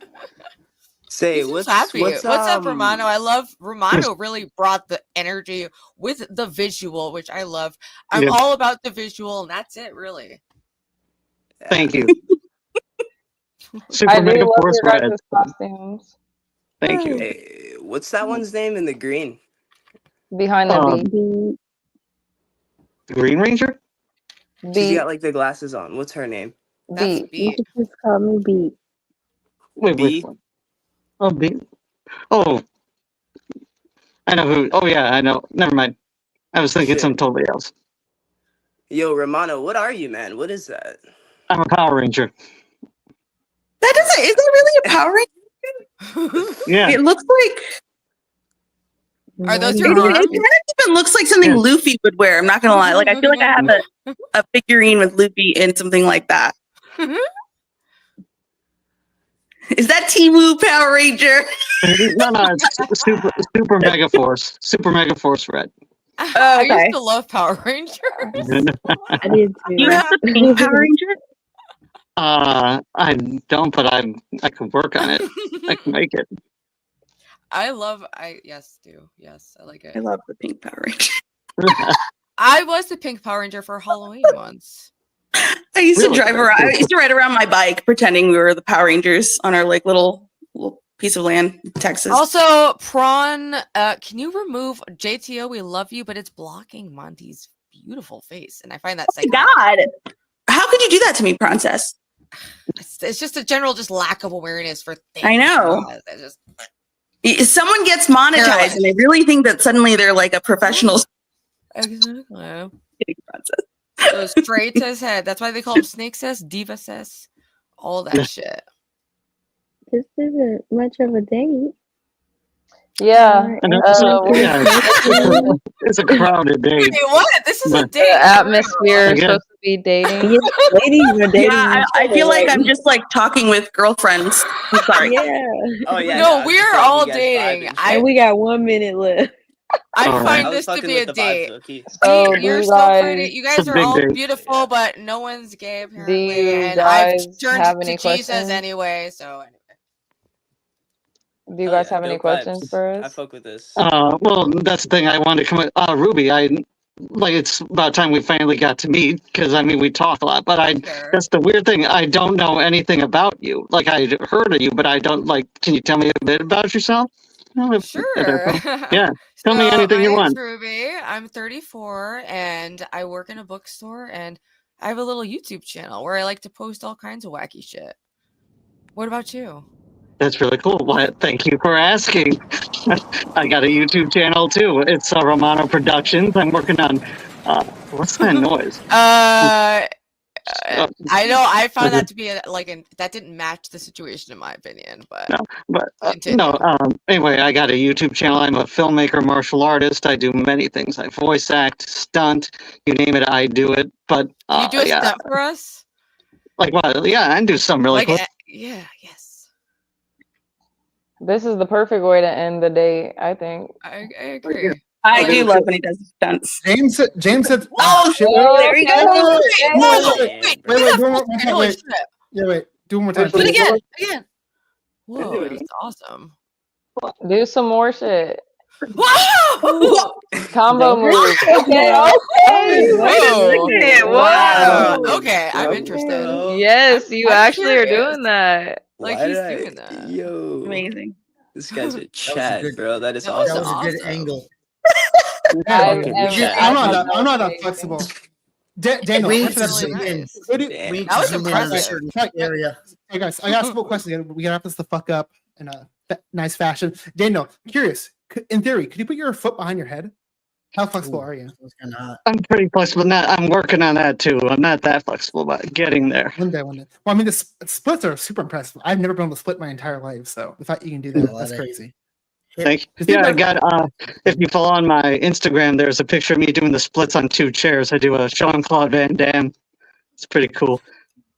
Speaker 19: Say,
Speaker 5: He seems
Speaker 19: what's
Speaker 5: happy.
Speaker 19: what's
Speaker 5: What's up, Romano? I love Romano. Really brought the energy with the visual, which I love. I'm
Speaker 20: Yeah.
Speaker 5: all about the visual, and that's it, really.
Speaker 20: Thank you.
Speaker 8: I
Speaker 20: Super
Speaker 8: do
Speaker 20: Mega
Speaker 8: love
Speaker 20: Force
Speaker 8: your
Speaker 20: Red.
Speaker 8: guys' costumes.
Speaker 20: Thank you.
Speaker 19: Hey, what's that one's name in the green?
Speaker 8: Behind the
Speaker 20: Um,
Speaker 8: beat.
Speaker 20: Green Ranger?
Speaker 19: She's
Speaker 8: Beat.
Speaker 19: got like the glasses on. What's her name?
Speaker 5: That's
Speaker 8: Beat.
Speaker 6: You could just call me Beat.
Speaker 20: Wait, which one? Oh, B. Oh, I know who. Oh, yeah, I know. Never mind. I was thinking
Speaker 19: Shit.
Speaker 20: something totally else.
Speaker 19: Yo, Romano, what are you, man? What is that?
Speaker 20: I'm a Power Ranger.
Speaker 18: That doesn't. Is that really a Power Ranger?
Speaker 20: Yeah.
Speaker 18: It looks like.
Speaker 5: Are those
Speaker 18: It,
Speaker 5: your
Speaker 18: it
Speaker 5: arms?
Speaker 18: kind of even looks like something Luffy would wear. I'm not gonna lie. Like I feel like I have a figurine with Luffy and something like that. Is that Timu Power Ranger?
Speaker 20: No, it's super Mega Force. Super Mega Force Red.
Speaker 5: I used to love Power Rangers.
Speaker 6: I did too.
Speaker 18: You have the pink Power Ranger?
Speaker 20: I don't, but I can work on it. I can make it.
Speaker 5: Yes, I like it.
Speaker 18: I love the pink Power Ranger.
Speaker 5: I was the pink Power Ranger for Halloween once.
Speaker 18: I used
Speaker 20: Really?
Speaker 18: to drive around. I used to ride around my bike pretending we were the Power Rangers on our like little piece of land in Texas.
Speaker 5: Also, Prawn, can you remove JTO? We love you, but it's blocking Monty's beautiful face, and I find that psychotic.
Speaker 18: God, how could you do that to me, Prawncess?
Speaker 5: It's just a general lack of awareness for things.
Speaker 18: I know.
Speaker 5: It's just
Speaker 18: If someone gets monetized and they really think that suddenly they're like a professional.
Speaker 5: exactly.
Speaker 18: Kidding, Prawncess.
Speaker 5: So straight to his head. That's why they call him Snake Cess, Diva Cess, all that shit.
Speaker 6: This isn't much of a date.
Speaker 8: Yeah.
Speaker 20: And it's a crowded day.
Speaker 5: Wait, what? This is a
Speaker 20: But-
Speaker 5: date.
Speaker 8: The atmosphere is
Speaker 20: Again.
Speaker 8: supposed to be dating.
Speaker 6: Yeah, ladies are dating.
Speaker 18: Yeah, I feel like I'm just like talking with girlfriends. I'm sorry.
Speaker 6: Yeah.
Speaker 19: Oh yeah.
Speaker 5: No,
Speaker 19: I was
Speaker 5: we're
Speaker 19: just
Speaker 5: all
Speaker 19: you guys
Speaker 5: dating.
Speaker 19: vibing.
Speaker 6: And we got 1 minute left.
Speaker 5: I
Speaker 20: All
Speaker 5: find
Speaker 19: I was
Speaker 5: this to
Speaker 19: fucking
Speaker 5: be a
Speaker 19: with the vibes,
Speaker 5: date.
Speaker 19: low-key.
Speaker 8: So
Speaker 5: You're
Speaker 8: you
Speaker 5: so
Speaker 8: guys,
Speaker 5: pretty. You guys
Speaker 20: It's a
Speaker 5: are
Speaker 20: big
Speaker 5: all
Speaker 20: date.
Speaker 5: beautiful, but no one's gay
Speaker 8: do
Speaker 5: apparently.
Speaker 8: you
Speaker 5: And I've
Speaker 8: guys
Speaker 5: turned
Speaker 8: have
Speaker 5: to
Speaker 8: any
Speaker 5: Jesus
Speaker 8: questions?
Speaker 5: anyway. So
Speaker 8: Do you
Speaker 19: Hell
Speaker 8: guys
Speaker 19: yeah,
Speaker 8: have any
Speaker 19: dope
Speaker 8: questions
Speaker 19: vibes.
Speaker 8: for
Speaker 19: I
Speaker 8: us?
Speaker 19: fuck with this.
Speaker 20: Well, that's the thing I wanted to come with. Ruby, it's about time we finally got to meet because we talk a lot, but
Speaker 5: Sure.
Speaker 20: that's the weird thing. I don't know anything about you. Like I heard of you, but I don't can you tell me a bit about yourself?
Speaker 5: sure.
Speaker 20: Yeah. Tell me anything
Speaker 5: my
Speaker 20: you
Speaker 5: name's
Speaker 20: want.
Speaker 5: Ruby. I'm 34 and I work in a bookstore and I have a little YouTube channel where I like to post all kinds of wacky shit. What about you?
Speaker 20: That's really cool. Well, thank you for asking. I got a YouTube channel too. It's Romano Productions. I'm working on what's that noise?
Speaker 5: I know I found that to be that didn't match the situation in my opinion, but
Speaker 20: No, but
Speaker 5: continue.
Speaker 20: anyway, I got a YouTube channel. I'm a filmmaker, martial artist. I do many things. I voice act, stunt, you name it, I do it. But
Speaker 5: Can you do a
Speaker 20: yeah,
Speaker 5: step for us?
Speaker 20: like what? Yeah, I can do some really cool.
Speaker 5: Yes.
Speaker 8: This is the perfect way to end the date, I think.
Speaker 5: I agree.
Speaker 18: I do love when he does stunts.
Speaker 4: James said,
Speaker 18: Oh,
Speaker 4: shit.
Speaker 18: there you go.
Speaker 4: Wait, do one more time.
Speaker 5: Holy
Speaker 4: Wait.
Speaker 5: shit.
Speaker 4: Yeah, wait. Do one more time.
Speaker 5: Do it again. Whoa, that's awesome.
Speaker 8: Do some more shit.
Speaker 5: Whoa!
Speaker 8: Combo move. Okay.
Speaker 5: Whoa.
Speaker 8: Wow.
Speaker 5: Okay, I'm interested.
Speaker 8: Yes, you
Speaker 5: I'm
Speaker 8: actually are
Speaker 5: curious.
Speaker 8: doing that.
Speaker 5: Like
Speaker 19: Why
Speaker 5: he's
Speaker 19: did I-
Speaker 5: doing that.
Speaker 19: Yo,
Speaker 18: Amazing.
Speaker 19: this guy's a
Speaker 9: a
Speaker 19: chat,
Speaker 9: good-
Speaker 19: bro. That is
Speaker 5: That was
Speaker 9: That
Speaker 19: awesome.
Speaker 9: was a good
Speaker 5: awesome.
Speaker 9: angle.
Speaker 4: I'm not that flexible. Daniel,
Speaker 9: We need
Speaker 4: answer
Speaker 9: to
Speaker 4: that
Speaker 9: zoom
Speaker 4: question.
Speaker 9: in.
Speaker 4: What do-
Speaker 19: Damn.
Speaker 9: We need
Speaker 5: That
Speaker 9: to
Speaker 5: was
Speaker 9: zoom in on a
Speaker 5: impressive.
Speaker 9: certain
Speaker 4: Right,
Speaker 9: area.
Speaker 4: Hey guys, I got a couple questions again. We gotta wrap this the fuck up in a nice fashion. Daniel, curious. In theory, could you put your foot behind your head? How flexible are you?
Speaker 20: I'm pretty flexible. I'm working on that too. I'm not that flexible, but getting there.
Speaker 4: One day. Well, the splits are super impressive. I've never been able to split my entire life, so the fact you can do that, that's crazy.
Speaker 20: Thank you. Yeah, I got. If you follow on my Instagram, there's a picture of me doing the splits on 2 chairs. I do a Jean-Claude Van Damme. It's pretty cool.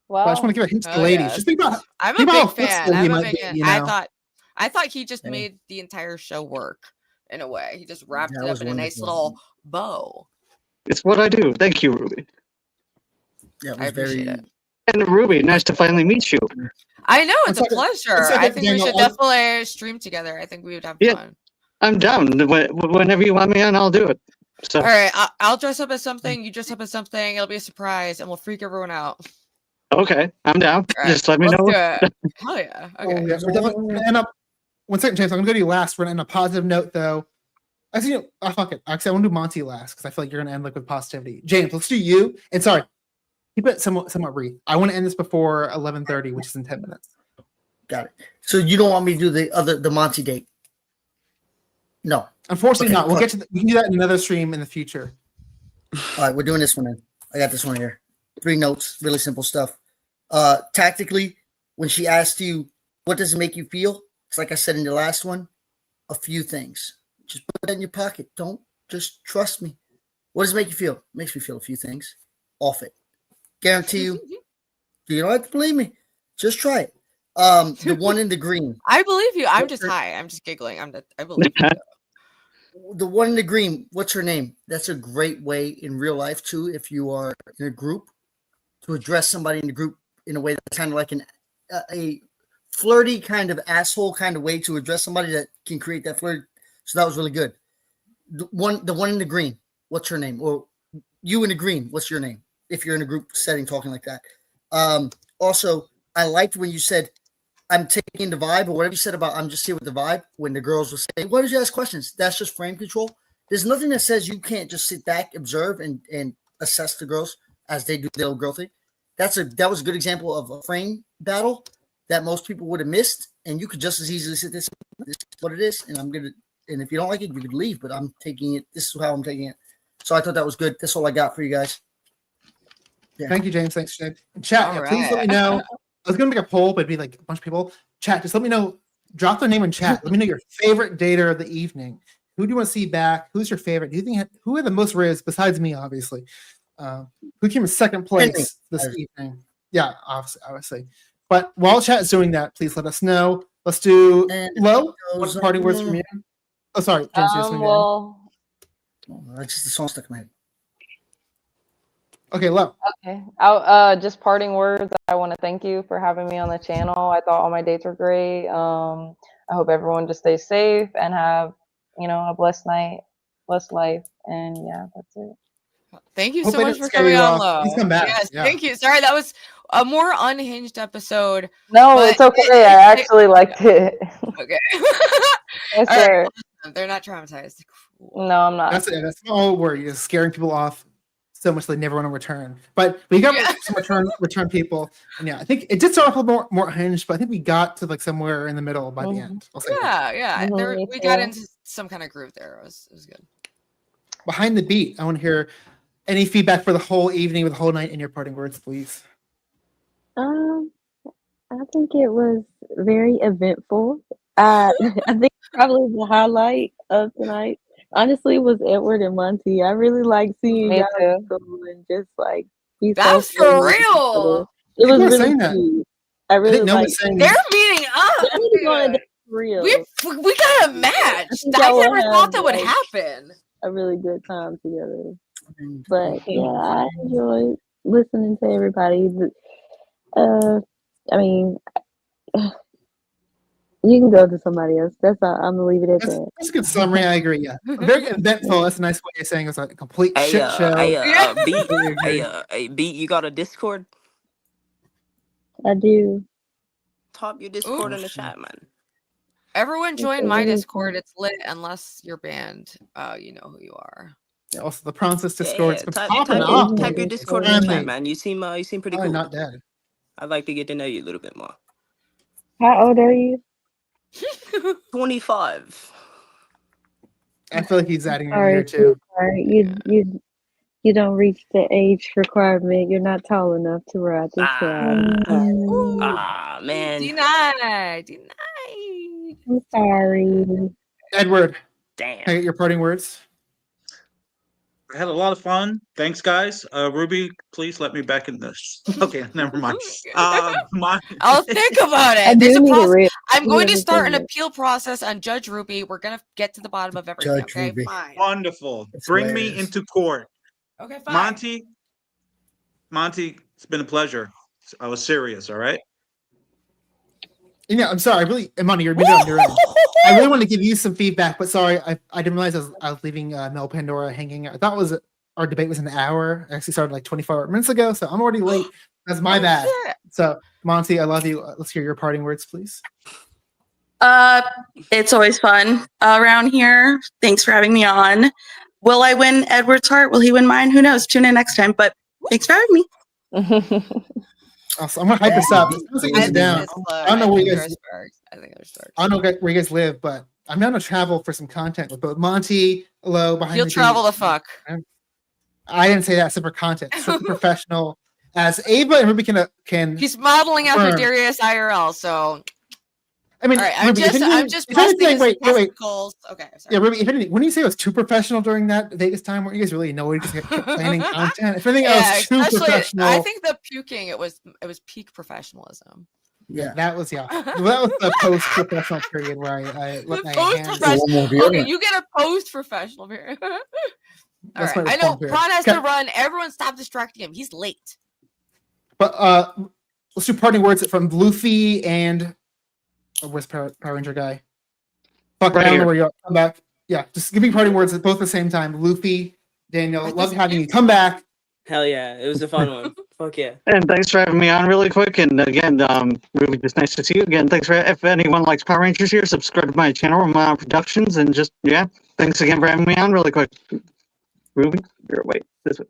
Speaker 5: Wow.
Speaker 4: I just want to give a hint to the ladies. Just think about.
Speaker 5: I'm a
Speaker 4: think about how
Speaker 5: big fan.
Speaker 4: flexible you
Speaker 5: I'm a
Speaker 4: might
Speaker 5: big
Speaker 4: be,
Speaker 5: fan.
Speaker 4: you
Speaker 5: I
Speaker 4: know?
Speaker 5: thought I thought he just made the entire show work in a way. He just wrapped
Speaker 9: That
Speaker 5: it up
Speaker 9: was
Speaker 5: in a nice
Speaker 9: wonderful.
Speaker 5: little bow.
Speaker 20: It's what I do. Thank you, Ruby.
Speaker 9: Yeah, it
Speaker 5: I
Speaker 9: was
Speaker 5: appreciate
Speaker 9: very.
Speaker 5: it.
Speaker 20: And Ruby, nice to finally meet you.
Speaker 5: I know, it's a
Speaker 4: Let's
Speaker 5: pleasure.
Speaker 4: take
Speaker 5: I
Speaker 4: it,
Speaker 5: think we
Speaker 4: Daniel.
Speaker 5: should definitely stream together. I think we would have
Speaker 20: Yeah.
Speaker 5: fun.
Speaker 20: I'm down. Whenever you want me on, I'll do it. So
Speaker 5: All right, I'll dress up as something. You dress up as something. It'll be a surprise, and we'll freak everyone out.
Speaker 20: okay, I'm down.
Speaker 5: All right,
Speaker 20: Just let me
Speaker 5: let's
Speaker 20: know.
Speaker 5: do it. Hell yeah.
Speaker 4: Oh,
Speaker 5: Okay.
Speaker 4: yeah. We're definitely gonna end up. One second, James. I'm gonna go to you last. We're gonna end on a positive note, though. Actually, oh, fuck it. Actually, I want to do Monty last because I feel like you're gonna end like with positivity. James, let's do you. And sorry, keep it somewhat brief. I want to end this before 11:30, which is in 10 minutes.
Speaker 9: Got it. So you don't want me to do the Monty date? No.
Speaker 4: Unfortunately,
Speaker 9: Okay,
Speaker 4: not. We'll
Speaker 9: fuck.
Speaker 4: get to. We can do that in another stream in the future.
Speaker 9: All right, we're doing this one then. I got this one here. 3 notes, really simple stuff. Tactically, when she asked you, what does it make you feel? It's like I said in the last one, a few things. Just put that in your pocket. Don't just trust me. What does it make you feel? It makes me feel a few things. Off it. Guarantee you. You don't have to believe me. Just try it. The one in the green.
Speaker 5: I believe you. I'm just high. I'm just giggling. I believe you.
Speaker 9: The one in the green, what's her name? That's a great way in real life too, if you are in a group, to address somebody in the group in a way that's kind of like a flirty kind of asshole kind of way to address somebody that can create that flirt. So that was really good. The one in the green, what's her name? Or you in the green, what's your name? If you're in a group setting talking like that. Also, I liked when you said, I'm taking the vibe, or whatever you said about I'm just here with the vibe, when the girls will say, why did you ask questions? That's just frame control. There's nothing that says you can't just sit back, observe, and assess the girls as they do their little girl thing. That was a good example of a frame battle that most people would have missed, and you could just as easily sit this is what it is, and if you don't like it, you could leave, but I'm taking it, this is how I'm taking it. So I thought that was good. That's all I got for you guys. Yeah.
Speaker 4: Thank you, James. Thanks, James. Chat,
Speaker 5: All
Speaker 4: please let me
Speaker 5: right.
Speaker 4: know. I was gonna make a poll, but it'd be like a bunch of people. Chat, just let me know. Drop their name in chat. Let me know your favorite dater of the evening. Who do you want to see back? Who's your favorite? Do you think who had the most RIZZ besides me, obviously? Who came in second place this evening? Yeah, obviously. But while chat is doing that, please let us know. Let's do Lo. What parting words from you? Oh, sorry, James.
Speaker 8: Well,
Speaker 9: That's just the song stuck in my head.
Speaker 4: Okay, Lo.
Speaker 8: okay. Just parting words. I want to thank you for having me on the channel. I thought all my dates were great. I hope everyone just stays safe and have, a blessed night, blessed life. And yeah, that's it.
Speaker 5: Thank you
Speaker 4: Hope
Speaker 5: so
Speaker 4: I
Speaker 5: much
Speaker 4: didn't
Speaker 5: for
Speaker 4: scare
Speaker 5: coming
Speaker 4: you
Speaker 5: on,
Speaker 4: off.
Speaker 5: Lo.
Speaker 4: Please come back.
Speaker 5: Yes,
Speaker 4: Yeah.
Speaker 5: thank you. Sorry, that was a more unhinged episode.
Speaker 8: No,
Speaker 5: but
Speaker 8: it's okay. I actually liked it.
Speaker 5: Okay.
Speaker 8: I
Speaker 5: All right,
Speaker 8: swear.
Speaker 5: listen, they're not traumatized.
Speaker 8: No, I'm not.
Speaker 4: That's it. That's the whole worry. You're scaring people off so much they never want to return. But we got some return people. And yeah, I think it did start off a little more hinged, but I think we got to like somewhere in the middle by the end. I'll say that.
Speaker 5: Yeah.
Speaker 8: Mhm, me
Speaker 5: We got
Speaker 8: too.
Speaker 5: into some kind of groove there. It was good.
Speaker 4: Behind the beat, I want to hear any feedback for the whole evening or the whole night in your parting words, please.
Speaker 6: I think it was very eventful. I think probably the highlight of tonight, honestly, was Edward and Monty. I really like seeing
Speaker 8: Me
Speaker 6: y'all
Speaker 8: too.
Speaker 6: go and just like be so
Speaker 5: That's
Speaker 6: friendly
Speaker 5: for
Speaker 6: with each other.
Speaker 5: real.
Speaker 6: It
Speaker 4: People
Speaker 6: was
Speaker 4: are
Speaker 6: really
Speaker 4: saying that.
Speaker 6: cute. I
Speaker 4: I
Speaker 6: really
Speaker 4: think no
Speaker 6: like.
Speaker 4: one's saying
Speaker 5: They're meeting up.
Speaker 6: Y'all need to go on a
Speaker 5: Dude.
Speaker 6: date for real.
Speaker 5: We got a match.
Speaker 6: I think
Speaker 5: I
Speaker 6: y'all will
Speaker 5: never thought
Speaker 6: have
Speaker 5: that would
Speaker 6: like
Speaker 5: happen.
Speaker 6: a really good time together. But yeah, I enjoyed listening to everybody. I mean, you can go to somebody else. That's all. I'm gonna leave it at that.
Speaker 4: That's a good summary. I agree. Yeah, very eventful. That's a nice way of saying it was like a complete
Speaker 19: Hey,
Speaker 4: shit show.
Speaker 19: B,
Speaker 4: Completely agree.
Speaker 19: hey, B, you got a Discord?
Speaker 6: I do.
Speaker 19: Top your Discord in the chat, man.
Speaker 5: Everyone join
Speaker 6: Okay,
Speaker 5: my
Speaker 6: let me
Speaker 5: Discord. It's lit unless you're banned. You know who you are.
Speaker 4: Yeah, also, the Prawncess Discord. It's been popping
Speaker 19: Type
Speaker 4: off.
Speaker 19: your
Speaker 4: lately.
Speaker 19: Discord in the
Speaker 4: Finally.
Speaker 19: chat, man. You seem pretty
Speaker 4: Probably
Speaker 19: cool.
Speaker 4: not dead.
Speaker 19: I'd like to get to know you a little bit more.
Speaker 6: How old are you?
Speaker 19: 25.
Speaker 4: I feel like he's adding a
Speaker 6: Sorry,
Speaker 4: year too.
Speaker 6: sweetheart. You don't reach the age requirement. You're not tall enough to ride this ride.
Speaker 19: Ah, man.
Speaker 5: Denied.
Speaker 6: I'm sorry.
Speaker 4: Edward,
Speaker 19: Damn.
Speaker 4: can I get your parting words?
Speaker 14: I had a lot of fun. Thanks, guys. Ruby, please let me back in this. Okay, never mind.
Speaker 5: I'll think about
Speaker 6: I
Speaker 5: it. There's
Speaker 6: do
Speaker 5: a
Speaker 6: need a
Speaker 5: process.
Speaker 6: real.
Speaker 5: I'm
Speaker 6: need
Speaker 5: going
Speaker 6: a
Speaker 5: to start an
Speaker 6: real-
Speaker 5: appeal process on Judge Ruby. We're gonna get to the bottom of everything.
Speaker 9: Judge
Speaker 5: Okay,
Speaker 9: Ruby.
Speaker 5: fine.
Speaker 14: Wonderful.
Speaker 9: It's
Speaker 14: Bring me
Speaker 9: hilarious.
Speaker 14: into court.
Speaker 5: Okay, fine.
Speaker 14: Monty, it's been a pleasure. I was serious, all right?
Speaker 4: Yeah, I'm sorry. I really, Monty, you're muted on your own. I really want to give you some feedback, but sorry, I didn't realize I was leaving Mel Pandora hanging. I thought our debate was an hour. I actually started like 24 minutes ago, so I'm already late. That's my bad.
Speaker 5: shit.
Speaker 4: So, Monty, I love you. Let's hear your parting words, please.
Speaker 18: It's always fun around here. Thanks for having me on. Will I win Edward's heart? Will he win mine? Who knows? Tune in next time. But thanks for having me.
Speaker 4: Also, I'm gonna hype this up.
Speaker 5: I
Speaker 4: Down.
Speaker 5: think it's
Speaker 4: I don't know where you guys.
Speaker 5: I think there's sparks.
Speaker 4: I don't know where you guys live, but I'm down to travel for some content with both Monty, Lo, behind
Speaker 5: He'll
Speaker 4: the
Speaker 5: travel
Speaker 4: scenes.
Speaker 5: the fuck.
Speaker 4: I didn't say that. Super content, super professional. As Ava and Ruby can.
Speaker 5: He's modeling after
Speaker 4: confirm.
Speaker 5: Darius IRL. So
Speaker 4: I mean,
Speaker 5: all right,
Speaker 4: Ruby,
Speaker 5: I'm just
Speaker 4: if
Speaker 5: busting
Speaker 4: anything,
Speaker 5: his
Speaker 4: wait.
Speaker 5: testicles. Okay, sorry.
Speaker 4: Yeah, Ruby, if anything, when you say it was too professional during that Vegas time, weren't you guys really annoyed because you kept planning content? If anything,
Speaker 5: Yeah,
Speaker 4: it was too
Speaker 5: especially
Speaker 4: professional.
Speaker 5: I think the puking it was peak professionalism.
Speaker 4: Yeah, that was Well, that was the post-professional period where I let my hands.
Speaker 5: Okay, you get a post-professional period. All
Speaker 4: That's
Speaker 5: right,
Speaker 4: my
Speaker 5: I know
Speaker 4: response period.
Speaker 5: Prawn has
Speaker 4: Okay.
Speaker 5: to run. Everyone, stop distracting him. He's late.
Speaker 4: But let's do parting words from Luffy and where's Power Ranger guy? Fuck,
Speaker 20: Right
Speaker 4: I don't
Speaker 20: here.
Speaker 4: know where you are. Come back. Yeah, just give me parting words at both at the same time. Luffy, Daniel, love having you. Come back.
Speaker 19: Hell yeah, it was a fun one. Fuck yeah.
Speaker 20: And thanks for having me on really quick. And again, Ruby, just nice to see you again. Thanks for if anyone likes Power Rangers here, subscribe to my channel, Romano Productions, and just thanks again for having me on really quick. Ruby, you're wait this way.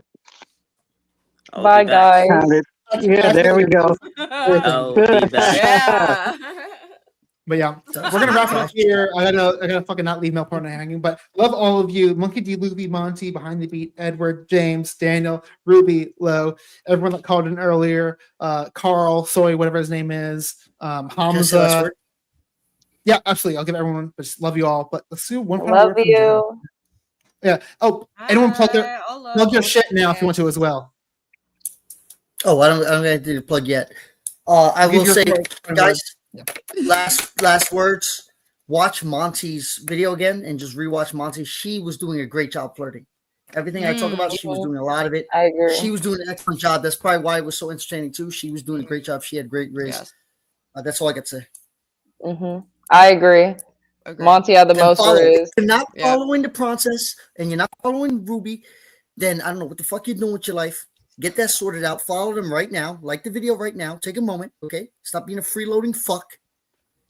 Speaker 8: Bye, guys.
Speaker 20: Found it. Yeah, there we go.
Speaker 19: I'll be back.
Speaker 4: But yeah, we're gonna wrap it up here. I gotta fucking not leave Mel Partner hanging. But love all of you, Monkey D, Luffy, Monty, Behind the Beat, Edward, James, Daniel, Ruby, Lo, everyone that called in earlier, Carl, Soy, whatever his name is, Hamza. Yeah, absolutely. I'll give everyone. But just love you all. But let's do one final
Speaker 8: Love
Speaker 4: word from
Speaker 8: you.
Speaker 4: Jen. Yeah. Oh, anyone plug your shit now if you want to as well.
Speaker 9: Oh, I don't going to do the plug yet. I
Speaker 4: Give
Speaker 9: will
Speaker 4: your
Speaker 9: say,
Speaker 4: plug.
Speaker 9: guys, last words. Watch Monty's video again and just rewatch Monty. She was doing a great job flirting. Everything I talk about, she was doing a lot of it.
Speaker 8: I agree.
Speaker 9: She was doing an excellent job. That's probably why it was so entertaining too. She was doing a great job. She had great RIZZ.
Speaker 5: Yes.
Speaker 9: That's all I got to say.
Speaker 8: I agree. Monty had the
Speaker 9: And
Speaker 8: most
Speaker 9: follow. If
Speaker 8: RIZZ.
Speaker 9: you're not following the Prawncess and you're not following Ruby, then I don't know what the fuck you're doing with your life. Get that sorted out. Follow them right now. Like the video right now. Take a moment, okay? Stop being a freeloading fuck.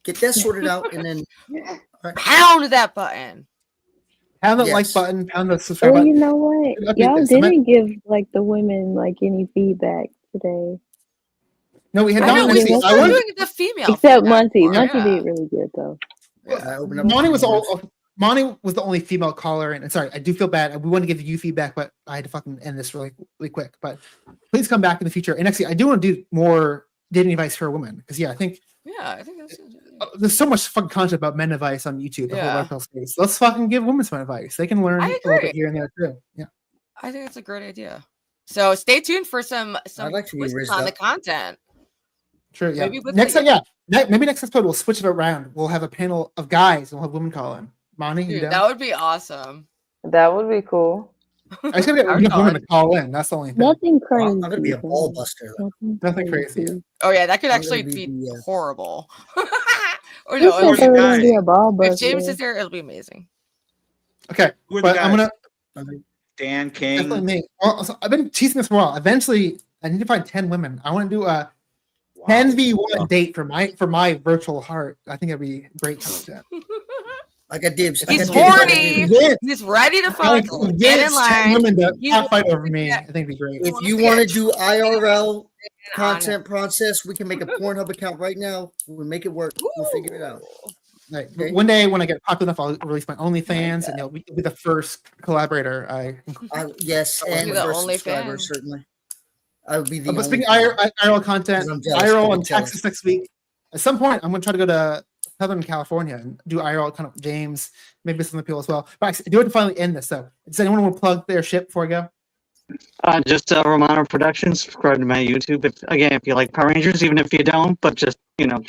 Speaker 9: Get that sorted out, and then
Speaker 5: Pound that button.
Speaker 4: Pound that like button. Pound the subscribe
Speaker 6: Well,
Speaker 4: button.
Speaker 6: you know what?
Speaker 4: Update
Speaker 6: Y'all
Speaker 4: this.
Speaker 6: didn't give like the women like any feedback today.
Speaker 4: No, we had
Speaker 5: I
Speaker 4: not.
Speaker 5: know, we
Speaker 4: Actually,
Speaker 5: should
Speaker 4: I
Speaker 5: start
Speaker 4: wanted-
Speaker 5: doing the female.
Speaker 6: Except
Speaker 5: feedback
Speaker 6: Monty.
Speaker 5: part.
Speaker 6: Monty
Speaker 5: Yeah.
Speaker 6: did really good though.
Speaker 4: Monty was Monty was the only female caller, and sorry, I do feel bad. We want to give you feedback, but I had to fucking end this really quick. But please come back in the future. And actually, I do want to do more dating advice for women because I think
Speaker 5: Yeah, I think that's
Speaker 4: there's so much fucking content about men advice on YouTube. The
Speaker 5: Yeah.
Speaker 4: whole lifestyle space. Let's fucking give women some advice. They can learn
Speaker 5: I
Speaker 4: a little
Speaker 5: agree.
Speaker 4: bit here and there too. Yeah.
Speaker 5: I think that's a great idea. So stay tuned for some
Speaker 9: I'd like to be
Speaker 5: twists
Speaker 9: rizzed
Speaker 5: on the
Speaker 9: up.
Speaker 5: content.
Speaker 4: Sure. Yeah.
Speaker 5: Maybe with
Speaker 4: Next
Speaker 5: the-
Speaker 4: time, maybe next episode we'll switch it around. We'll have a panel of guys and we'll have women call in. Monty, you
Speaker 5: Dude,
Speaker 4: down?
Speaker 5: that would be awesome.
Speaker 8: That would be cool.
Speaker 4: I just gotta get
Speaker 5: I'm
Speaker 4: enough women
Speaker 5: done.
Speaker 4: to call in. That's the only thing.
Speaker 6: Nothing crazy.
Speaker 9: I'm gonna be a ball buster.
Speaker 4: Nothing crazy.
Speaker 5: Oh yeah, that could
Speaker 9: I'm
Speaker 5: actually
Speaker 9: gonna
Speaker 5: be
Speaker 9: be,
Speaker 5: horrible. Or
Speaker 6: Who
Speaker 5: no,
Speaker 6: said they were gonna be a ball
Speaker 5: if
Speaker 6: buster?
Speaker 5: James is there, it'll be amazing.
Speaker 4: Okay,
Speaker 14: Who are the
Speaker 4: but I'm
Speaker 14: guys?
Speaker 4: gonna
Speaker 14: Dan
Speaker 4: definitely
Speaker 14: King.
Speaker 4: me. Well, so I've been teasing this for a while. Eventually, I need to find 10 women. I want to do a 10v1 date for my virtual heart. I think that'd be great content.
Speaker 9: I got dibs. I
Speaker 5: He's
Speaker 9: got dibs. I got
Speaker 5: horny.
Speaker 9: dibs.
Speaker 5: He's ready to
Speaker 4: I
Speaker 5: fuck.
Speaker 4: can
Speaker 5: Get in
Speaker 4: get 10
Speaker 5: line.
Speaker 4: women to
Speaker 5: He's
Speaker 4: fight over me. I think it'd be great.
Speaker 9: If you want to do IRL content process, we can make a Pornhub account right now. We'll make it work. We'll figure it out.
Speaker 4: Like,
Speaker 9: Okay.
Speaker 4: one day when I get popular enough, I'll release my OnlyFans, and you'll be the first collaborator.
Speaker 9: Yes,
Speaker 5: I'll
Speaker 9: and
Speaker 5: be the
Speaker 9: first
Speaker 5: only
Speaker 9: subscriber,
Speaker 5: fan.
Speaker 9: certainly. I would be the
Speaker 4: But
Speaker 9: only
Speaker 4: speaking
Speaker 9: fan.
Speaker 4: IRL content,
Speaker 9: Because I'm jealous,
Speaker 4: IRL
Speaker 9: I'm
Speaker 4: in
Speaker 9: jealous.
Speaker 4: Texas next week. At some point, I'm going to try to go to Southern California and do IRL kind of games, maybe some appeal as well. But I do have to finally end this. So, does anyone want to plug their ship before I go?
Speaker 20: Just Romano Productions. Subscribe to my YouTube. If you like Power Rangers, even if you don't, but just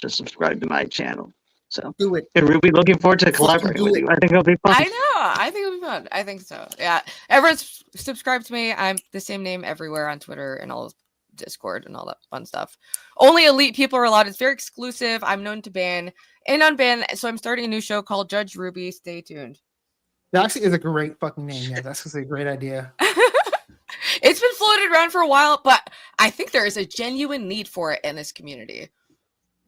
Speaker 20: subscribe to my channel. So
Speaker 9: do it.
Speaker 20: And Ruby, looking forward to collaborating with you. I think it'll be fun.
Speaker 5: I know. I think it'll be fun. I think so. Yeah. Everyone subscribe to me. I'm the same name everywhere on Twitter and all Discord and all that fun stuff. Only elite people are allowed. It's very exclusive. I'm known to ban and unban. So I'm starting a new show called Judge Ruby. Stay tuned.
Speaker 4: That actually is a great fucking name. Yeah, that's just a great idea.
Speaker 5: It's been floated around for a while, but I think there is a genuine need for it in this community.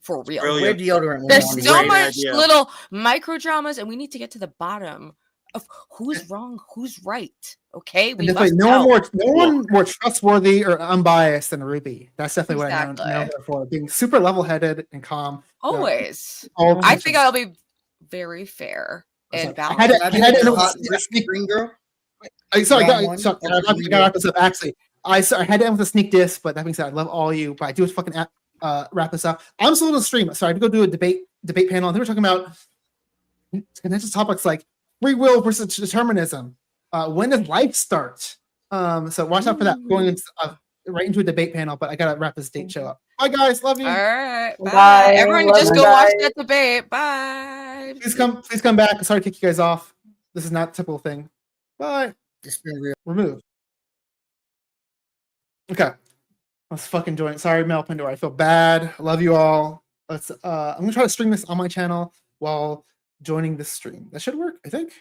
Speaker 5: For real.
Speaker 9: Wear deodorant.
Speaker 5: There's so much little micro dramas, and we need to get to the bottom of who's wrong, who's right. Okay, we must
Speaker 4: no one more trustworthy or unbiased than Ruby. That's definitely what I know her for. Being super level-headed and calm.
Speaker 5: Always. I think I'll be very fair and balanced.
Speaker 4: I had to sneak girl. Sorry, I gotta wrap this up. Actually, I had to end with a sneak diss, but that being said, I love all you. But I do have to fucking wrap this up. I'm still going to stream. Sorry, I had to go do a debate panel. I think we're talking about contentious topics like free will versus determinism. When does life start? So watch out for that. Going right into a debate panel, but I gotta wrap this date show up. Bye guys, love you.
Speaker 5: All right, bye. Everyone, just go watch that debate. Bye.
Speaker 4: Please come back. Sorry to kick you guys off. This is not a typical thing. Bye.
Speaker 9: Just been real.
Speaker 4: Remove. Okay. Let's fucking join it. Sorry, Mel Pandora. I feel bad. I love you all. I'm gonna try to stream this on my channel while joining this stream. That should work, I think.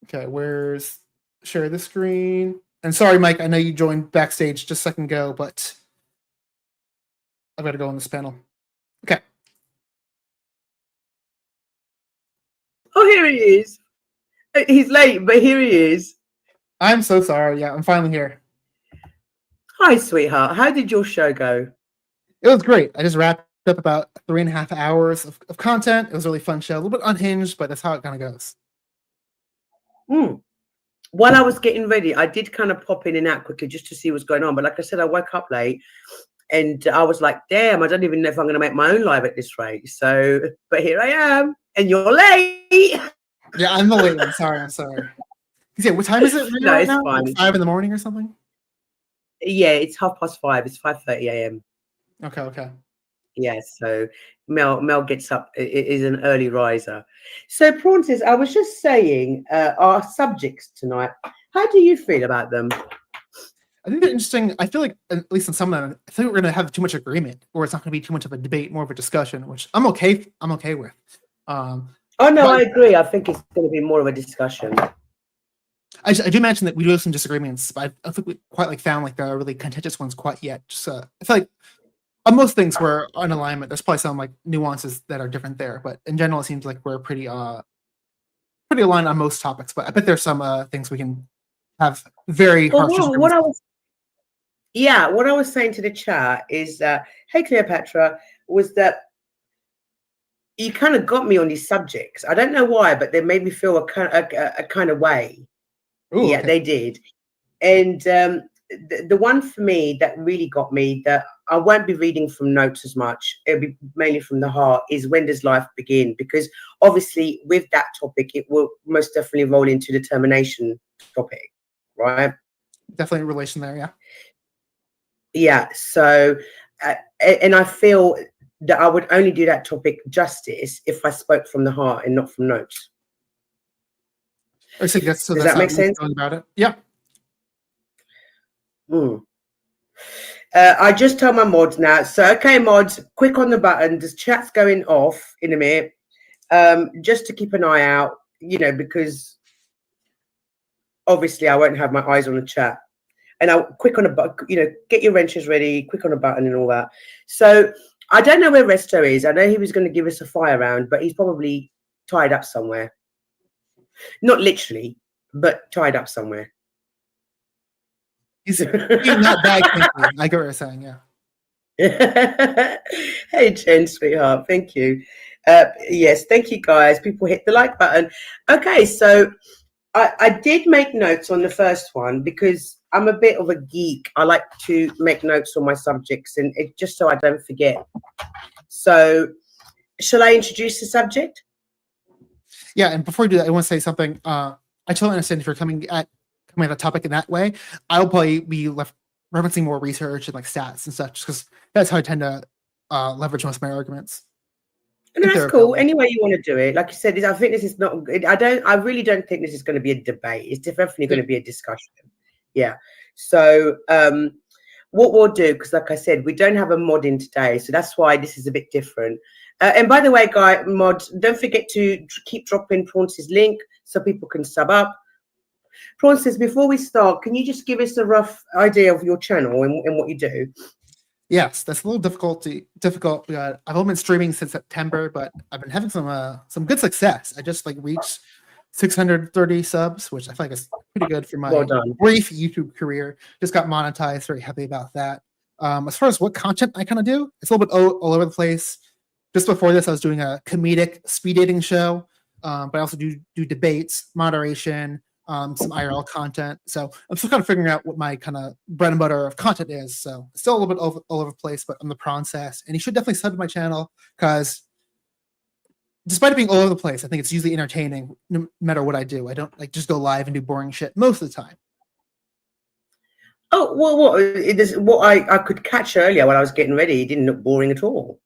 Speaker 4: Okay, where's share the screen? And sorry, Mike, I know you joined backstage just a second ago, but I've got to go on this panel. Okay.
Speaker 21: Oh, here he is. He's late, but here he is.
Speaker 4: I'm so sorry. Yeah, I'm finally here.
Speaker 21: Hi, sweetheart. How did your show go?
Speaker 4: It was great. I just wrapped up about 3.5 hours of content. It was a really fun show. A little bit unhinged, but that's how it kind of goes.
Speaker 21: While I was getting ready, I did kind of pop in and out quickly just to see what's going on. But like I said, I woke up late and I was like, damn, I don't even know if I'm going to make my own live at this rate. So, but here I am and you're late.
Speaker 4: Yeah, I'm the late one. I'm sorry. Yeah, what time is it
Speaker 21: No,
Speaker 4: right
Speaker 21: it's
Speaker 4: now?
Speaker 21: fine.
Speaker 4: Like 5 in the morning or something?
Speaker 21: Yeah, it's 5:30. It's 5:30 a.m.
Speaker 4: Okay.
Speaker 21: Yeah, so Mel gets up, is an early riser. So, Prawncess, I was just saying, our subjects tonight, how do you feel about them?
Speaker 4: I think they're interesting. I feel like, at least in some of them, I think we're going to have too much agreement, or it's not going to be too much of a debate, more of a discussion, which I'm okay with.
Speaker 21: Oh, no, I agree. I think it's going to be more of a discussion.
Speaker 4: I do mention that we do have some disagreements, but I think we quite found the really contentious ones quite yet. Just I feel like on most things we're in alignment. There's probably some nuances that are different there, but in general it seems like we're pretty aligned on most topics. But I bet there's some things we can have very harsh disagreements.
Speaker 21: What I was saying to the chat is that, hey Cleopatra, was that you kind of got me on these subjects. I don't know why, but they made me feel a kind of way.
Speaker 4: Ooh,
Speaker 21: yeah,
Speaker 4: okay.
Speaker 21: they did. And the one for me that really got me, that I won't be reading from notes as much, it'll be mainly from the heart, is when does life begin? Because obviously with that topic, it will most definitely roll into the termination topic, right?
Speaker 4: Definitely a relation there, yeah.
Speaker 21: Yeah, so, and I feel that I would only do that topic justice if I spoke from the heart and not from notes.
Speaker 4: Does
Speaker 21: that make sense?
Speaker 4: About it? Yeah.
Speaker 21: I just tell my mods now. So, okay, mods, quick on the button. The chat's going off in a minute. Just to keep an eye out, because obviously I won't have my eyes on the chat. And I'll quick on a button, get your wrenches ready, quick on a button and all that. So, I don't know where Resto is. I know he was going to give us a fire round, but he's probably tied up somewhere. Not literally, but tied up somewhere.
Speaker 4: He's not bad. I get what you're saying, yeah.
Speaker 21: Hey, Jen, sweetheart. Thank you. Yes, thank you, guys. People hit the like button. Okay, so I did make notes on the first one because I'm a bit of a geek. I like to make notes on my subjects and just so I don't forget. So, shall I introduce the subject?
Speaker 4: Yeah, and before we do that, I want to say something. I totally understand if you're coming at the topic in that way. I'll probably be referencing more research and like stats and such because that's how I tend to leverage most of my arguments.
Speaker 21: And that's cool. Any way you want to do it, like you said, I think this is not. I really don't think this is going to be a debate. It's definitely going to be a discussion. Yeah. So, what we'll do, because like I said, we don't have a mod in today, so that's why this is a bit different. And by the way, mods, don't forget to keep dropping Prawncess' link so people can sub up. Prawncess, before we start, can you just give us a rough idea of your channel and what you do?
Speaker 4: Yes, that's a little difficult. I've only been streaming since September, but I've been having some good success. I just reached 630 subs, which I feel like is pretty good for my brief YouTube career. Just got monetized. Very happy about that. As far as what content I kind of do, it's a little bit all over the place. Just before this, I was doing a comedic speed dating show, but I also do debates, moderation, some IRL content. So I'm still kind of figuring out what my kind of bread and butter of content is. So it's still a little bit all over the place, but I'm ThePrawncess, and you should definitely sub to my channel because despite it being all over the place, I think it's usually entertaining no matter what I do. I don't just go live and do boring shit most of the time.
Speaker 21: Oh, well, what I could catch earlier while I was getting ready, it didn't look boring at all.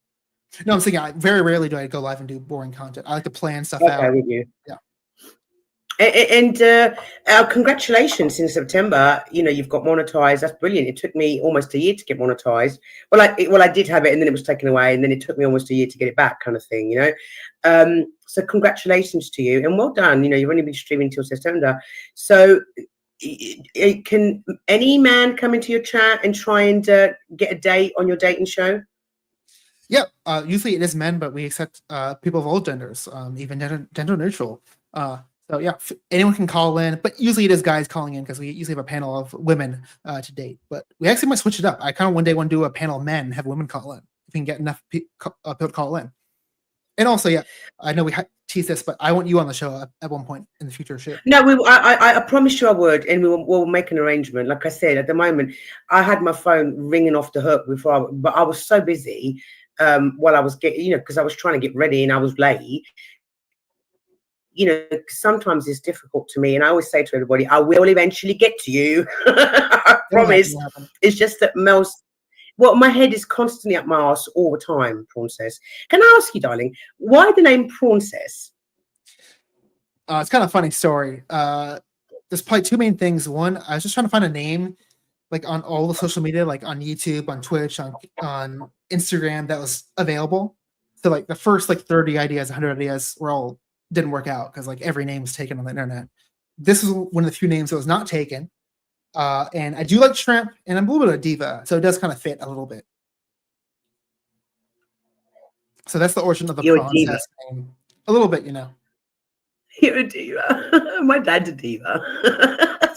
Speaker 4: No, I'm saying very rarely do I go live and do boring content. I like to plan stuff out.
Speaker 21: With you.
Speaker 4: Yeah.
Speaker 21: And congratulations in September. You've got monetized. That's brilliant. It took me almost a year to get monetized. Well, I did have it, and then it was taken away, and then it took me almost a year to get it back, kind of thing. So congratulations to you, and well done. You've only been streaming till September. So, can any man come into your chat and try and get a date on your dating show?
Speaker 4: Yeah, usually it is men, but we accept people of all genders, even gender neutral. So yeah, anyone can call in, but usually it is guys calling in because we usually have a panel of women to date. But we actually might switch it up. I kind of one day want to do a panel of men, have women call in. If we can get enough people to call in. And also, yeah, I know we teased this, but I want you on the show at one point in the future. Sure.
Speaker 21: No, I promise you I would, and we'll make an arrangement. Like I said, at the moment, I had my phone ringing off the hook but I was so busy while I was getting, because I was trying to get ready and I was late. Sometimes it's difficult to me, and I always say to everybody, I will eventually get to you. I promise. It's just that my head is constantly up my ass all the time, Prawncess. Can I ask you, darling, why the name Prawncess?
Speaker 4: It's kind of a funny story. There's probably two main things. One, I was just trying to find a name on all the social media, like on YouTube, on Twitch, on Instagram that was available. So the first 30 ideas, 100 ideas were all didn't work out because every name was taken on the internet. This is one of the few names that was not taken. And I do like shrimp, and I'm a little bit of a diva, so it does kind of fit a little bit. So that's the origin of the Prawncess name. A little bit,
Speaker 21: You're a diva. My dad's a diva.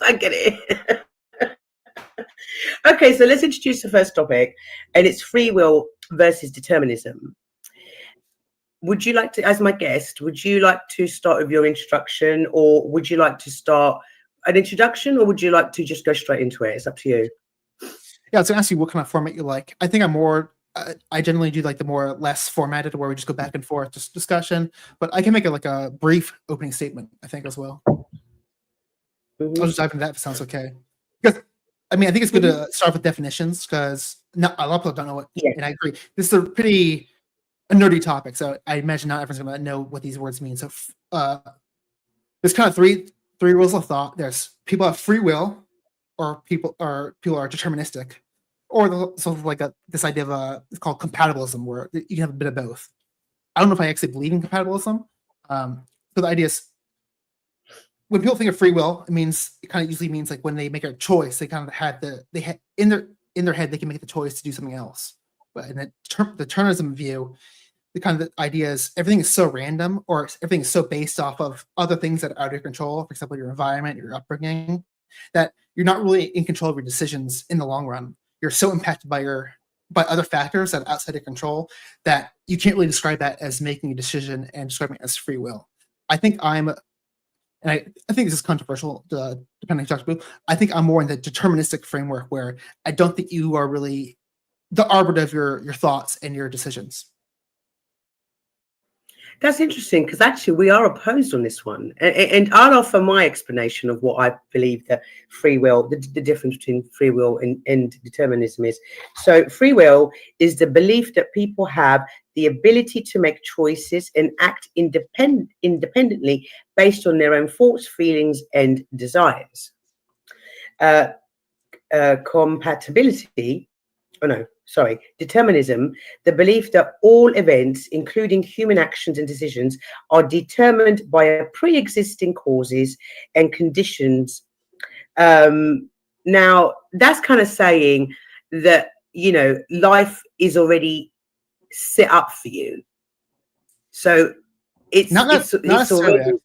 Speaker 21: I get it. Okay, so let's introduce the first topic, and it's free will versus determinism. Would you like to, as my guest, start with your introduction, or would you like to start an introduction, or would you like to just go straight into it? It's up to you.
Speaker 4: Yeah, I was going to ask you what kind of format you like. I think I'm more, I generally do the more less formatted where we just go back and forth, just discussion, but I can make it a brief opening statement, I think, as well. I'll just dive into that if it sounds okay. Because, I think it's good to start with definitions because a lot of people don't know what, and I agree. This is a nerdy topic, so I imagine not everyone's going to know what these words mean. So there's kind of three rules of thought. There's people have free will, or people are deterministic, or this idea of it's called compatibilism, where you can have a bit of both. I don't know if I actually believe in compatibilism. So the idea is when people think of free will, it kind of usually means when they make a choice, they kind of in their head they can make the choice to do something else. But in the determinism view, the idea is everything is so random, or everything is so based off of other things that are out of your control, for example, your environment, your upbringing, that you're not really in control of your decisions in the long run. You're so impacted by other factors that are outside your control that you can't really describe that as making a decision and describing it as free will. I think I think this is controversial, depending on who you talk to. I think I'm more in the deterministic framework where I don't think you are really the arbiter of your thoughts and your decisions.
Speaker 21: That's interesting because actually we are opposed on this one, and I'll offer my explanation of what I believe that free will, the difference between free will and determinism is. So, free will is the belief that people have the ability to make choices and act independently based on their own thoughts, feelings, and desires. Compatibility. Oh no, sorry, determinism, the belief that all events, including human actions and decisions, are determined by a pre-existing causes and conditions. Now, that's kind of saying that, you know, life is already set up for you. So it's
Speaker 4: not necessarily.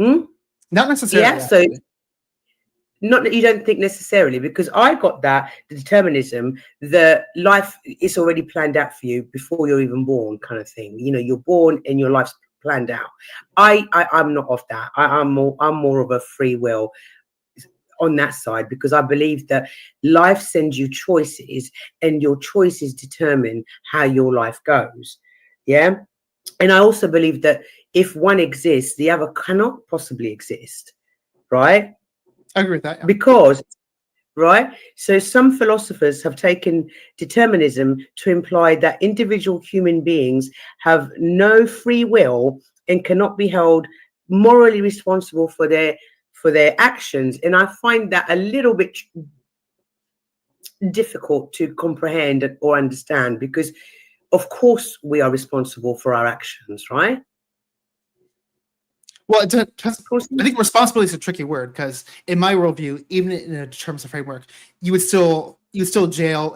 Speaker 21: already.
Speaker 4: Not necessarily.
Speaker 21: Yeah, so not that you don't think necessarily, because I got that the determinism that life is already planned out for you before you're even born, kind of thing. You know, you're born and your life's planned out. I'm not of that. I'm more of a free will on that side, because I believe that life sends you choices and your choices determine how your life goes. Yeah. And I also believe that if one exists, the other cannot possibly exist. Right.
Speaker 4: I agree with that. Yeah.
Speaker 21: Because, right, so some philosophers have taken determinism to imply that individual human beings have no free will and cannot be held morally responsible for their actions. And I find that a little bit difficult to comprehend or understand, because of course we are responsible for our actions, right?
Speaker 4: Well, I think responsibility is a tricky word, because in my worldview, even in a determinism framework, you would still jail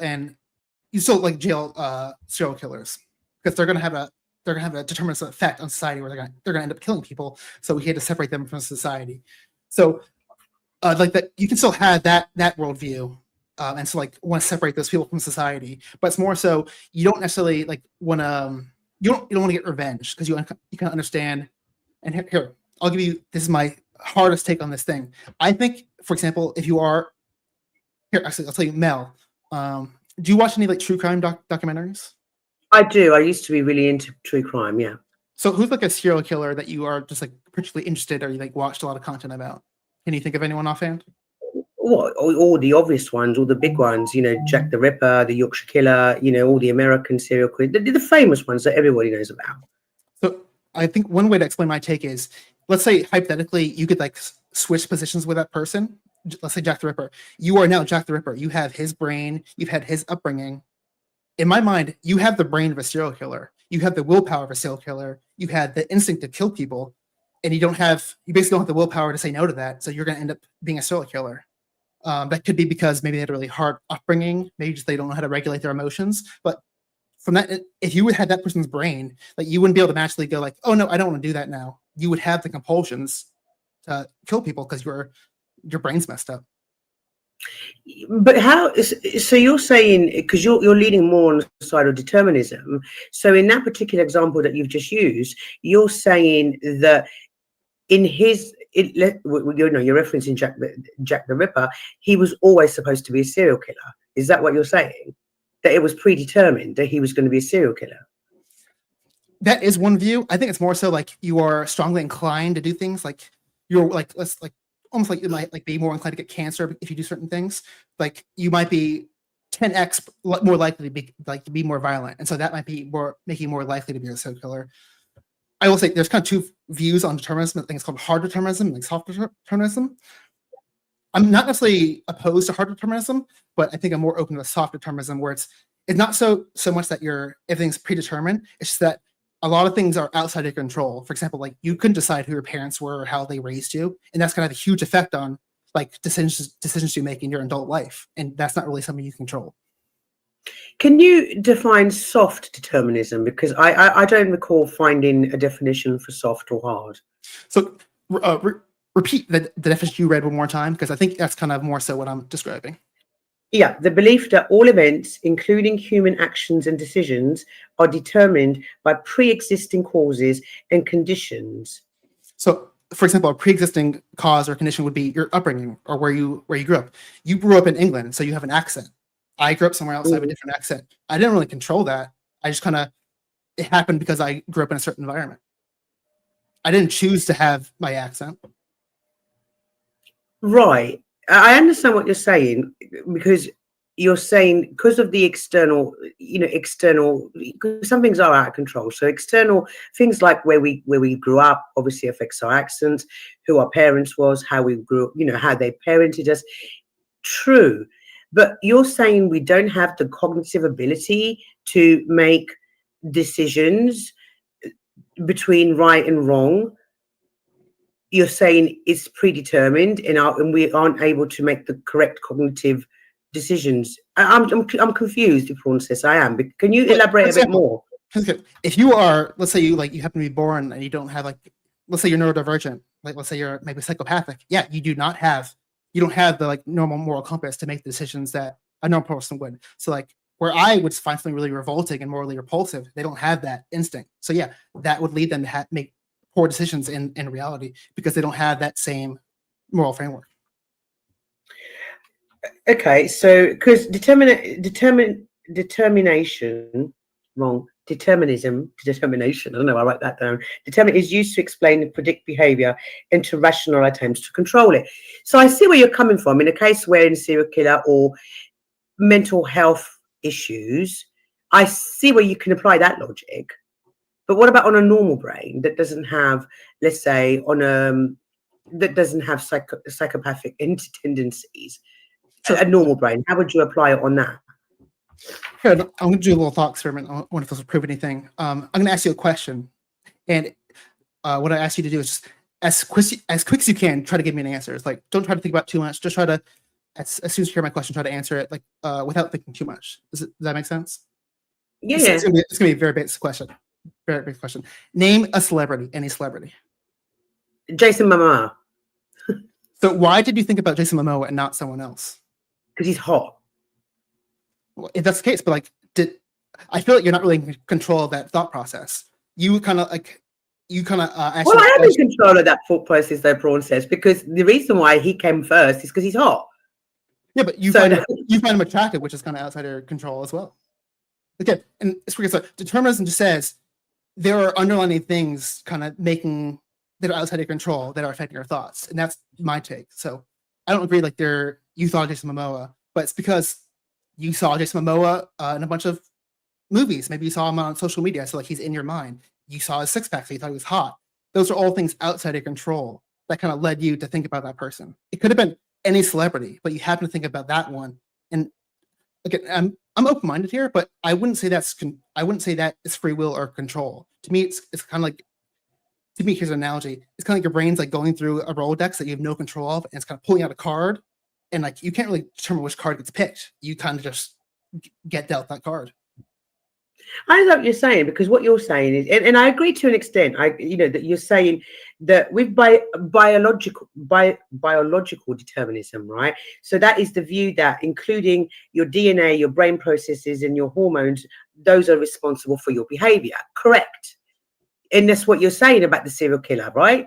Speaker 4: serial killers, because they're gonna have a deterministic effect on society where they're gonna end up killing people. So we had to separate them from society. So like that, you can still have that worldview, and so like want to separate those people from society, but it's more so you don't necessarily like want to you don't want to get revenge, because you can understand. And here, I'll give you, this is my hardest take on this thing. I think, for example, if you are here, actually, I'll tell you, Mel, do you watch any like true crime documentaries?
Speaker 21: I do. I used to be really into true crime. Yeah.
Speaker 4: So who's like a serial killer that you are just like particularly interested, or you like watched a lot of content about? Can you think of anyone offhand?
Speaker 21: Well, all the obvious ones, all the big ones, you know, Jack the Ripper, the Yorkshire Killer, you know, all the American serial killers, the famous ones that everybody knows about.
Speaker 4: So I think one way to explain my take is, let's say hypothetically you could like switch positions with that person. Let's say Jack the Ripper. You are now Jack the Ripper. You have his brain. You've had his upbringing. In my mind, you have the brain of a serial killer. You have the willpower of a serial killer. You had the instinct to kill people, and you basically don't have the willpower to say no to that. So you're going to end up being a serial killer. That could be because maybe they had a really hard upbringing. Maybe just they don't know how to regulate their emotions. But from that, if you had that person's brain, like you wouldn't be able to naturally go like, oh no, I don't want to do that now. You would have the compulsions to kill people because your brain's messed up.
Speaker 21: But how? So you're saying, because you're leaning more on the side of determinism. So in that particular example that you've just used, you're saying that in you're referencing Jack the Ripper. He was always supposed to be a serial killer. Is that what you're saying? That it was predetermined that he was going to be a serial killer?
Speaker 4: That is one view. I think it's more so like you are strongly inclined to do things like you're like almost like you might like be more inclined to get cancer if you do certain things. Like you might be 10x more likely to be more violent, and so that might be making you more likely to be a serial killer. I will say there's kind of two views on determinism. I think it's called hard determinism and like soft determinism. I'm not necessarily opposed to hard determinism, but I think I'm more open to soft determinism, where it's not so much that everything's predetermined. It's just that a lot of things are outside your control. For example, like you couldn't decide who your parents were or how they raised you, and that's going to have a huge effect on like decisions you make in your adult life, and that's not really something you control.
Speaker 21: Can you define soft determinism? Because I don't recall finding a definition for soft or hard.
Speaker 4: So repeat the definition you read one more time, because I think that's kind of more so what I'm describing.
Speaker 21: Yeah, the belief that all events, including human actions and decisions, are determined by pre-existing causes and conditions.
Speaker 4: So, for example, a pre-existing cause or condition would be your upbringing or where you grew up. You grew up in England, so you have an accent. I grew up somewhere else, I have a different accent. I didn't really control that. I just kind of, it happened because I grew up in a certain environment. I didn't choose to have my accent.
Speaker 21: Right. I understand what you're saying, because you're saying because of the external, because some things are out of control. So external things like where we grew up obviously affects our accents, who our parents was, how we grew up, how they parented us. True. But you're saying we don't have the cognitive ability to make decisions between right and wrong. You're saying it's predetermined, and we aren't able to make the correct cognitive decisions. I'm confused, Prawncess. I am. But can you elaborate a bit more?
Speaker 4: If you are, let's say you happen to be born and you don't have let's say you're neurodivergent, let's say you're maybe psychopathic. Yeah, you don't have the normal moral compass to make the decisions that a normal person would. So where I would find something really revolting and morally repulsive, they don't have that instinct. So yeah, that would lead them to make poor decisions in reality because they don't have that same moral framework.
Speaker 21: Okay, so because determination, determination, I don't know, I write that down. Determination is used to explain and predict behavior and to rational attempts to control it. So I see where you're coming from. In a case where in serial killer or mental health issues, I see where you can apply that logic. But what about on a normal brain that doesn't have, let's say, that doesn't have psychopathic tendencies? A normal brain, how would you apply it on that?
Speaker 4: Good. I'm going to do a little thought experiment. I wonder if this will prove anything. I'm going to ask you a question, and what I ask you to do is just as quick as you can, try to give me an answer. It's don't try to think about too much. Just try to, as soon as you hear my question, try to answer it without thinking too much. Does that make sense?
Speaker 21: Yeah.
Speaker 4: It's going to be a very basic question. Very big question. Name a celebrity, any celebrity.
Speaker 21: Jason Momoa.
Speaker 4: So why did you think about Jason Momoa and not someone else?
Speaker 21: Because he's hot.
Speaker 4: Well, if that's the case, but I feel like you're not really in control of that thought process. You kind of
Speaker 21: Well, I am in control of that thought process, though, Prawncess, because the reason why he came first is because he's hot.
Speaker 4: Yeah, but you find him attractive, which is kind of outside your control as well. Okay, and it's because determinism just says there are underlying things kind of that are outside your control that are affecting your thoughts, and that's my take. So I don't agree you thought Jason Momoa, but it's because you saw Jason Momoa in a bunch of movies. Maybe you saw him on social media, so he's in your mind. You saw his six pack, so you thought he was hot. Those are all things outside your control that kind of led you to think about that person. It could have been any celebrity, but you happen to think about that one. And again, I'm open-minded here, but I wouldn't say that is free will or control. To me, it's kind of to me, here's an analogy. It's kind of your brain's going through a Rolodex that you have no control of, and it's kind of pulling out a card, and you can't really determine which card gets picked. You kind of just get dealt that card.
Speaker 21: I know what you're saying, because what you're saying is, and I agree to an extent. That you're saying that with biological determinism, right? So that is the view that including your DNA, your brain processes, and your hormones, those are responsible for your behavior. Correct. And that's what you're saying about the serial killer, right?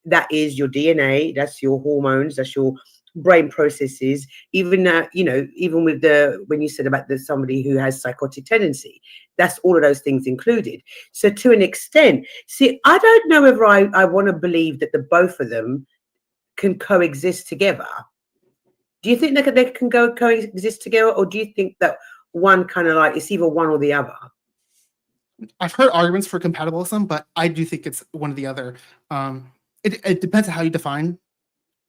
Speaker 21: That is your DNA, that's your hormones, that's your brain processes. Even even with when you said about somebody who has psychotic tendency, that's all of those things included. So to an extent, see, I don't know whether I want to believe that the both of them can coexist together. Do you think they can coexist together, or do you think that one kind of it's either one or the other?
Speaker 4: I've heard arguments for compatibilism, but I do think it's one or the other. It depends on how you define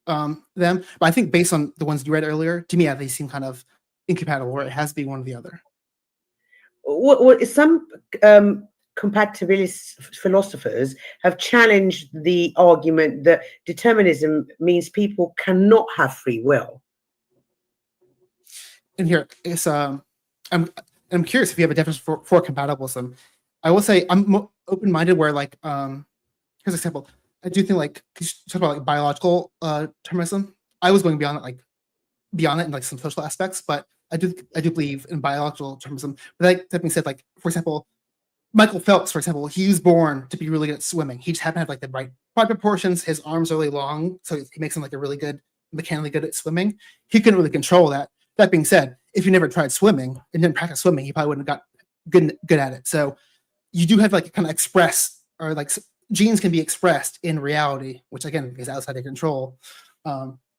Speaker 4: them. But I think based on the ones you read earlier, to me, they seem kind of incompatible, where it has to be one or the other.
Speaker 21: Some compatibilist philosophers have challenged the argument that determinism means people cannot have free will.
Speaker 4: And here, it's I'm curious if you have a definition for compatibilism. I will say I'm open-minded where here's an example. I do think talk about biological determinism. I was going beyond it in some social aspects, but I do believe in biological determinism. But that being said, for example, Michael Phelps, for example, he was born to be really good at swimming. He just happened to have the right body proportions. His arms are really long, so he makes him a really good, mechanically good at swimming. He couldn't really control that. That being said, if you never tried swimming and didn't practice swimming, you probably wouldn't have got good at it. So you do have like kind of express or like genes can be expressed in reality, which again is outside of control,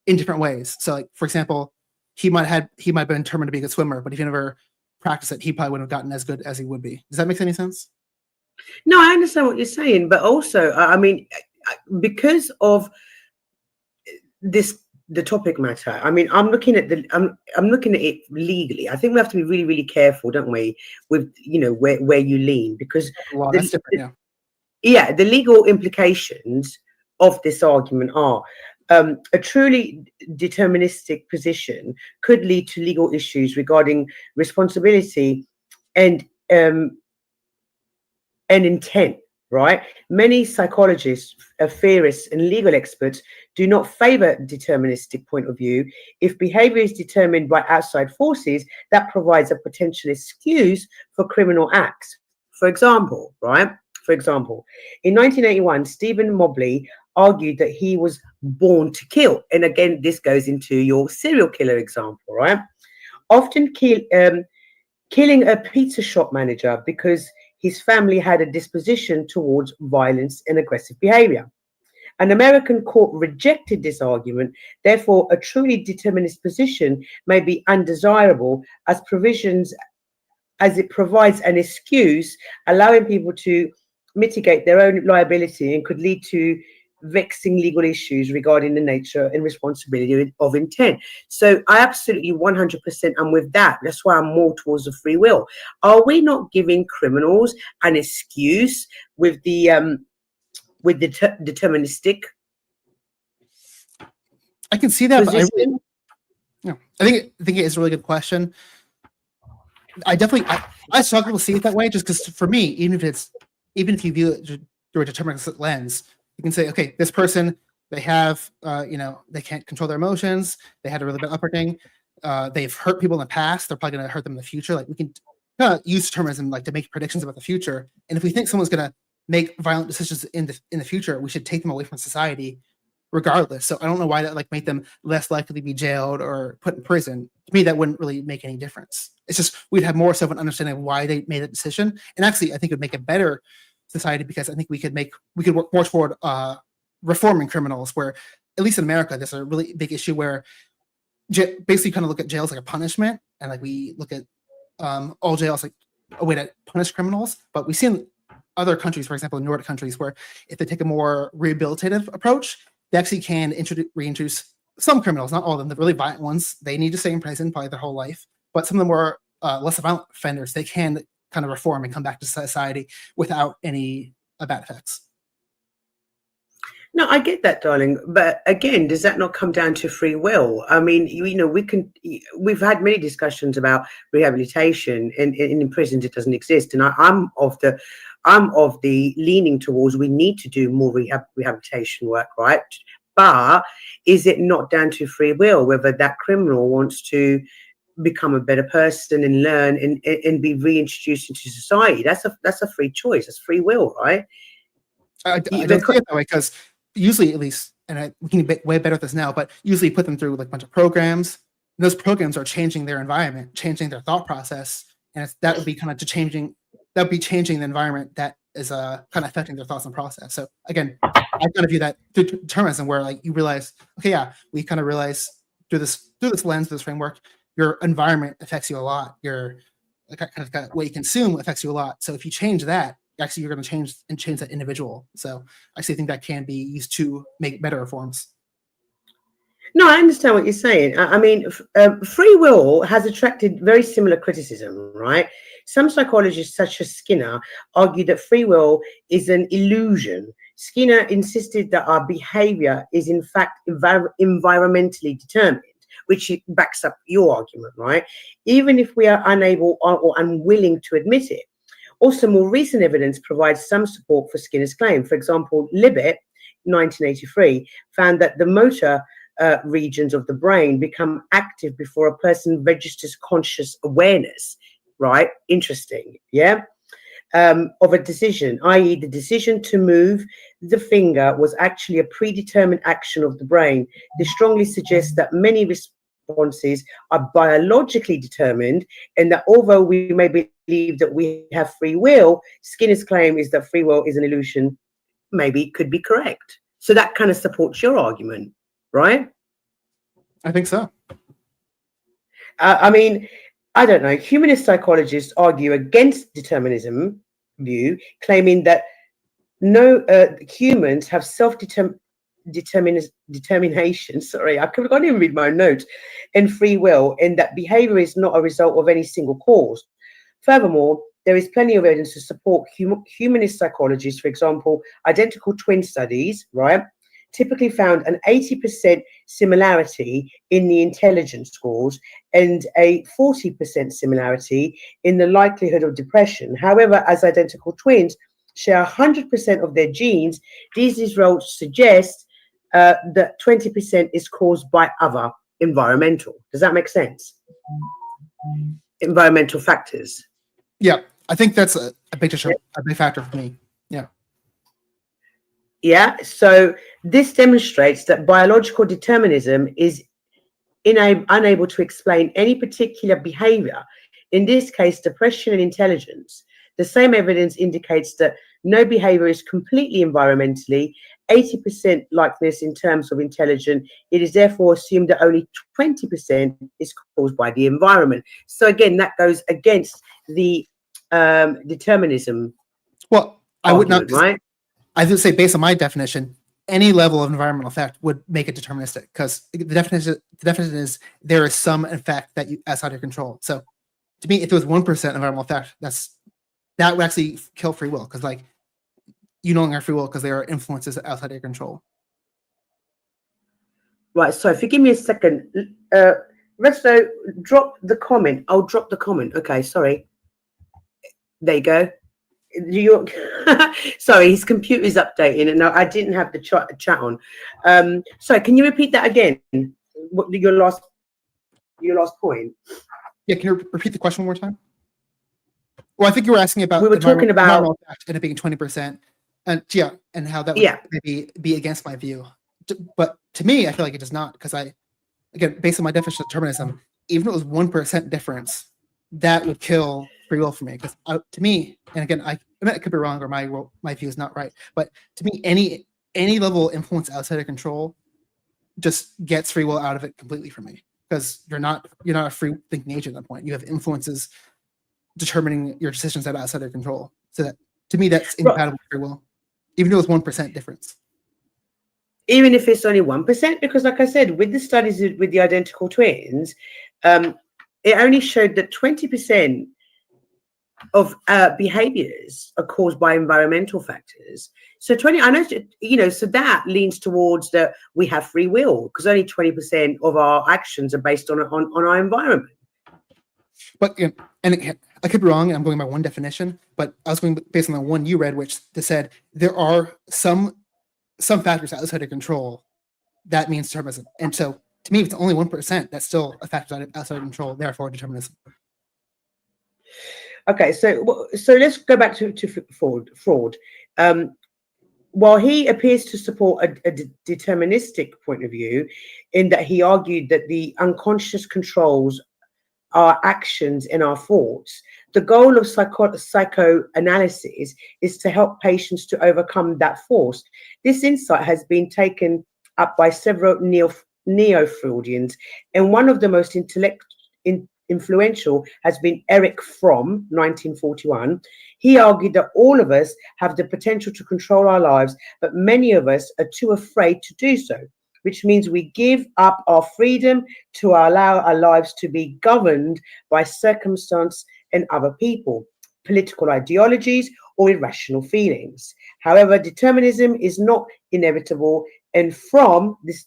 Speaker 4: in different ways. So like, for example, he might have been determined to be a good swimmer, but if he never practiced it, he probably wouldn't have gotten as good as he would be. Does that make any sense?
Speaker 21: No, I understand what you're saying, but also, I mean, because of the topic matter. I mean, I'm looking at it legally. I think we have to be really, really careful, don't we, with where you lean, because
Speaker 4: that's different,
Speaker 21: the legal implications of this argument are a truly deterministic position could lead to legal issues regarding responsibility and intent, right? Many psychologists, theorists, and legal experts do not favor deterministic point of view if behavior is determined by outside forces that provides a potential excuse for criminal acts. For example, in 1981, Stephen Mobley argued that he was born to kill. And again, this goes into your serial killer example, right? Often killing a pizza shop manager because his family had a disposition towards violence and aggressive behavior. An American court rejected this argument. Therefore, a truly determinist position may be undesirable as it provides an excuse, allowing people to mitigate their own liability and could lead to vexing legal issues regarding the nature and responsibility of intent. So I absolutely 100% am with that. That's why I'm more towards the free will. Are we not giving criminals an excuse with the deterministic?
Speaker 4: I can see that, but I think it is a really good question. I struggle to see it that way, just because for me, even if you view it through a deterministic lens, you can say, okay, this person, they have, they can't control their emotions. They had a really bad upbringing. They've hurt people in the past. They're probably going to hurt them in the future. Like we can use determinism like to make predictions about the future. And if we think someone's going to make violent decisions in the future, we should take them away from society regardless. So I don't know why that like make them less likely to be jailed or put in prison. To me, that wouldn't really make any difference. It's just we'd have more so of an understanding of why they made that decision. And actually, I think it would make a better society, because I think we could work more toward reforming criminals, where at least in America there's a really big issue where basically kind of look at jails like a punishment, and like we look at all jails like a way to punish criminals. But we see in other countries, for example in Nordic countries, where if they take a more rehabilitative approach, they actually can reintroduce some criminals, not all of them, the really violent ones. They need to stay in prison probably their whole life, but some of the more less violent offenders, they can kind of reform and come back to society without any bad effects.
Speaker 21: No, I get that, darling. But again, does that not come down to free will? I mean, we've had many discussions about rehabilitation, and in prisons it doesn't exist. And I'm of the leaning towards we need to do more rehabilitation work, right? But is it not down to free will whether that criminal wants to become a better person and learn and be reintroduced into society? That's a free choice. That's free will, right?
Speaker 4: I don't see it that way, because usually, at least, and we can be way better at this now, but usually put them through like a bunch of programs. And those programs are changing their environment, changing their thought process, and that would be kind of changing the environment that is kind of affecting their thoughts and process. So again, I kind of view that through determinism, where like you realize, okay, yeah, we kind of realize through this lens, through this framework, your environment affects you a lot. Your what you consume affects you a lot. So if you change that, actually you're going to change that individual. So I actually think that can be used to make better reforms.
Speaker 21: No, I understand what you're saying. I mean, free will has attracted very similar criticism, right? Some psychologists, such as Skinner, argue that free will is an illusion. Skinner insisted that our behavior is in fact environmentally determined, which backs up your argument, right? Even if we are unable or unwilling to admit it. Also, more recent evidence provides some support for Skinner's claim. For example, Libet, 1983, found that the motor regions of the brain become active before a person registers conscious awareness, right? Interesting, yeah? Of a decision, i.e. the decision to move the finger was actually a predetermined action of the brain. This strongly suggests that many responses are biologically determined, and that although we may believe that we have free will, Skinner's claim is that free will is an illusion, maybe could be correct. So that kind of supports your argument, right?
Speaker 4: I think so.
Speaker 21: I mean, I don't know. Humanist psychologists argue against determinism view, claiming that no humans have determination. Sorry, I can't even read my notes. And free will, and that behavior is not a result of any single cause. Furthermore, there is plenty of evidence to support humanist psychologists. For example, identical twin studies, right, typically found an 80% similarity in the intelligence scores and a 40% similarity in the likelihood of depression. However, as identical twins share 100% of their genes, these results suggest that 20% is caused by other environmental. Does that make sense? Environmental factors.
Speaker 4: Yeah, I think that's a big factor for me. Yeah.
Speaker 21: Yeah, so this demonstrates that biological determinism is unable to explain any particular behavior, in this case, depression and intelligence. The same evidence indicates that no behavior is completely environmentally 80% like this in terms of intelligence. It is therefore assumed that only 20% is caused by the environment. So again, that goes against the determinism.
Speaker 4: Well, I would not,
Speaker 21: right?
Speaker 4: I would say, based on my definition, any level of environmental effect would make it deterministic, because the definition is there is some effect that you outside your control. So to me, if there was 1% environmental effect, that would actually kill free will, because like you no longer have free will because there are influences outside your control.
Speaker 21: Right. So if you give me a second, Resto, drop the comment. I'll drop the comment. Okay. Sorry. There you go. Sorry, his computer's updating, and I didn't have the chat on. Sorry, can you repeat that again? Your last point.
Speaker 4: Yeah, can you repeat the question one more time? Well, I think you were asking about
Speaker 21: we were talking about
Speaker 4: and it being 20%, and yeah, and how that would maybe be against my view. But to me, I feel like it does not, because again, based on my definition of determinism, even if it was 1% difference, that would kill free will for me. Because to me, and again, I could be wrong, or my view is not right, but to me, any level of influence outside of control just gets free will out of it completely for me, because you're not a free thinking agent at that point. You have influences determining your decisions that are outside of control. So that, to me, that's incompatible with free will, even if it was 1% difference.
Speaker 21: Even if it's only 1%, because like I said, with the studies with the identical twins, it only showed that 20% of behaviors are caused by environmental factors. So I know, so that leans towards that we have free will, because only 20% of our actions are based on our environment.
Speaker 4: But and again, I could be wrong, and I'm going by one definition, but I was going based on the one you read, which said there are some factors outside of control. That means determinism. And so to me, if it's only 1%, that's still a factor outside of control, therefore determinism.
Speaker 21: Okay, so let's go back to fraud. While he appears to support a deterministic point of view, in that he argued that the unconscious controls our actions and our thoughts, the goal of psychoanalysis is to help patients to overcome that force. This insight has been taken up by several neo-Freudians, and one of the most influential has been Erich Fromm, 1941. He argued that all of us have the potential to control our lives, but many of us are too afraid to do so, which means we give up our freedom to allow our lives to be governed by circumstance and other people, political ideologies, or irrational feelings. However, determinism is not inevitable, and Fromm, this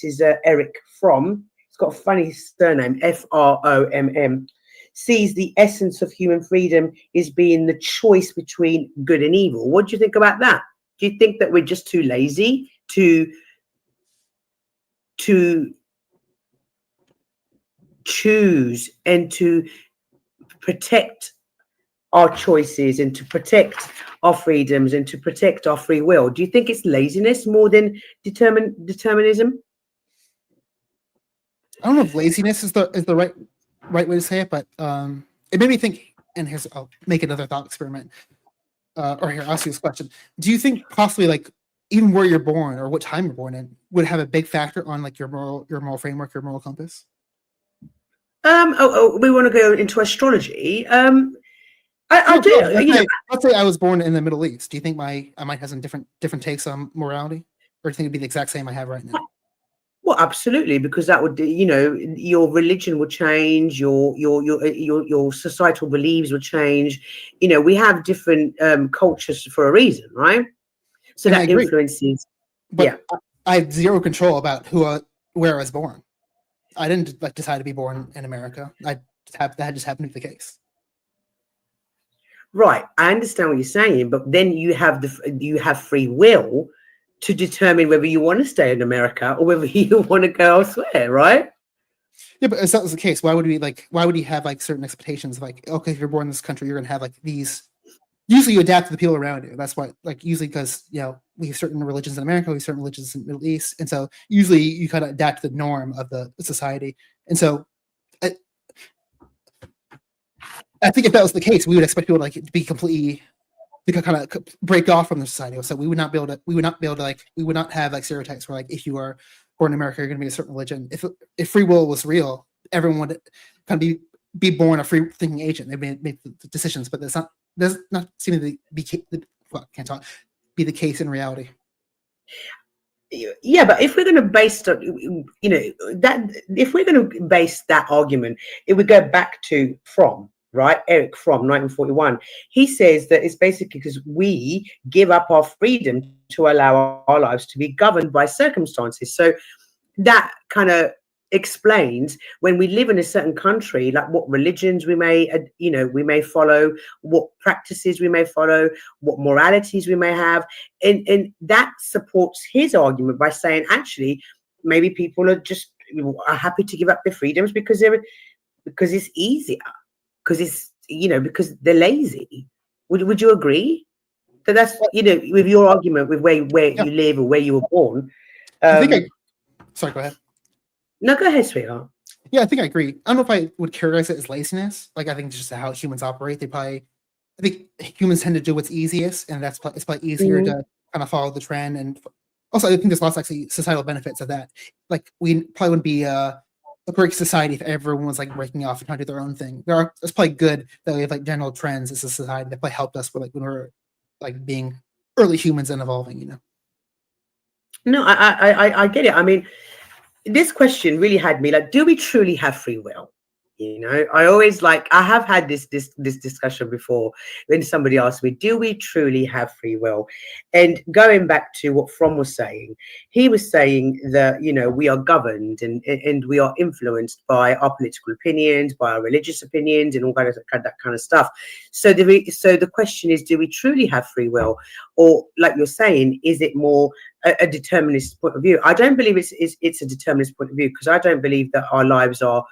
Speaker 21: is Erich Fromm, he's got a funny surname, F-R-O-M-M, sees the essence of human freedom is being the choice between good and evil. What do you think about that? Do you think that we're just too lazy to choose and to protect our choices and to protect our freedoms and to protect our free will? Do you think it's laziness more than determinism?
Speaker 4: I don't know if laziness is the right way to say it, but it made me think. And here's I'll make another thought experiment. Or here, I'll ask you this question: do you think possibly like even where you're born or what time you're born in would have a big factor on like your moral framework, your moral compass?
Speaker 21: We want to go into astrology. I do.
Speaker 4: Let's say I was born in the Middle East. Do you think I might have some different takes on morality, or do you think it'd be the exact same I have right now?
Speaker 21: Well, absolutely, because that would, your religion would change, your societal beliefs would change. We have different cultures for a reason, right? So
Speaker 4: And I
Speaker 21: that
Speaker 4: agree.
Speaker 21: influences.
Speaker 4: But I have zero control about where I was born. I didn't decide to be born in America. That just happened to be the case.
Speaker 21: Right, I understand what you're saying, but then you have free will to determine whether you want to stay in America or whether you want to go elsewhere, right?
Speaker 4: Yeah, but if that was the case, why would you have like certain expectations of like, okay, if you're born in this country, you're gonna have like these. Usually, you adapt to the people around you. That's why, like, usually because we have certain religions in America, we have certain religions in the Middle East, and so usually you kind of adapt to the norm of the society. And so, I think if that was the case, we would expect people to be completely. We could kind of break off from the society, so we would not be able to we would not have like stereotypes where like if you are born in America, you're going to be a certain religion. If free will was real, everyone would kind of be born a free thinking agent. They make the decisions, but does not seem to be the case in reality.
Speaker 21: Yeah, but if we're going to base if we're going to base that argument, it would go back to right? Eric Fromm, 1941. He says that it's basically because we give up our freedom to allow our lives to be governed by circumstances. So that kind of explains when we live in a certain country, like what religions we may follow, what practices we may follow, what moralities we may have. And that supports his argument by saying, actually, maybe people are happy to give up their freedoms because it's easier. Because it's because they're lazy. Would you agree that that's with your argument with where you live or where you were born?
Speaker 4: Sorry, go ahead.
Speaker 21: No, go ahead, sweetheart.
Speaker 4: Yeah, I think I agree. I don't know if I would characterize it as laziness. Like I think it's just how humans operate. I think humans tend to do what's easiest, and it's probably easier to kind of follow the trend. And also, I think there's lots of actually societal benefits of that. Like we probably wouldn't be a great society if everyone was like breaking off and trying to do their own thing. It's probably good that we have like general trends as a society that probably helped us with like when we're like being early humans and evolving.
Speaker 21: No, I get it. I mean, this question really had me like, do we truly have free will? I always I have had this discussion before when somebody asked me, do we truly have free will? And going back to what Fromm was saying, he was saying that, we are governed and we are influenced by our political opinions, by our religious opinions and all that kind of stuff. So the question is, do we truly have free will? Or like you're saying, is it more a determinist point of view? I don't believe it's a determinist point of view because I don't believe that our lives are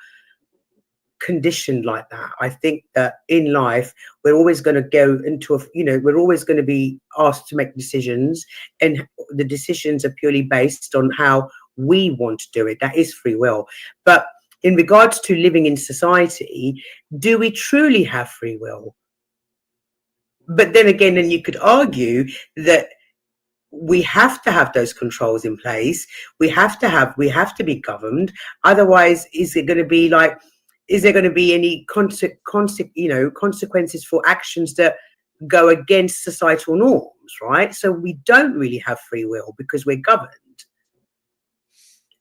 Speaker 21: conditioned like that. I think that in life we're always going to go into we're always going to be asked to make decisions, and the decisions are purely based on how we want to do it. That is free will. But in regards to living in society, do we truly have free will? But then again, then you could argue that we have to have those controls in place. We have to be governed. Otherwise, is there going to be any consequences for actions that go against societal norms, right? So we don't really have free will because we're governed.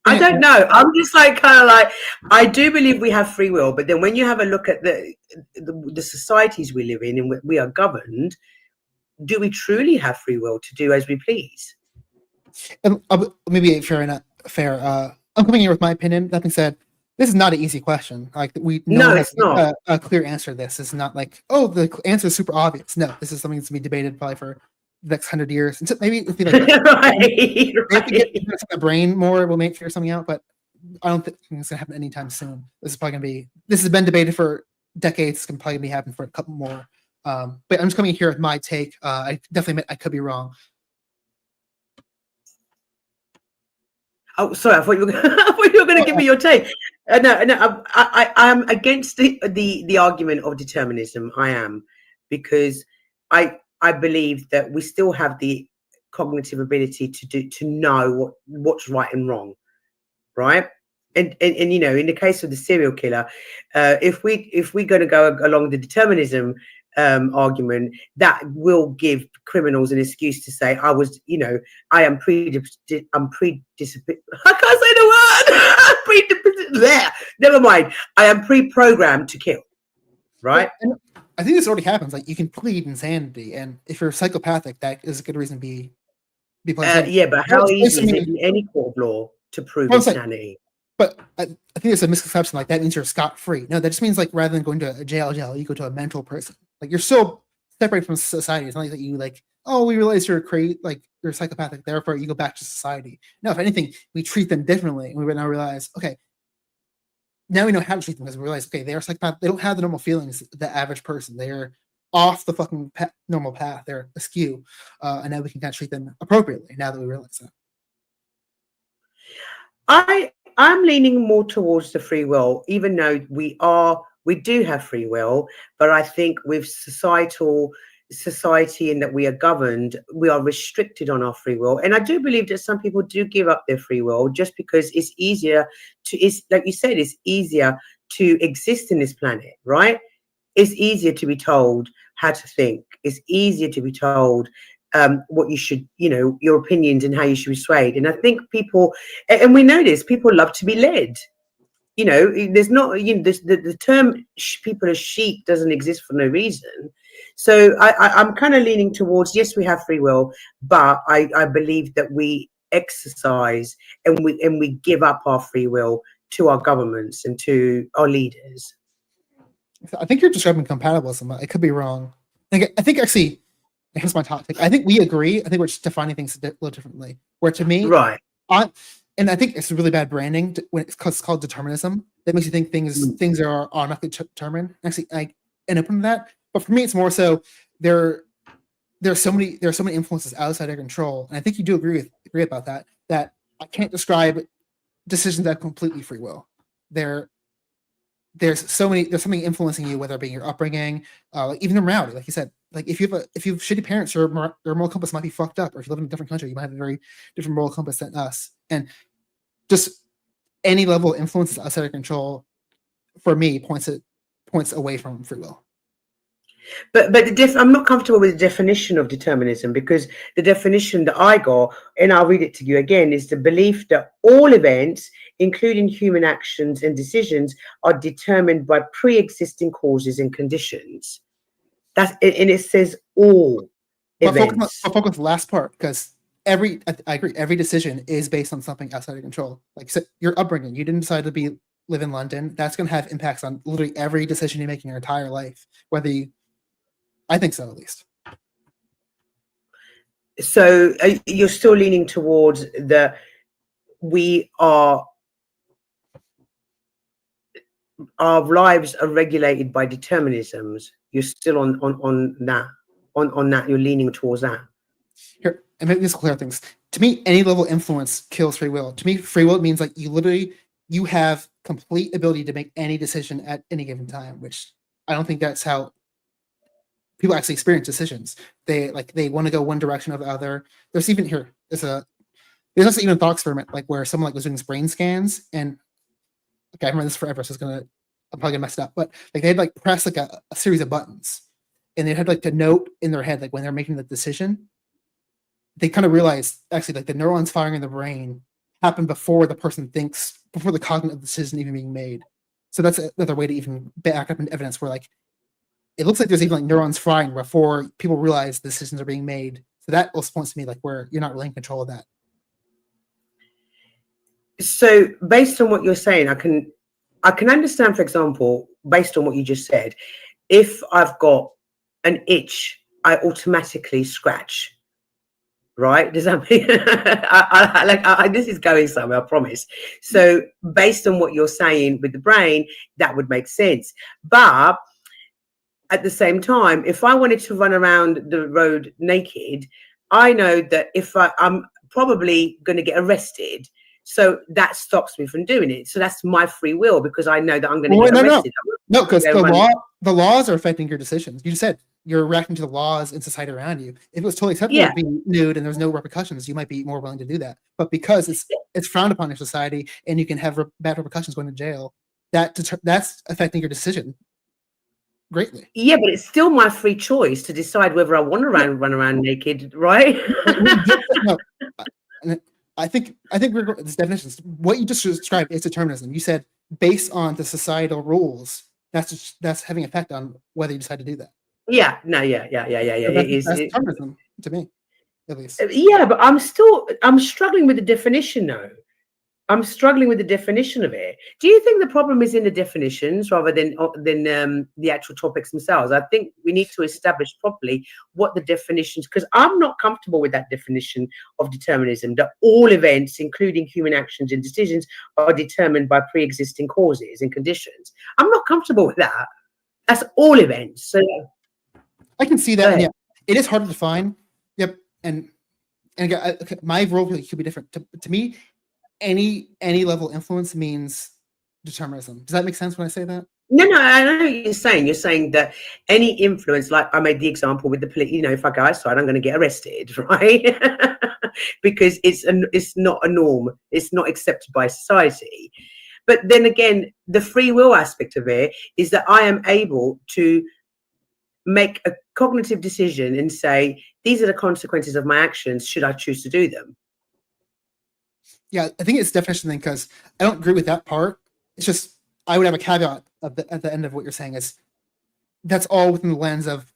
Speaker 21: I don't know. I'm just I do believe we have free will, but then when you have a look at the societies we live in and we are governed, do we truly have free will to do as we please?
Speaker 4: Maybe fair. I'm coming here with my opinion. That being said, this is not an easy question. Like no one has a clear answer to this. It's not like, oh, the answer is super obvious. No, this is something that's going to be debated probably for the next 100 years. And so maybe it'll be like the brain more will figure something out, but I don't think it's going to happen anytime soon. This has been debated for decades. It's going to probably be happening for a couple more. But I'm just coming here with my take. I definitely admit I could be wrong.
Speaker 21: Oh, sorry. I thought you were. I thought you were going to give me your take. No. I'm against the argument of determinism. I am, because I believe that we still have the cognitive ability to know what's right and wrong, right? And you know, in the case of the serial killer, if we're going to go along the determinism argument, that will give criminals an excuse to say, I was, you know, I am I'm predisposed. I can't say the word. There. Never mind. I am pre-programmed to kill. Right.
Speaker 4: And I think this already happens. Like, you can plead insanity, and if you're psychopathic, that is a good reason to be pleading.
Speaker 21: Yeah, but how easy is it in any court of law to prove insanity?
Speaker 4: But I think there's a misconception, like that means you're scot-free. No, that just means, like, rather than going to a jail, you go to a mental prison. Like, you're still separated from society. It's not like that you, like, oh, we realize you're you're psychopathic, therefore you go back to society. No, if anything, we treat them differently, and we now realize, okay, now we know how to treat them, because we realize, okay, they are psychopathic. They don't have the normal feelings the average person. They're off the fucking normal path. They're askew, and now we can kind of treat them appropriately. Now that we realize that.
Speaker 21: I'm leaning more towards the free will, even though we do have free will, but I think with society in that we are governed, we are restricted on our free will. And I do believe that some people do give up their free will just because it's easier it's like you said, it's easier to exist in this planet, right? It's easier to be told how to think. It's easier to be told what you should, you know, your opinions and how you should be swayed. And I think people, and we know this, people love to be led. You know, there's not, you know, the term people as sheep doesn't exist for no reason. So I'm kind of leaning towards, yes, we have free will, but I believe that we exercise and we give up our free will to our governments and to our leaders.
Speaker 4: I think you're describing compatibilism. I could be wrong. I think actually, here's my topic. I think we agree. I think we're just defining things a little differently. Where to me,
Speaker 21: right,
Speaker 4: and I think it's really bad branding when it's called determinism. That makes you think things are automatically determined. Actually, I end up in that. But for me, it's more so there are so many influences outside our control, and I think you do agree about that. That I can't describe decisions that have completely free will. There's something influencing you, whether it be your upbringing, like even morality, like you said. Like if you have shitty parents, your moral compass might be fucked up, or if you live in a different country, you might have a very different moral compass than us. And just any level of influence outside of control, for me, points away from free will.
Speaker 21: But I'm not comfortable with the definition of determinism, because the definition that I got, and I'll read it to you again, is the belief that all events, including human actions and decisions, are determined by pre-existing causes and conditions. And it says all events.
Speaker 4: I'll focus on the last part, because I agree, every decision is based on something outside of control. Like, so your upbringing, you didn't decide to live in London. That's going to have impacts on literally every decision you make in your entire life, I think so, at least.
Speaker 21: So you're still leaning towards our lives are regulated by determinisms. You're still on that. You're leaning towards that.
Speaker 4: Here, and maybe this will clear things. To me, any level of influence kills free will. To me, free will means like you have complete ability to make any decision at any given time, which I don't think that's how people actually experience decisions. They want to go one direction or the other. There's also even a thought experiment like where someone was doing brain scans, and I remember this forever, so I'm probably gonna mess it up. But like they'd like press like a series of buttons, and they had like a note in their head, like when they're making the decision, they kind of realized actually like the neurons firing in the brain happen before the cognitive decision even being made. So that's another way to even back up in evidence where like it looks like there's even like neurons firing before people realize decisions are being made. So that also points to me like where you're not really in control of that.
Speaker 21: So based on what you're saying, I can understand, for example, based on what you just said, if I've got an itch, I automatically scratch. Right? Does that mean this is going somewhere, I promise. So based on what you're saying with the brain, that would make sense. But at the same time, if I wanted to run around the road naked, I know that if I'm probably going to get arrested. So that stops me from doing it. So that's my free will because I know that I'm going to
Speaker 4: Well,
Speaker 21: get
Speaker 4: no,
Speaker 21: arrested.
Speaker 4: no, because
Speaker 21: Go run.
Speaker 4: the laws are affecting your decisions. You just said you're reacting to the laws in society around you. If it was totally acceptable
Speaker 21: Yeah.
Speaker 4: to be nude and there's no repercussions, you might be more willing to do that. But because it's frowned upon in society and you can have bad repercussions going to jail, that's affecting your decision greatly.
Speaker 21: Yeah, but it's still my free choice to decide whether I want to run around naked, right?
Speaker 4: No, I think we're this definition. What you just described is determinism. You said based on the societal rules, that's having effect on whether you decide to do that.
Speaker 21: Yeah, no, yeah.
Speaker 4: So
Speaker 21: It is.
Speaker 4: that's determinism to me, at least.
Speaker 21: Yeah, but I'm struggling with the definition though. I'm struggling with the definition of it. Do you think the problem is in the definitions rather than the actual topics themselves? I think we need to establish properly what the definitions, because I'm not comfortable with that definition of determinism, that all events, including human actions and decisions, are determined by pre-existing causes and conditions. I'm not comfortable with that. That's all events. So
Speaker 4: I can see that. Yeah, it is hard to define. Yep, and again, my role could be different. To me, any level of influence means determinism. Does that make sense when I say that?
Speaker 21: No, I know what you're saying. You're saying that any influence, like I made the example with the police, if I go outside, I'm going to get arrested, right? Because it's not a norm. It's not accepted by society. But then again, the free will aspect of it is that I am able to make a cognitive decision and say, these are the consequences of my actions, should I choose to do them?
Speaker 4: Yeah, I think it's definition thing because I don't agree with that part. It's just I would have a caveat at the end of what you're saying is that's all within the lens of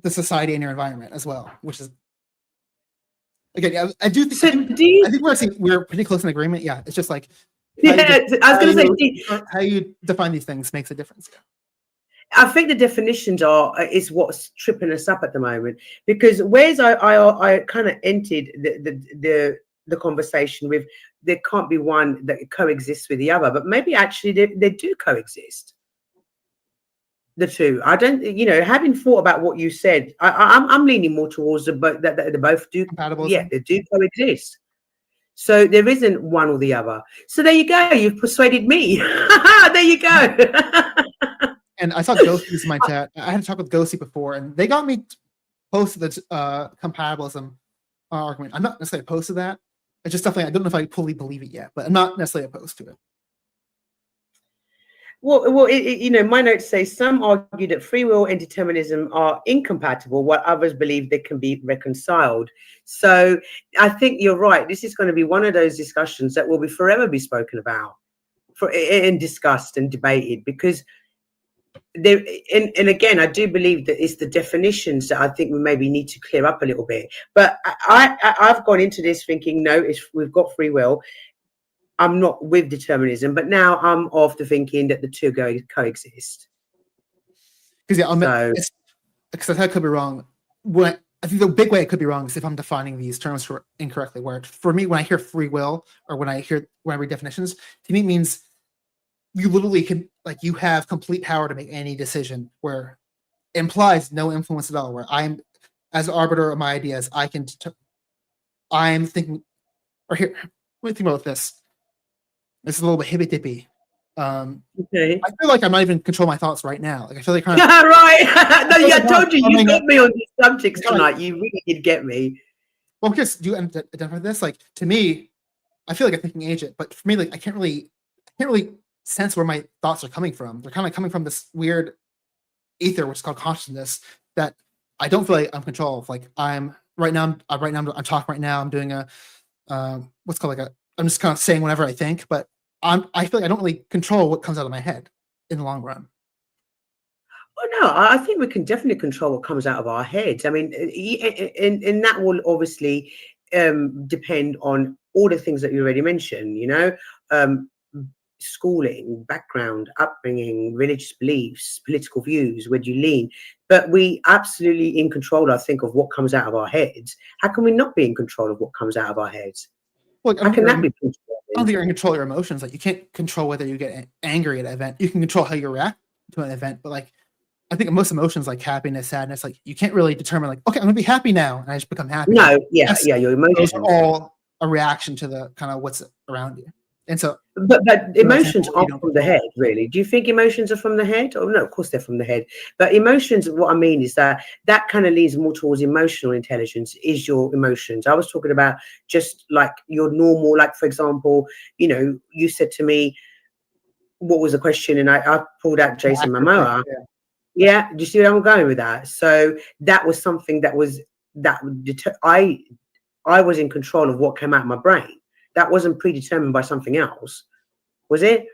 Speaker 4: the society and your environment as well, which is again, I do think. I think we're pretty close in agreement. Yeah, it's just like
Speaker 21: I was going to say
Speaker 4: how you define these things makes a difference.
Speaker 21: I think the definitions is what's tripping us up at the moment, because whereas I kind of entered the conversation with there can't be one that coexists with the other, but maybe actually they do coexist. The two, I don't, having thought about what you said, I'm leaning more towards that they both do compatible. Yeah, they do coexist. So there isn't one or the other. So there you go. You've persuaded me. There you go.
Speaker 4: And I saw Ghosties in my chat. I had to talk with Ghosty before, and they got me close to the compatibilism argument. I'm not necessarily opposed to that. It's just definitely I don't know if I fully believe it yet, but I'm not necessarily opposed to it.
Speaker 21: Well, my notes say some argue that free will and determinism are incompatible, while others believe they can be reconciled. So I think you're right. This is going to be one of those discussions that will be forever be spoken about, and discussed and debated, because there. And again, I do believe that it's the definitions that I think we maybe need to clear up a little bit. But I've gone into this thinking, no, we've got free will. I'm not with determinism, but now I'm off the thinking that the two coexist.
Speaker 4: Because because I could be wrong. I think the big way it could be wrong is if I'm defining these terms incorrectly. Where for me, when I hear free will or when I read definitions, to me it means you literally can you have complete power to make any decision. Where it implies no influence at all. Where I'm as arbiter of my ideas, I'm thinking. Or here, let me think about this. This is a little bit hippy dippy.
Speaker 21: Okay.
Speaker 4: I feel like I'm not even control my thoughts right now. I feel like
Speaker 21: right. No, I told you got me on these subjects tonight. You really did get me.
Speaker 4: Well, because do you identify this? To me, I feel like a thinking agent, but for me, I can't really sense where my thoughts are coming from. They're kind of coming from this weird ether, which is called consciousness, that I don't feel like I'm in control of. I'm talking right now. I'm doing a what's called I'm just kind of saying whatever I think, but I feel like I don't really control what comes out of my head in the long run.
Speaker 21: Well, no, I think we can definitely control what comes out of our heads. I mean, and that will obviously depend on all the things that you already mentioned, schooling, background, upbringing, religious beliefs, political views, where do you lean? But we absolutely in control, I think, of what comes out of our heads. How can we not be in control of what comes out of our heads? How can that be controlled?
Speaker 4: I don't think you're in control of your emotions. You can't control whether you get angry at an event. You can control how you react to an event, but I think most emotions like happiness, sadness, you can't really determine okay, I'm gonna be happy now, and I just become happy.
Speaker 21: No, your emotions
Speaker 4: those all a reaction to the kind of what's around you. And so,
Speaker 21: But emotions
Speaker 4: you
Speaker 21: are
Speaker 4: don't
Speaker 21: from the
Speaker 4: control.
Speaker 21: head, really. Do you think emotions are from the head? Oh no, of course they're from the head. But emotions, what I mean is that kind of leans more towards emotional intelligence. Is your emotions? I was talking about just like your normal, like for example, you know, you said to me, what was the question? And I pulled out Jason Momoa. Yeah, do you see where I'm going with that? So that was something that was I was in control of what came out of my brain. That wasn't predetermined by something else, was it?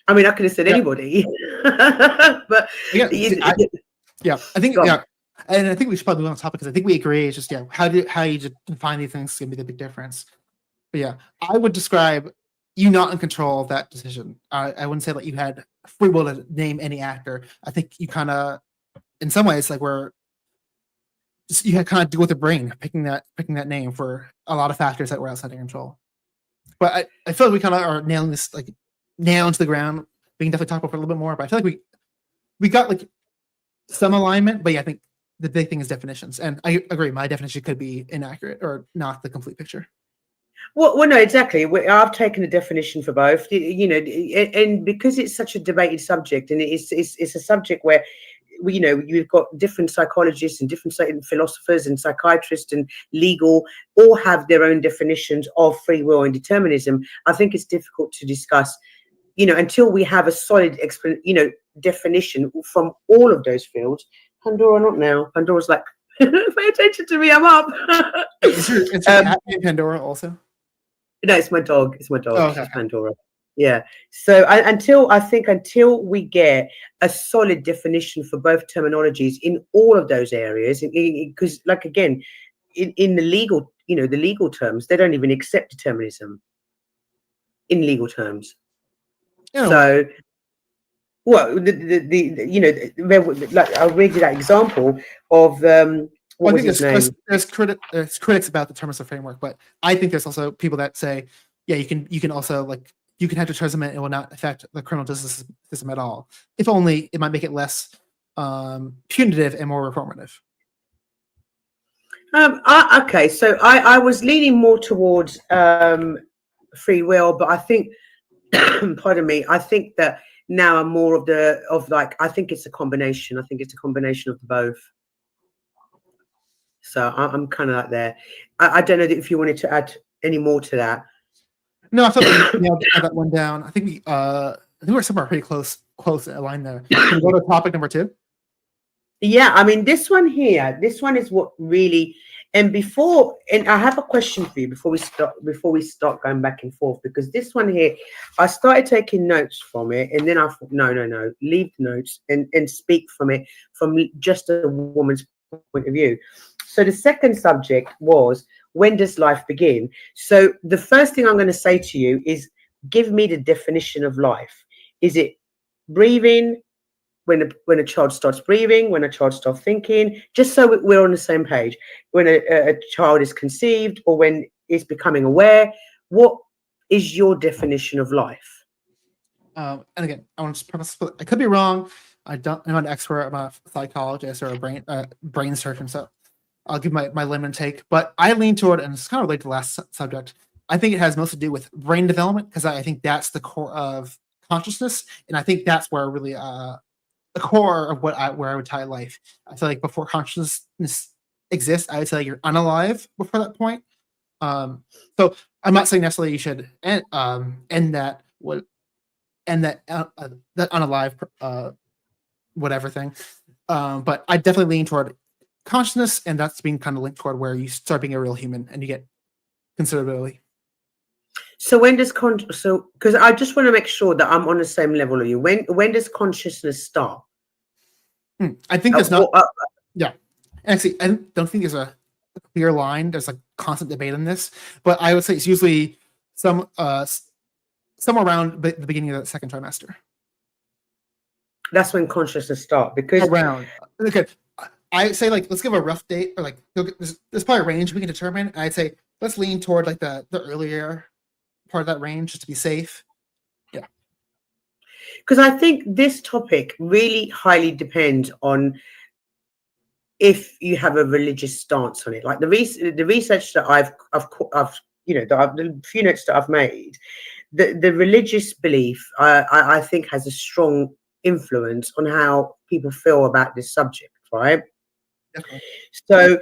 Speaker 21: I mean, I could have said anybody, but
Speaker 4: yeah, I think and I think we should probably move on topic because I think we agree. It's just how you define these things is gonna be the big difference. But yeah, I would describe you not in control of that decision. I wouldn't say that you had free will to name any actor. I think you kind of, in some ways, like you had kind of deal with the brain picking that name for a lot of factors that were outside your control. But I feel like we kind of are nailing this like nail into the ground. We can definitely talk about it a little bit more, but I feel like we got like some alignment. But yeah, I think the big thing is definitions, and I agree. My definition could be inaccurate or not the complete picture.
Speaker 21: Well, no, exactly. I've taken a definition for both. You know, and because it's such a debated subject, and it's a subject where, you know, you've got different psychologists and different philosophers and psychiatrists and legal all have their own definitions of free will and determinism. I think it's difficult to discuss, you know, until we have a solid definition from all of those fields. Pandora, not now. Pandora's like, pay attention to me, I'm up.
Speaker 4: Is your cat named Pandora also?
Speaker 21: No, it's my dog. It's my dog.
Speaker 4: Oh, okay.
Speaker 21: She's Pandora. Yeah. So until we get a solid definition for both terminologies in all of those areas, because like again, in the legal, you know, the legal terms, they don't even accept determinism in legal terms. So, well, you know, like I'll read you that example of what was his name?
Speaker 4: There's critics about the deterministic framework, but I think there's also people that say, yeah, you can also like you can have determinism and it will not affect the criminal justice system at all. If only it might make it less punitive and more reformative.
Speaker 21: Okay, so I was leaning more towards free will, but I think, pardon me, I think that now I'm more of I think it's a combination. I think it's a combination of both. So I'm kind of like there. I don't know if you wanted to add any more to that.
Speaker 4: No, I thought we nailed that one down. I think we're somewhere pretty close aligned there. Can we go to topic number 2?
Speaker 21: Yeah, I mean this one is what really. And I have a question for you before we start going back and forth, because this one here, I started taking notes from it, and then I thought, no, leave the notes and speak from it from just a woman's point of view. So the second subject was, when does life begin? So the first thing I'm going to say to you is, give me the definition of life. Is it breathing? When a child starts breathing, when a child starts thinking, just so we're on the same page. When a child is conceived, or when it's becoming aware, what is your definition of life?
Speaker 4: And again, I want to preface, I could be wrong. I'm not an expert. I'm a psychologist or a brain surgeon, so I'll give my limited take. But I lean toward, and it's kind of related to the last subject, I think it has most to do with brain development, because I think that's the core of consciousness, and I think that's where really the core of where I would tie life. I feel like before consciousness exists, I would say you're unalive before that point. So I'm not saying necessarily you should end that unalive whatever thing. But I definitely lean toward consciousness, and that's being kind of linked toward where you start being a real human and you get considerability.
Speaker 21: So when does because I just want to make sure that I'm on the same level of you. When does consciousness start?
Speaker 4: I think there's not. Yeah, actually, I don't think there's a clear line. There's a constant debate on this, but I would say it's usually somewhere around the beginning of the second trimester.
Speaker 21: That's when consciousness starts, because
Speaker 4: around. Okay, I say let's give a rough date, or there's probably a range we can determine. And I'd say let's lean toward the earlier part of that range just to be safe. Yeah,
Speaker 21: because I think this topic really highly depends on if you have a religious stance on it. Like the research that I've the few notes that I've made, the religious belief I think has a strong influence on how people feel about this subject, right? So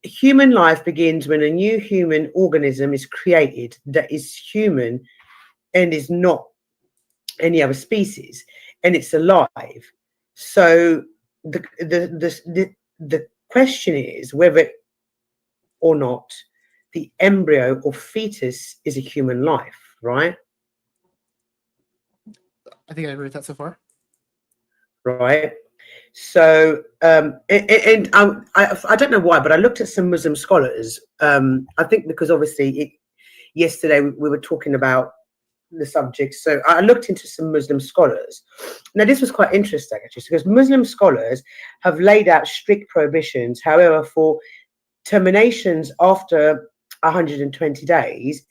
Speaker 21: human life begins when a new human organism is created that is human and is not any other species, and it's alive. So the question is whether or not the embryo or fetus is a human life, right?
Speaker 4: I think I agree with that so far.
Speaker 21: Right. So, I don't know why, but I looked at some Muslim scholars. I think because obviously yesterday we were talking about the subject. So I looked into some Muslim scholars. Now, this was quite interesting, actually, because Muslim scholars have laid out strict prohibitions. However, for terminations after 120 days,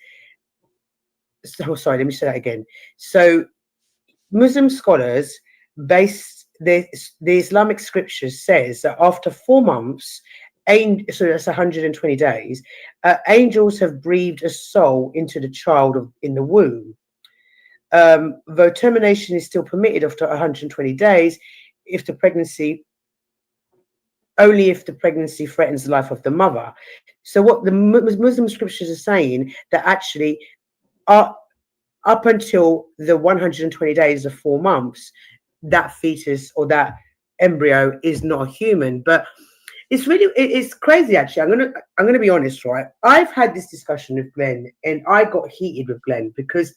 Speaker 21: sorry, let me say that again. So Muslim scholars the Islamic scriptures says that after 4 months, so that's 120 days, angels have breathed a soul into the child in the womb. Though termination is still permitted after 120 days, only if the pregnancy threatens the life of the mother. So what the Muslim scriptures are saying, that actually up until the 120 days of 4 months, that fetus or that embryo is not human. But it's crazy, actually. I'm gonna be honest, right? I've had this discussion with Glenn, and I got heated with Glenn because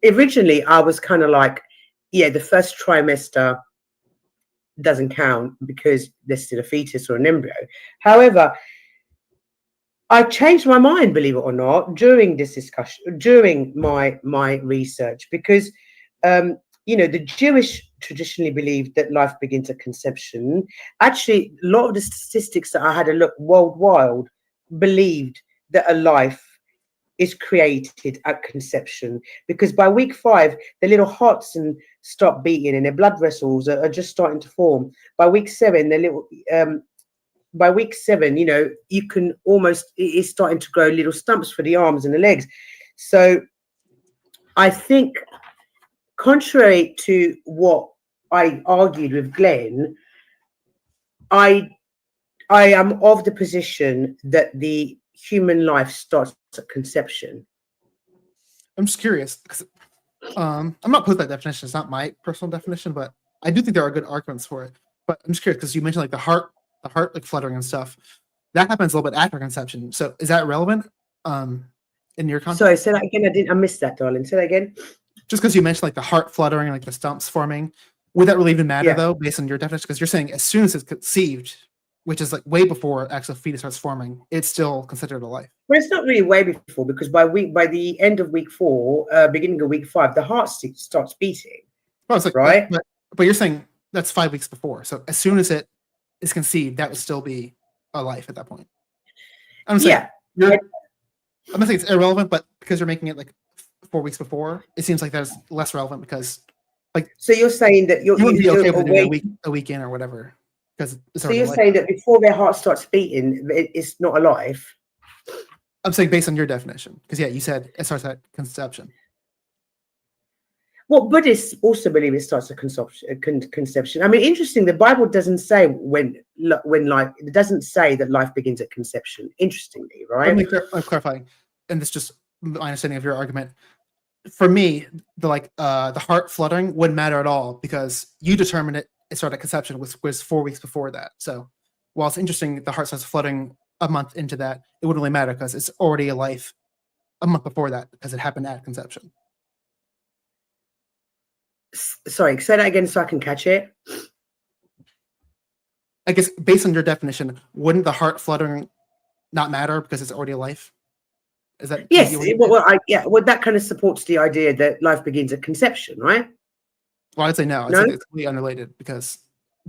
Speaker 21: originally I was kind of like, yeah, the first trimester doesn't count because there's still a fetus or an embryo. However, I changed my mind, believe it or not, during this discussion, during my research, because the Jewish traditionally believe that life begins at conception. Actually, a lot of the statistics that I had a look worldwide believed that a life is created at conception, because by week 5, the little hearts start beating and their blood vessels are just starting to form. By week 7, by week 7, you can it's starting to grow little stumps for the arms and the legs. So I think, contrary to what I argued with Glenn, I am of the position that the human life starts at conception.
Speaker 4: I'm just curious because I'm not opposed to that definition. It's not my personal definition, but I do think there are good arguments for it. But I'm just curious because you mentioned like the heart like fluttering and stuff. That happens a little bit after conception. So is that relevant in your context?
Speaker 21: Sorry, say that again. I missed that, darling. Say that again.
Speaker 4: Just because you mentioned like the heart fluttering and like the stumps forming, would that really even matter though, based on your definition? Because you're saying as soon as it's conceived, which is like way before actual fetus starts forming, it's still considered a life.
Speaker 21: Well, it's not really way before, because by the end of week 4, beginning of week 5, the heart starts beating.
Speaker 4: Oh, it's like,
Speaker 21: right?
Speaker 4: But you're saying that's 5 weeks before. So as soon as it is conceived, that would still be a life at that point. I'm saying I'm not saying it's irrelevant, but because you're making it like 4 weeks before, it seems like that's less relevant because, like,
Speaker 21: so you're saying that you
Speaker 4: would be okay with doing a week in or whatever, because
Speaker 21: so you're saying that before their heart starts beating, it's not a life.
Speaker 4: I'm saying based on your definition, because you said it starts at conception.
Speaker 21: Well, Buddhists also believe it starts at conception. I mean, interesting. The Bible doesn't say when life. It doesn't say that life begins at conception. Interestingly, right?
Speaker 4: Let me clarify, and this is just my understanding of your argument. For me, the heart fluttering wouldn't matter at all because you determined it started at conception, was 4 weeks before that. So while it's interesting, the heart starts fluttering a month into that, it wouldn't really matter because it's already a life a month before that because it happened at conception.
Speaker 21: Sorry, say that again so I can catch it.
Speaker 4: I guess based on your definition, wouldn't the heart fluttering not matter because it's already a life? Is that
Speaker 21: yes? Well, that kind of supports the idea that life begins at conception, right?
Speaker 4: Well, I'd say no. I'd say it's completely unrelated because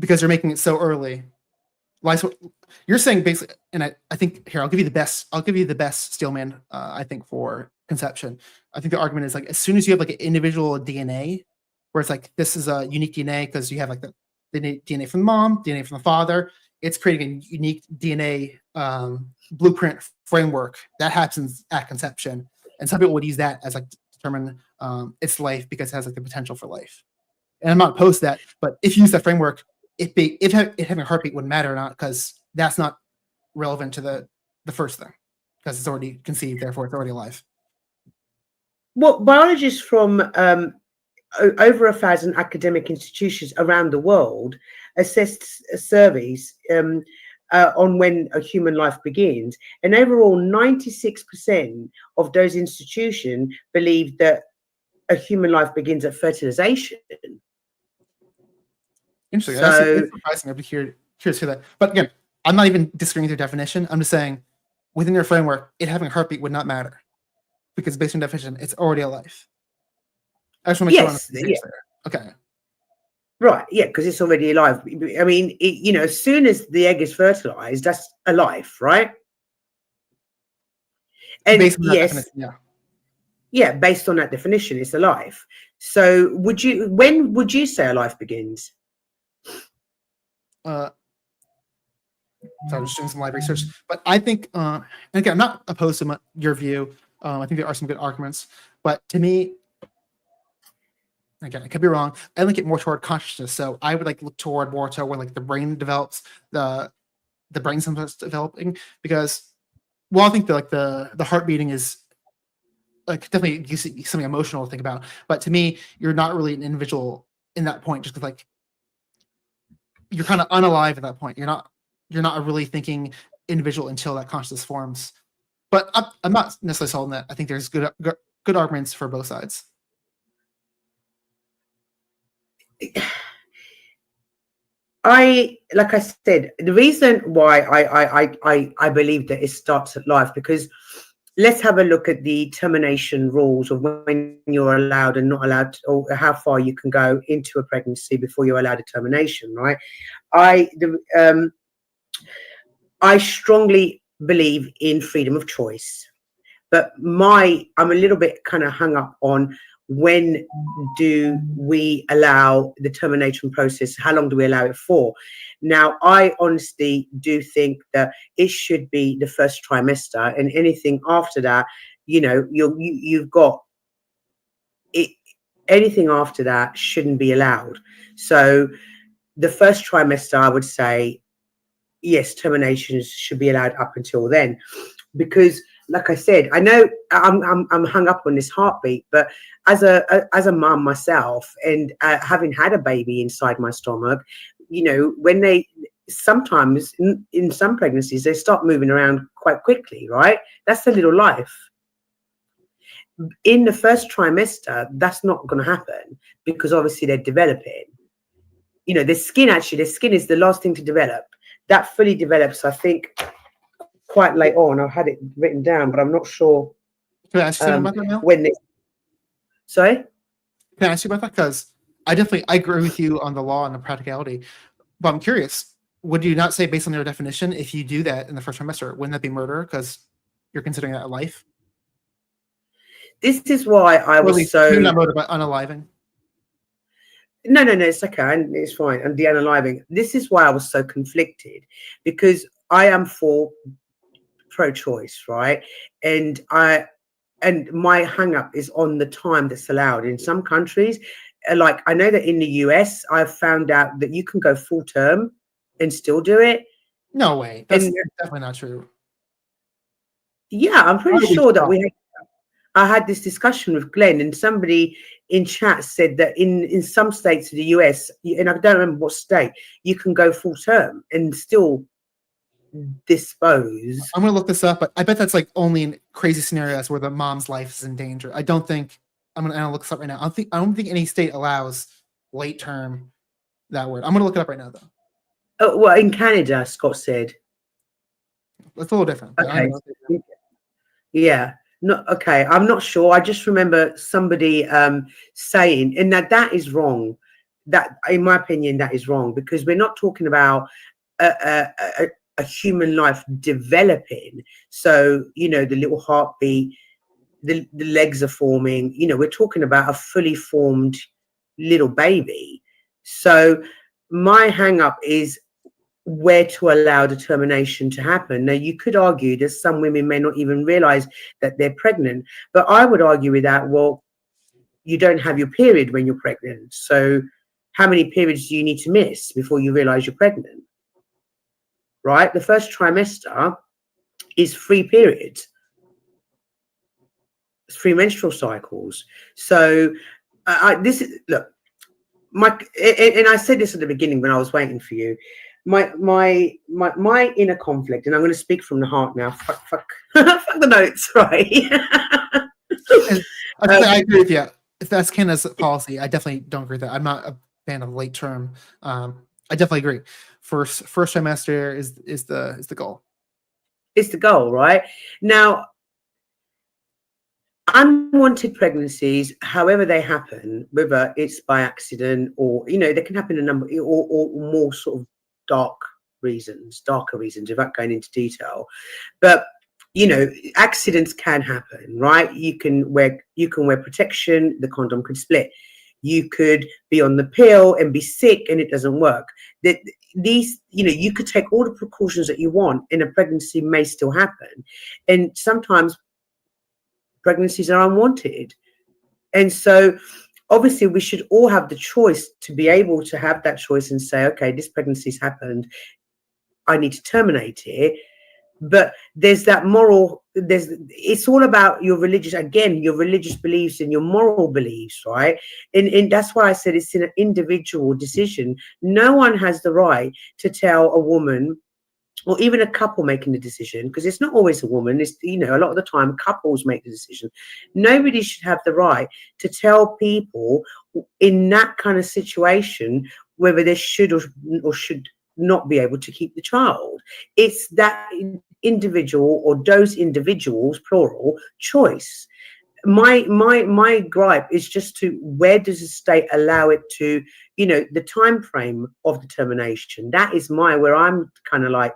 Speaker 4: you're making it so early. You're saying basically, and I think here I'll give you the best Steelman. I think for conception, I think the argument is like as soon as you have like an individual DNA, where it's like this is a unique DNA because you have like the DNA from the mom, DNA from the father. It's creating a unique DNA blueprint framework that happens at conception, and some people would use that as like to determine its life because it has like the potential for life. And I'm not opposed to that, but if you use that framework, if having a heartbeat wouldn't matter or not, because that's not relevant to the first thing, because it's already conceived, therefore it's already alive.
Speaker 21: Well, biologists from over 1,000 academic institutions around the world assessed surveys on when a human life begins, and overall 96% of those institutions believe that a human life begins at fertilization.
Speaker 4: Interesting.
Speaker 21: So,
Speaker 4: It's surprising. I'd be curious to hear that. But again, I'm not even disagreeing with your definition. I'm just saying, within your framework, it having a heartbeat would not matter, because based on definition, it's already alive. I just want to make sure I'm on the same page there. Okay.
Speaker 21: Right, yeah, because it's already alive. I mean, as soon as the egg is fertilized, that's alive, right? And
Speaker 4: Based on that
Speaker 21: yes,
Speaker 4: definition, yeah.
Speaker 21: yeah, based on that definition, it's alive. So, when would you say a life begins?
Speaker 4: So I'm just doing some live research, but I think, and again, I'm not opposed to your view. I think there are some good arguments, but to me, again, I could be wrong. I link it more toward consciousness. So I would look toward more to when the brain develops, the brain starts developing, because I think the heart beating is definitely something emotional to think about. But to me, you're not really an individual in that point, just because you're kind of unalive at that point. You're not a really thinking individual until that consciousness forms. But I'm not necessarily sold on that. I think there's good arguments for both sides.
Speaker 21: Like I said, the reason why I believe that it starts at life, because let's have a look at the termination rules of when you're allowed and not allowed, or how far you can go into a pregnancy before you're allowed a termination, right? I strongly believe in freedom of choice, but I'm a little bit kind of hung up on when do we allow the termination process? How long do we allow it for? Now, I honestly do think that it should be the first trimester, and anything after that, you've got it. Anything after that shouldn't be allowed. So, the first trimester, I would say, yes, terminations should be allowed up until then, because, like I said, I know I'm hung up on this heartbeat, but as a mom myself, and having had a baby inside my stomach, when they sometimes in some pregnancies they start moving around quite quickly, right? That's a little life. In the first trimester, that's not going to happen, because obviously they're developing. The skin is the last thing to develop. That fully develops, I think, quite late on. I had it written down, but I'm not sure.
Speaker 4: Can I ask you something about that now?
Speaker 21: Sorry?
Speaker 4: Can I ask you about that? Because I agree with you on the law and the practicality, but I'm curious, would you not say, based on your definition, if you do that in the first trimester, wouldn't that be murder, because you're considering that a life?
Speaker 21: This is why I was so...
Speaker 4: Maybe not murder, but unaliving.
Speaker 21: No, it's okay. It's fine. And the unaliving. This is why I was so conflicted, because I am for pro-choice, right? And my hang-up is on the time that's allowed. In some countries, I know that in the US, I've found out that you can go full term and still do it.
Speaker 4: No way. That's definitely not true.
Speaker 21: Yeah, I'm pretty sure that I had this discussion with Glenn, and somebody in chat said that in some states of the US, and I don't remember what state, you can go full term and still dispose.
Speaker 4: I'm gonna look this up, but I bet that's only in crazy scenarios where the mom's life is in danger. I don't think I'm gonna look this up right now. I don't think any state allows late term, that word. I'm gonna look it up right now though.
Speaker 21: Oh, well, in Canada, Scott said.
Speaker 4: That's a little different.
Speaker 21: Okay. Yeah. No, okay. I'm not sure. I just remember somebody saying, and that is wrong. That, in my opinion, that is wrong, because we're not talking about a human life developing. So, the little heartbeat, the legs are forming. We're talking about a fully formed little baby. So my hang up is where to allow determination to happen. Now, you could argue that some women may not even realize that they're pregnant, but I would argue with that, well, you don't have your period when you're pregnant. So how many periods do you need to miss before you realize you're pregnant? Right? The first trimester is 3 periods. It's 3 menstrual cycles. So this is, look, and I said this at the beginning when I was waiting for you. My inner conflict, and I'm going to speak from the heart now. Fuck the notes, right?
Speaker 4: I agree with you. If that's Canada's policy, I definitely don't agree with that. I'm not a fan of late term. I definitely agree. First trimester is the goal.
Speaker 21: It's the goal, right? Now, unwanted pregnancies, however they happen, whether it's by accident or, you know, they can happen a number or more sort of darker reasons without going into detail. But, you know, accidents can happen, right? You can wear protection, the condom could split. You could be on the pill and be sick and it doesn't work. These, you know, you could take all the precautions that you want and a pregnancy may still happen. And sometimes pregnancies are unwanted. And so obviously we should all have the choice to be able to have that choice and say, okay, this pregnancy's happened, I need to terminate it. But there's that moral, it's all about your religious beliefs and your moral beliefs, right? And that's why I said it's an individual decision. No one has the right to tell a woman or even a couple making the decision, because it's not always a woman, it's, you know, a lot of the time couples make the decision. Nobody should have the right to tell people in that kind of situation whether they should or should not be able to keep the child. It's that individual or those individuals, plural, choice. My gripe is just to, where does the state allow it to, you know, the time frame of determination? That is where I'm kind of like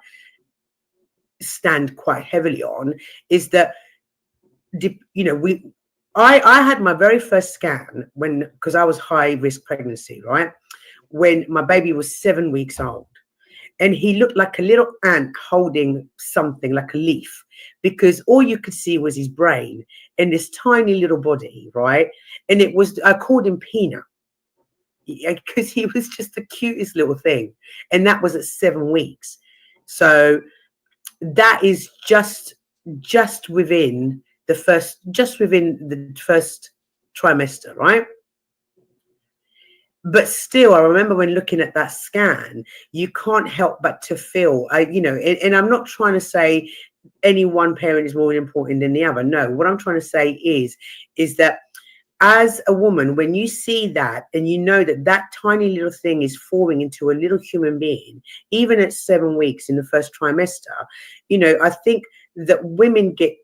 Speaker 21: stand quite heavily on, is that, you know, I had my very first scan because I was high risk pregnancy, right? When my baby was 7 weeks old. And he looked like a little ant holding something like a leaf, because all you could see was his brain and this tiny little body, right? And I called him Peanut because he was just the cutest little thing. And that was at 7 weeks. So that is just within the first trimester, right? But still, I remember when looking at that scan, you can't help but to feel, you know, and I'm not trying to say any one parent is more important than the other. No, what I'm trying to say is that as a woman, when you see that and you know that that tiny little thing is forming into a little human being, even at 7 weeks in the first trimester, you know, I think that women get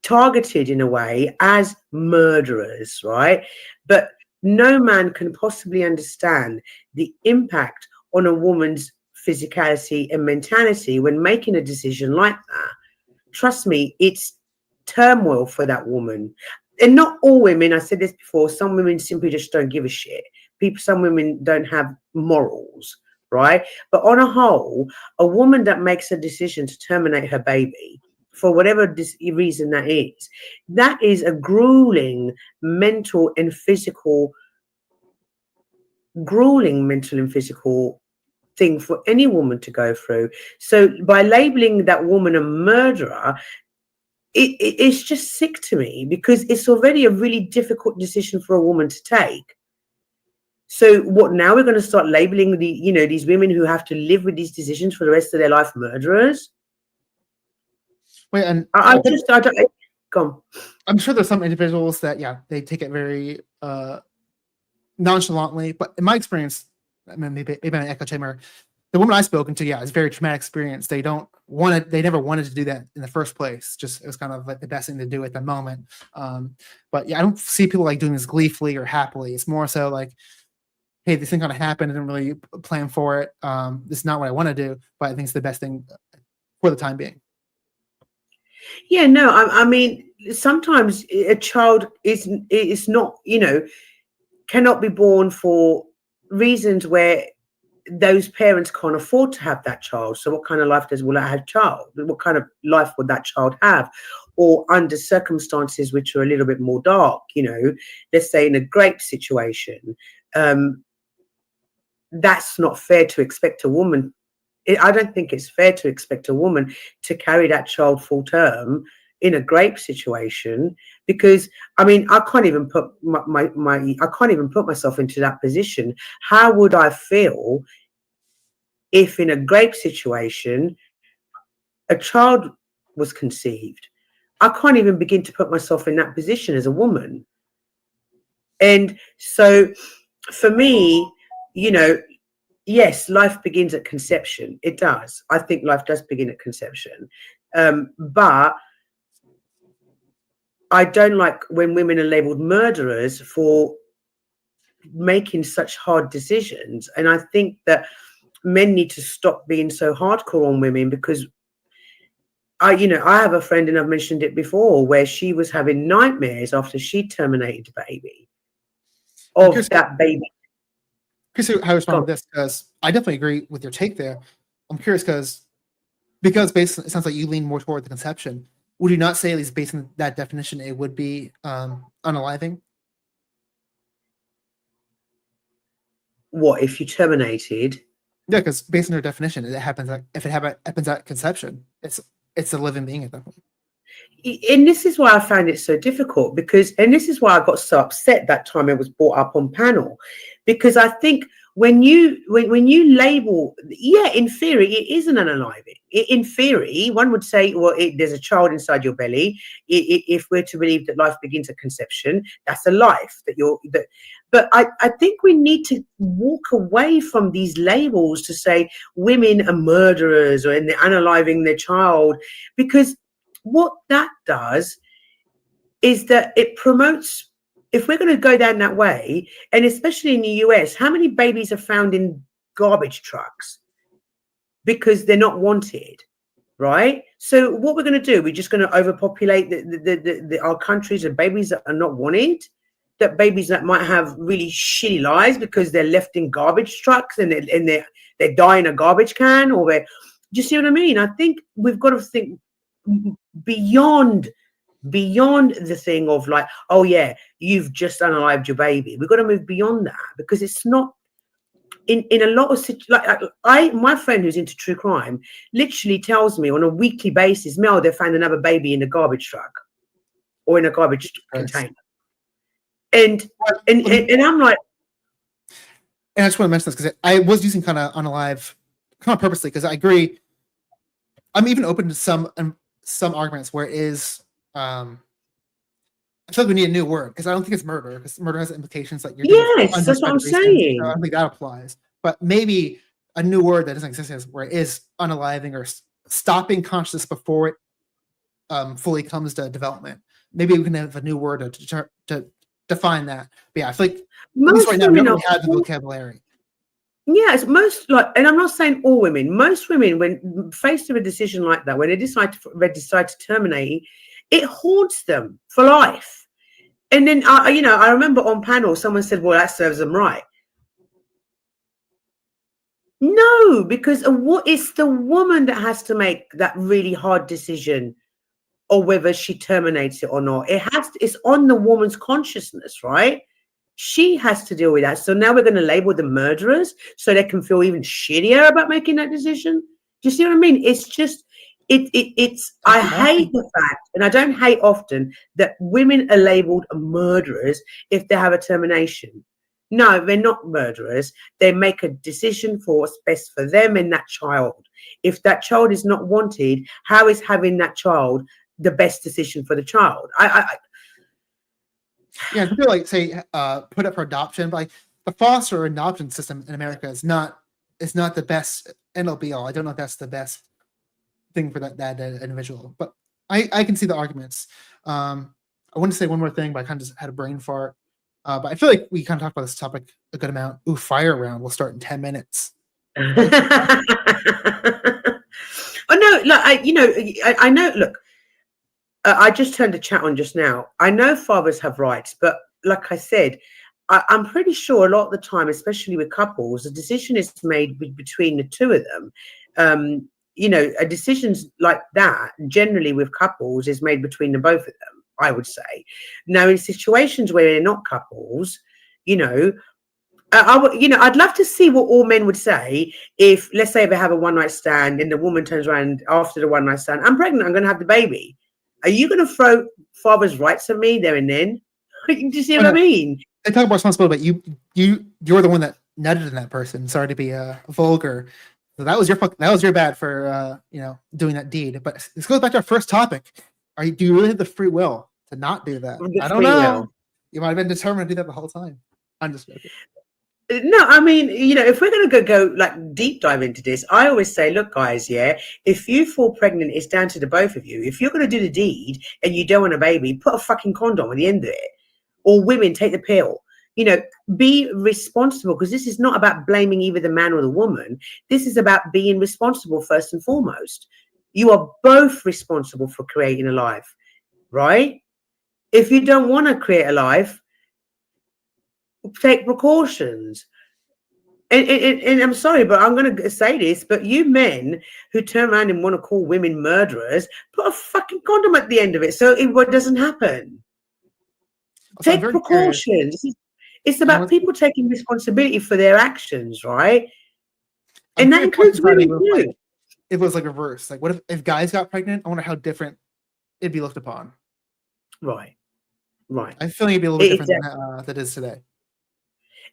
Speaker 21: targeted in a way as murderers, right? But no man can possibly understand the impact on a woman's physicality and mentality when making a decision like that. Trust me, it's turmoil for that woman. And not all women, I said this before, some women simply just don't give a shit. Some women don't have morals, right? But on a whole, a woman that makes a decision to terminate her baby, for whatever reason that is a grueling mental and physical thing for any woman to go through. So by labeling that woman a murderer, it's just sick to me, because it's already a really difficult decision for a woman to take. So what, now we're going to start labeling these women who have to live with these decisions for the rest of their life murderers?
Speaker 4: Wait, and
Speaker 21: I'm
Speaker 4: sure there's some individuals that, yeah, they take it very nonchalantly, but in my experience, I mean, maybe an echo chamber, the woman I've spoken to, yeah, it's a very traumatic experience. They never wanted to do that in the first place. Just, it was kind of like the best thing to do at the moment. But yeah, I don't see people like doing this gleefully or happily. It's more so like, hey, this thing kind of happened. I didn't really plan for it. This is not what I want to do, but I think it's the best thing for the time being.
Speaker 21: Yeah, no, I mean, sometimes a child is not, you know, cannot be born for reasons where those parents can't afford to have that child. So what kind of life will that child? What kind of life would that child have? Or under circumstances which are a little bit more dark, let's say in a grape situation, that's not fair to expect a woman. I don't think it's fair to expect a woman to carry that child full term in a grape situation, because I can't even put I can't even put myself into that position. How would I feel if in a grape situation a child was conceived? I can't even begin to put myself in that position as a woman. And so for me, yes, life begins at conception. It does. I think life does begin at conception. But I don't like when women are labeled murderers for making such hard decisions. And I think that men need to stop being so hardcore on women, because I have a friend, and I've mentioned it before, where she was having nightmares after she terminated a baby of that baby.
Speaker 4: Curious how you respond to this, because I definitely agree with your take there. I'm curious because based, it sounds like you lean more toward the conception. Would you not say, at least based on that definition, it would be unaliving?
Speaker 21: What if you terminated?
Speaker 4: Yeah, because based on your definition, it happens. If it happens at conception, it's a living being at that point.
Speaker 21: And this is why I found it so difficult, and this is why I got so upset that time it was brought up on panel, because I think when you label, in theory, it is an unaliving. In theory, one would say, well, there's a child inside your belly. If we're to believe that life begins at conception, that's a life But I think we need to walk away from these labels to say women are murderers or they're unaliving their child, because what that does is that it promotes, if we're going to go down that way, and especially in the US, how many babies are found in garbage trucks because they're not wanted, right? So what we're going to do, we're just going to overpopulate our countries of babies that are not wanted, that babies that might have really shitty lives because they're left in garbage trucks and they die in a garbage can, or do you see what I mean? I think we've got to think beyond the thing of like, oh yeah, you've just unalived your baby. We've got to move beyond that, because it's not in a lot of my friend who's into true crime literally tells me on a weekly basis, Mel, they found another baby in a garbage truck or in a garbage container. And I'm like,
Speaker 4: and I just want to mention this because I was using kind of unalive kind of purposely, because I agree. I'm even open to some arguments where it is. I feel like we need a new word, because I don't think it's murder, because murder has implications that you're
Speaker 21: yes, that's what I'm saying.
Speaker 4: So I don't think that applies. But maybe a new word that doesn't exist, where it is unaliving or stopping consciousness before it fully comes to development. Maybe we can have a new word to define that. But yeah, I feel like at least right now we don't really have the vocabulary.
Speaker 21: Yes, and I'm not saying all women. Most women, when faced with a decision like that, when they decide to terminate, it haunts them for life. And then I remember on panel someone said, "Well, that serves them right." No, because it's the woman that has to make that really hard decision, or whether she terminates it or not. It's on the woman's consciousness, right? She has to deal with that. So now we're going to label them murderers so they can feel even shittier about making that decision. Do you see what I mean? It's just, I hate the fact, and I don't hate often, that women are labeled murderers if they have a termination. No, they're not murderers. They make a decision for what's best for them and that child. If that child is not wanted, how is having that child the best decision for the child?
Speaker 4: Yeah, I feel like say put up for adoption, but like the foster adoption system in America is not the best end all be all. I don't know if that's the best thing for that individual, but I can see the arguments. I want to say one more thing, but I kind of just had a brain fart. But I feel like we kind of talked about this topic a good amount. Ooh, fire round will start in 10 minutes.
Speaker 21: Oh no, look, I know. Look, I just turned the chat on just now. I know fathers have rights, but like I said, I'm pretty sure a lot of the time, especially with couples, the decision is made between the two of them. You know, a decisions like that generally with couples is made between the both of them, I would say. Now, in situations where they're not couples, you know, I'd love to see what all men would say if, let's say, they have a one night stand and the woman turns around after the one night stand, I'm pregnant, I'm going to have the baby. Are you going to throw father's rights at me there and then? Do you see what I mean?
Speaker 4: They talk about responsibility, but you're the one that nutted in that person. Sorry to be vulgar. So that was your bad for doing that deed. But this goes back to our first topic. Do you really have the free will to not do that? I don't know. You might have been determined to do that the whole time. I'm just joking.
Speaker 21: No, I mean, you know, if we're going to go like deep dive into this, I always say, look, guys, yeah, if you fall pregnant, it's down to the both of you. If you're going to do the deed and you don't want a baby, put a fucking condom at the end of it. Or women, take the pill. You know, be responsible, because this is not about blaming either the man or the woman. This is about being responsible first and foremost. You are both responsible for creating a life, right? If you don't want to create a life, take precautions. And I'm sorry, but I'm going to say this, but you men who turn around and want to call women murderers, put a fucking condom at the end of it so it doesn't happen. Take precautions. It's about people taking responsibility for their actions, right? And that includes women too.
Speaker 4: It was like reverse. Like, what if guys got pregnant? I wonder how different it'd be looked upon.
Speaker 21: Right.
Speaker 4: I feel like it'd be a little bit different than it is today.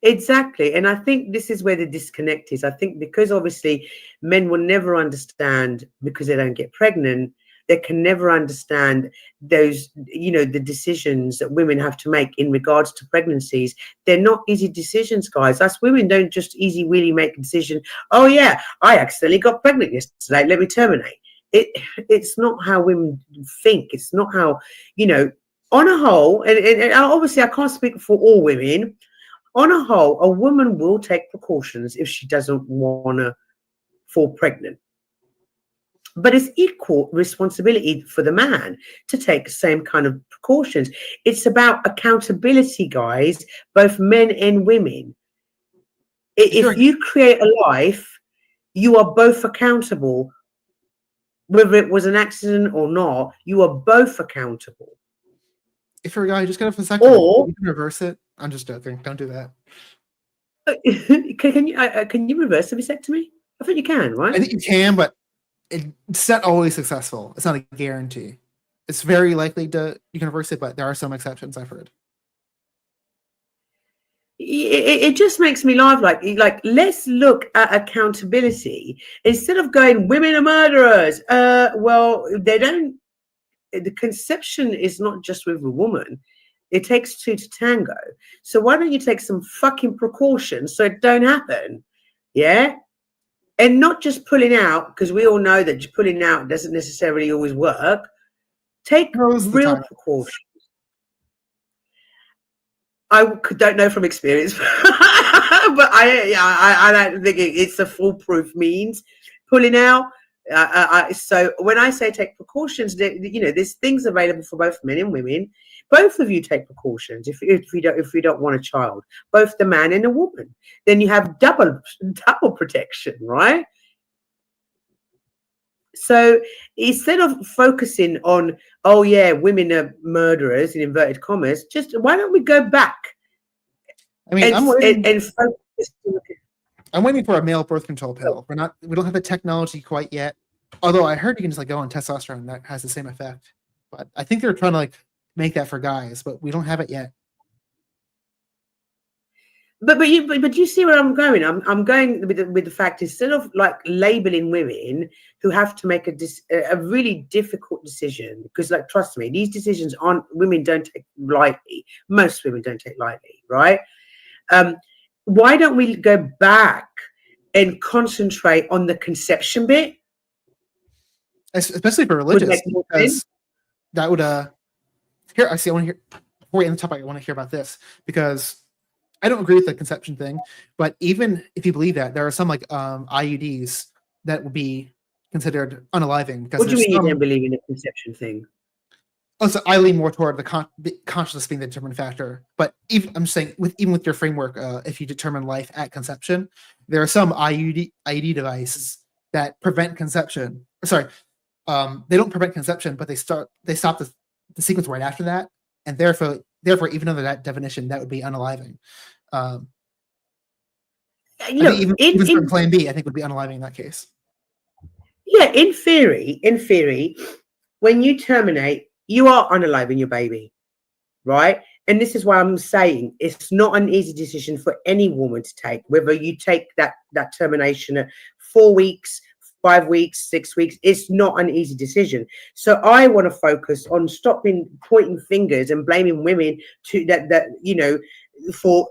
Speaker 21: Exactly. And I think this is where the disconnect is. I think because obviously men will never understand, because they don't get pregnant, they can never understand those, you know, the decisions that women have to make in regards to pregnancies. They're not easy decisions, guys. Us women don't just really make a decision. Oh yeah, I accidentally got pregnant yesterday, let me terminate. It's not how women think. It's not how, you know, on a whole, and obviously I can't speak for all women. On a whole, a woman will take precautions if she doesn't want to fall pregnant. But it's equal responsibility for the man to take the same kind of precautions. It's about accountability, guys, both men and women. If you create a life, you are both accountable. Whether it was an accident or not, you are both accountable.
Speaker 4: If you're a guy, just get up for a second. Or you can reverse it. I'm just joking. Don't do that.
Speaker 21: Can you reverse a vasectomy? I think you can, right?
Speaker 4: I think you can, but it's not always successful. It's not a guarantee. It's very likely you can reverse it, but there are some exceptions I've heard.
Speaker 21: It just makes me laugh. Like let's look at accountability instead of going, women are murderers. Well, they don't. The conception is not just with a woman. It takes two to tango. So why don't you take some fucking precautions so it don't happen? Yeah. And not just pulling out, because we all know that pulling out doesn't necessarily always work. Take real precautions. I don't know from experience, but I don't think it's a foolproof means. Pulling out. So when I say take precautions, you know, there's things available for both men and women. Both of you take precautions if you don't want a child, both the man and the woman. Then you have double protection, right? So instead of focusing on, oh yeah, women are murderers in inverted commas, just why don't we go back?
Speaker 4: I mean, I'm waiting for a male birth control pill. We don't have the technology quite yet. Although I heard you can just go on testosterone, that has the same effect. But I think they're trying to make that for guys, but we don't have it yet.
Speaker 21: But you see where I'm going. I'm going with the fact, instead of labeling women who have to make a really difficult decision, because trust me, these decisions women don't take lightly. Most women don't take lightly, right? Why don't we go back and concentrate on the conception bit?
Speaker 4: Especially for religious, because that would I want to hear before we end the topic. I want to hear about this, because I don't agree with the conception thing, but even if you believe that, there are some IUDs that would be considered unaliving. Because
Speaker 21: what do you mean you don't believe in the conception thing?
Speaker 4: Also, I lean more toward the consciousness being the determining factor. But even I'm saying, even with your framework, if you determine life at conception, there are some IUD devices that prevent conception. Sorry, they don't prevent conception, but they stop the sequence right after that, and therefore, even under that definition, that would be unaliving. I think even Plan B, I think would be unaliving in that case.
Speaker 21: Yeah, in theory, when you terminate, you are unaliving your baby, right? And this is why I'm saying it's not an easy decision for any woman to take, whether you take that termination at 4 weeks, 5 weeks, 6 weeks. It's not an easy decision. So I want to focus on stopping pointing fingers and blaming women to that for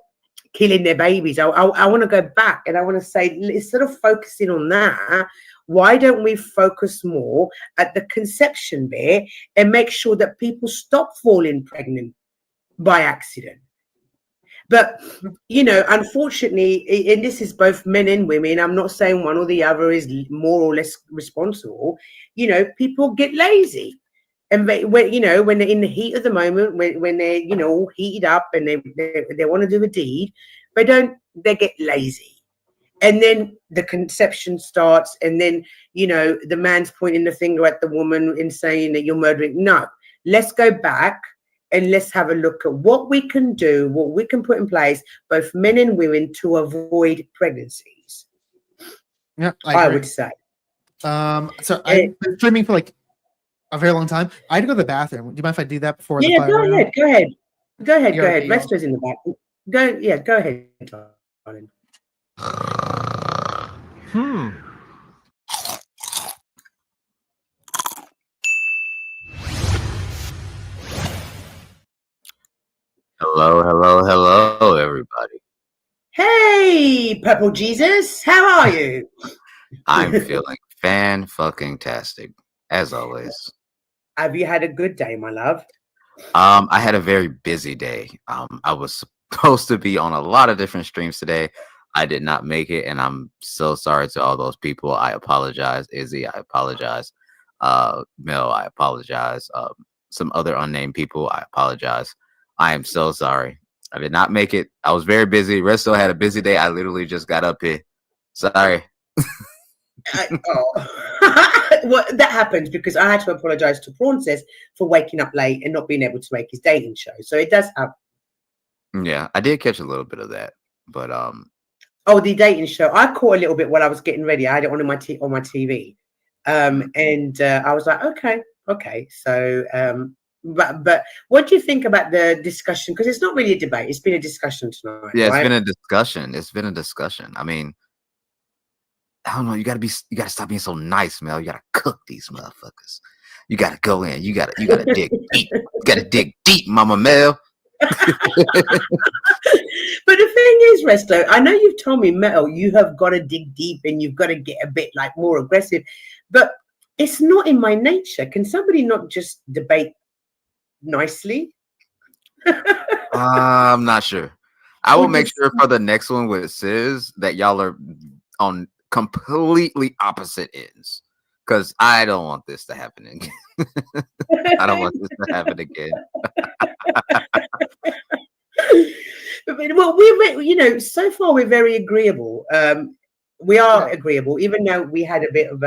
Speaker 21: killing their babies. I want to go back and I want to say, instead of focusing on that, why don't we focus more at the conception bit and make sure that people stop falling pregnant by accident? But, unfortunately, and this is both men and women, I'm not saying one or the other is more or less responsible. People get lazy. And when they're in the heat of the moment, when they're, all heated up and they want to do a deed, they get lazy. And then the conception starts, and then, the man's pointing the finger at the woman and saying that you're murdering. No, let's go back and let's have a look at what we can do, what we can put in place, both men and women, to avoid pregnancies.
Speaker 4: Yeah,
Speaker 21: I would say.
Speaker 4: So I've been streaming for like a very long time. I had to go to the bathroom. Do you mind if I do that before?
Speaker 21: Yeah, go ahead. Go ahead.
Speaker 4: Yeah.
Speaker 21: Resto's in the back. Go ahead, darling.
Speaker 1: Hello, everybody.
Speaker 21: Hey, Purple Jesus, how are you?
Speaker 1: I'm feeling fan-fucking-tastic, as always.
Speaker 21: Have you had a good day, my love?
Speaker 1: I had a very busy day. I was supposed to be on a lot of different streams today. I did not make it, and I'm so sorry to all those people. I apologize. Izzy, I apologize. Mel, I apologize. Some other unnamed people, I apologize. I am so sorry. I did not make it. I was very busy. Resto had a busy day. I literally just got up here. Sorry.
Speaker 21: Well, that happened because I had to apologize to Prawncess for waking up late and not being able to make his dating show. So it does happen.
Speaker 1: Yeah, I did catch a little bit of that, but
Speaker 21: Oh, the dating show. I caught a little bit while I was getting ready. I had it on my TV, and I was like, okay. So, but what do you think about the discussion? Because it's not really a debate; it's been a discussion tonight.
Speaker 1: yeah,
Speaker 21: right?
Speaker 1: It's been a discussion. I mean, I don't know. You gotta stop being so nice, Mel. You gotta cook these motherfuckers. You gotta go in. You gotta dig deep. You gotta dig deep, Mama Mel.
Speaker 21: But the thing is, Resto, I know you've told me, Metal, you have got to dig deep and you've got to get a bit like more aggressive, but it's not in my nature. Can somebody not just debate nicely?
Speaker 1: I'm not sure. I will make sure for the next one with Sis that y'all are on completely opposite ends, because I don't want this to happen again. I don't want this to happen again.
Speaker 21: Well, we so far we're very agreeable. We are agreeable, even though we had a bit of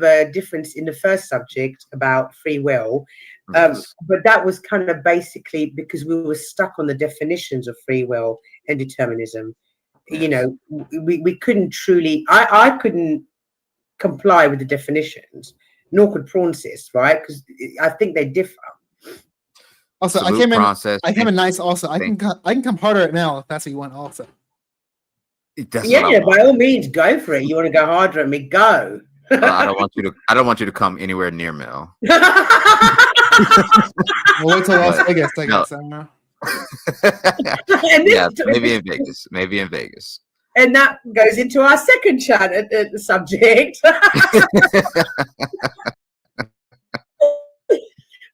Speaker 21: a difference in the first subject about free will.
Speaker 1: Yes.
Speaker 21: But that was kind of basically because we were stuck on the definitions of free will and determinism.
Speaker 1: Yes.
Speaker 21: We couldn't truly. I couldn't comply with the definitions, nor could Prawncess, right? Because I think they differ.
Speaker 4: Also, I came in nice. Also, I can come harder at Mel if that's what you want. Also,
Speaker 21: Yeah, by all means, go for it. You want to go harder at me? Go.
Speaker 1: I don't want you to come anywhere near Mel.
Speaker 4: We'll wait till Las Vegas. I guess. I don't know.
Speaker 1: Yeah, maybe in Vegas. Maybe in Vegas.
Speaker 21: And that goes into our second chat at the subject.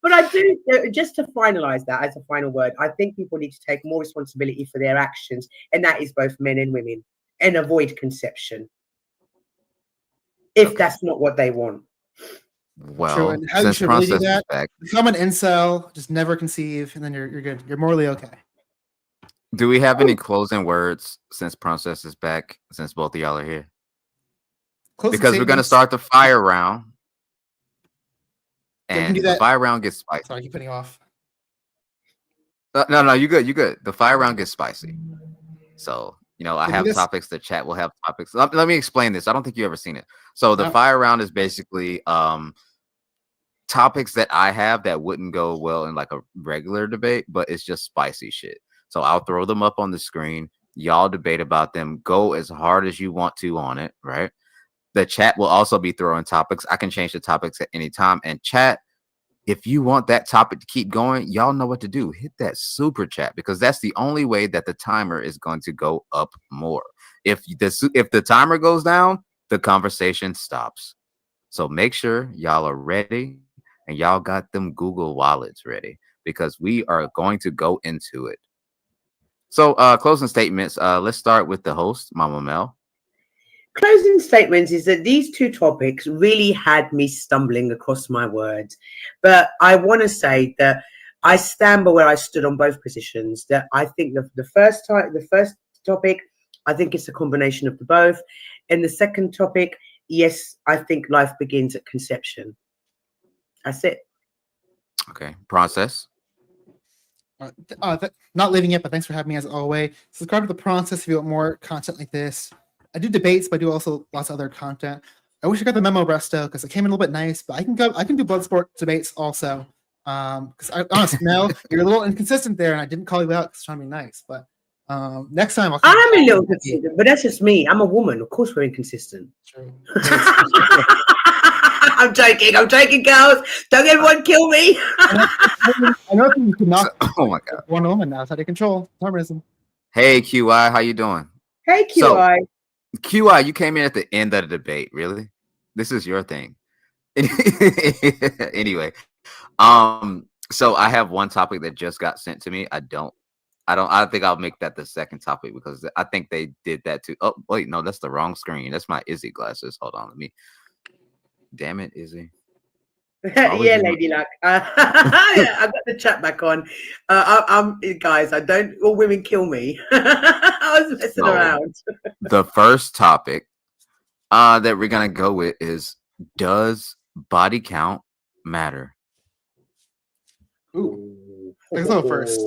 Speaker 21: But I do, just to finalize that as a final word, I think people need to take more responsibility for their actions, and that is both men and women, and avoid conception if that's not what they want.
Speaker 4: True.
Speaker 1: Well,
Speaker 4: And how you
Speaker 1: since
Speaker 4: should really do
Speaker 1: Prawncess is
Speaker 4: that?
Speaker 1: back,
Speaker 4: Become an incel. Just never conceive, and then you're good. You're morally okay.
Speaker 1: do we have any closing words since Prawncess is back? Since both of y'all are here,
Speaker 4: Closing
Speaker 1: because we're gonna
Speaker 4: statements.
Speaker 1: start the fire round,
Speaker 4: Yeah, we can
Speaker 1: and
Speaker 4: do
Speaker 1: the
Speaker 4: that.
Speaker 1: fire round gets spicy.
Speaker 4: Sorry, I keep putting you off.
Speaker 1: No, you good. You good. The fire round gets spicy. So, I
Speaker 4: Can we
Speaker 1: have
Speaker 4: do this?
Speaker 1: topics. The chat will have topics. Let me explain this. I don't think you ever seen it. So the
Speaker 4: No.
Speaker 1: fire round is basically topics that I have that wouldn't go well in like a regular debate, but it's just spicy shit. So I'll throw them up on the screen. Y'all debate about them. Go as hard as you want to on it, right? The chat will also be throwing topics. I can change the topics at any time. And chat, if you want that topic to keep going, y'all know what to do. Hit that super chat, because that's the only way that the timer is going to go up more. If the timer goes down, the conversation stops. So make sure y'all are ready and y'all got them Google wallets ready, because we are going to go into it. So closing statements. Let's start with the host, Mama Mel.
Speaker 21: Closing statements is that these two topics really had me stumbling across my words. But I want to say that I stand by where I stood on both positions. That I think the first topic, I think it's a combination of the both. And the second topic, yes, I think life begins at conception. That's it.
Speaker 1: Okay. Prawncess.
Speaker 4: Not leaving yet, but thanks for having me as always. Subscribe to the Prawncess if you want more content like this. I do debates, but I do also lots of other content. I wish I got the memo, Resto, because it came in a little bit nice, but I can do Bloodsport debates also. Because honestly, Mel, you're a little inconsistent there, and I didn't call you out because I'm trying to be nice. But next time,
Speaker 21: I'm a little consistent, but that's just me. I'm a woman. Of course, we're inconsistent.
Speaker 4: True.
Speaker 21: I'm joking, girls. Don't everyone kill me.
Speaker 4: I know you can knock.
Speaker 1: Oh my god.
Speaker 4: One woman now. It's out of control. Terrorism.
Speaker 1: Hey QI, how you doing?
Speaker 21: Hey QI.
Speaker 1: So, QI, you came in at the end of the debate. Really? This is your thing. Anyway, so I have one topic that just got sent to me. I think I'll make that the second topic, because I think they did that too. Oh wait, no, that's the wrong screen. That's my Izzy glasses. Hold on, let me. Damn it, Izzy.
Speaker 21: Yeah, lady luck. I got the chat back on. I'm guys. I don't. All women kill me. I was messing around.
Speaker 1: The first topic that we're gonna go with is: does body count matter?
Speaker 4: Ooh, let's go first.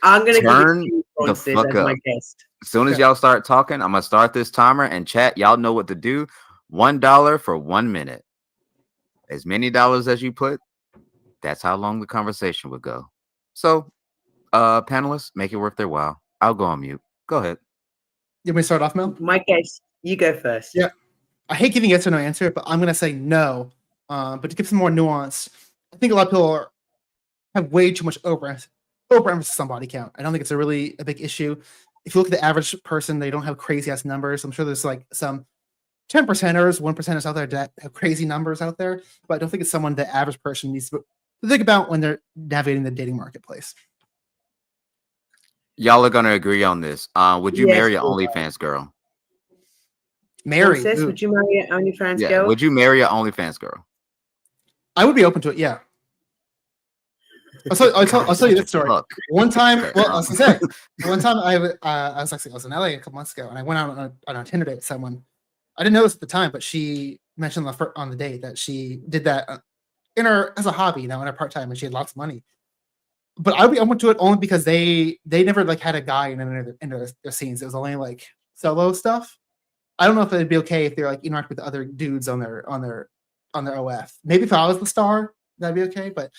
Speaker 21: I'm gonna
Speaker 1: turn
Speaker 21: give it to
Speaker 1: the
Speaker 21: Prawncess
Speaker 1: fuck
Speaker 21: as
Speaker 1: up.
Speaker 21: my guest.
Speaker 1: As soon as y'all start talking, I'm gonna start this timer, and chat, y'all know what to do. $1 for 1 minute. As many dollars as you put, that's how long the conversation would go. So, panelists, make it worth their while. I'll go on mute. Go ahead.
Speaker 4: You want me to start off, Mel?
Speaker 21: My guest, you go first.
Speaker 4: Yeah. I hate giving yes or no answer, but I'm gonna say no. But to give some more nuance, I think a lot of people have way too much overemphasis on body count. I don't think it's a big issue. If you look at the average person, they don't have crazy ass numbers. I'm sure there's like some 10%ers, 1%ers out there that have crazy numbers out there, but I don't think it's someone the average person needs to think about when they're navigating the dating marketplace.
Speaker 1: Y'all are gonna agree on this. Would you marry an OnlyFans girl?
Speaker 4: Marry?
Speaker 21: Prawncess, would you marry an OnlyFans
Speaker 1: Yeah.
Speaker 21: girl?
Speaker 1: Would you marry an OnlyFans girl?
Speaker 4: I would be open to it. Yeah. I'll tell you this story. One time, well, I was gonna say, one time I was in LA a couple months ago, and I went out on a Tinder date with someone. I didn't know this at the time, but she mentioned on the date that she did that as a hobby, in her part time, and she had lots of money. But I went to it only because they never like had a guy in their scenes. It was only like solo stuff. I don't know if it'd be okay if they're like interact with other dudes on their OF. Maybe if I was the star, that'd be okay. But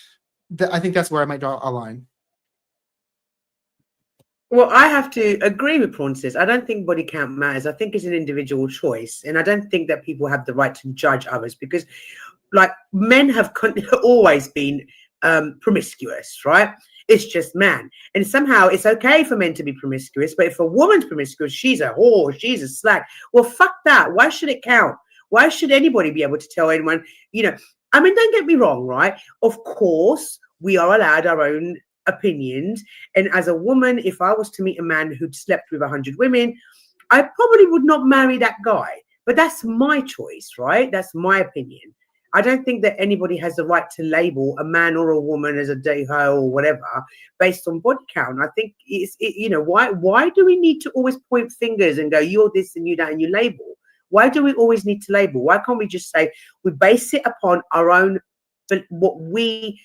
Speaker 4: I think that's where I might draw a line.
Speaker 21: Well, I have to agree with Prawncess. I don't think body count matters. I think it's an individual choice, and I don't think that people have the right to judge others, because, like, men have always been promiscuous, right? It's just man, and somehow it's okay for men to be promiscuous, but if a woman's promiscuous, she's a whore, she's a slack. Well, fuck that. Why should it count? Why should anybody be able to tell anyone? I mean, don't get me wrong, right? Of course, we are allowed our own opinions, and as a woman, if I was to meet a man who'd slept with 100 women, I probably would not marry that guy. But that's my choice, right? That's my opinion. I don't think that anybody has the right to label a man or a woman as a dirty hoe or whatever based on body count. I think you know, why do we need to always point fingers and go, you're this and you that, and you label? Why do we always need to label? Why can't we just say we base it upon our own, what we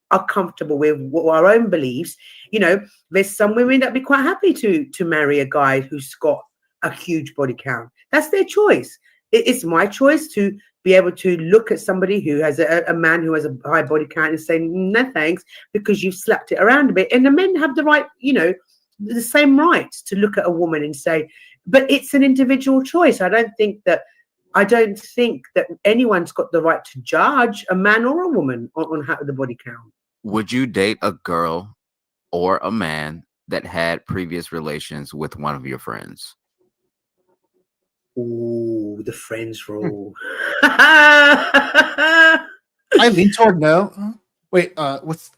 Speaker 21: are comfortable with, what our own beliefs? You know, there's some women that be quite happy to marry a guy who's got a huge body count. That's their choice. It's my choice to be able to look at somebody who has a man who has a high body count and say, no thanks, because you've slapped it around a bit. And the men have the right, you know, the same rights to look at a woman and say, but it's an individual choice. I don't think that anyone's got the right to judge a man or a woman on how the body count.
Speaker 1: Would you date a girl or a man that had previous relations with one of your friends?
Speaker 21: Ooh, the friends rule.
Speaker 4: I lean toward no. Wait, what's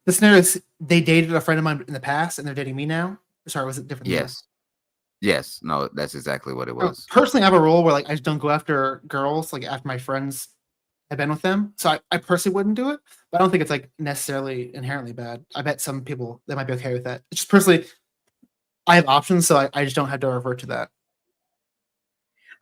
Speaker 4: the scenario? Is they dated a friend of mine in the past and they're dating me now? Sorry, was it different?
Speaker 1: Yes. No, that's exactly what it was.
Speaker 4: Personally, I have a rule where like I just don't go after girls like after my friends have been with them. So I personally wouldn't do it, but I don't think it's like necessarily inherently bad. I bet some people that might be okay with that. It's just personally, I have options, so I just don't have to revert to that.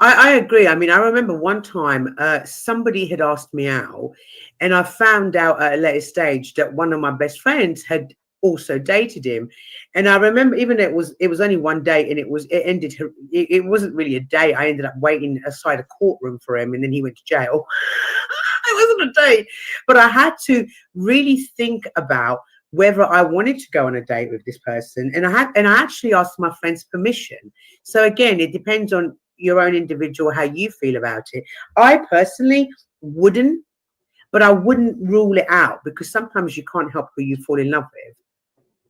Speaker 21: I agree. I mean, I remember one time somebody had asked me out, and I found out at a later stage that one of my best friends had also dated him. And I remember, even it was only one date, and it wasn't really a date. I ended up waiting aside a courtroom for him, and then he went to jail. It wasn't a date, but I had to really think about whether I wanted to go on a date with this person, and I actually asked my friend's permission. So again, it depends on your own individual, how you feel about it. I personally wouldn't, but I wouldn't rule it out, because sometimes you can't help who you fall in love with.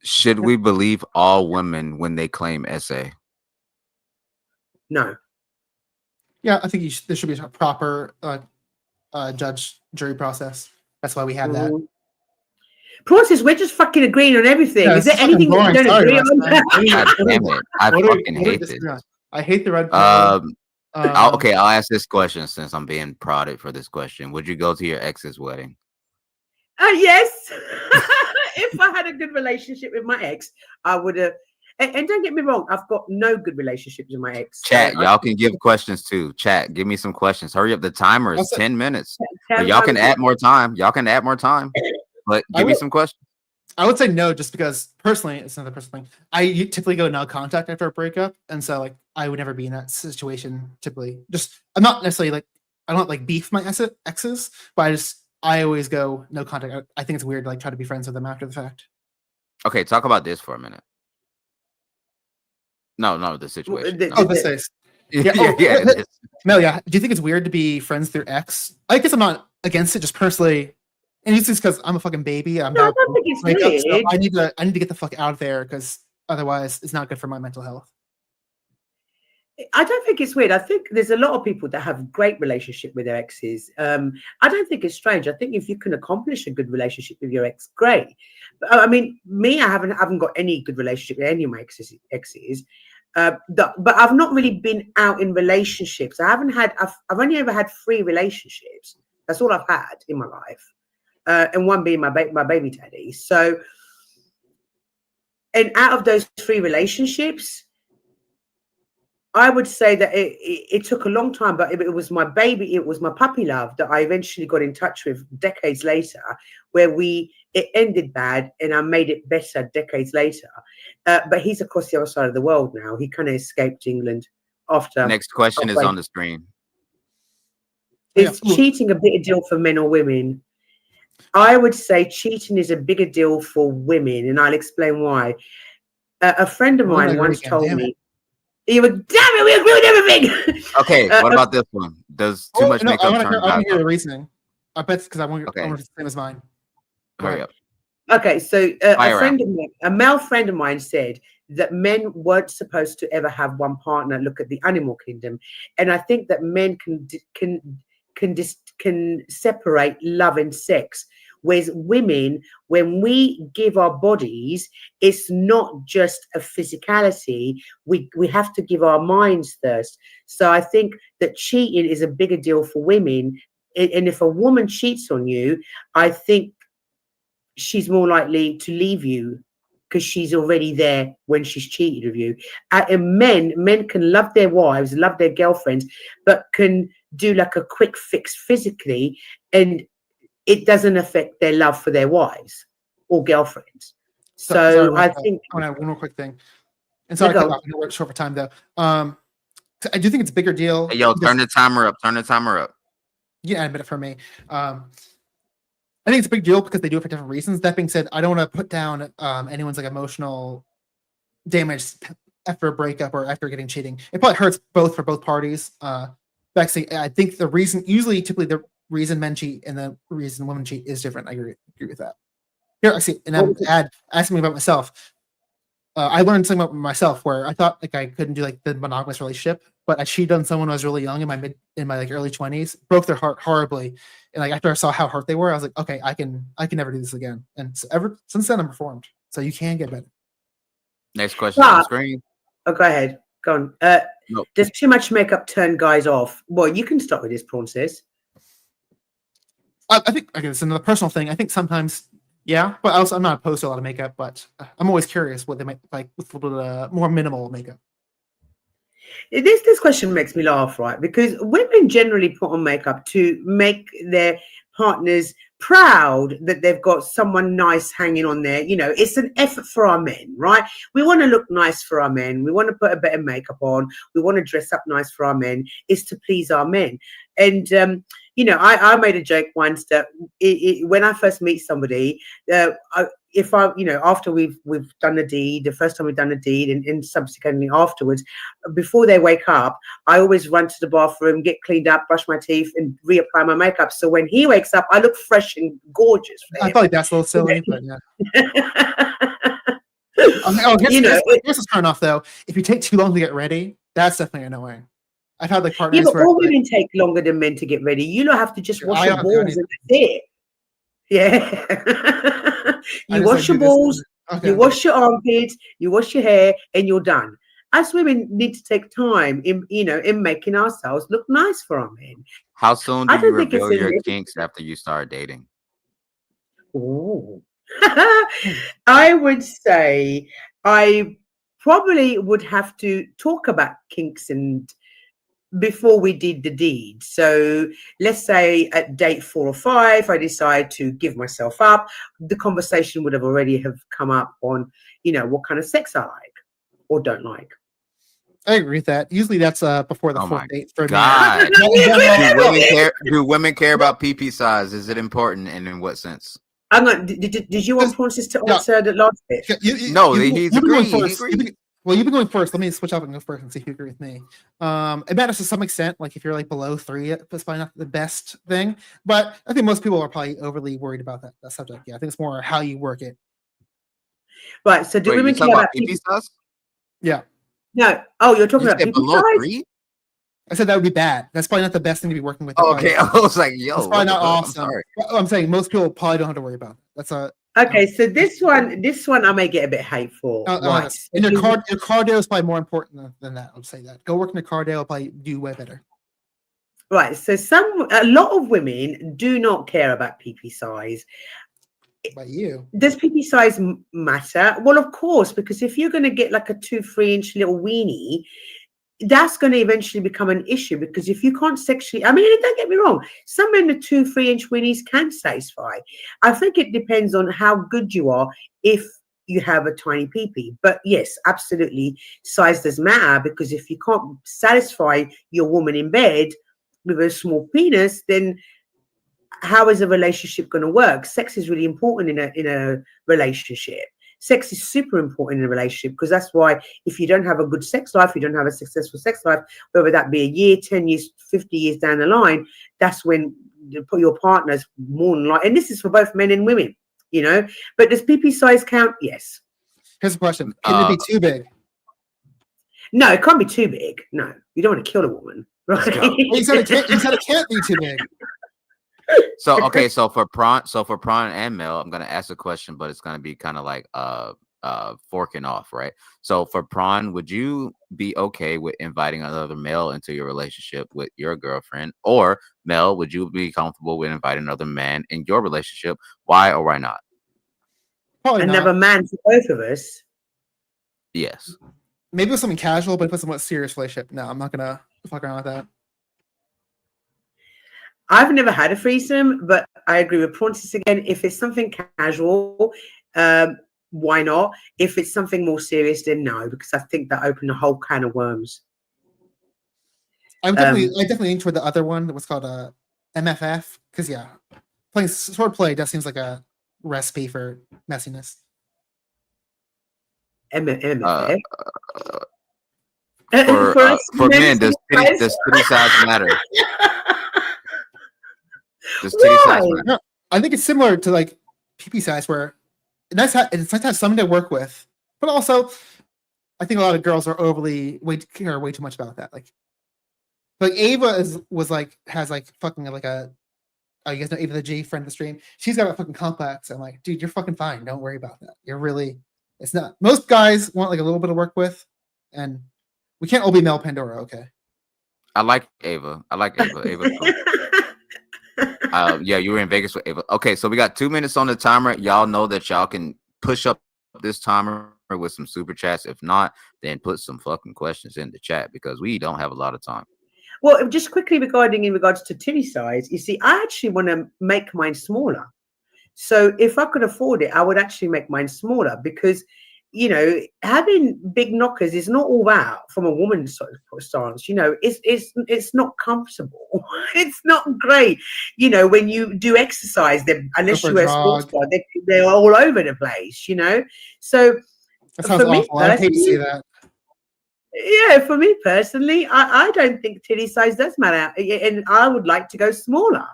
Speaker 1: Should we believe all women when they claim essay?
Speaker 21: No.
Speaker 4: Yeah, I think there should be a proper judge jury process. That's why we have that.
Speaker 21: Prawncess, we're just fucking agreeing on everything.
Speaker 4: Yeah,
Speaker 21: is there anything that we don't agree on?
Speaker 1: God damn it. I fucking hate this.
Speaker 4: I hate the red.
Speaker 1: Okay, I'll ask this question since I'm being prodded for this question. Would you go to your ex's wedding?
Speaker 21: Yes. If I had a good relationship with my ex, I would have. And don't get me wrong, I've got no good relationships with my ex.
Speaker 1: Chat, y'all can give questions too. Chat, give me some questions. Hurry up. The timer is 10 minutes. But y'all can add more time. But give me some questions.
Speaker 4: I would say no, just because personally, it's another personal thing. I typically go no contact after a breakup, and so like I would never be in that situation. Typically, I'm not necessarily like I don't like beef my exes, but I always go no contact. I think it's weird to like try to be friends with them after the fact.
Speaker 1: Okay, talk about this for a minute. No, the situation.
Speaker 4: This is. Mel, yeah. Do you think it's weird to be friends with your ex? I guess I'm not against it, just personally. And it's just because I'm a fucking baby. I don't think it's weird. So I need to get the fuck out of there, because otherwise it's not good for my mental health.
Speaker 21: I don't think it's weird. I think there's a lot of people that have great relationship with their exes. I don't think it's strange. I think if you can accomplish a good relationship with your ex, great. But, I mean, me, I haven't got any good relationship with any of my exes. But I've not really been out in relationships. I've only ever had 3 relationships. That's all I've had in my life. And one being my baby daddy. So, and out of those 3 relationships, I would say that it took a long time, but it was my baby, it was my puppy love that I eventually got in touch with decades later, where it ended bad and I made it better decades later. But he's across the other side of the world now. He kind of escaped England after.
Speaker 1: Next question is on the screen.
Speaker 21: Is cheating a bigger deal for men or women? I would say cheating is a bigger deal for women, and I'll explain why. A friend of mine once told me, "You were damn it, we agree with everything."
Speaker 1: Okay, what about this one? Does too much makeup turn
Speaker 4: I want to hear the reasoning. I bet it's because I want the same as mine.
Speaker 1: Hurry up.
Speaker 21: Okay, so a male friend of mine said that men weren't supposed to ever have one partner. Look at the animal kingdom, and I think that men can separate love and sex. Whereas women, when we give our bodies, it's not just a physicality. We have to give our minds first. So I think that cheating is a bigger deal for women And if a woman cheats on you, I think she's more likely to leave you because she's already there when she's cheated with you. And men can love their wives, love their girlfriends, but can do like a quick fix physically, and it doesn't affect their love for their wives or girlfriends. So I think
Speaker 4: I want to add one more quick thing. And sorry, we're short for time though. I do think it's a bigger deal.
Speaker 1: Hey, yo, turn the timer up. Turn the timer up.
Speaker 4: Yeah, admit it for me. I think it's a big deal because they do it for different reasons. That being said, I don't want to put down anyone's like emotional damage after a breakup or after getting cheating. It probably hurts for both parties. Actually, I think typically the reason men cheat and the reason women cheat is different. I agree with that. Here, I see, and I'm asking me about myself. I learned something about myself where I thought like I couldn't do like the monogamous relationship, but I cheated on someone when I was really young in my like early 20s, broke their heart horribly, and like after I saw how hurt they were, I was like, okay, I can never do this again. And so ever since then, I'm reformed. So you can get better.
Speaker 1: Next question on the screen.
Speaker 21: Oh, go ahead. Go on.
Speaker 1: Nope.
Speaker 21: Does too much makeup turn guys off? Well, you can start with this, Prawncess.
Speaker 4: I think it's another personal thing. I think sometimes. Yeah, but also I'm not opposed to a lot of makeup, but I'm always curious what they might like with a little bit more minimal makeup.
Speaker 21: This question makes me laugh, right? Because women generally put on makeup to make their partners proud that they've got someone nice hanging on there. You know, it's an effort for our men, right? We want to look nice for our men. We want to put a bit of makeup on. We want to dress up nice for our men. It's to please our men. And you know, I made a joke once that when I first meet somebody, if I, you know, after we've done the deed, the first time we've done the deed, and subsequently afterwards, before they wake up, I always run to the bathroom, get cleaned up, brush my teeth, and reapply my makeup. So when he wakes up, I look fresh and gorgeous.
Speaker 4: I feel like that's a little silly, but yeah. Here's a turn off though. If you take too long to get ready, that's definitely annoying. I've had like partners.
Speaker 21: Yeah, but all women take longer than men to get ready. You don't have to just wash your balls and that's it. Yeah. You wash your balls, you wash your armpits, you wash your hair, and you're done. Us women need to take time in making ourselves look nice for our men.
Speaker 1: How soon do you reveal your kinks after you start dating?
Speaker 21: Oh. I would say I probably would have to talk about kinks and before we did the deed. So let's say at date 4 or 5, I decide to give myself up. The conversation would have already have come up on, you know, what kind of sex I like or don't like.
Speaker 4: I agree with that. Usually that's before the 4th date.
Speaker 1: God. Do women care about PP size? Is it important, and in what sense?
Speaker 21: I'm not. Did you want Prawncess to answer the last bit?
Speaker 1: No, he's agreed.
Speaker 4: Well, you've been going first. Let me switch up and go first and see if you agree with me. It matters to some extent. Like if you're like below 3, it's probably not the best thing. But I think most people are probably overly worried about that subject. Yeah, I think it's more how you work it.
Speaker 21: Right. So do women care about PP
Speaker 1: size?
Speaker 4: Yeah.
Speaker 21: No. Oh, you're talking about PP
Speaker 4: below
Speaker 21: size?
Speaker 4: 3? I said that would be bad. That's probably not the best thing to be working with.
Speaker 1: Okay, I was like, yo,
Speaker 4: it's probably not awesome. I'm saying most people probably don't have to worry about it. That's a
Speaker 21: okay. So this one I may get a bit hateful. Right.
Speaker 4: And your cardio is probably more important than that. I'll say that. Go work in the cardio will probably do way better.
Speaker 21: Right. So a lot of women do not care about PP size.
Speaker 4: About you?
Speaker 21: Does PP size matter? Well, of course, because if you're going to get like a 2-3 inch little weenie, that's going to eventually become an issue, because if you can't sexually, I mean, don't get me wrong, some men with 2-3 inch weenies can satisfy. I think it depends on how good you are if you have a tiny peepee. But yes, absolutely, size does matter, because if you can't satisfy your woman in bed with a small penis, then how is a relationship going to work? Sex is really important in a relationship. Sex is super important in a relationship, because that's why if you don't have a good sex life, you don't have a successful sex life, whether that be a year, 10 years, 50 years down the line, that's when your partner's more than likely, and this is for both men and women, you know. But does PP size count? Yes.
Speaker 4: Here's a question. Can it be too big?
Speaker 21: No, it can't be too big. No, you don't want to kill a woman. Right?
Speaker 4: You said it can't be too big.
Speaker 1: So okay, so for Prawn and Mel, I'm gonna ask a question, but it's gonna be kind of like forking off, right? So for Prawn, would you be okay with inviting another male into your relationship with your girlfriend? Or Mel, would you be comfortable with inviting another man in your relationship? Why or why not?
Speaker 4: Probably
Speaker 21: Another
Speaker 4: not.
Speaker 21: man for both of us.
Speaker 1: Yes.
Speaker 4: Maybe it was something casual, but if it's a somewhat serious relationship, no, I'm not gonna fuck around with that.
Speaker 21: I've never had a threesome, but I agree with Prawncess again. If it's something casual, why not? If it's something more serious, then no, because I think that opened a whole can of worms.
Speaker 4: I definitely lean toward the other one that was called MFF, because yeah, playing swordplay just seems like a recipe for messiness.
Speaker 21: MFF.
Speaker 1: For men, does titty size matter? Does titty size matter?
Speaker 4: No, I think it's similar to like PP size, where it's nice to have something to work with, but also I think a lot of girls are care way too much about that. Like Ava has fucking like a, oh, you guys know Ava the G, friend of the stream. She's got a fucking complex. I'm like, dude, you're fucking fine. Don't worry about that. It's not. Most guys want like a little bit of work with, and we can't all be Mel Pandora, okay?
Speaker 1: I like Ava. Ava. Yeah, you were in Vegas with Ava. Okay, so we got 2 minutes on the timer. Y'all know that y'all can push up this timer with some super chats. If not, then put some fucking questions in the chat because we don't have a lot of time.
Speaker 21: Well, just quickly in regards to titty size, you see, I actually want to make mine smaller. So if I could afford it, I would actually make mine smaller because, you know, having big knockers is not all that from a woman's stance. You know, it's not comfortable. It's not great. You know, when you do exercise, unless you wear sports bra, they're all over the place. You know, so
Speaker 4: that sounds awful. I hate to see that.
Speaker 21: Yeah, for me personally, I don't think titty size does matter, and I would like to go smaller.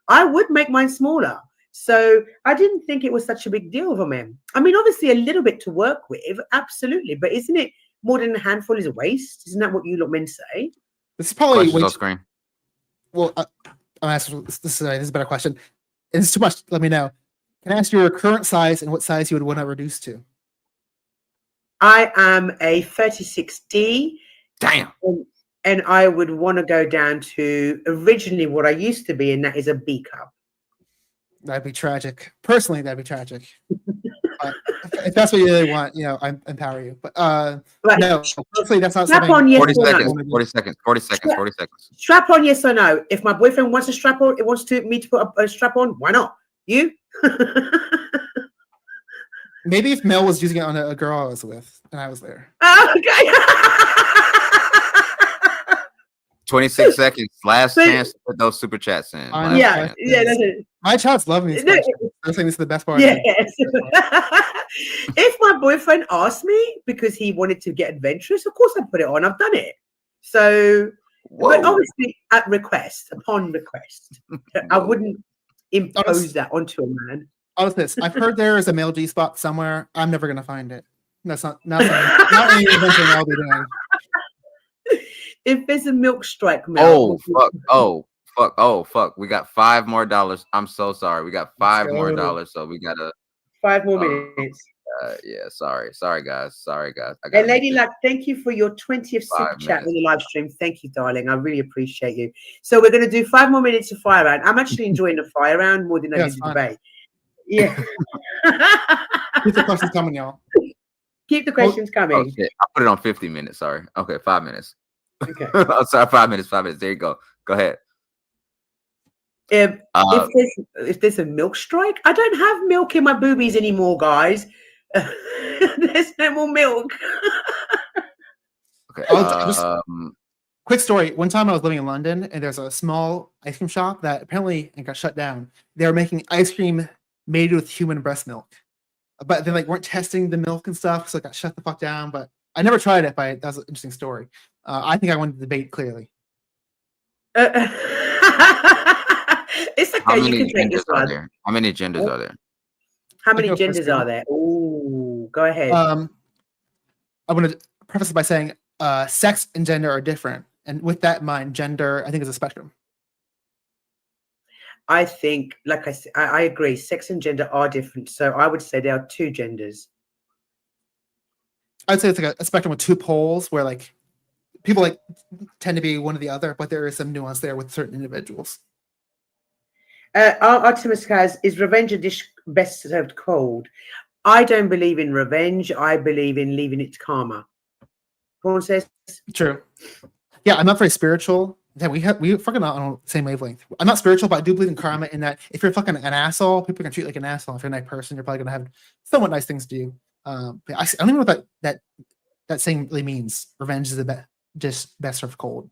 Speaker 21: I would make mine smaller. So I didn't think it was such a big deal for men. I mean, obviously a little bit to work with, absolutely. But isn't it more than a handful is a waste? Isn't that what you lot men say?
Speaker 4: This is probably
Speaker 1: questions on screen.
Speaker 4: Well, I'm asking, this is a better question. If it's too much, let me know. Can I ask your current size and what size you would want to reduce to?
Speaker 21: I am a 36D.
Speaker 1: Damn.
Speaker 21: And I would want to go down to originally what I used to be, and that is a B cup.
Speaker 4: That'd be tragic. Personally, that'd be tragic. If that's what you really want, you know, I empower you. But no, personally, that's not something.
Speaker 1: 40 seconds. 40 seconds. 40 seconds. 40 seconds.
Speaker 21: Strap on, yes or no? If my boyfriend wants a strap on, it wants me to put a strap on. Why not? You?
Speaker 4: Maybe if Mel was using it on a girl I was with, and I was there.
Speaker 21: Okay.
Speaker 1: 26 seconds. Last chance to put those super chats in.
Speaker 21: Yeah, that's it.
Speaker 4: My chats love me. I think this is the best part.
Speaker 21: Yes. If my boyfriend asked me because he wanted to get adventurous, of course I'd put it on. I've done it. So, but obviously at request, upon request, I wouldn't impose that onto a man.
Speaker 4: Honestly, I've heard there is a male G spot somewhere. I'm never gonna find it. That's not any adventure I'll be doing.
Speaker 21: If there's a milk strike,
Speaker 1: Mel. Oh fuck. We got $5 more. I'm so sorry. We got $5 more. So we gotta
Speaker 21: 5 more minutes.
Speaker 1: Yeah, sorry guys.
Speaker 21: And Lady Luck, thank you for your 20th super chat on the live stream. Thank you, darling. I really appreciate you. So we're gonna do 5 more minutes of fire round. I'm actually enjoying the fire round more than I did the debate. Yeah.
Speaker 4: Keep the questions coming, y'all.
Speaker 21: Keep the questions coming.
Speaker 1: Oh, shit. I put it on 50 minutes. Sorry. Okay, 5 minutes.
Speaker 21: Okay.
Speaker 1: I'm sorry, 5 minutes. There you go. Go ahead.
Speaker 21: If there's a milk strike, I don't have milk in my boobies anymore, guys. There's no more milk.
Speaker 1: Okay.
Speaker 4: Quick story. One time I was living in London, and there's a small ice cream shop that apparently got shut down. They were making ice cream made with human breast milk, but they weren't testing the milk and stuff, so it got shut the fuck down. But I never tried it. But that was an interesting story. I think I won the debate clearly.
Speaker 21: It's okay.
Speaker 1: How
Speaker 21: You
Speaker 1: many
Speaker 21: can take
Speaker 1: genders
Speaker 21: this one.
Speaker 1: are there? How many genders are there?
Speaker 21: How many genders are there? Oh, go ahead.
Speaker 4: I want to preface it by saying sex and gender are different. And with that in mind, gender, I think, is a spectrum.
Speaker 21: I think, like I said, I agree. Sex and gender are different. So I would say there are 2 genders.
Speaker 4: I'd say it's like a spectrum with two poles where like people like tend to be one or the other, but there is some nuance there with certain individuals.
Speaker 21: Artemis Kaz, is revenge a dish best served cold? I don't believe in revenge. I believe in leaving it to karma. Prawncess.
Speaker 4: True. Yeah, I'm not very spiritual. Yeah, we fucking not on the same wavelength. I'm not spiritual, but I do believe in karma in that if you're fucking an asshole, people are gonna treat you like an asshole. If you're a nice person, you're probably gonna have somewhat nice things to do. I don't even know what that saying really means. Revenge is just best served cold.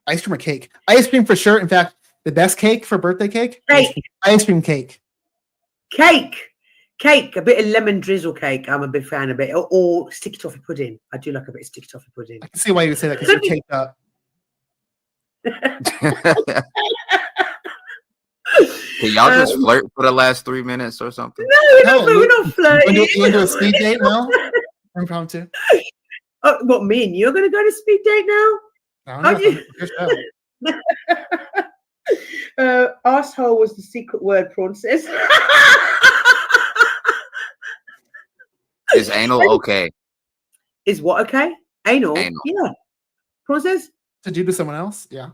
Speaker 4: Ice cream or cake? Ice cream for sure. In fact, the best cake for birthday cake? Ice cream cake.
Speaker 21: Cake. A bit of lemon drizzle cake. I'm a big fan of it. Or sticky toffee pudding. I do like a bit of sticky toffee pudding.
Speaker 4: I can see why you would say that because you're caked up.
Speaker 1: Can y'all just flirt for the last 3 minutes or something?
Speaker 21: No, we're not flirting.
Speaker 4: You want to do a speed date now? Impromptu.
Speaker 21: What, me and you're going to go to speed date now?
Speaker 4: I don't
Speaker 21: know. Asshole was the secret word, Prawncess.
Speaker 1: Is anal okay?
Speaker 21: Is what okay? Anal? Yeah. Prawncess?
Speaker 4: To do to someone else? Yeah.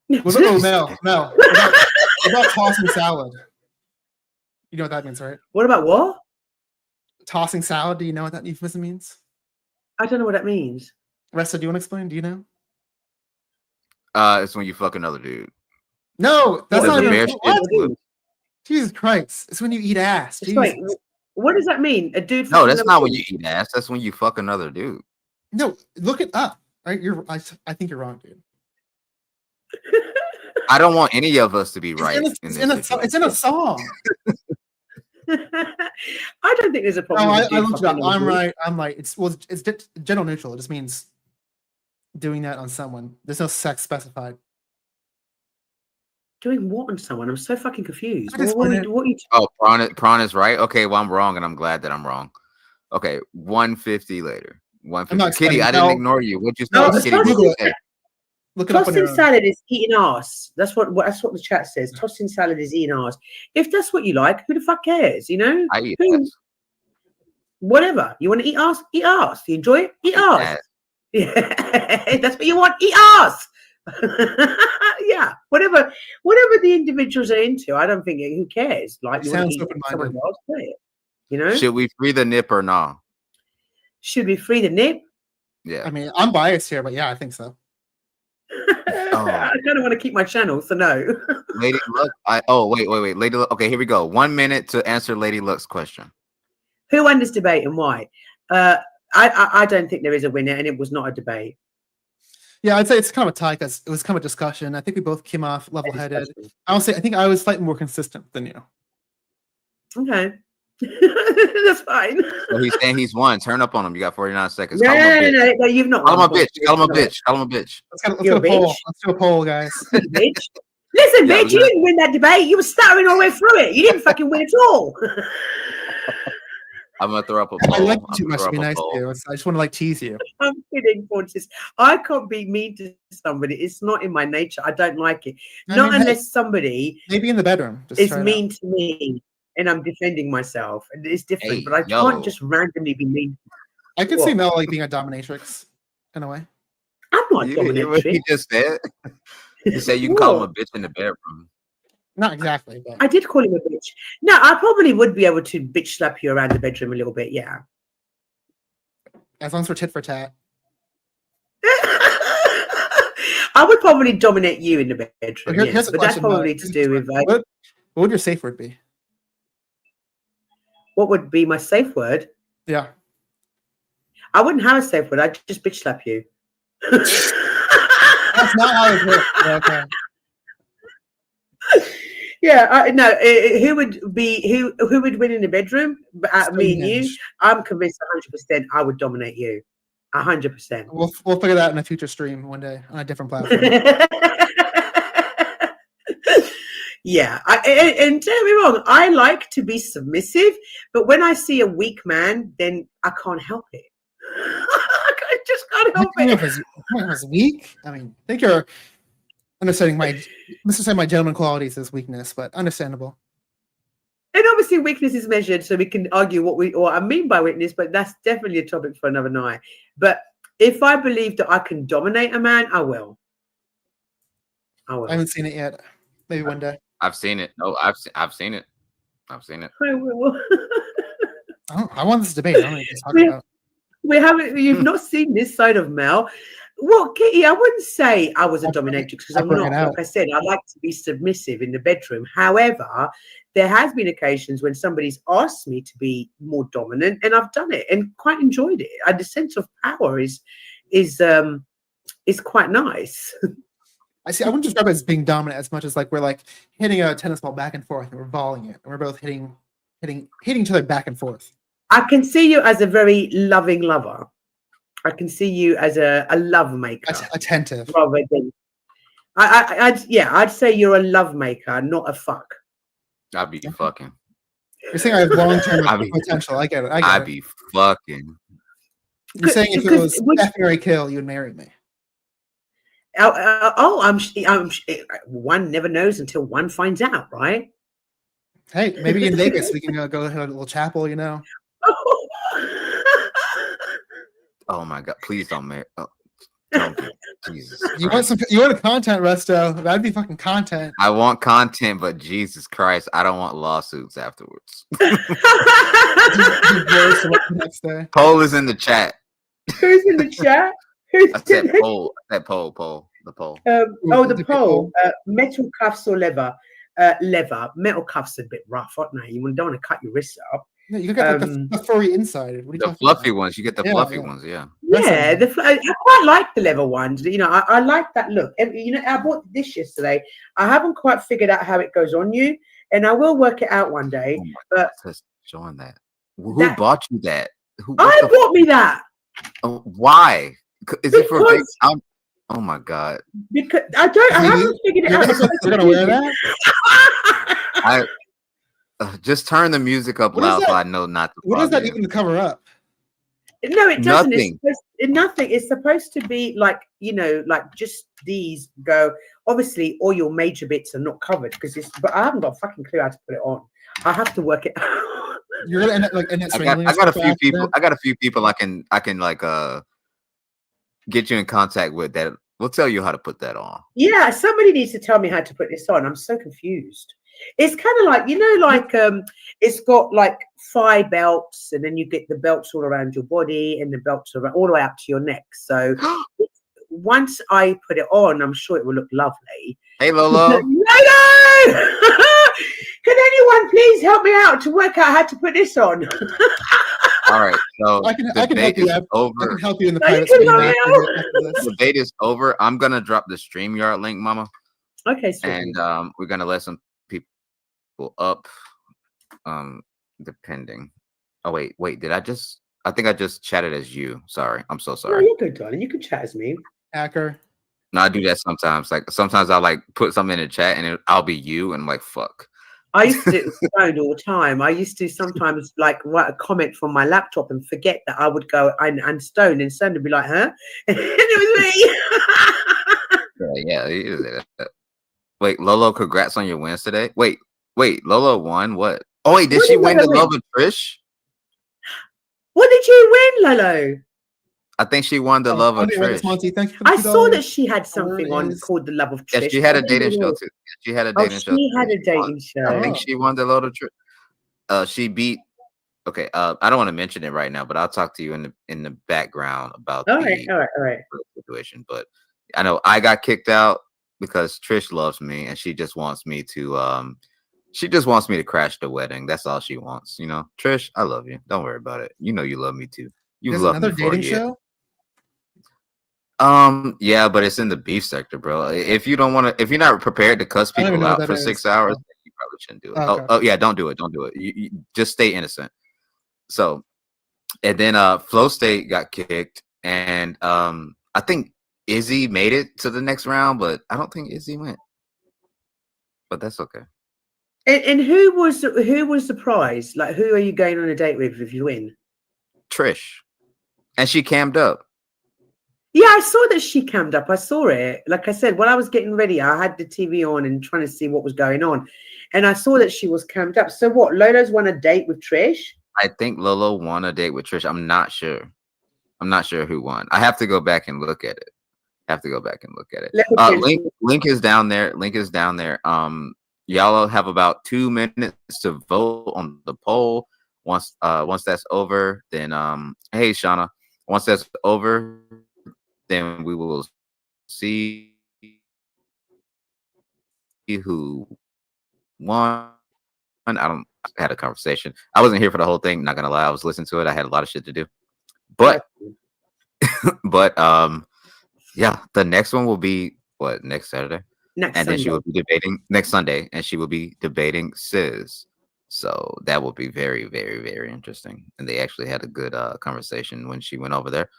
Speaker 4: What about Mel? What about tossing salad? You know what that means, right?
Speaker 21: What about what?
Speaker 4: Tossing salad. Do you know what that euphemism means?
Speaker 21: I don't know what that means.
Speaker 4: Resta, do you want to explain? Do you know?
Speaker 1: It's when you fuck another dude.
Speaker 4: No, that's not
Speaker 1: even.
Speaker 4: Jesus Christ! It's when you eat ass.
Speaker 21: Wait, what does that mean? A dude?
Speaker 1: No, that's not when you eat ass. That's when you fuck another dude.
Speaker 4: No, look it up. Right? I think you're wrong, dude.
Speaker 1: I don't want any of us to be right.
Speaker 4: It's in a song.
Speaker 21: I don't think there's a problem.
Speaker 4: No, I looked it up. I'm right. It's gender neutral. It just means doing that on someone. There's no sex specified.
Speaker 21: Doing what on someone? I'm so fucking confused.
Speaker 1: Oh, Prawn is right. Okay, well I'm wrong, and I'm glad that I'm wrong. Okay, 150 later. 150. Kitty, I didn't ignore you. What'd you say? Kitty,
Speaker 4: look it up.
Speaker 21: Tossing salad is eating ass. That's what the chat says. Tossing salad is eating ass. If that's what you like, who the fuck cares? You know?
Speaker 1: I eat ass.
Speaker 21: Whatever. You want to eat ass? Eat ass. You enjoy it? Eat ass. Yeah. That's what you want. Eat ass. Yeah. Whatever the individuals are into, I don't think who cares. Like you want to eat someone else, play it. You know?
Speaker 1: Should we free the nip or not?
Speaker 21: Should we free the nip?
Speaker 1: Yeah.
Speaker 4: I mean, I'm biased here, but yeah, I think so.
Speaker 21: I kind of want to keep my channel, so no.
Speaker 1: Lady Luck. Wait. Lady Luck. Okay, here we go. 1 minute to answer Lady Luck's question.
Speaker 21: Who won this debate and why? I don't think there is a winner, and it was not a debate.
Speaker 4: Yeah, I'd say it's kind of a tie because it was kind of a discussion. I think we both came off level-headed. I think I was slightly more consistent than you.
Speaker 21: Okay. That's fine.
Speaker 1: So he's saying he's won. Turn up on him. You got 49 seconds.
Speaker 21: No, you've not.
Speaker 1: Call him a bitch. Call him a bitch. Call him a bitch.
Speaker 4: Let's do a poll. Let's do a poll, guys.
Speaker 21: Bitch. Listen, bitch, you didn't win that debate. You were stuttering all the way through it. You didn't fucking win at all.
Speaker 1: I'm gonna throw up a poll.
Speaker 4: I like you too much to be nice to you. I just want to tease you.
Speaker 21: I'm kidding, Prawncess. I can't be mean to somebody. It's not in my nature. I don't like it. Unless somebody
Speaker 4: maybe in the bedroom
Speaker 21: is mean to me. And I'm defending myself, and it's different. But I can't just randomly be mean.
Speaker 4: I could see Mel like being a dominatrix in a way.
Speaker 21: I'm not dominatrix.
Speaker 1: He just said. He said you can call him a bitch in the bedroom.
Speaker 4: Not exactly, but
Speaker 21: I did call him a bitch. No, I probably would be able to bitch slap you around the bedroom a little bit. Yeah,
Speaker 4: as long as we're tit for tat.
Speaker 21: I would probably dominate you in the bedroom.
Speaker 4: Here's
Speaker 21: but that's probably to do with
Speaker 4: what would your safe word be?
Speaker 21: What would be my safe word?
Speaker 4: Yeah.
Speaker 21: I wouldn't have a safe word. I'd just bitch slap you.
Speaker 4: That's not how it works. Okay.
Speaker 21: Yeah, no. Who would win in the bedroom? Me and you. I'm convinced 100%. I would dominate you. 100%.
Speaker 4: We'll figure that out in a future stream one day on a different platform.
Speaker 21: Yeah, and don't get me wrong, I like to be submissive, but when I see a weak man, then I can't help it. I just can't help it.
Speaker 4: If it's weak, I mean, I think you're understanding my gentleman qualities as weakness, but understandable.
Speaker 21: And obviously, weakness is measured, so we can argue what I mean by weakness, but that's definitely a topic for another night. But if I believe that I can dominate a man, I will. I
Speaker 4: haven't seen it yet. Maybe one day.
Speaker 1: I've seen it. No, I've seen it. I've seen it.
Speaker 21: I will.
Speaker 4: I want this debate. I don't know what you're talking about.
Speaker 21: We haven't. You've not seen this side of Mel. Well, Kitty, I wouldn't say I was a dominatrix because I'm not. Like I said, I like to be submissive in the bedroom. However, there has been occasions when somebody's asked me to be more dominant, and I've done it and quite enjoyed it. And the sense of power is quite nice.
Speaker 4: I see. I wouldn't describe it as being dominant as much as like we're like hitting a tennis ball back and forth, and we're volleying it, and we're both hitting each other back and forth.
Speaker 21: I can see you as a very loving lover. I can see you as a love maker,
Speaker 4: attentive.
Speaker 21: Rather than, I'd say you're a love maker, not a fuck.
Speaker 1: I'd be fucking.
Speaker 4: You're saying I have long-term potential. I get it.
Speaker 1: I'd be fucking.
Speaker 4: You're saying if it was F. Kill, you would marry me.
Speaker 21: I'm one never knows until one finds out, right?
Speaker 4: Hey, maybe in Vegas we can go hit a little chapel, you know.
Speaker 1: Oh my God! Please don't marry. Oh, don't Jesus.
Speaker 4: You want a content, Resto? That'd be fucking content.
Speaker 1: I want content, but Jesus Christ, I don't want lawsuits afterwards.
Speaker 4: Next day.
Speaker 1: Poll is in the chat.
Speaker 21: Who's in the chat?
Speaker 1: I said poll. The poll.
Speaker 21: The poll. Metal cuffs or leather? Leather. Metal cuffs are a bit rough, aren't they? You don't want to cut your wrists up.
Speaker 4: No, you got the furry inside. What are you
Speaker 1: the fluffy ones. You get the fluffy ones. Yeah.
Speaker 21: Yeah, I quite like the leather ones. You know, I like that look. You know, I bought this yesterday. I haven't quite figured out how it goes on you, and I will work it out one day. But
Speaker 1: showing that. Who bought you that?
Speaker 21: I bought me that.
Speaker 1: Oh, why? Is it for a big? Oh my God!
Speaker 21: Because I haven't figured it out.
Speaker 4: You're gonna wear that?
Speaker 1: Just turn the music up loud so I know not to.
Speaker 4: What does that even cover up?
Speaker 21: No, it doesn't.
Speaker 1: Nothing.
Speaker 21: Nothing. It's supposed to be like, you know, like just these go. Obviously, all your major bits are not covered because it's. But I haven't got a fucking clue how to put it on. I have to work it out.
Speaker 4: You're gonna end up like
Speaker 1: I got a few people. I got a few people I can like get you in contact with that will tell you how to put that on.
Speaker 21: Yeah, somebody needs to tell me how to put this on. I'm so confused. It's kind of like, you know, like it's got like thigh belts, and then you get the belts all around your body, and the belts are all the way up to your neck. So once I put it on, I'm sure it will look lovely.
Speaker 1: Hey, Lolo.
Speaker 21: Lolo! Can anyone please help me out to work out how to put this on?
Speaker 1: All right, so
Speaker 4: I can
Speaker 1: debate
Speaker 4: help you.
Speaker 1: is over.
Speaker 4: I can help you in the private stream.
Speaker 1: The debate is over. I'm gonna drop the StreamYard link, Mama.
Speaker 21: Okay, sweet.
Speaker 1: And we're gonna let some people up. Depending. Oh wait. Did I think I just chatted as you. Sorry, I'm so sorry.
Speaker 21: No, you're good, darling. You can chat as me.
Speaker 4: Hacker.
Speaker 1: No, I do that sometimes. Like sometimes I'll like put something in the chat and I'll be you, and I'm like, fuck.
Speaker 21: I used to do it with Stone all the time. I used to sometimes like write a comment from my laptop and forget that I would go and Stone would be like, huh? And it was me.
Speaker 1: Yeah. Wait, Lolo, congrats on your wins today. Wait, Lolo won what? Oh wait, did she win the love of Trish?
Speaker 21: What did you win, Lolo?
Speaker 1: I think she won the love of Trish.
Speaker 21: I saw that she had something on called the love of Trish.
Speaker 1: Yeah, she had a dating show too. She had a dating show.
Speaker 21: She had a dating show.
Speaker 1: I think she won the love of Trish. She beat. Okay, I don't want to mention it right now, but I'll talk to you in the background about
Speaker 21: all right.
Speaker 1: situation. But I know I got kicked out because Trish loves me and she just wants me to crash the wedding. That's all she wants. You know, Trish, I love you. Don't worry about it. You know you love me too. You love me for a year. Yeah, but it's in the beef sector, bro. If you're not prepared to cuss people out for 6 hours, you probably shouldn't do it. Okay. Oh yeah, don't do it. You just stay innocent. So, and then Flow State got kicked, and I think Izzy made it to the next round, but I don't think Izzy went. But that's okay.
Speaker 21: And who was the prize? Like, who are you going on a date with if you win?
Speaker 1: Trish, and she cammed up.
Speaker 21: Yeah, I saw that she cammed up. I saw it. Like I said, while I was getting ready, I had the TV on and trying to see what was going on. And I saw that she was cammed up. So what? Lolo's won a date with Trish?
Speaker 1: I think Lolo won a date with Trish. I'm not sure. I'm not sure who won. I have to go back and look at it. Link is down there. Y'all have about 2 minutes to vote on the poll. Once that's over, then hey Shauna, once that's over, then we will see who won. I had a conversation. I wasn't here for the whole thing, not gonna lie. I was listening to it. I had a lot of shit to do. But yeah, the next one will be what, next Saturday? Then she will be debating next Sunday, and she will be debating SIZZ. So that will be very, very, very interesting. And they actually had a good conversation when she went over there.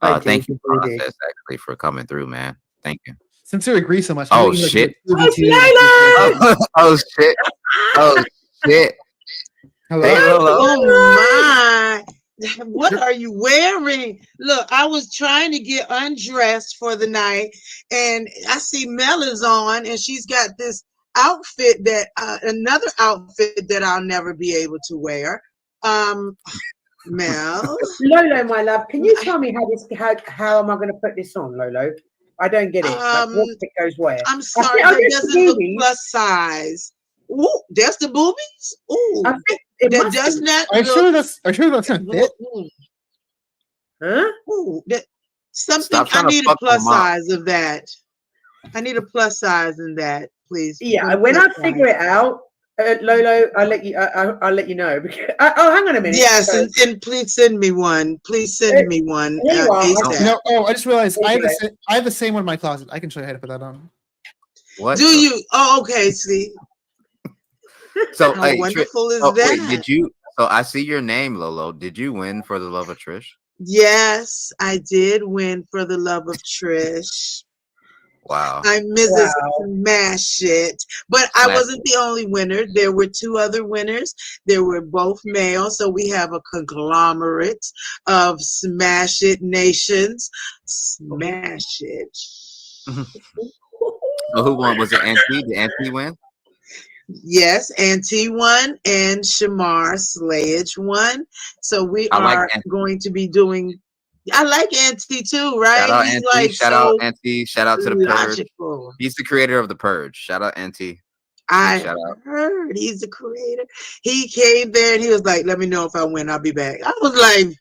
Speaker 1: Thank you, Prawncess, actually, for coming through, man. Thank you.
Speaker 4: Since we agree so much.
Speaker 1: Oh shit!
Speaker 21: Oh
Speaker 1: shit! Oh shit!
Speaker 4: Hello.
Speaker 1: Hey, Lolo.
Speaker 2: Oh my! What are you wearing? Look, I was trying to get undressed for the night, and I see Mel is on, and she's got this outfit that another outfit that I'll never be able to wear. Mel,
Speaker 21: Lolo, my love, can you tell me how am I going to put this on, Lolo? I don't get it. Like, what it goes where?
Speaker 2: I'm sorry, that doesn't look plus size. Ooh, there's the boobies. Ooh, that does not.
Speaker 4: Are you sure that's not fit?
Speaker 21: Huh?
Speaker 2: Ooh, something. I need a plus size of that. I need a plus size in that, please.
Speaker 21: Yeah, when I figure it out, Lolo, I'll let you know. Because hang on a minute.
Speaker 2: Yes, and please send me one. Please send me one.
Speaker 4: No, I just realized I have the same one in my closet. I can show you how to put that on.
Speaker 1: What?
Speaker 2: Do you? Oh, okay. See.
Speaker 1: So
Speaker 2: how wonderful is that?
Speaker 1: Wait, did you? So I see your name, Lolo. Did you win for the love of Trish?
Speaker 2: Yes, I did win for the love of Trish.
Speaker 1: Wow.
Speaker 2: I'm Mrs. Smash It. But I wasn't the only winner. There were 2 other winners. They were both male. So we have a conglomerate of Smash It nations. Smash it.
Speaker 1: So who won? Was it Auntie? Did Auntie win?
Speaker 2: Yes, Auntie won and Shamar Slayage won. So we are going to be doing. I like Auntie too, right?
Speaker 1: Shout out
Speaker 2: He's
Speaker 1: Auntie.
Speaker 2: like
Speaker 1: Shout out Auntie. Shout out to the
Speaker 2: logical.
Speaker 1: Purge. He's the creator of the Purge. Shout out Auntie.
Speaker 2: I heard he's the creator. He came there and he was like, "Let me know if I win. I'll be back." I was like,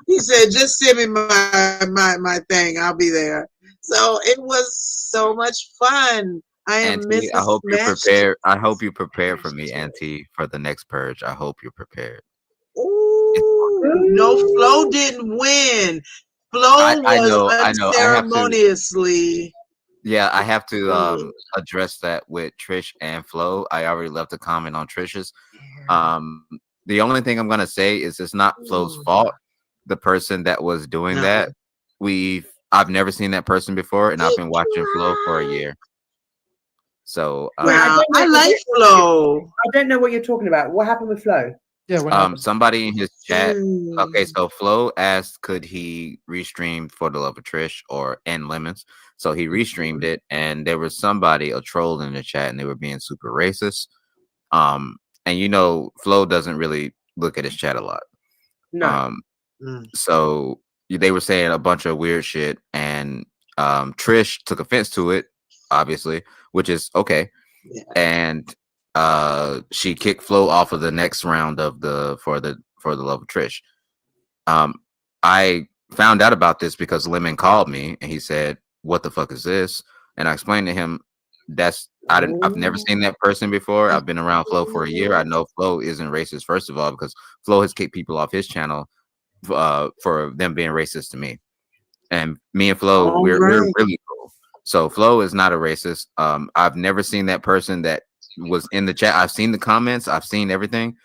Speaker 2: he said, "Just send me my thing. I'll be there." So it was so much fun. I am
Speaker 1: Auntie,
Speaker 2: Mrs.
Speaker 1: I hope you
Speaker 2: Smash.
Speaker 1: prepare. I hope you prepare for me, Auntie, for the next Purge. I hope you're prepared.
Speaker 2: Ooh, no, Flo didn't win. Flo was unceremoniously.
Speaker 1: Yeah, I have to address that with Trish and Flo. I already left a comment on Trish's. The only thing I'm gonna say is it's not Flo's fault. The person that was doing that, I've never seen that person before, and I've been watching Flo for a year. So
Speaker 21: I like Flo. I don't know what you're talking about. What happened with Flo?
Speaker 4: Yeah,
Speaker 1: somebody in his chat. Okay, so Flo asked, could he restream For the Love of Trish and Lemons? So he restreamed it, and there was a troll in the chat, and they were being super racist. And you know, Flo doesn't really look at his chat a lot.
Speaker 21: No.
Speaker 1: So they were saying a bunch of weird shit, and Trish took offense to it, obviously, which is okay. Yeah. And she kicked Flo off of the next round of For the Love of Trish. I found out about this because Lemon called me and he said, "What the fuck is this?" And I explained to him, I've never seen that person before. I've been around Flo for a year. I know Flo isn't racist, first of all, because Flo has kicked people off his channel for them being racist to me. And me and Flo, we're really cool. So Flo is not a racist. I've never seen that person that was in the chat. I've seen the comments. I've seen everything.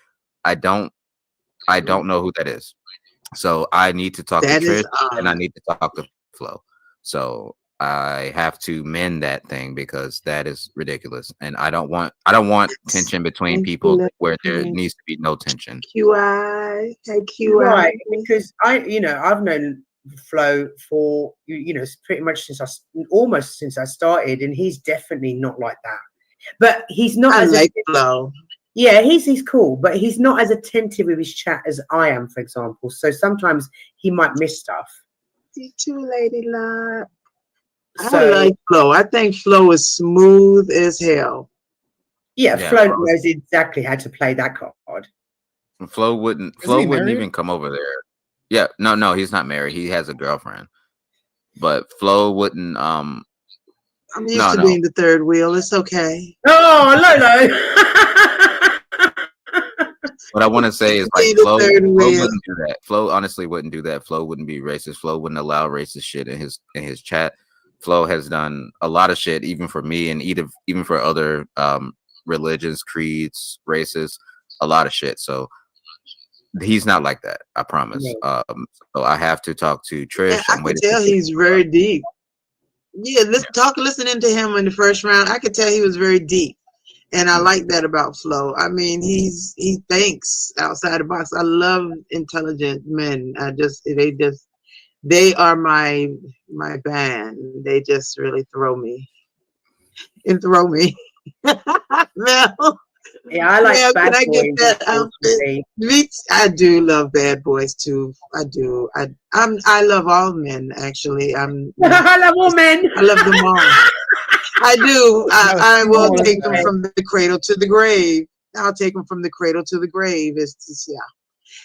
Speaker 1: I don't know who that is. So I need to talk to Trish and I need to talk to Flo. So I have to mend that thing because that is ridiculous. And I don't want tension between people where there needs to be no tension.
Speaker 2: QI.
Speaker 21: Right, because I've known Flo for pretty much almost since I started, and he's definitely not like that. But he's not
Speaker 2: I
Speaker 21: as
Speaker 2: like Flo.
Speaker 21: Yeah, he's cool, but he's not as attentive with his chat as I am, for example. So sometimes he might miss stuff.
Speaker 2: You too, Lady Luck. I
Speaker 21: So
Speaker 2: like Flo. I think Flo is smooth as hell.
Speaker 21: yeah,
Speaker 1: Yeah,
Speaker 21: Flo
Speaker 1: Flo.
Speaker 21: knows exactly how to play that card.
Speaker 1: Flo wouldn't even come over there. Yeah, no, he's not married. He has a girlfriend. But Flo wouldn't
Speaker 2: I'm used to being the third wheel. It's okay.
Speaker 21: Oh, Lolo.
Speaker 1: What I want to say is like
Speaker 2: Be the
Speaker 1: Flo
Speaker 2: third wheel.
Speaker 1: wouldn't do that. Flo honestly wouldn't do that. Flo wouldn't be racist. Flo wouldn't allow racist shit in his chat. Flo has done a lot of shit, even for me and even for other religions, creeds, races, a lot of shit. So he's not like that. I promise. So I have to talk to Trish.
Speaker 2: Yeah, I can tell he's very deep. Yeah, listening to him in the first round, I could tell he was very deep. And I like that about Flo. I mean, he thinks outside the box. I love intelligent men. They are my band. They just really throw me. Mel.
Speaker 21: Yeah, I like
Speaker 2: Mel,
Speaker 21: Bad
Speaker 2: can I get
Speaker 21: Boys,
Speaker 2: that outfit? I do love Bad Boys too. I do. I love all men actually.
Speaker 21: I love all men.
Speaker 2: I love them all. I do. I will take them from the cradle to the grave. I'll take them from the cradle to the grave. It's just,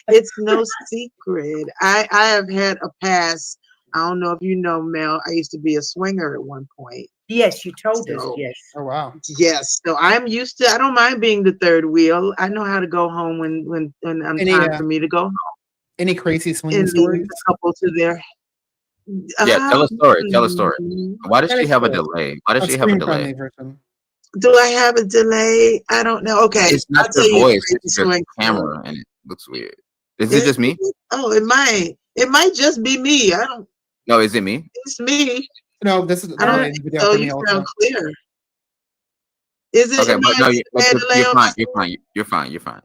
Speaker 2: it's no secret. I have had a past. I don't know if you know, Mel. I used to be a swinger at one point.
Speaker 21: Yes, you told us. Yes.
Speaker 4: Oh wow.
Speaker 2: Yes. So I'm used to. I don't mind being the third wheel. I know how to go home when I'm time for me to go home.
Speaker 4: Any crazy swinging
Speaker 2: And
Speaker 4: stories?
Speaker 2: leave a couple to their.
Speaker 1: Yeah, tell a story. Tell a story. Why does she have a delay? Why does she have a delay?
Speaker 2: Do I have a delay? I don't know. Okay,
Speaker 1: It's not
Speaker 2: I'll
Speaker 1: your
Speaker 2: tell you a
Speaker 1: voice,
Speaker 2: crazy
Speaker 1: it's your
Speaker 2: swing
Speaker 1: camera, and it looks weird. Is it just me?
Speaker 2: Oh, it might. It might just be me. I don't.
Speaker 1: No, is it me?
Speaker 2: It's me.
Speaker 4: No, this is.
Speaker 2: I don't think so. You sound clear. Is it?
Speaker 1: Okay, but no, you're fine.
Speaker 2: on
Speaker 1: You're fine. You're fine. You're fine.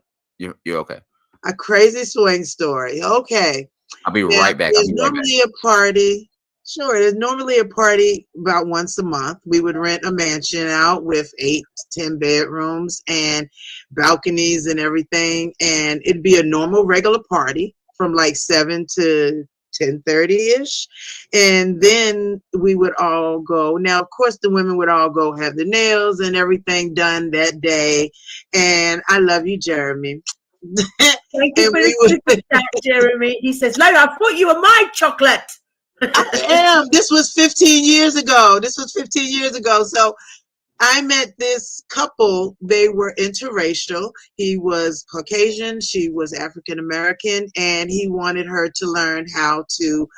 Speaker 1: You're okay.
Speaker 2: a crazy swing story? Okay.
Speaker 1: I'll be
Speaker 2: Now,
Speaker 1: right back.
Speaker 2: there's normally a party. Sure, there's normally a party about once a month. We would rent a mansion out with 8 to 10 bedrooms and balconies and everything, and it'd be a normal regular party from like 7 to 10:30ish, and then we would all go. Now, of course, the women would all go have the nails and everything done that day. And I love you, Jeremy.
Speaker 21: Thank you for the chat, Jeremy. He says, "Lola, I thought you were my chocolate."
Speaker 2: I am. This was 15 years ago. So I met this couple. They were interracial. He was Caucasian. She was African American, and he wanted her to learn how to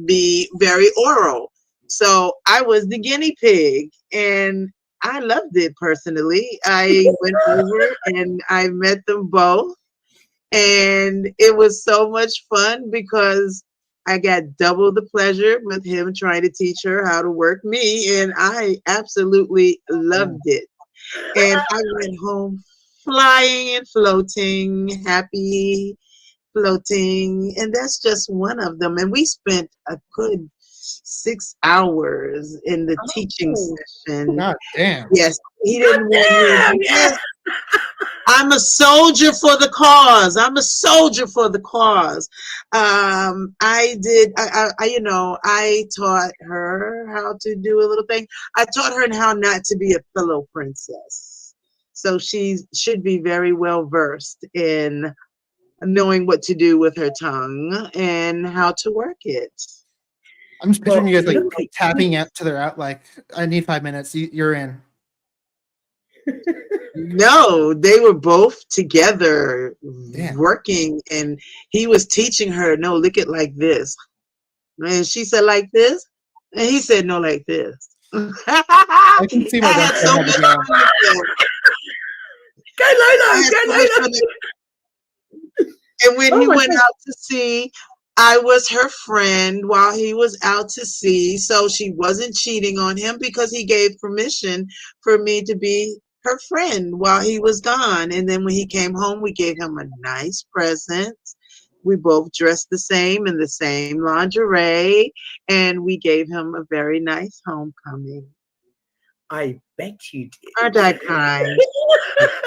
Speaker 2: be very oral. So I was the guinea pig, and I loved it personally. I went over and I met them both. And it was so much fun because I got double the pleasure with him trying to teach her how to work me. And I absolutely loved it. And I went home flying and floating, happy, floating. And that's just one of them. And we spent a good 6 hours in the teaching session.
Speaker 4: God damn.
Speaker 2: Yes, he didn't want me. Yes. I'm a soldier for the cause. I taught her how to do a little thing. I taught her how not to be a pillow princess. So she should be very well versed in knowing what to do with her tongue and how to work it.
Speaker 4: I'm just picturing you guys like tapping out to their out. Like, I need 5 minutes. You're in.
Speaker 2: No, they were both together working, and he was teaching her, no, lick it like this. And she said, like this? And he said, no, like this.
Speaker 4: I can see my dad.
Speaker 21: Go, Lola.
Speaker 2: And when he went out to sea, I was her friend while he was out to sea. So she wasn't cheating on him because he gave permission for me to be her friend while he was gone. And then when he came home, we gave him a nice present. We both dressed the same in the same lingerie, and we gave him a very nice homecoming.
Speaker 21: I bet you did.
Speaker 2: Aren't I kind?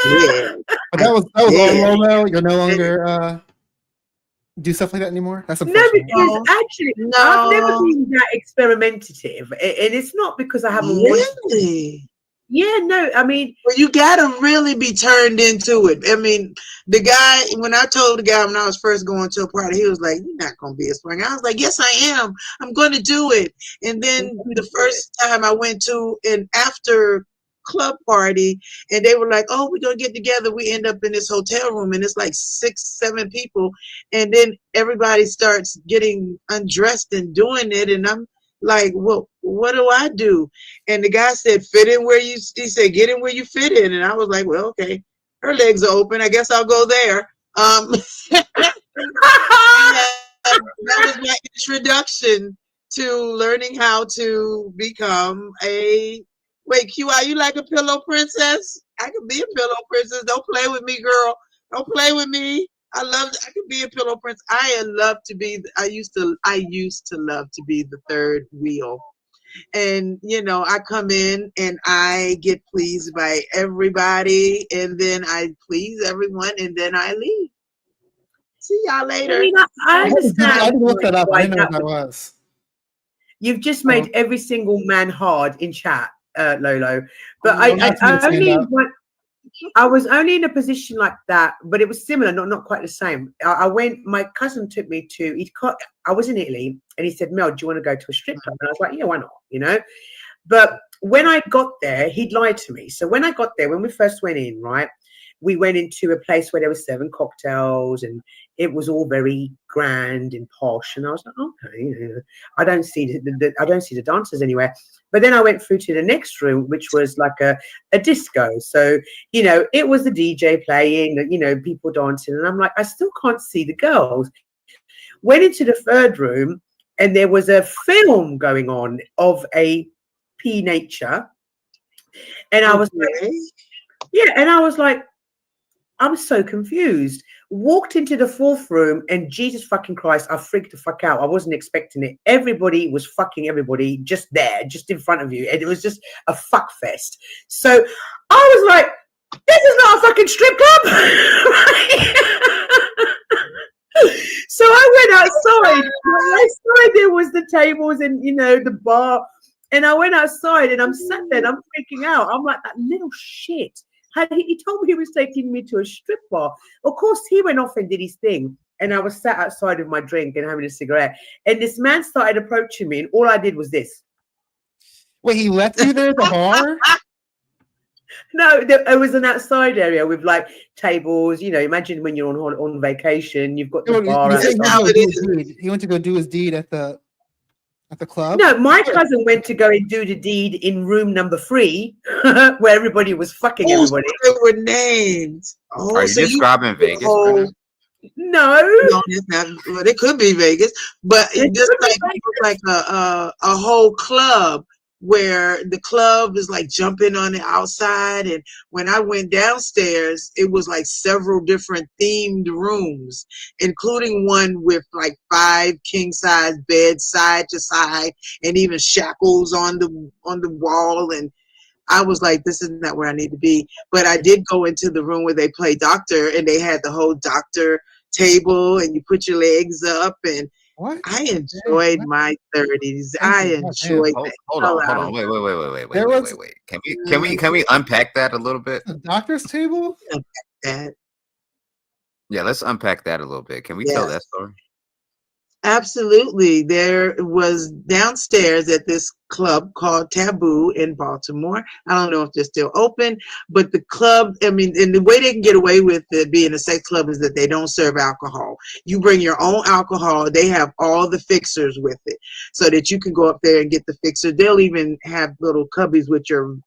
Speaker 2: Yeah.
Speaker 4: But that was all Lomo. You're no longer do stuff like that anymore. That's
Speaker 21: No,
Speaker 4: unfortunate.
Speaker 21: because actually, I've never been that experimentative, and it's not because I haven't wanted to.
Speaker 2: Really?
Speaker 21: Yeah, no, I mean,
Speaker 2: well, you gotta really be turned into it. I mean, the guy, when I told the guy when I was first going to a party, he was like, "You're not gonna be a swinger." I was like, "Yes, I am. I'm gonna do it." And then the first time I went to an after club party, and they were like, "Oh, we're gonna get together." We end up in this hotel room, and it's like 6, 7 people, and then everybody starts getting undressed and doing it, and I'm like, well, what do I do? And the guy said, fit in where you, he said, get in where you fit in. And I was like, well, okay, her legs are open. I guess I'll go there. That was my introduction to learning how to become a, wait, QI, you like a pillow princess? I could be a pillow princess. Don't play with me, girl. Don't play with me. I could be a pillow prince. I love to be, I used to love to be the third wheel. And, you know, I come in and I get pleased by everybody, and then I please everyone, and then I leave. See y'all later.
Speaker 21: I mean, I understand.
Speaker 4: I didn't look that up. I
Speaker 21: why
Speaker 4: didn't know
Speaker 21: that
Speaker 4: what that was.
Speaker 21: You've just made every single man hard in chat, Lolo. But
Speaker 4: I'm not trying to stand up.
Speaker 21: I was only in a position like that, but it was similar, not quite the same. I went. My cousin took me to. I was in Italy, and he said, "Mel, do you want to go to a strip club?" And I was like, "Yeah, why not?" You know. But when I got there, he'd lied to me. So when I got there, when we first went in, right, we went into a place where there were 7 cocktails, and it was all very grand and posh. And I was like, okay, you know, I don't see the dancers anywhere. But then I went through to the next room, which was like a disco. So, you know, it was the DJ playing, you know, people dancing. And I'm like, I still can't see the girls. Went into the third room, and there was a film going on of a P nature. And I was like, yeah, and I was like, I'm so confused. Walked into the 4th room, and Jesus fucking Christ, I freaked the fuck out. I wasn't expecting it. Everybody was fucking everybody just there, just in front of you. And it was just a fuck fest. So I was like, this is not a fucking strip club. So I went outside. Outside there was the tables and, you know, the bar. And I went outside, and I'm sat there and I'm freaking out. I'm like, that little shit. He told me he was taking me to a strip bar. Of course, he went off and did his thing. And I was sat outside with my drink and having a cigarette. And this man started approaching me, and all I did was this.
Speaker 4: Wait, he left you there at the bar?
Speaker 21: No, it was an outside area with like tables. You know, imagine when you're on vacation, you've got the bar.
Speaker 4: He went to go do his deed at the club?
Speaker 21: No, my cousin went to go and do the deed in room number 3, where everybody was fucking everybody.
Speaker 2: They were named. Oh,
Speaker 1: are you describing Vegas?
Speaker 21: No,
Speaker 2: it's not. Well, it could be Vegas, but it just like a whole club where the club is like jumping on the outside. And when I went downstairs, it was like several different themed rooms, including one with like 5 king-size beds side to side, and even shackles on the wall. And I was like, this is not where I need to be. But I did go into the room where they play doctor, and they had the whole doctor table, and you put your legs up, and
Speaker 4: what?
Speaker 2: I enjoyed my 30s. I enjoyed that.
Speaker 1: Hold on. Wait. Can we unpack that a little bit?
Speaker 4: The doctor's table?
Speaker 1: Yeah, let's unpack that a little bit. Can we tell that story?
Speaker 2: Absolutely. There was downstairs at this club called Taboo in Baltimore. I don't know if they're still open, but the club, I mean, and the way they can get away with it being a sex club is that they don't serve alcohol. You bring your own alcohol. They have all the fixers with it so that you can go up there and get the fixer. They'll even have little cubbies with your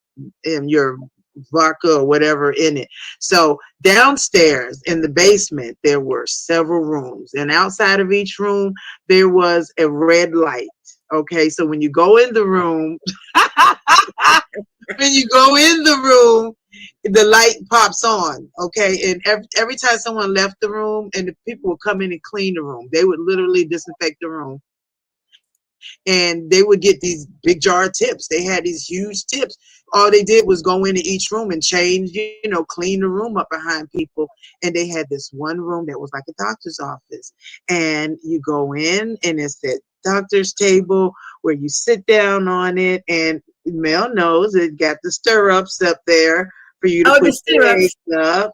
Speaker 2: vodka or whatever in it. So downstairs in the basement, there were several rooms, and outside of each room, there was a red light. Okay, so when you go in the room, the light pops on, okay? And every time someone left the room and the people would come in and clean the room, they would literally disinfect the room. And they would get these big jar of tips. They had these huge tips. All they did was go into each room and change, clean the room up behind people. And they had this one room that was like a doctor's office. And you go in and it's that doctor's table where you sit down on it, and Mel knows it got the stirrups up there for you to put your legs up.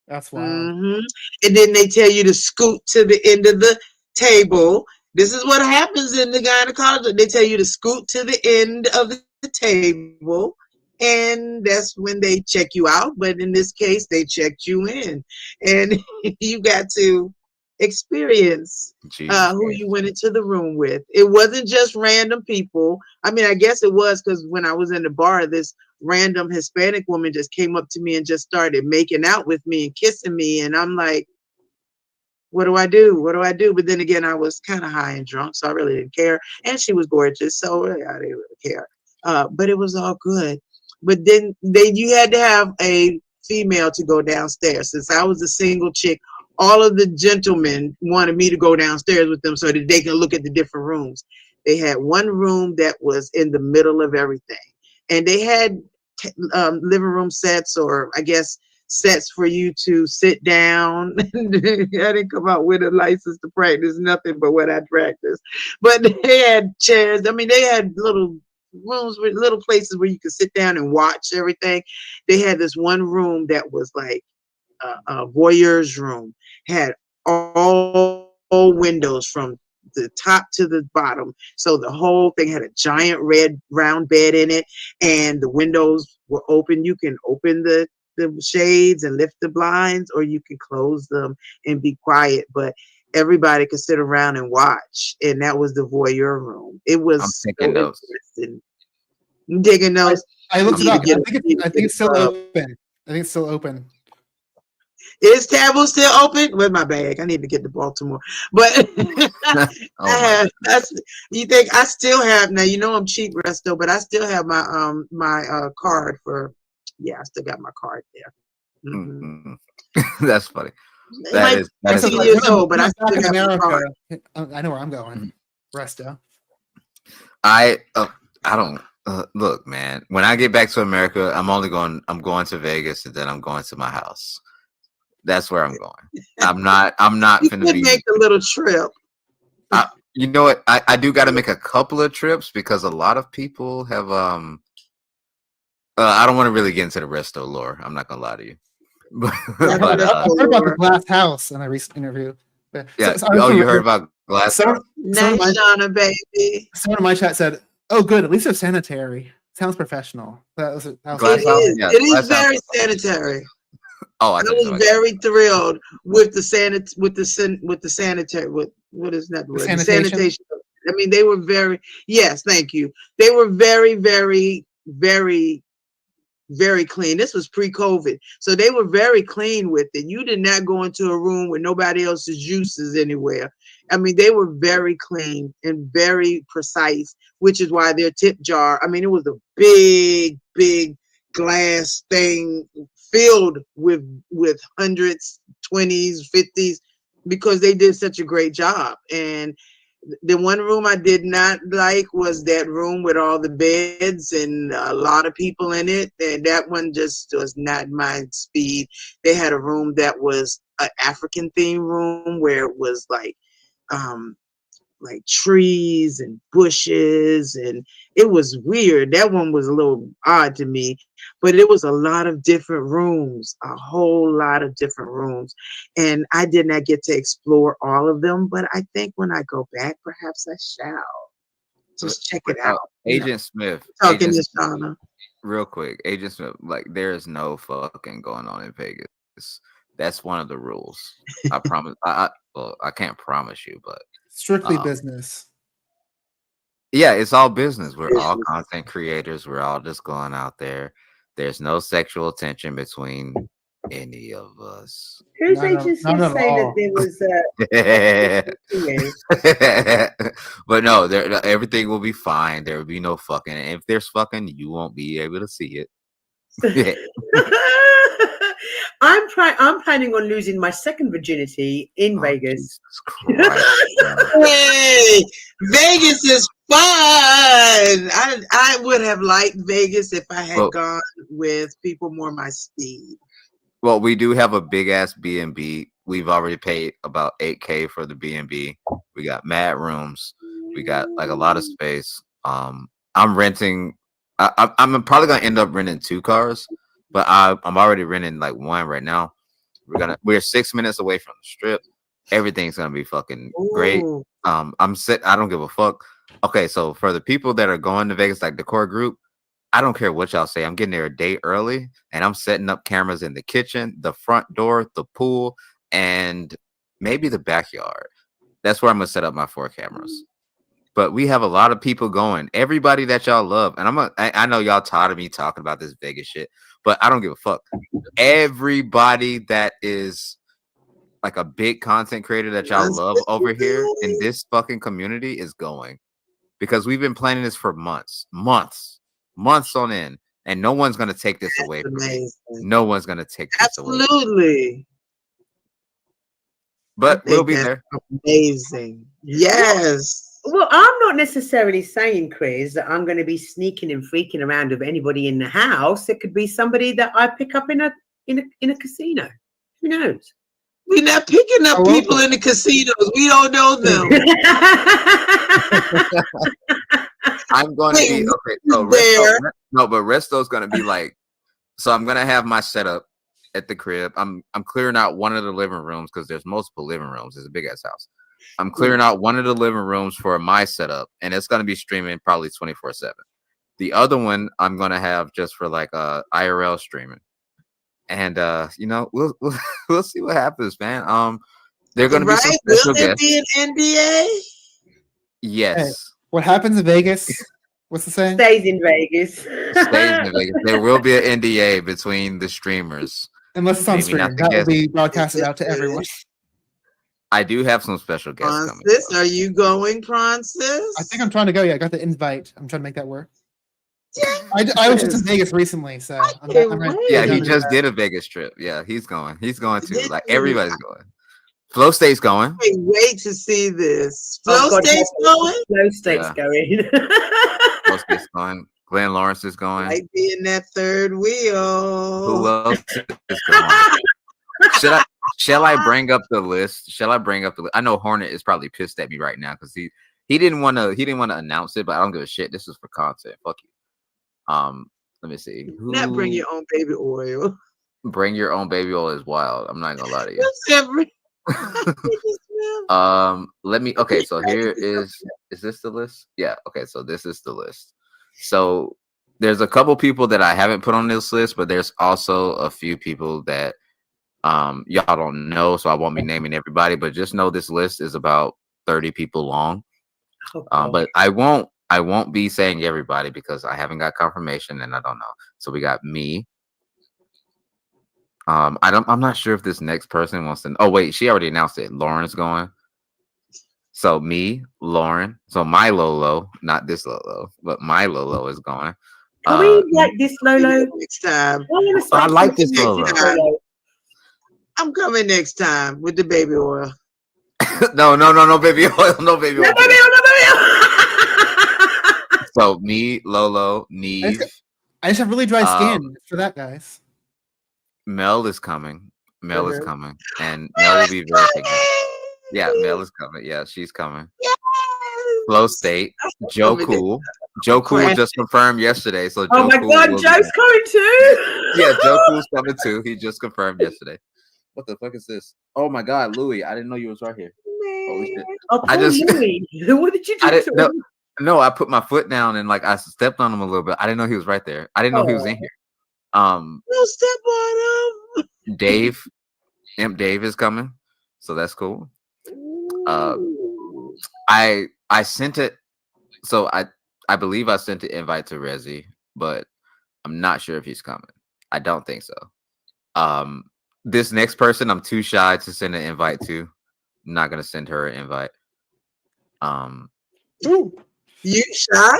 Speaker 4: That's wild.
Speaker 2: And then they tell you to scoot to the end of the table. This is what happens in the gynecology. They tell you to scoot to the end of the table, and that's when they check you out. But in this case, they checked you in, and you got to experience who you went into the room with. It wasn't just random people. I mean, I guess it was, because when I was in the bar, this random Hispanic woman just came up to me and just started making out with me and kissing me, and I'm like, what do I do? What do I do? But then again, I was kind of high and drunk, so I really didn't care. And she was gorgeous, so I didn't really care. But it was all good. But then you had to have a female to go downstairs. Since I was a single chick, all of the gentlemen wanted me to go downstairs with them so that they can look at the different rooms. They had one room that was in the middle of everything. And they had living room sets, or I guess sets for you to sit down. I didn't come out with a license to practice nothing but what I practiced. But they had chairs. I mean, they had little rooms with little places where you could sit down and watch everything. They had this one room that was like a voyeur's room, had all windows from the top to the bottom. So the whole thing had a giant red round bed in it, and the windows were open. You can open the shades and lift the blinds, or you can close them and be quiet, but everybody could sit around and watch. And that was the voyeur room. It was
Speaker 1: I'm taking notes.
Speaker 2: I'm taking notes.
Speaker 4: I looked it up. I think it's still open. I think it's still open.
Speaker 2: Is Taboo still open? Where's my bag? I need to get to Baltimore. But you think I still have, now you know I'm cheap, Resto, but I still have my my card for, I still got my card there.
Speaker 1: That's funny.
Speaker 2: That is 15 years old, but I still got my card.
Speaker 4: I know where I'm going. Resto.
Speaker 1: I don't look, man. When I get back to America, I'm going to Vegas, and then I'm going to my house. That's where I'm going. I'm not
Speaker 2: You
Speaker 1: finna
Speaker 2: could make a little trip.
Speaker 1: You know what? I do got to make a couple of trips, because a lot of people have I don't want to really get into the resto lore. I'm not gonna lie to you.
Speaker 4: I heard about the glass house in a recent interview.
Speaker 1: Yeah. You heard about glass house?
Speaker 2: Nice, Shauna, baby.
Speaker 4: Someone in my chat said, "Oh, good. At least they're sanitary. Sounds professional." That was
Speaker 2: It is very sanitary.
Speaker 1: Oh,
Speaker 2: I was very thrilled with the sanitary. What is that word? Sanitation. I mean, they were very. Yes, thank you. They were very, very, very, very clean. This was pre-COVID, so they were very clean with it. You did not go into a room with nobody else's juices anywhere. I mean, they were very clean and very precise, which is why their tip jar. I mean, it was a big, big glass thing filled with hundreds, 20s, 50s, because they did such a great job. And the one room I did not like was that room with all the beds and a lot of people in it. And that one just was not my speed. They had a room that was an African theme room where it was like trees and bushes, and it was weird. That one was a little odd to me, but it was a lot of different rooms, a whole lot of different rooms, and I did not get to explore all of them, but I think when I go back, perhaps I shall just check it out.
Speaker 1: Agent Smith,
Speaker 2: talking to Shauna
Speaker 1: real quick. Agent Smith, like, there is no fucking going on in Vegas. That's one of the rules. I promise. Well, I can't promise you, but
Speaker 4: strictly business.
Speaker 1: Yeah, it's all business. We're all content creators. We're all just going out there. There's no sexual tension between any of us.
Speaker 21: Who's just saying that there was
Speaker 1: but no, everything will be fine. There will be no fucking. And if there's fucking, you won't be able to see it. Yeah.
Speaker 21: I'm planning on losing my second virginity in Vegas.
Speaker 2: Hey, Vegas is fun. I would have liked Vegas if I had
Speaker 1: Well-
Speaker 2: gone with people more my speed.
Speaker 1: Well, we do have a big ass B&B. We've already paid about $8K for the B&B. We got mad rooms. We got like a lot of space. I'm renting. I'm probably gonna end up renting 2 cars, but I'm already renting like 1 right now. We're 6 minutes away from the strip. Everything's gonna be fucking great.
Speaker 2: Ooh.
Speaker 1: I'm set. I don't give a fuck. Okay, so for the people that are going to Vegas, like the core group, I don't care what y'all say. I'm getting there a day early, and I'm setting up cameras in the kitchen, the front door, the pool, and maybe the backyard. That's where I'm gonna set up my 4 cameras. But we have a lot of people going. Everybody that y'all love, and I know y'all tired of me talking about this Vegas shit, but I don't give a fuck. Everybody that is like a big content creator that y'all love over here in this fucking community is going, because we've been planning this for months on end, and no one's gonna take this away from me. No one's gonna take this away.
Speaker 2: Absolutely.
Speaker 1: But
Speaker 2: I
Speaker 1: we'll
Speaker 2: think
Speaker 1: be
Speaker 2: that's
Speaker 1: there.
Speaker 2: Amazing. Yes.
Speaker 21: Well, I'm not necessarily saying, Chris, that I'm going to be sneaking and freaking around with anybody in the house. It could be somebody that I pick up in a casino. Who knows?
Speaker 2: We're not picking up people in the casinos. We don't know them.
Speaker 1: I'm going to be okay. So Resto's going to be like. So I'm going to have my setup at the crib. I'm clearing out one of the living rooms because there's multiple living rooms. It's a big ass house. I'm clearing out one of the living rooms for my setup, and it's going to be streaming probably 24/7. The other one I'm going to have just for like IRL streaming. And we'll see what happens, man. They're going to be some special
Speaker 2: Will there
Speaker 1: guests.
Speaker 2: be an NDA?
Speaker 1: Yes.
Speaker 4: Hey, what happens in Vegas? What's the saying?
Speaker 21: Stays in Vegas.
Speaker 1: Stays in Vegas. There will be an NDA between the streamers.
Speaker 4: Unless it's on
Speaker 1: Maybe not
Speaker 4: stream.
Speaker 1: the
Speaker 4: That will
Speaker 1: guests.
Speaker 4: be broadcasted out to everyone.
Speaker 1: I do have some special guests coming.
Speaker 2: Prawncess, are you going, Prawncess?
Speaker 4: I think I'm trying to go. Yeah, I got the invite. I'm trying to make that work. I was just in Vegas recently, so I'm ready.
Speaker 1: Yeah, he just did a Vegas trip. Yeah, he's going. He's going too. Like everybody's going. Flow State's going.
Speaker 2: I can't wait to see this. Flow
Speaker 21: Oh, God,
Speaker 2: State's going?
Speaker 21: Flow State's
Speaker 1: Yeah.
Speaker 21: going.
Speaker 1: Flow State's going. Glenn Lawrence is going.
Speaker 2: Might be in that third wheel.
Speaker 1: Who else is going? Shall I bring up the list? Shall I bring up the list? I know Hornet is probably pissed at me right now because he didn't want to announce it, but I don't give a shit. This is for content. Fuck you. Let me see.
Speaker 2: Not bring your own baby oil.
Speaker 1: Bring your own baby oil is wild. I'm not gonna lie to you.
Speaker 2: That's every-
Speaker 1: Let me. Okay, so here is this the list? Yeah. Okay, so this is the list. So there's a couple people that I haven't put on this list, but there's also a few people that y'all don't know, so I won't be naming everybody, but just know this list is about 30 people long. But I won't be saying everybody because I haven't got confirmation and I don't know. So we got me. I'm not sure if this next person wants to. Oh wait, she already announced it. Lauren's going. So me, Lauren. So my Lolo, not this Lolo, but my Lolo is going.
Speaker 21: Can we like this Lolo
Speaker 2: next time?
Speaker 1: I like this Lolo.
Speaker 2: I'm coming next time with the baby oil.
Speaker 1: No baby oil, no baby oil. So me, Lolo, Neve.
Speaker 4: I just have really dry skin for that, guys.
Speaker 1: Mel is coming. Mel is coming, and Mel will be very big. Yeah, Mel is coming. Yeah, she's coming. Flow State, Joe Cool. Joe Cool just confirmed yesterday. So
Speaker 21: Oh
Speaker 1: Joe
Speaker 21: my
Speaker 1: Cool
Speaker 21: God,
Speaker 1: will be
Speaker 21: Joe's
Speaker 1: there.
Speaker 21: coming too.
Speaker 1: Yeah, Joe Cool's coming too. He just confirmed yesterday. What the fuck is this? Oh my God, Louis! I didn't know you was right here. Holy shit!
Speaker 21: Oh,
Speaker 1: I
Speaker 21: poor
Speaker 1: just
Speaker 21: Louis. What did you do
Speaker 1: I
Speaker 21: to
Speaker 1: didn't know.
Speaker 21: him?
Speaker 1: No, I put my foot down and like I stepped on him a little bit. I didn't know he was right there. I didn't know he was in here.
Speaker 2: Don't step on him.
Speaker 1: Dave, Imp Dave is coming, so that's cool. I sent it, so I believe I sent the invite to Rezi, but I'm not sure if he's coming. I don't think so. This next person I'm too shy to send an invite to. I'm not gonna send her an invite.
Speaker 2: You shy?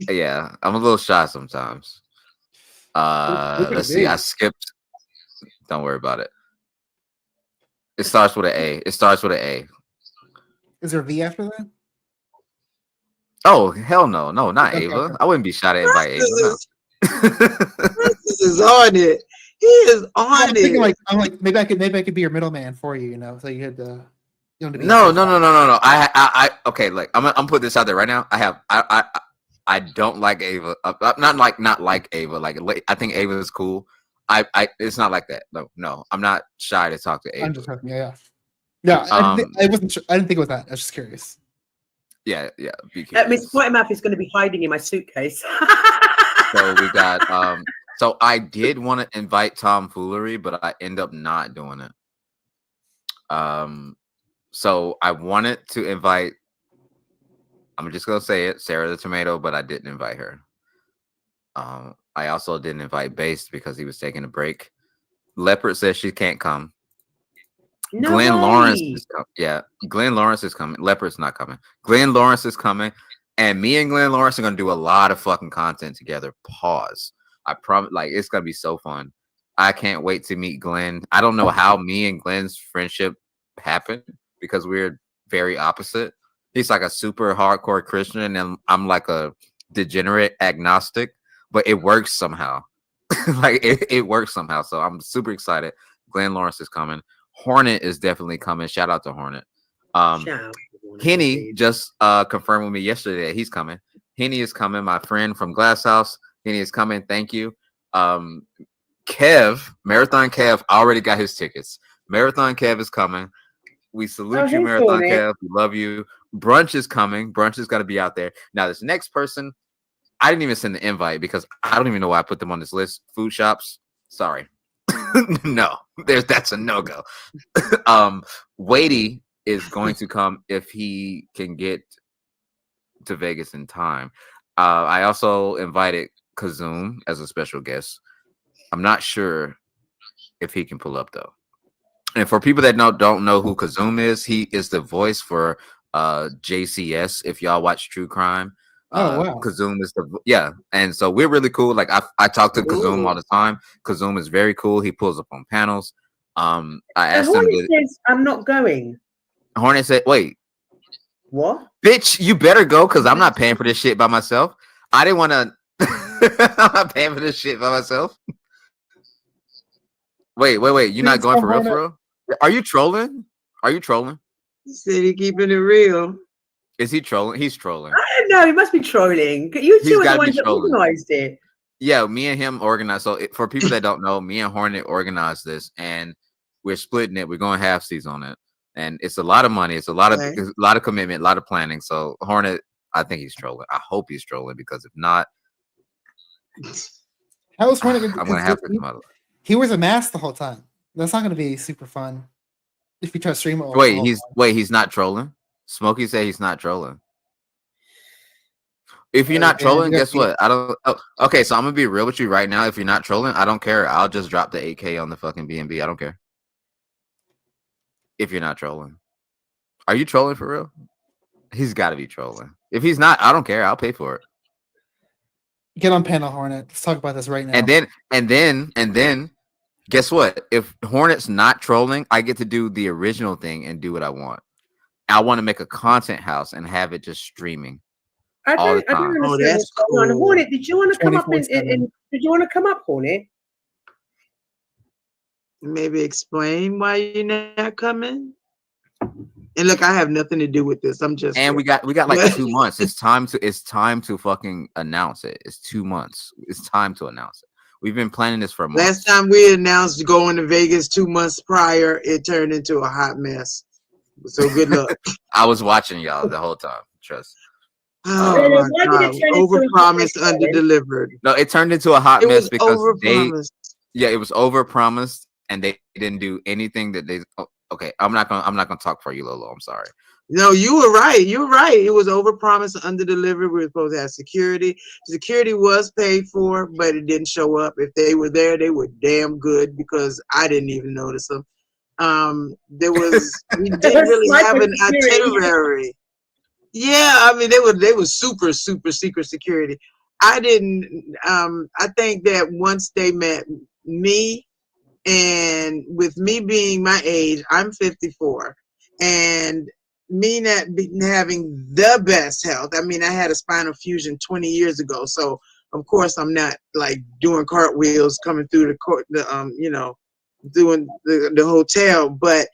Speaker 1: Yeah, I'm a little shy sometimes.
Speaker 4: What
Speaker 1: Let's see. I
Speaker 4: do?
Speaker 1: skipped. Don't worry about it. It starts with an A. It starts with an A.
Speaker 4: Is there a V after that?
Speaker 1: Oh hell no, no, not
Speaker 4: Okay,
Speaker 1: Ava.
Speaker 4: okay.
Speaker 1: I wouldn't be shot at by Ava. No.
Speaker 2: This is on it. He is on
Speaker 4: I'm thinking
Speaker 2: it.
Speaker 4: I'm like maybe I could be your middleman for you, you know. So you had to you don't have to be
Speaker 1: No, no, no, no, no, no. I okay. Like I'm putting this out there right now. I don't like Ava. Not like Ava. Like I think Ava is cool. It's not like that. No. I'm not shy to talk to Ava.
Speaker 4: I'm just talking, yeah. I wasn't sure. I didn't think it was that. I was just curious.
Speaker 1: Yeah. Be
Speaker 21: Miss Pottermouth is going to be hiding in my suitcase.
Speaker 1: So we got so I did want to invite Tomfoolery, but I end up not doing it. So I wanted to invite, I'm just gonna say it, Sarah the Tomato, but I didn't invite her. I also didn't invite Based because he was taking a break. Leopard says she can't come.
Speaker 21: No
Speaker 1: Glenn
Speaker 21: way.
Speaker 1: Lawrence is coming. Yeah, Glenn Lawrence is coming. Leopard's not coming. Glenn Lawrence is coming. And me and Glenn Lawrence are gonna do a lot of fucking content together. Pause. I promise. Like it's gonna be so fun. I can't wait to meet Glenn. I don't know how me and Glenn's friendship happened because we're very opposite. He's like a super hardcore Christian, and I'm like a degenerate agnostic. But it works somehow. Like it works somehow. So I'm super excited. Glenn Lawrence is coming. Hornet is definitely coming. Shout out to Hornet. Henny just confirmed with me yesterday that he's coming. Henny is coming. My friend from Glass House. Henny is coming. Thank you. Kev, Marathon Kev already got his tickets. Marathon Kev is coming. We salute you, Marathon Kev. We love you. Brunch is coming. Brunch is going to be out there. Now, this next person, I didn't even send the invite because I don't even know why I put them on this list. Food shops. Sorry. No, that's a no-go. Wadey is going to come if he can get to Vegas in time. I also invited Kazoom as a special guest. I'm not sure if he can pull up though. And for people that don't know who Kazoom is, he is the voice for JCS. If y'all watch True Crime,
Speaker 4: wow.
Speaker 1: Kazoom is and so we're really cool. Like I talk to Kazoom all the time. Kazoom is very cool. He pulls up on panels. I asked him.
Speaker 21: Says, I'm not going.
Speaker 1: Hornet said, "Wait,
Speaker 21: what?
Speaker 1: Bitch, you better go because I'm not paying for this shit by myself. I didn't want to. I'm not paying for this shit by myself. Wait. You're not going for real, for real? Are you trolling? Are you trolling?
Speaker 2: He said he keeping it real.
Speaker 1: Is he trolling? He's trolling.
Speaker 21: I don't know. He must be trolling. You two are the ones that organized it.
Speaker 1: Yeah, me and him organized. So for people that don't know, me and Hornet organized this, and we're splitting it. We're going halfsies on it, and it's a lot of money. It's a lot of commitment, a lot of planning. So Hornet, I think he's trolling. I hope he's trolling because if not,
Speaker 4: How was Hornet?
Speaker 1: I'm gonna have to come out.
Speaker 4: He wears a mask the whole time. That's not going to be super fun if you try to stream it.
Speaker 1: He's not trolling. Smokey said he's not trolling. If you're not trolling, guess what? I don't. Okay, so I'm gonna be real with you right now. If you're not trolling, I don't care. I'll just drop the 8K on the fucking BNB. I don't care. If you're not trolling, are you trolling for real? He's got to be trolling. If he's not, I don't care. I'll pay for it.
Speaker 4: Get on panel, Hornet. Let's talk about this right now.
Speaker 1: And then, guess what? If Hornet's not trolling, I get to do the original thing and do what I want. I want to make a content house and have it just streaming all the time.
Speaker 21: I don't understand what's going on. Hornet, did you want to come up and did you want to come up, Hornet?
Speaker 2: Maybe explain why you're not coming. And look, I have nothing to do with this. I'm just
Speaker 1: we got like 2 months. It's time to fucking announce it. It's 2 months. It's time to announce it. We've been planning this for a month.
Speaker 2: Last time we announced going to Vegas 2 months prior, it turned into a hot mess. So good luck.
Speaker 1: I was watching y'all the whole time. Trust.
Speaker 2: Oh my God. Overpromised, underdelivered.
Speaker 1: No, it turned into a hot mess because it was overpromised and they didn't do anything that they. Okay, I'm not gonna talk for you, Lolo. I'm sorry.
Speaker 2: No, you were right. You were right. It was overpromised, underdelivered. We were supposed to have security. Security was paid for, but it didn't show up. If they were there, they were damn good because I didn't even notice them. We didn't really have an itinerary. Yeah, I mean they were super secret security. I didn't. I think that once they met me, and with me being my age, I'm 54, and me not having the best health. I mean, I had a spinal fusion 20 years ago, so of course I'm not like doing cartwheels coming through the court, you know, doing the hotel. But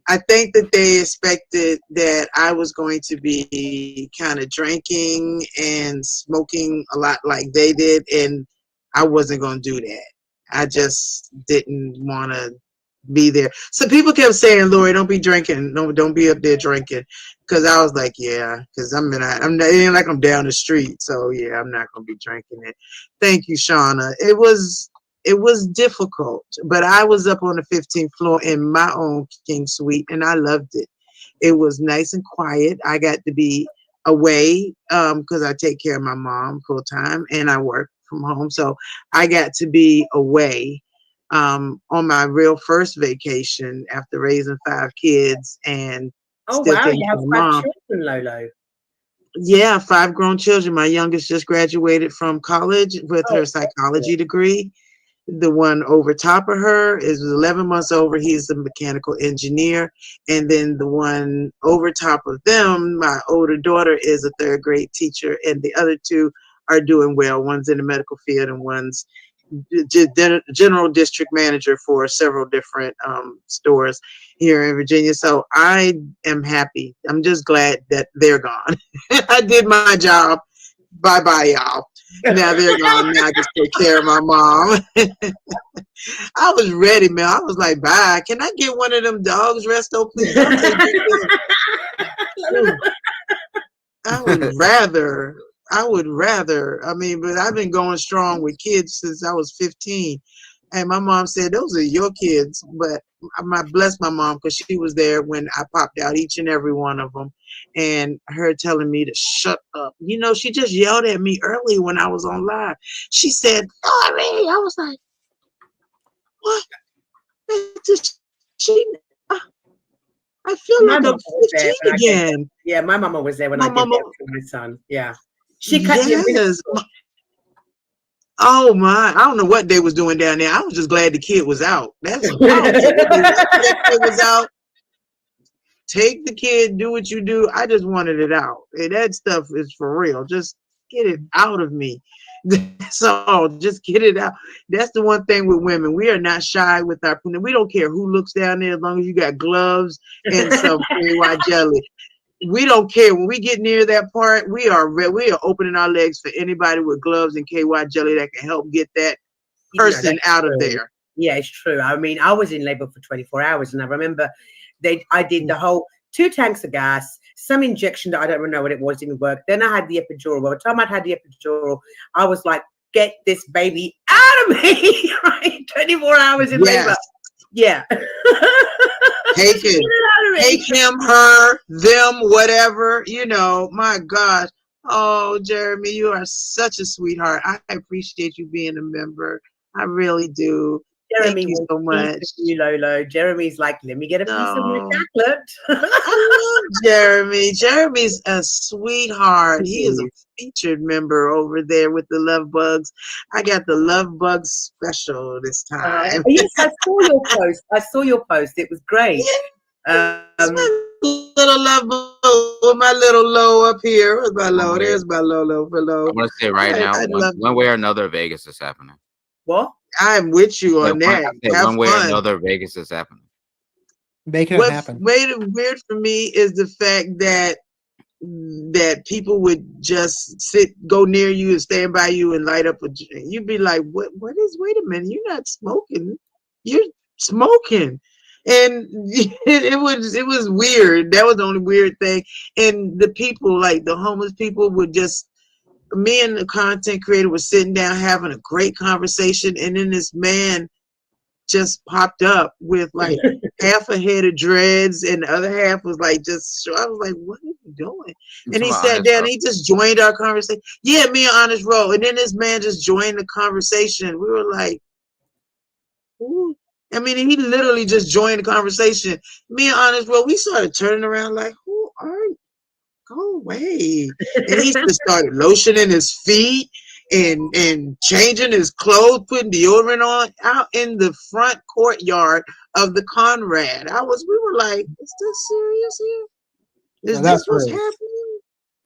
Speaker 2: I think that they expected that I was going to be kind of drinking and smoking a lot like they did, and I wasn't going to do that. I just didn't want to be there. So people kept saying, "Lori, don't be drinking. No, don't be up there drinking." Because I was like, "Yeah," because I'm not. It ain't like I'm down the street. So yeah, I'm not gonna be drinking it. Thank you, Shauna. It was difficult, but I was up on the 15th floor in my own king suite, and I loved it. It was nice and quiet. I got to be away because I take care of my mom full time, and I work from home, so I got to be away on my real first vacation after raising 5 kids and
Speaker 21: Oh
Speaker 2: still
Speaker 21: wow,
Speaker 2: taking
Speaker 21: you
Speaker 2: care
Speaker 21: have
Speaker 2: of
Speaker 21: 5
Speaker 2: mom.
Speaker 21: children, Lolo.
Speaker 2: Yeah, 5 grown children. My youngest just graduated from college with
Speaker 21: Oh,
Speaker 2: her psychology degree. The one over top of her is 11 months over. He's a mechanical engineer. And then the one over top of them, my older daughter, is a 3rd grade teacher. And the other 2 are doing well. One's in the medical field and one's general district manager for several different stores here in Virginia. So I am happy. I'm just glad that they're gone. I did my job. Bye bye, y'all. Now they're gone. Now I just take care of my mom. I was ready, man. I was like, bye. Can I get one of them dogs, Resto, please? Don't take this. I would rather. I mean, but I've been going strong with kids since I was 15. And my mom said, those are your kids. But I bless my mom because she was there when I popped out each and every one of them. And her telling me to shut up. You know, she just yelled at me early when I was on live. She said, sorry. I was like, what? She, I feel
Speaker 21: My
Speaker 2: like
Speaker 21: mama
Speaker 2: I'm
Speaker 21: was there
Speaker 2: 15
Speaker 21: when I gave birth.
Speaker 2: again.
Speaker 21: Yeah, my mama was there when
Speaker 2: My
Speaker 21: I gave
Speaker 2: mama,
Speaker 21: birth to my son. Yeah. She cut the umbilical
Speaker 2: yes.
Speaker 21: cord.
Speaker 2: Oh my, I don't know what they was doing down there. I was just glad the kid was out. That's I don't care what they was. That kid was out. Take the kid, do what you do. I just wanted it out. And that stuff is for real. Just get it out of me. That's all. Just get it out. That's the one thing with women. We are not shy with our punani. We don't care who looks down there as long as you got gloves and some KY jelly. We don't care. When we get near that part, we are opening our legs for anybody with gloves and KY jelly that can help get that person out of there.
Speaker 21: Yeah, it's true. I mean, I was in labor for 24 hours, and I remember I did the whole 2 tanks of gas, some injection that I don't even know what it was, didn't work. Then I had the epidural. By the time I'd had the epidural, I was like, get this baby out of me, right? 24 hours in labor. Yeah.
Speaker 2: Take him, her, them, whatever, you know, my gosh. Oh, Jeremy, you are such a sweetheart. I appreciate you being a member. I really do.
Speaker 21: Jeremy,
Speaker 2: thank you so much.
Speaker 21: You, Lolo. Jeremy's like, let me get a piece of my chocolate.
Speaker 2: I love Jeremy. Jeremy's a sweetheart. He is a featured member over there with the Love Bugs. I got the Love Bugs special this time.
Speaker 21: Yes, I saw your post. I saw your post. It was great.
Speaker 2: Little Love Bug with my little low up here. Where's my low? There's my low for low.
Speaker 1: I'm gonna say right now, one way or another, Vegas is happening.
Speaker 21: What?
Speaker 2: I'm with you on that.
Speaker 1: One way or another, Vegas is happening.
Speaker 4: Making it happen.
Speaker 2: What's made it weird for me is the fact that people would just go near you and stand by you and light up a. You'd be like, "What? What is? Wait a minute! You're not smoking. You're smoking." And it was weird. That was the only weird thing. And the people, like the homeless people, would just. Me and the content creator was sitting down having a great conversation, and then this man just popped up with like half a head of dreads, and the other half was like just. I was like, "What are you doing?" And he sat down. And he just joined our conversation. Yeah, me and Honest Roll, and then this man just joined the conversation. We were like, "Ooh." I mean, he literally just joined the conversation. Me and Honest Roll, we started turning around like, "Who are you? Go away." And he just started lotioning his feet. and changing his clothes, putting deodorant on out in the front courtyard of the Conrad. We were like, is this serious here? Is this what's happening?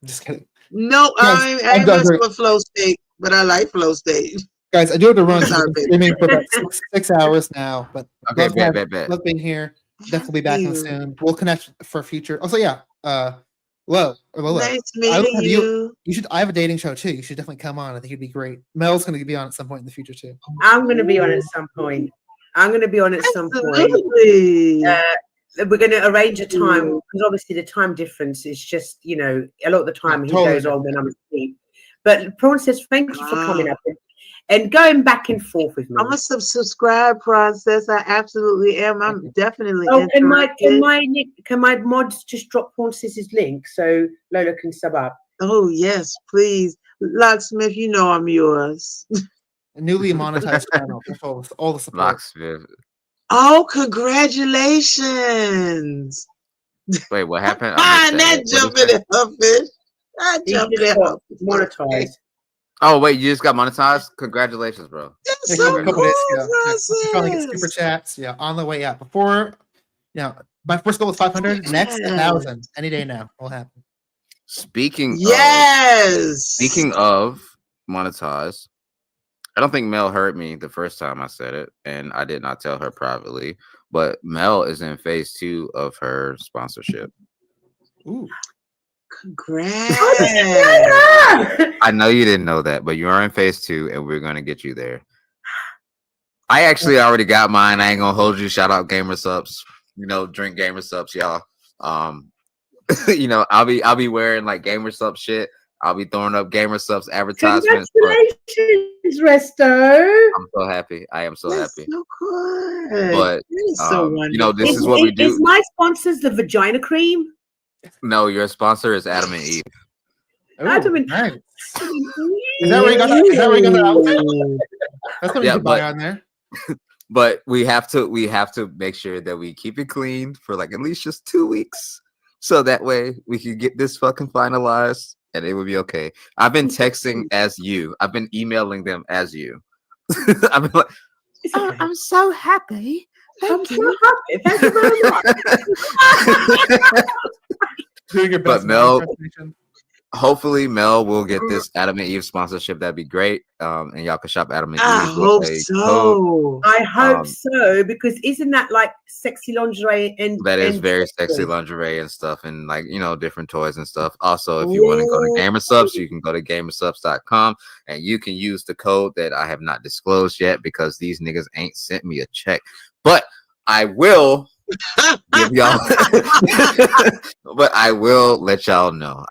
Speaker 4: Just kidding.
Speaker 2: No,
Speaker 4: Guys,
Speaker 2: I ain't
Speaker 4: done
Speaker 2: messing
Speaker 4: here.
Speaker 2: with Flow State, but I like Flow State.
Speaker 4: Guys, I do have to run.
Speaker 2: Sorry,
Speaker 4: I've been streaming for about 6 hours now, but
Speaker 1: Okay,
Speaker 4: bet. Love being here. Definitely be back on soon. We'll connect for future. Also, yeah, Lola.
Speaker 2: Nice
Speaker 4: I would
Speaker 2: meeting
Speaker 4: have
Speaker 2: you.
Speaker 4: You should. I have a dating show too. You should definitely come on. I think it'd be great. Mel's going to be on at some point in the future too.
Speaker 21: I'm going to be on at some point.
Speaker 2: Absolutely.
Speaker 21: We're going to arrange a time because obviously the time difference is just, a lot of the time he goes on when I'm asleep. But Prawncess, thank you for coming up and going back and forth with me.
Speaker 2: I'm a subscribe Prawncess. I absolutely am. I'm definitely
Speaker 21: interested. Can my mods just drop Prawncess's link so Lola can sub up?
Speaker 2: Oh yes, please. Locksmith, you know I'm yours.
Speaker 4: A newly monetized channel. All the support.
Speaker 1: Locksmith.
Speaker 2: Oh, congratulations.
Speaker 1: Wait, what happened?
Speaker 2: Not jumping in her fish. I jumped in her
Speaker 21: monetized.
Speaker 1: Oh, wait, you just got monetized? Congratulations, bro.
Speaker 2: That's so cool.
Speaker 4: Trying to get super chats. Yeah, on the way out. Before, my first goal was 500. Next, 1,000. Any day now. Will happen.
Speaker 1: Speaking of monetized, I don't think Mel heard me the first time I said it, and I did not tell her privately, but Mel is in phase 2 of her sponsorship.
Speaker 4: Ooh.
Speaker 2: Congrats.
Speaker 1: I know you didn't know that, but you are in phase 2, and we're going to get you there. I actually already got mine. I ain't going to hold you. Shout out Gamer Subs. Drink Gamer Subs, y'all. I'll be wearing like Gamer Subs shit. I'll be throwing up Gamer Subs advertisements.
Speaker 21: Congratulations, Resto.
Speaker 1: I'm so happy. I am so happy.
Speaker 2: So good.
Speaker 1: But
Speaker 2: so
Speaker 1: this is what we do.
Speaker 21: Is my sponsors the vagina cream?
Speaker 1: No, your sponsor is Adam and Eve.
Speaker 21: Adam and
Speaker 4: nice. Is that where you got that? Is that where you got that outfit? That's what you can buy on there.
Speaker 1: But we have to make sure that we keep it clean for like at least just 2 weeks, so that way we can get this fucking finalized and it will be okay. I've been texting as you. I've been emailing them as you. I've been like,
Speaker 21: oh,
Speaker 18: I'm so happy.
Speaker 21: Thank you very much.
Speaker 1: But Mel, hopefully Mel will get this Adam and Eve sponsorship. That'd be great. And y'all can shop Adam and Eve.
Speaker 21: I hope so. I hope so, because isn't that like sexy lingerie and
Speaker 1: that is very sexy lingerie and stuff, and like different toys and stuff. Also, if you want to go to Gamer Subs, you can go to gamersubs.com and you can use the code that I have not disclosed yet because these niggas ain't sent me a check. But I will give y'all but I will let y'all know.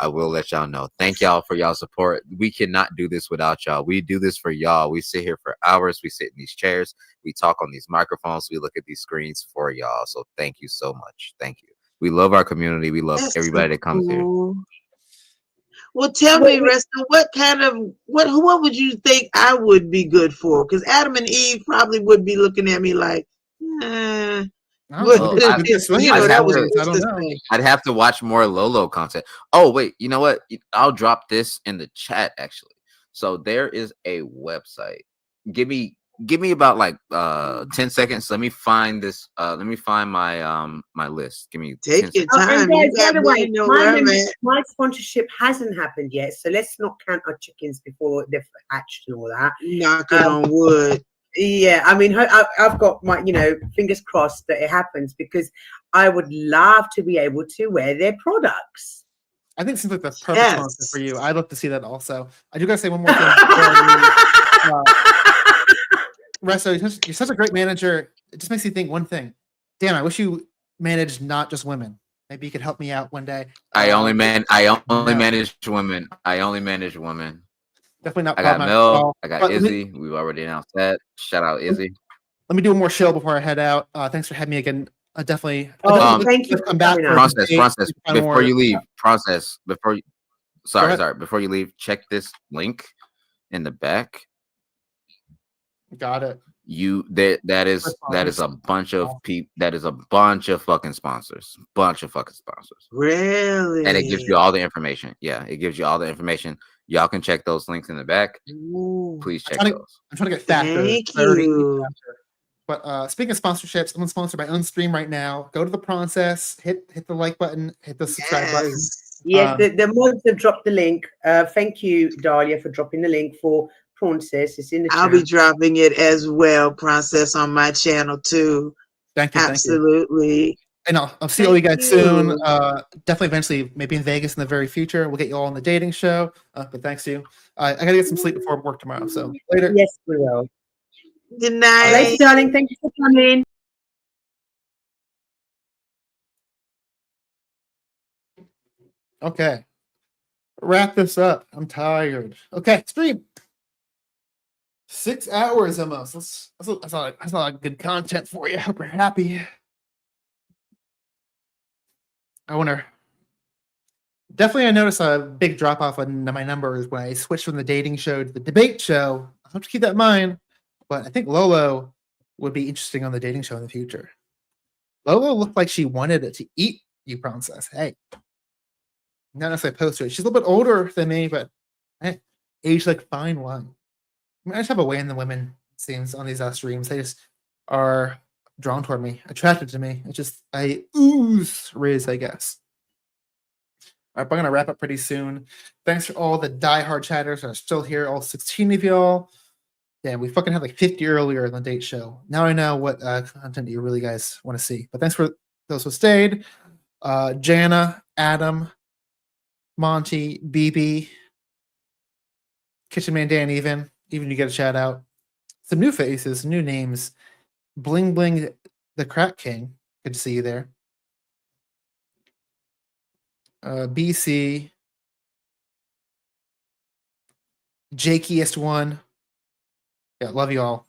Speaker 1: Thank y'all for y'all support. We cannot do this without y'all. We do this for y'all. We sit here for hours. We sit in these chairs. We talk on these microphones. We look at these screens for y'all. So thank you so much. Thank you. We love our community. We love everybody that comes here.
Speaker 2: Well, tell me, Resto, what would you think I would be good for? Because Adam and Eve probably would be looking at me like,
Speaker 1: I'd have to watch more Lolo content. Oh, wait, you know what? I'll drop this in the chat actually. So there is a website. Give me about like 10 seconds. Let me find this. Let me find my my list. Give me
Speaker 2: take your time.
Speaker 21: By the way, my sponsorship hasn't happened yet, so let's not count our chickens before they've hatched and all that.
Speaker 2: Knock it on wood.
Speaker 21: Yeah, I mean, I've got my, fingers crossed that it happens, because I would love to be able to wear their products.
Speaker 4: I think it seems like the perfect sponsor for you. I'd love to see that also. I do gotta say one more thing. Resto, you're such a great manager. It just makes you think one thing. Damn, I wish you managed not just women. Maybe you could help me out one day.
Speaker 1: I only manage women.
Speaker 4: Definitely not.
Speaker 1: I got Mel. I got Izzy. We've already announced that. Shout out Izzy.
Speaker 4: Let me do one more shill before I head out. Thanks for having me again. Definitely.
Speaker 21: Thank you.
Speaker 4: Come back.
Speaker 1: Prawncess, before you leave. Prawncess, before you leave, check this link in the back.
Speaker 4: Got it.
Speaker 1: That is a bunch of people. That is a bunch of fucking sponsors. Really? And it gives you all the information. Yeah, it gives you all the information. Y'all can check those links in the back.
Speaker 2: Ooh.
Speaker 1: Please check
Speaker 4: I'm
Speaker 1: those.
Speaker 4: trying to get faster.
Speaker 2: Thank
Speaker 4: 30
Speaker 2: you.
Speaker 4: faster. But speaking of sponsorships, I'm gonna sponsor my own stream right now. Go to the Prawncess, hit the like button, hit the subscribe button.
Speaker 21: Yes, the mods have dropped the link. Thank you, Dahlia, for dropping the link for Prawncess. It's in the
Speaker 2: I'll
Speaker 21: chat.
Speaker 2: be dropping it as well, Prawncess, on my channel too.
Speaker 4: Thank you.
Speaker 2: Absolutely.
Speaker 4: And I'll see all you guys soon.
Speaker 2: you.
Speaker 4: Definitely eventually, maybe in Vegas in the very future. We'll get you all on the dating show. But thanks to you. I gotta get some sleep before work tomorrow. So later.
Speaker 21: Yes, we will.
Speaker 2: Good night.
Speaker 21: Thanks, darling. Thank you for coming.
Speaker 4: Okay. Wrap this up. I'm tired. Okay, stream. 6 hours almost. That's a lot of good content for you. I hope you're happy. I wonder. Definitely, I noticed a big drop off on my numbers when I switched from the dating show to the debate show. I'll have to keep that in mind. But I think Lolo would be interesting on the dating show in the future. Lolo looked like she wanted it to eat you, Prawncess. Hey. Not necessarily opposed to it. She's a little bit older than me, but hey, age like fine wine. I just have a way in the women, it seems, on these streams. They just are drawn toward me, attracted to me. It's just, I ooze RIZZ, I guess. All right, but I'm going to wrap up pretty soon. Thanks for all the diehard chatters that are still here, all 16 of y'all. Damn, we fucking had like 50 earlier in the date show. Now I know what content you really guys want to see. But thanks for those who stayed. Jana, Adam, Monty, BB, Kitchen Man Dan, even you get a shout out. Some new faces, new names. Bling Bling, the Crack King. Good to see you there. BC, Jakeyest1. Yeah, love you all.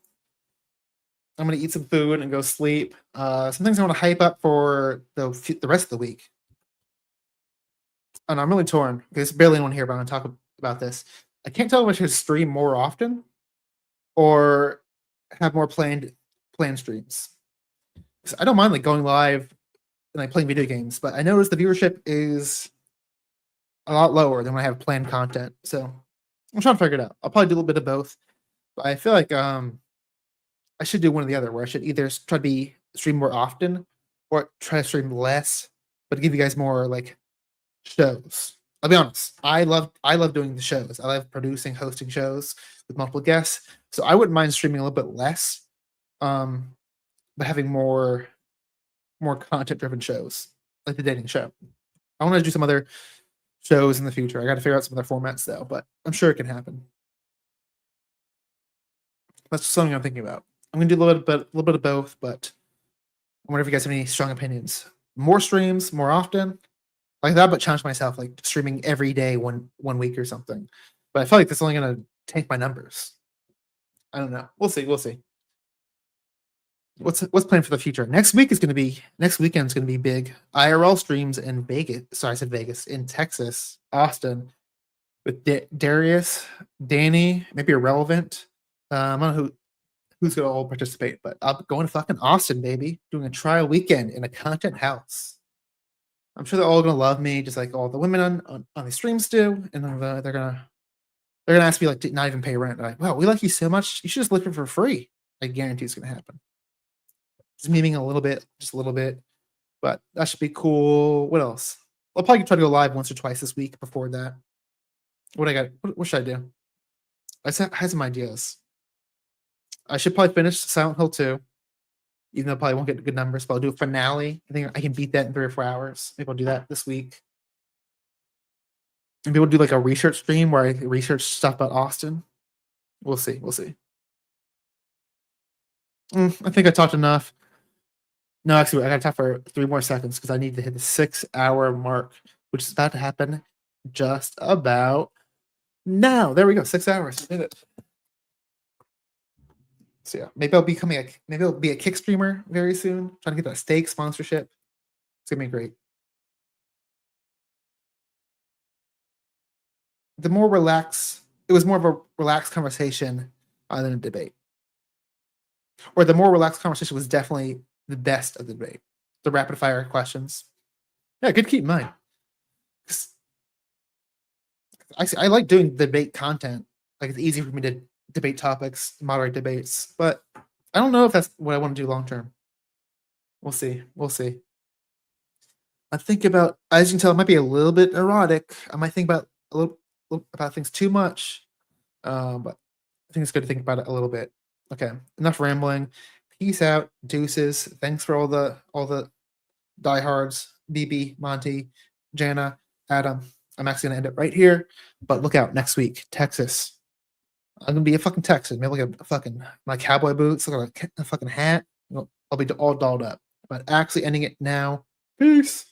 Speaker 4: I'm gonna eat some food and go sleep. Some things I want to hype up for the rest of the week. And I'm really torn. There's barely anyone here, but I'm gonna talk about this. I can't tell if I should stream more often or have more planned streams. So I don't mind like going live and like playing video games, but I noticed the viewership is a lot lower than when I have planned content. So I'm trying to figure it out. I'll probably do a little bit of both, but I feel like I should do one or the other, where I should either try to stream more often or try to stream less, but give you guys more like shows. I'll be honest. I love doing the shows. I love producing, hosting shows with multiple guests. So I wouldn't mind streaming a little bit less, but having more content driven shows like the dating show. I want to do some other shows in the future. I got to figure out some other formats though, but I'm sure it can happen. That's something I'm thinking about. I'm gonna do a little bit of both, but I wonder if you guys have any strong opinions. More streams, more often. Like that, but challenge myself, like streaming every day one week or something. But I feel like that's only gonna tank my numbers. I don't know. We'll see. What's planned for the future? Next weekend's gonna be big. IRL streams in Vegas. Sorry, I said Vegas. In Texas, Austin, with Darius, Danny, maybe Irrelevant. I don't know who's gonna all participate, but I'm going to fucking Austin, baby. Doing a trial weekend in a content house. I'm sure they're all gonna love me, just like all the women on the streams do, and they're gonna ask me like to not even pay rent. Like, wow, we like you so much, you should just live it for free. I guarantee it's gonna happen. Just memeing just a little bit, but that should be cool. What else? I'll probably try to go live once or twice this week. Before that, what should I do? I had some ideas. I should probably finish Silent Hill 2. Even though I probably won't get good numbers, but I'll do a finale. I think I can beat that in 3 or 4 hours. Maybe I'll do that this week. Maybe we'll do like a research stream where I research stuff about Austin. We'll see. I think I talked enough. No, actually, I gotta talk for 3 more seconds because I need to hit the 6-hour mark, which is about to happen just about now. There we go, 6 hours. I did it. So yeah, maybe I'll be a kick streamer very soon. Trying to get that steak sponsorship. It's gonna be great. It was more of a relaxed conversation than a debate. Or the more relaxed conversation was definitely the best of the debate. The rapid fire questions. Yeah, good to keep in mind. I like doing debate content. Like it's easy for me to debate topics, moderate debates, but I don't know if that's what I want to do long term. We'll see. We'll see. I think about, as you can tell, it might be a little bit erotic. I might think about a little about things too much, but I think it's good to think about it a little bit. Okay, enough rambling. Peace out, deuces. Thanks for all the diehards, BB, Monty, Jana, Adam. I'm actually gonna end it right here, but look out next week, Texas. I'm gonna be a fucking Texan. Maybe like a fucking my cowboy boots, look like a fucking hat. I'll be all dolled up. But actually ending it now. Peace.